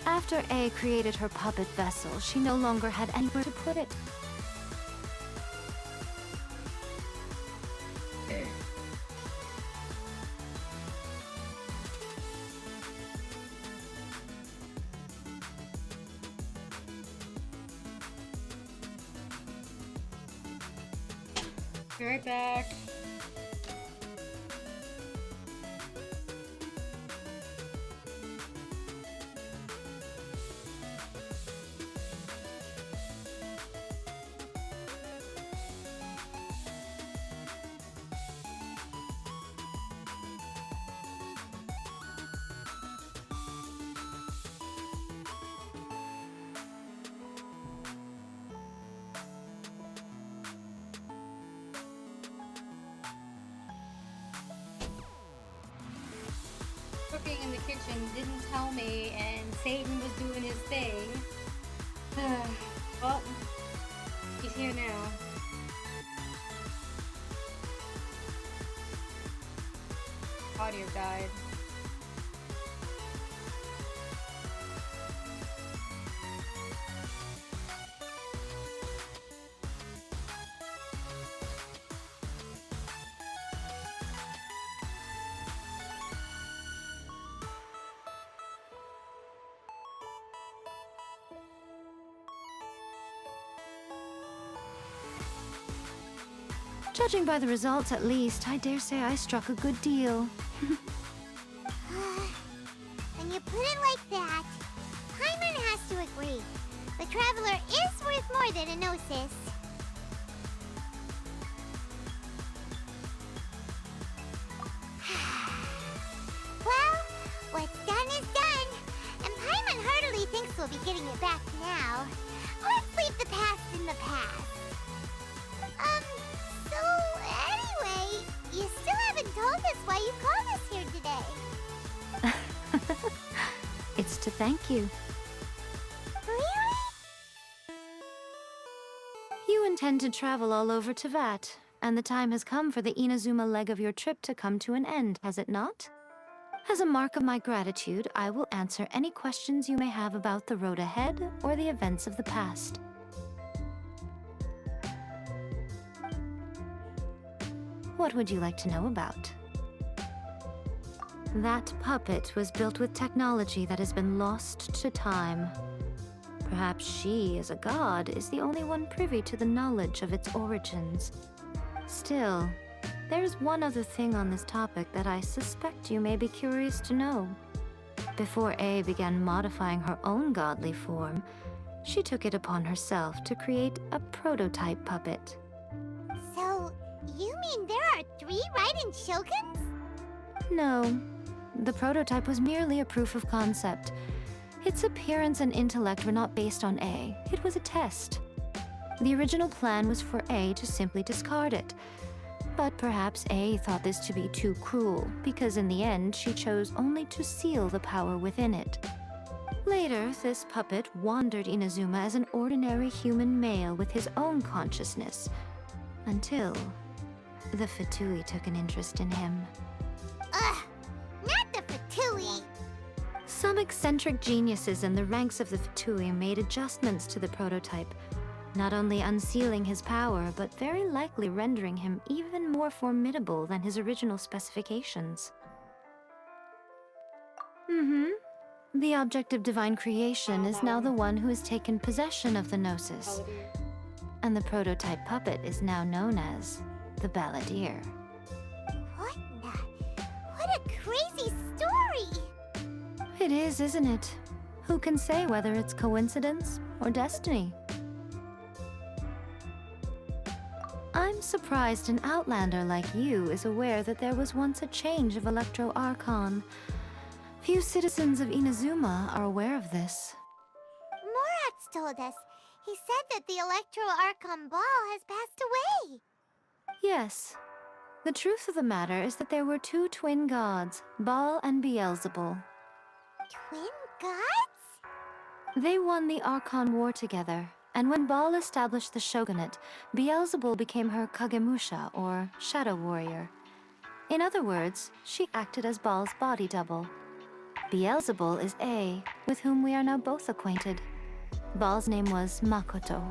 Speaker 21: After A created her puppet vessel, she no longer had anywhere to put it.
Speaker 1: Be right back. Cooking in the kitchen didn't tell me, and Satan was doing his thing. Well, he's here now. Audio died.
Speaker 21: Judging by the results, at least, I dare say I struck a good deal.
Speaker 2: When you put it like that, Paimon has to agree. The Traveler is worth more than a Gnosis. Well, what's done is done. And Paimon heartily thinks we'll be getting it back now. Let's leave the past in the past. So anyway, you still haven't told us why you called us here today.
Speaker 21: It's to thank you.
Speaker 2: Really?
Speaker 21: You intend to travel all over Teyvat, and the time has come for the Inazuma leg of your trip to come to an end, has it not? As a mark of my gratitude, I will answer any questions you may have about the road ahead or the events of the past. What would you like to know about? That puppet was built with technology that has been lost to time. Perhaps she, as a god, is the only one privy to the knowledge of its origins. Still, there's one other thing on this topic that I suspect you may be curious to know. Before A began modifying her own godly form, she took it upon herself to create a prototype puppet.
Speaker 2: So, you mean there are 3 Raiden Shoguns?
Speaker 21: No. The prototype was merely a proof of concept. Its appearance and intellect were not based on A. It was a test. The original plan was for A to simply discard it. But perhaps A thought this to be too cruel, because in the end she chose only to seal the power within it. Later, this puppet wandered Inazuma as an ordinary human male with his own consciousness, until the Fatui took an interest in him.
Speaker 2: Ugh! Not the Fatui!
Speaker 21: Some eccentric geniuses in the ranks of the Fatui made adjustments to the prototype, not only unsealing his power, but very likely rendering him even more formidable than his original specifications. The object of divine creation is now the one who has taken possession of the Gnosis. And the prototype puppet is now known as the Balladeer.
Speaker 2: What a crazy story!
Speaker 21: It is, isn't it? Who can say whether it's coincidence or destiny? I'm surprised an outlander like you is aware that there was once a change of Electro Archon. Few citizens of Inazuma are aware of this.
Speaker 2: Morat's told us. He said that the Electro Archon Ball has passed away.
Speaker 21: Yes. The truth of the matter is that there were two twin gods, Baal and Beelzebul.
Speaker 2: Twin gods?
Speaker 21: They won the Archon War together, and when Baal established the shogunate, Beelzebul became her Kagemusha, or shadow warrior. In other words, she acted as Baal's body double. Beelzebul is A, with whom we are now both acquainted. Baal's name was Makoto.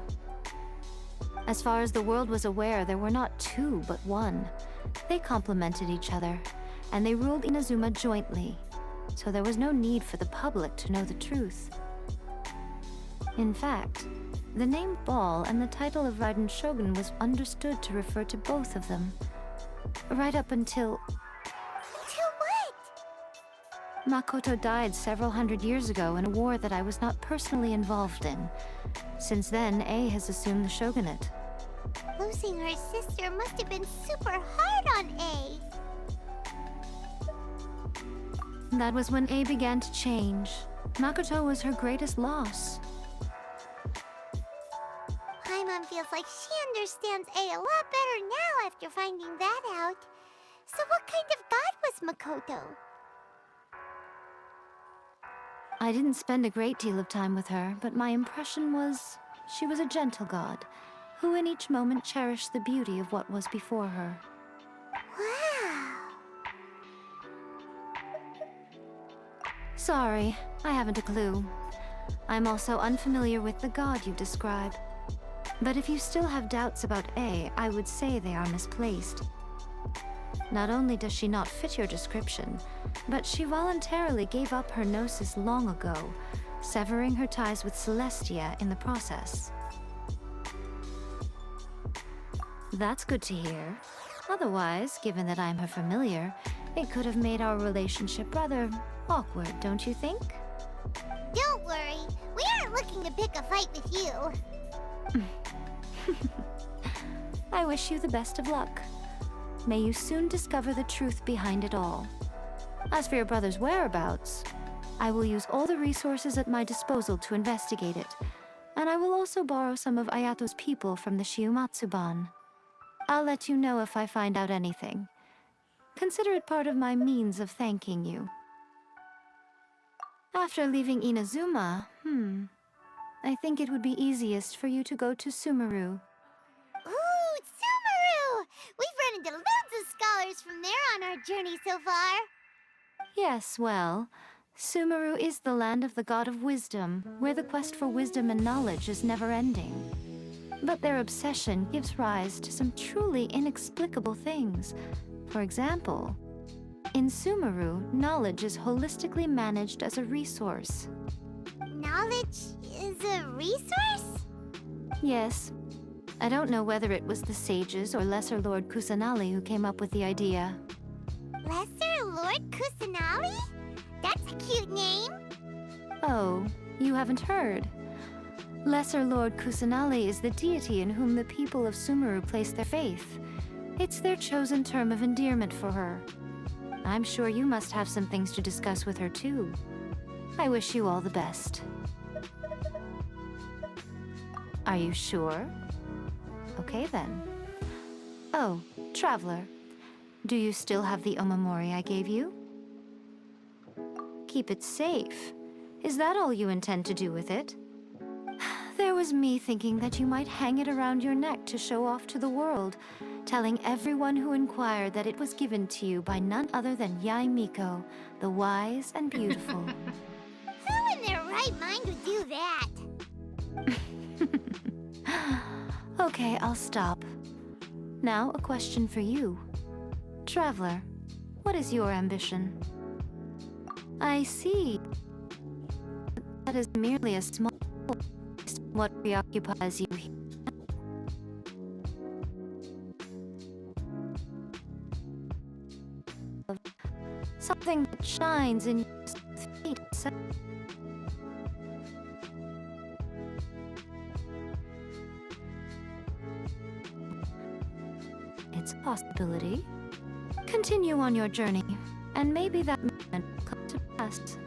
Speaker 21: As far as the world was aware, there were not two, but one. They complemented each other, and they ruled Inazuma jointly, so there was no need for the public to know the truth. In fact, the name Baal and the title of Raiden Shogun was understood to refer to both of them. Right up until...
Speaker 2: Until what?
Speaker 21: Makoto died several hundred years ago in a war that I was not personally involved in. Since then, A has assumed the shogunate.
Speaker 2: Losing her sister must have been super hard on A.
Speaker 21: That was when A began to change. Makoto was her greatest loss.
Speaker 2: Paimon feels like she understands A a lot better now after finding that out. So what kind of god was Makoto?
Speaker 21: I didn't spend a great deal of time with her, but my impression was she was a gentle god, who in each moment cherished the beauty of what was before her.
Speaker 2: Wow!
Speaker 21: Sorry, I haven't a clue. I'm also unfamiliar with the god you describe. But if you still have doubts about A, I would say they are misplaced. Not only does she not fit your description, but she voluntarily gave up her gnosis long ago, severing her ties with Celestia in the process. That's good to hear. Otherwise, given that I'm her familiar, it could have made our relationship rather awkward, don't you think?
Speaker 2: Don't worry, we aren't looking to pick a fight with you.
Speaker 21: I wish you the best of luck. May you soon discover the truth behind it all. As for your brother's whereabouts, I will use all the resources at my disposal to investigate it, and I will also borrow some of Ayato's people from the Shiumatsuban. I'll let you know if I find out anything. Consider it part of my means of thanking you. After leaving Inazuma, I think it would be easiest for you to go to Sumeru.
Speaker 2: Ooh, Sumeru! We've run into loads of scholars from there on our journey so far.
Speaker 21: Yes, well, Sumeru is the land of the god of wisdom, where the quest for wisdom and knowledge is never-ending. But their obsession gives rise to some truly inexplicable things. For example, in Sumeru, knowledge is holistically managed as a resource.
Speaker 2: Knowledge is a resource?
Speaker 21: Yes. I don't know whether it was the sages or Lesser Lord Kusanali who came up with the idea.
Speaker 2: Lesser Lord Kusanali? That's a cute name.
Speaker 21: Oh, you haven't heard. Lesser Lord Kusanali is the deity in whom the people of Sumeru place their faith. It's their chosen term of endearment for her. I'm sure you must have some things to discuss with her too. I wish you all the best. Are you sure? Okay then. Oh, Traveler. Do you still have the omamori I gave you? Keep it safe. Is that all you intend to do with it? There was me thinking that you might hang it around your neck to show off to the world, telling everyone who inquired that it was given to you by none other than Yae Miko, the wise and beautiful.
Speaker 2: Who in their right mind would do that?
Speaker 21: Okay, I'll stop. Now, a question for you. Traveler, what is your ambition? I see. is merely a small what preoccupies you here. Something that shines in your feet. It's a possibility. Continue on your journey, and maybe that moment will come to pass.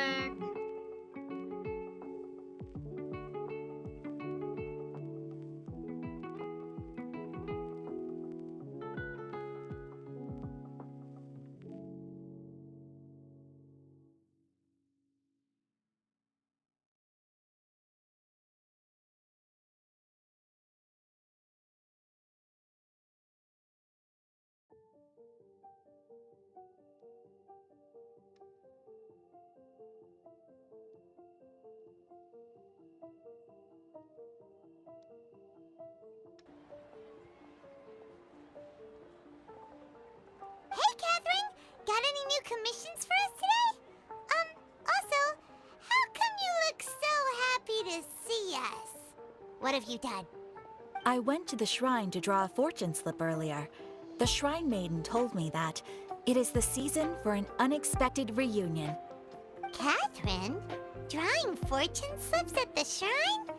Speaker 1: back.
Speaker 2: Hey, Catherine! Got any new commissions for us today? Also, how come you look so happy to see us? What have you done?
Speaker 11: I went to the shrine to draw a fortune slip earlier. The shrine maiden told me that it is the season for an unexpected reunion.
Speaker 2: Catherine? Drawing fortune slips at the shrine?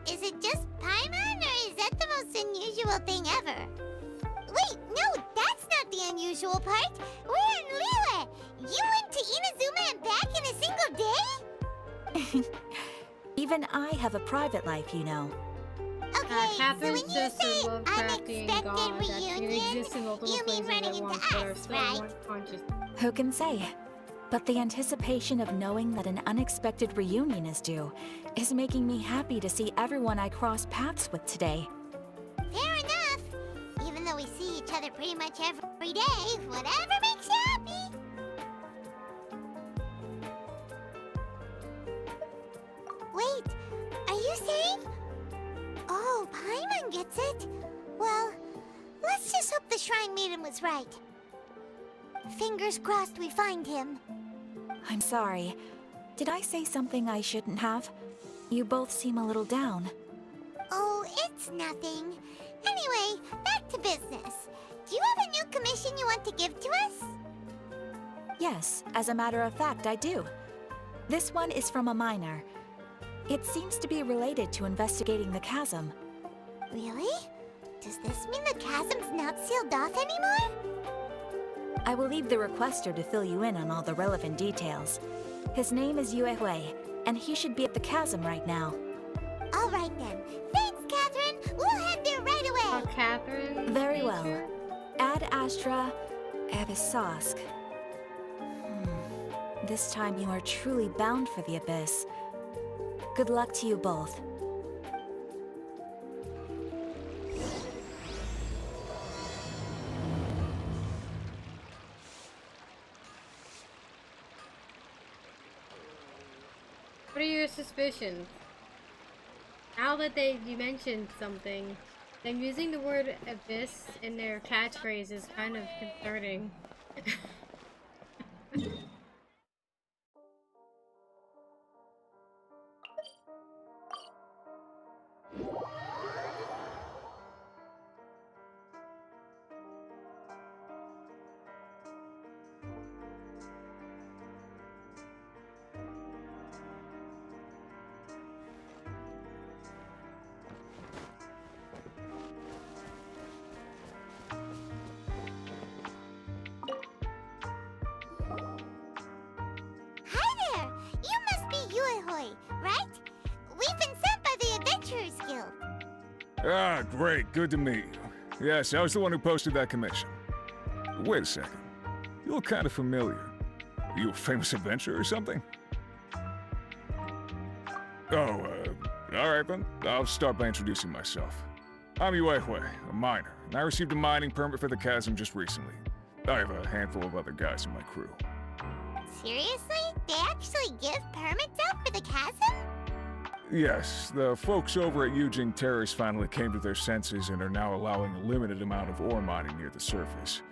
Speaker 2: Is it just Paimon, or is that the most unusual thing ever? Wait, no, that's not the unusual part. We're in Liyue. You went to Inazuma and back in a single day?
Speaker 11: Even I have a private life, you know.
Speaker 2: Okay,
Speaker 1: Catherine's
Speaker 2: so when you
Speaker 1: just
Speaker 2: say
Speaker 1: a Lovecraftian
Speaker 2: unexpected
Speaker 1: god that can
Speaker 2: reunion,
Speaker 1: exist in multiple
Speaker 2: you mean
Speaker 1: places
Speaker 2: running
Speaker 1: at
Speaker 2: into
Speaker 1: once, but are
Speaker 2: us,
Speaker 1: still
Speaker 2: right?
Speaker 1: one conscious.
Speaker 11: Who can say? But the anticipation of knowing that an unexpected reunion is due is making me happy to see everyone I cross paths with today.
Speaker 2: Fair enough. Even though we see each other pretty much every day, whatever makes you happy. Wait, are you saying? Oh, Paimon gets it. Well, let's just hope the Shrine Maiden was right. Fingers crossed we find him.
Speaker 11: I'm sorry. Did I say something I shouldn't have? You both seem a little down.
Speaker 2: Oh, it's nothing. Anyway, back to business. Do you have a new commission you want to give to us?
Speaker 11: Yes, as a matter of fact, I do. This one is from a miner. It seems to be related to investigating the chasm.
Speaker 2: Really? Does this mean the chasm's not sealed off anymore?
Speaker 11: I will leave the requester to fill you in on all the relevant details. His name is Yue Hui, and he should be at the chasm right now.
Speaker 2: All right then. Thanks, Catherine. We'll head there right away.
Speaker 1: Oh, Catherine.
Speaker 11: Very well. Ad Astra Abyssosk. This time you are truly bound for the abyss. Good luck to you both.
Speaker 1: What are your suspicions? Now that you mentioned something, them using the word abyss in their catchphrase is kind of concerning.
Speaker 2: Hi there! You must be Yue Hui, right? We've been sent by the Adventurers Guild.
Speaker 9: Ah, great. Good to meet you. Yes, I was the one who posted that commission. Wait a second. You look kind of familiar. Are you a famous adventurer or something? Oh, alright then. I'll start by introducing myself. I'm Yue Hui, a miner, and I received a mining permit for the chasm just recently. I have a handful of other guys in my crew.
Speaker 2: Seriously? They actually give permits out for the chasm?
Speaker 9: Yes, the folks over at Yujing Terrace finally came to their senses and are now allowing a limited amount of ore mining near the surface.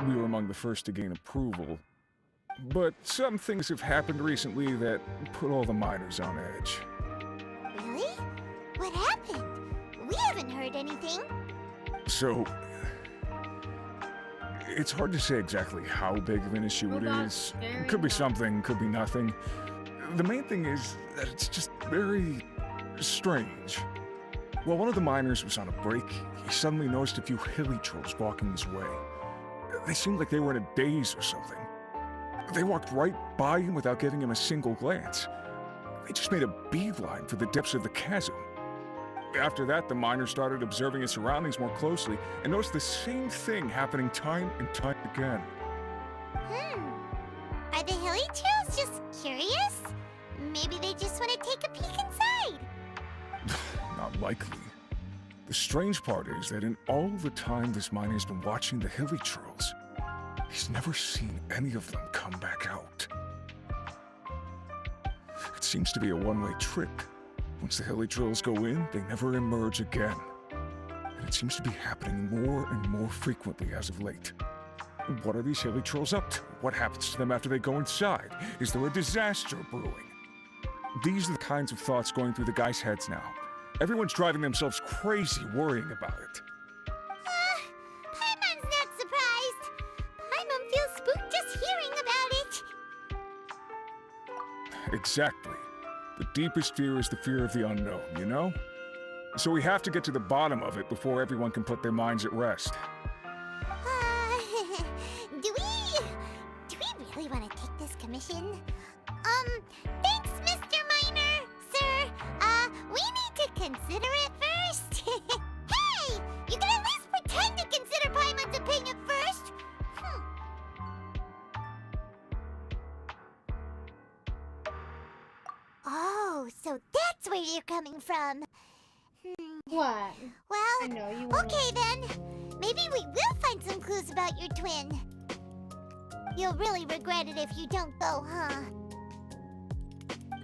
Speaker 9: We were among the first to gain approval. But some things have happened recently that put all the miners on edge.
Speaker 2: Really? What happened? We haven't heard anything.
Speaker 9: So, it's hard to say exactly how big of an issue it is. Could be something, could be nothing. The main thing is that it's just very strange. While one of the miners was on a break, he suddenly noticed a few hilly trolls walking his way. They seemed like they were in a daze or something. They walked right by him without giving him a single glance. They just made a beeline for the depths of the chasm. After that, the miner started observing his surroundings more closely and noticed the same thing happening time and time again.
Speaker 2: Are the hilly trails just curious? Maybe they just want to take a peek inside.
Speaker 9: Not likely. The strange part is that in all the time this miner's been watching the hilly trails, he's never seen any of them come back out. It seems to be a one-way trip. Once the hilly trails go in, they never emerge again. And it seems to be happening more and more frequently as of late. What are these hilly trolls up to? What happens to them after they go inside? Is there a disaster brewing? These are the kinds of thoughts going through the guys' heads now. Everyone's driving themselves crazy worrying about it.
Speaker 2: Paimon's not surprised. Paimon feels spooked just hearing about it.
Speaker 9: Exactly. The deepest fear is the fear of the unknown, you know? So we have to get to the bottom of it before everyone can put their minds at rest.
Speaker 2: Do we really want to take this commission? Thanks, Mr. Miner, sir. We need to consider it first. Hey! You can at least pretend to consider Paimon's opinion first. Oh, so that's where you're coming from.
Speaker 1: What?
Speaker 2: Well,
Speaker 1: I know you wanna...
Speaker 2: okay then. Maybe we will find some clues about your twin. You'll really regret it if you don't go, huh?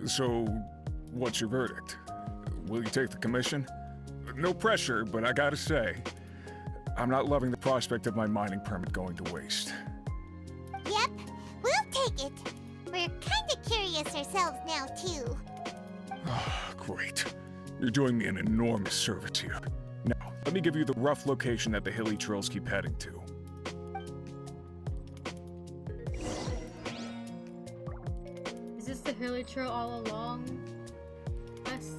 Speaker 9: So, what's your verdict? Will you take the commission? No pressure, but I gotta say, I'm not loving the prospect of my mining permit going to waste.
Speaker 2: Yep, we'll take it. We're kinda curious ourselves now, too.
Speaker 9: Great. You're doing me an enormous service here. Now, let me give you the rough location that the hilly trails keep heading to.
Speaker 1: Is this the hilly trail all along? Us?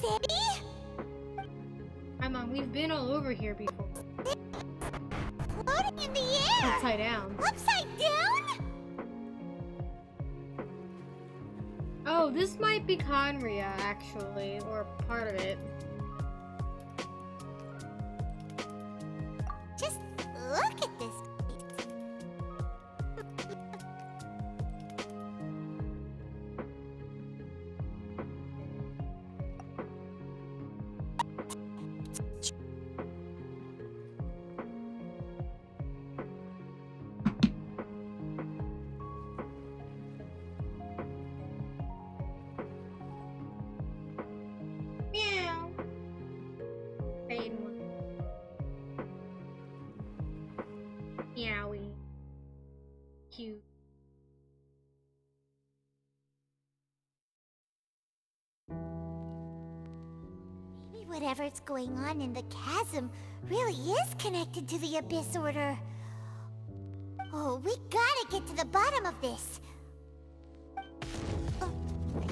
Speaker 2: City?
Speaker 1: Hi, Mom. We've been all over here before.
Speaker 2: Floating in the air!
Speaker 1: Upside down.
Speaker 2: Upside down?
Speaker 1: Oh, this might be Conria, actually, or part of it.
Speaker 2: Just look at this.
Speaker 1: Meow. Pain. Meowie. Cute.
Speaker 2: Maybe whatever's going on in the chasm really is connected to the Abyss Order. Oh, we gotta get to the bottom of this.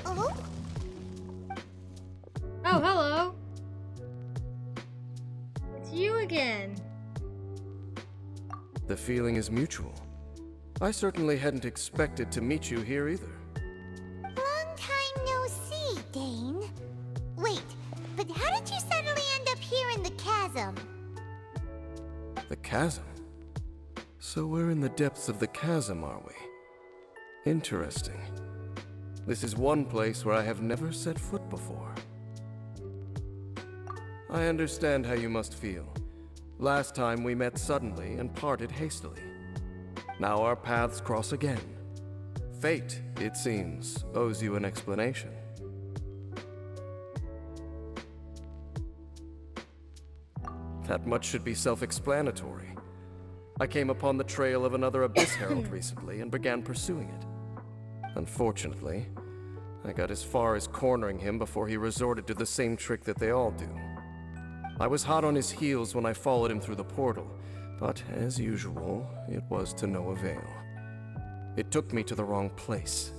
Speaker 2: Oh?
Speaker 1: Oh, hello. It's you again.
Speaker 17: The feeling is mutual. I certainly hadn't expected to meet you here either.
Speaker 2: Long time no see, Dane. Wait, but how did you suddenly end up here in the chasm?
Speaker 17: The chasm? So we're in the depths of the chasm, are we? Interesting. This is one place where I have never set foot before. I understand how you must feel. Last time we met suddenly and parted hastily. Now our paths cross again. Fate, it seems, owes you an explanation. That much should be self-explanatory. I came upon the trail of another Abyss Herald recently and began pursuing it. Unfortunately, I got as far as cornering him before he resorted to the same trick that they all do. I was hot on his heels when I followed him through the portal, but as usual, it was to no avail. It took me to the wrong place.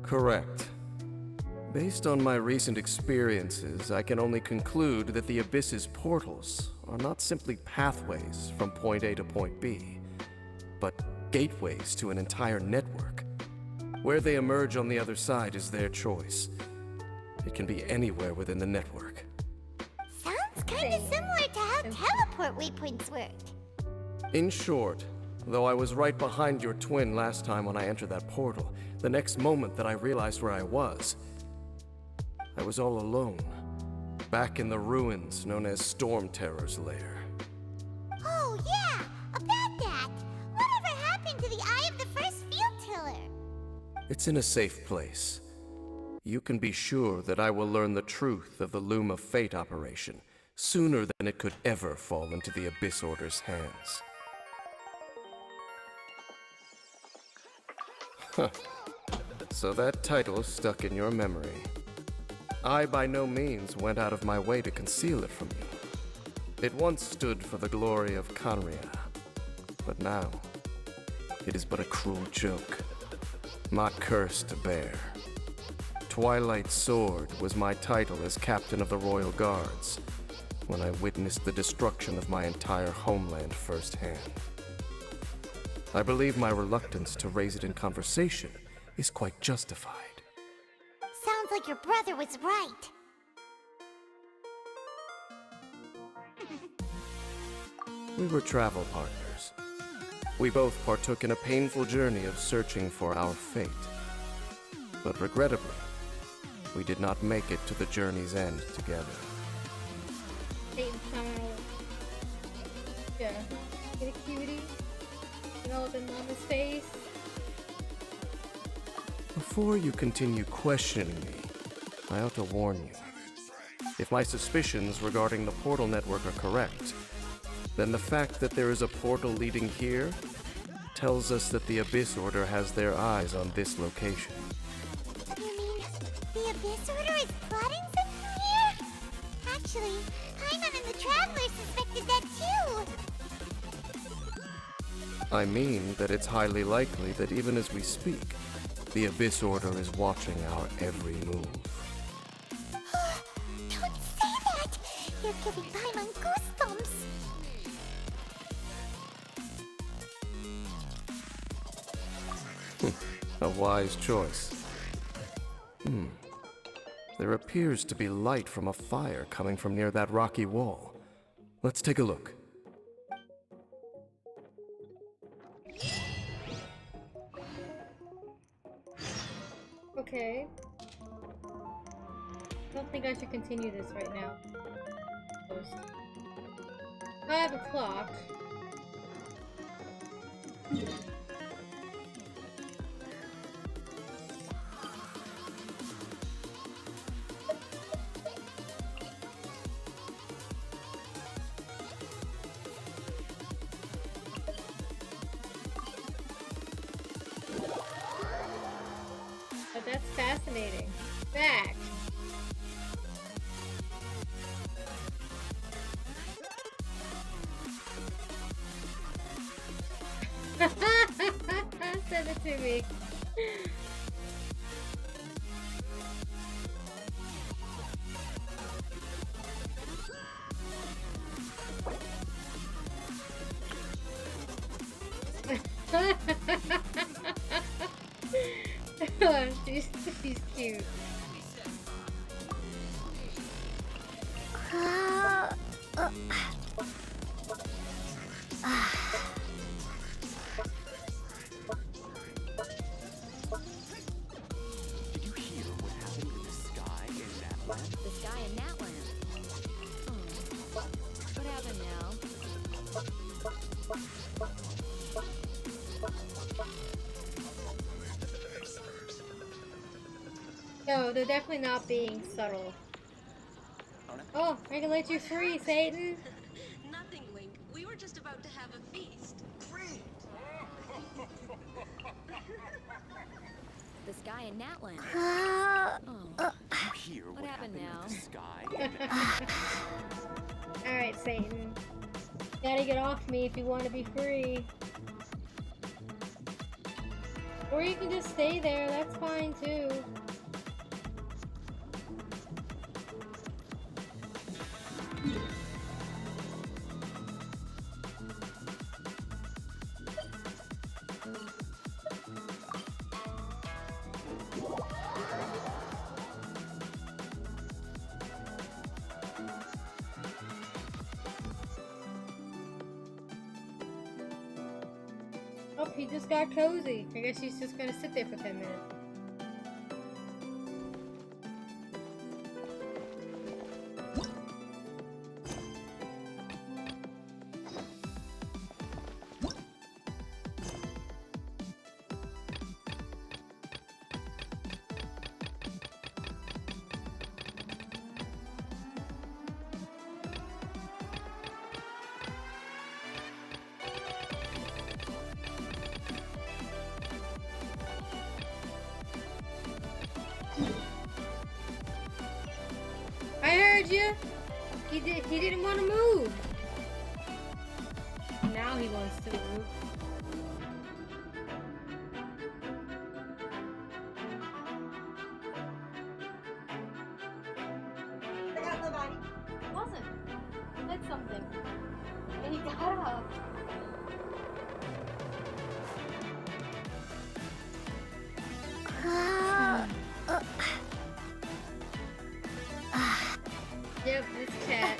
Speaker 17: Correct. Based on my recent experiences, I can only conclude that the Abyss's portals are not simply pathways from point A to point B, but gateways to an entire network. Where they emerge on the other side is their choice. It can be anywhere within the network.
Speaker 2: Sounds kinda similar to how teleport waypoints work.
Speaker 17: In short, though I was right behind your twin last time when I entered that portal, the next moment that I realized where I was all alone, back in the ruins known as Storm Terror's lair.
Speaker 2: Oh yeah, about that. Whatever happened to the Eye of the First Field Tiller?
Speaker 17: It's in a safe place. You can be sure that I will learn the truth of the Loom of Fate operation sooner than it could ever fall into the Abyss Order's hands. Huh. So that title stuck in your memory. I by no means went out of my way to conceal it from you. It once stood for the glory of Conria, but now it is but a cruel joke, my curse to bear. Twilight Sword was my title as captain of the Royal Guards when I witnessed the destruction of my entire homeland firsthand. I believe my reluctance to raise it in conversation is quite justified.
Speaker 2: Sounds like your brother was right.
Speaker 17: We were travel partners. We both partook in a painful journey of searching for our fate. But regrettably, we did not make it to the journey's end together.
Speaker 1: Yeah. Get a cutie. You know, in Mama's face.
Speaker 17: Before you continue questioning me, I ought to warn you. If my suspicions regarding the portal network are correct, then the fact that there is a portal leading here tells us that the Abyss Order has their eyes on this location.
Speaker 2: You mean the Abyss Order is plotting something here? Actually, Paimon and the Traveler suspected that too.
Speaker 17: I mean that it's highly likely that even as we speak, the Abyss Order is watching our every move.
Speaker 2: Don't say that! You're giving Paimon goosebumps.
Speaker 17: A wise choice. There appears to be light from a fire coming from near that rocky wall. Let's take a look.
Speaker 1: Okay. I don't think I should continue this right now. 5 o'clock. But that's fascinating. Fact. Send it to me. She's cute.
Speaker 13: Did you hear what happened in the sky in that land?
Speaker 11: The sky in that land?
Speaker 1: No, they're definitely not being subtle. Oh, I can let you free, Satan.
Speaker 13: Nothing, Link. We were just about to have a feast.
Speaker 7: This guy in Natland.
Speaker 18: Here,
Speaker 7: What happened now?
Speaker 18: with the sky?
Speaker 1: Alright, Satan. Gotta get off me if you want to be free. Or you can just stay there, that's fine too. Oh, he just got cozy. I guess he's just gonna sit there for 10 minutes. I heard you. He didn't want to move. Now he wants to move. I got nobody. It wasn't. He did something. And he got up. Yep, this cat.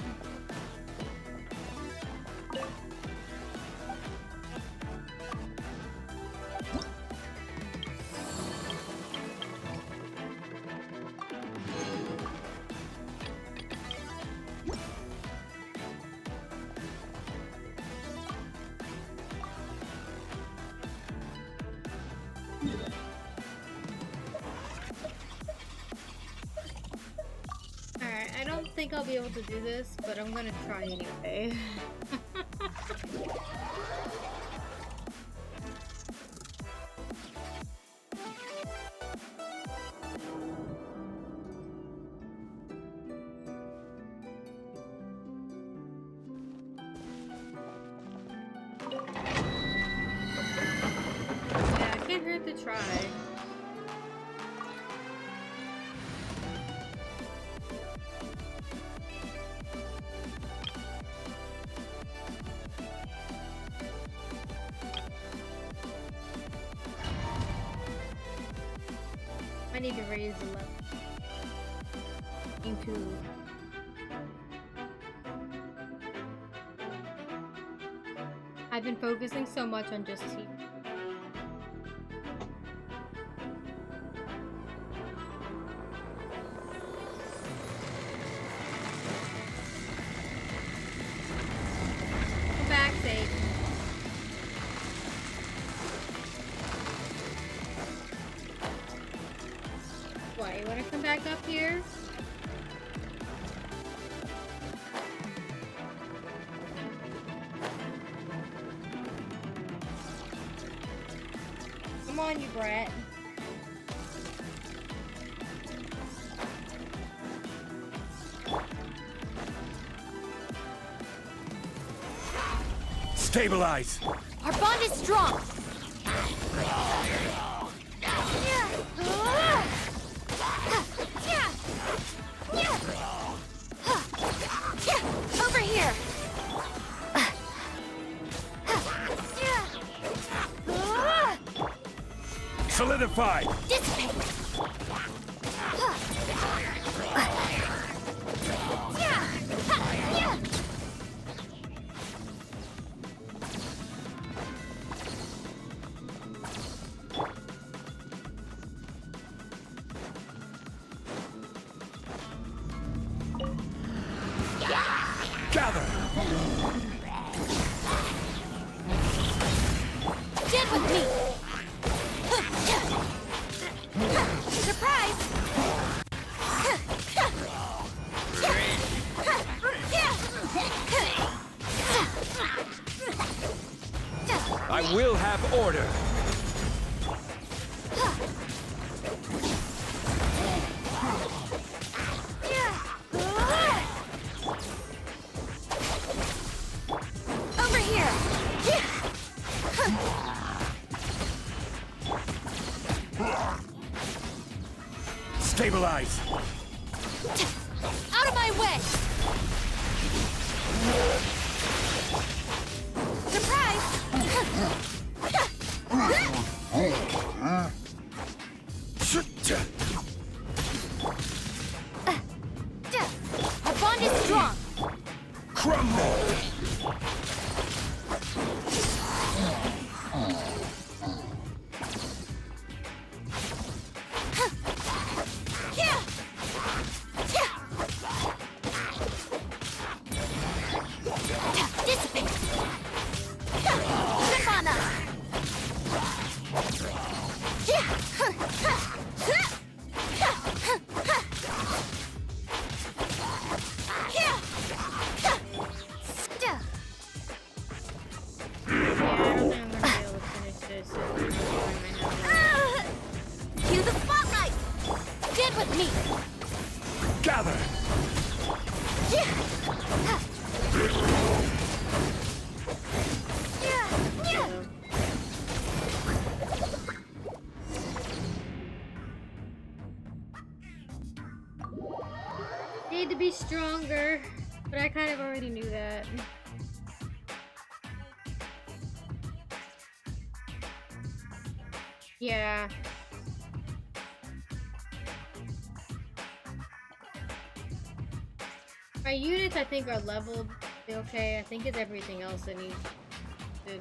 Speaker 1: Alright, I don't think I'll be able to do this, but I'm gonna try anyway. Yeah, it can't hurt to try. I need to raise the level into I've been focusing so much on just team. Come back, Satan. What, you wanna come back up here? Come on, you brat.
Speaker 18: Stabilize!
Speaker 11: Our bond is strong. Over here.
Speaker 18: Solidify!
Speaker 11: Dissipate.
Speaker 18: Gather!
Speaker 11: Get with me! Surprise!
Speaker 12: I will have order.
Speaker 11: Over here!
Speaker 12: Stabilize.
Speaker 11: Out of my way! Surprise! Our bond is strong.
Speaker 12: Crumble.
Speaker 11: Dissipate. Nirvana. Cue the spotlight. Get with me.
Speaker 12: Gather.
Speaker 1: Need to be stronger, but I kind of already knew that. Yeah. My units, I think, are leveled okay. I think it's everything else that needs to.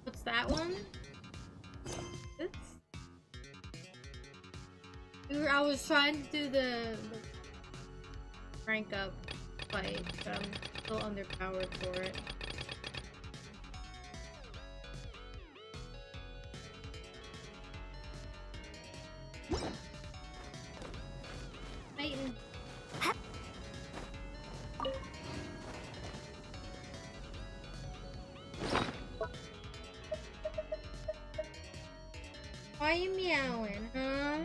Speaker 1: What's that one? This? I was trying to do the rank up fight, but I'm still underpowered for it. Fighting. Why are you meowing, huh?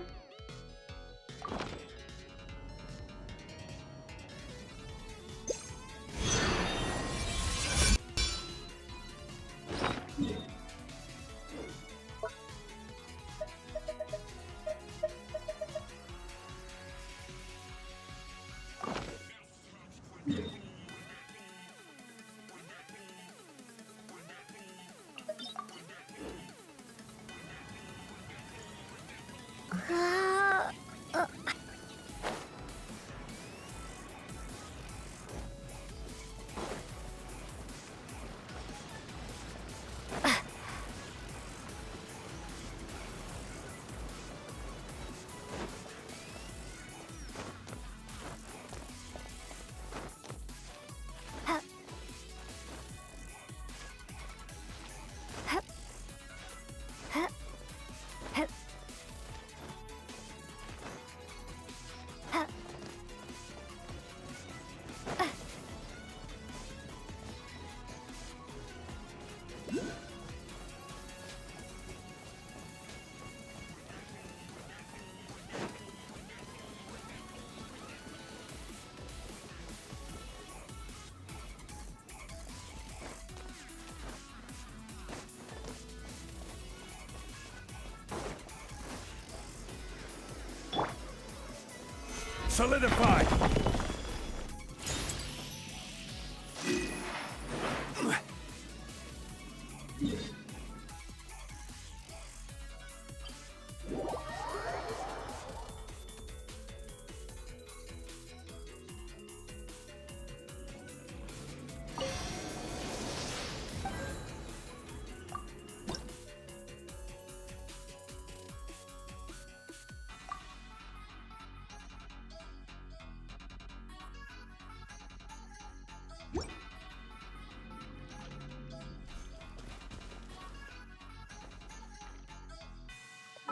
Speaker 9: Solidify!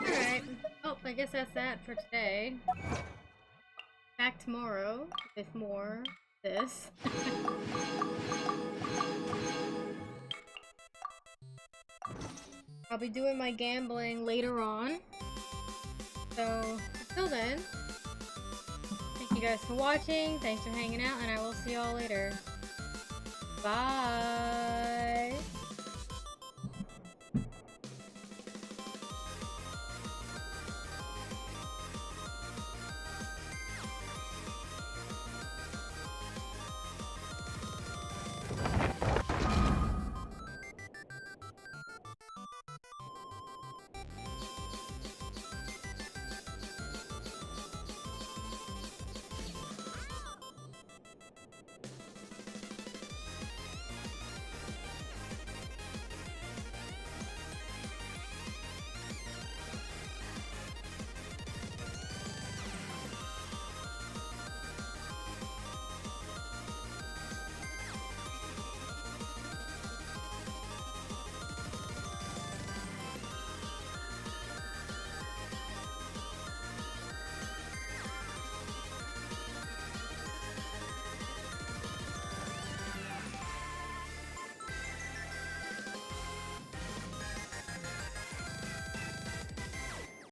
Speaker 1: Alright. Oh, I guess that's that for today. Back tomorrow with more this. I'll be doing my gambling later on. So, until then, thank you guys for watching, thanks for hanging out, and I will see y'all later. Bye!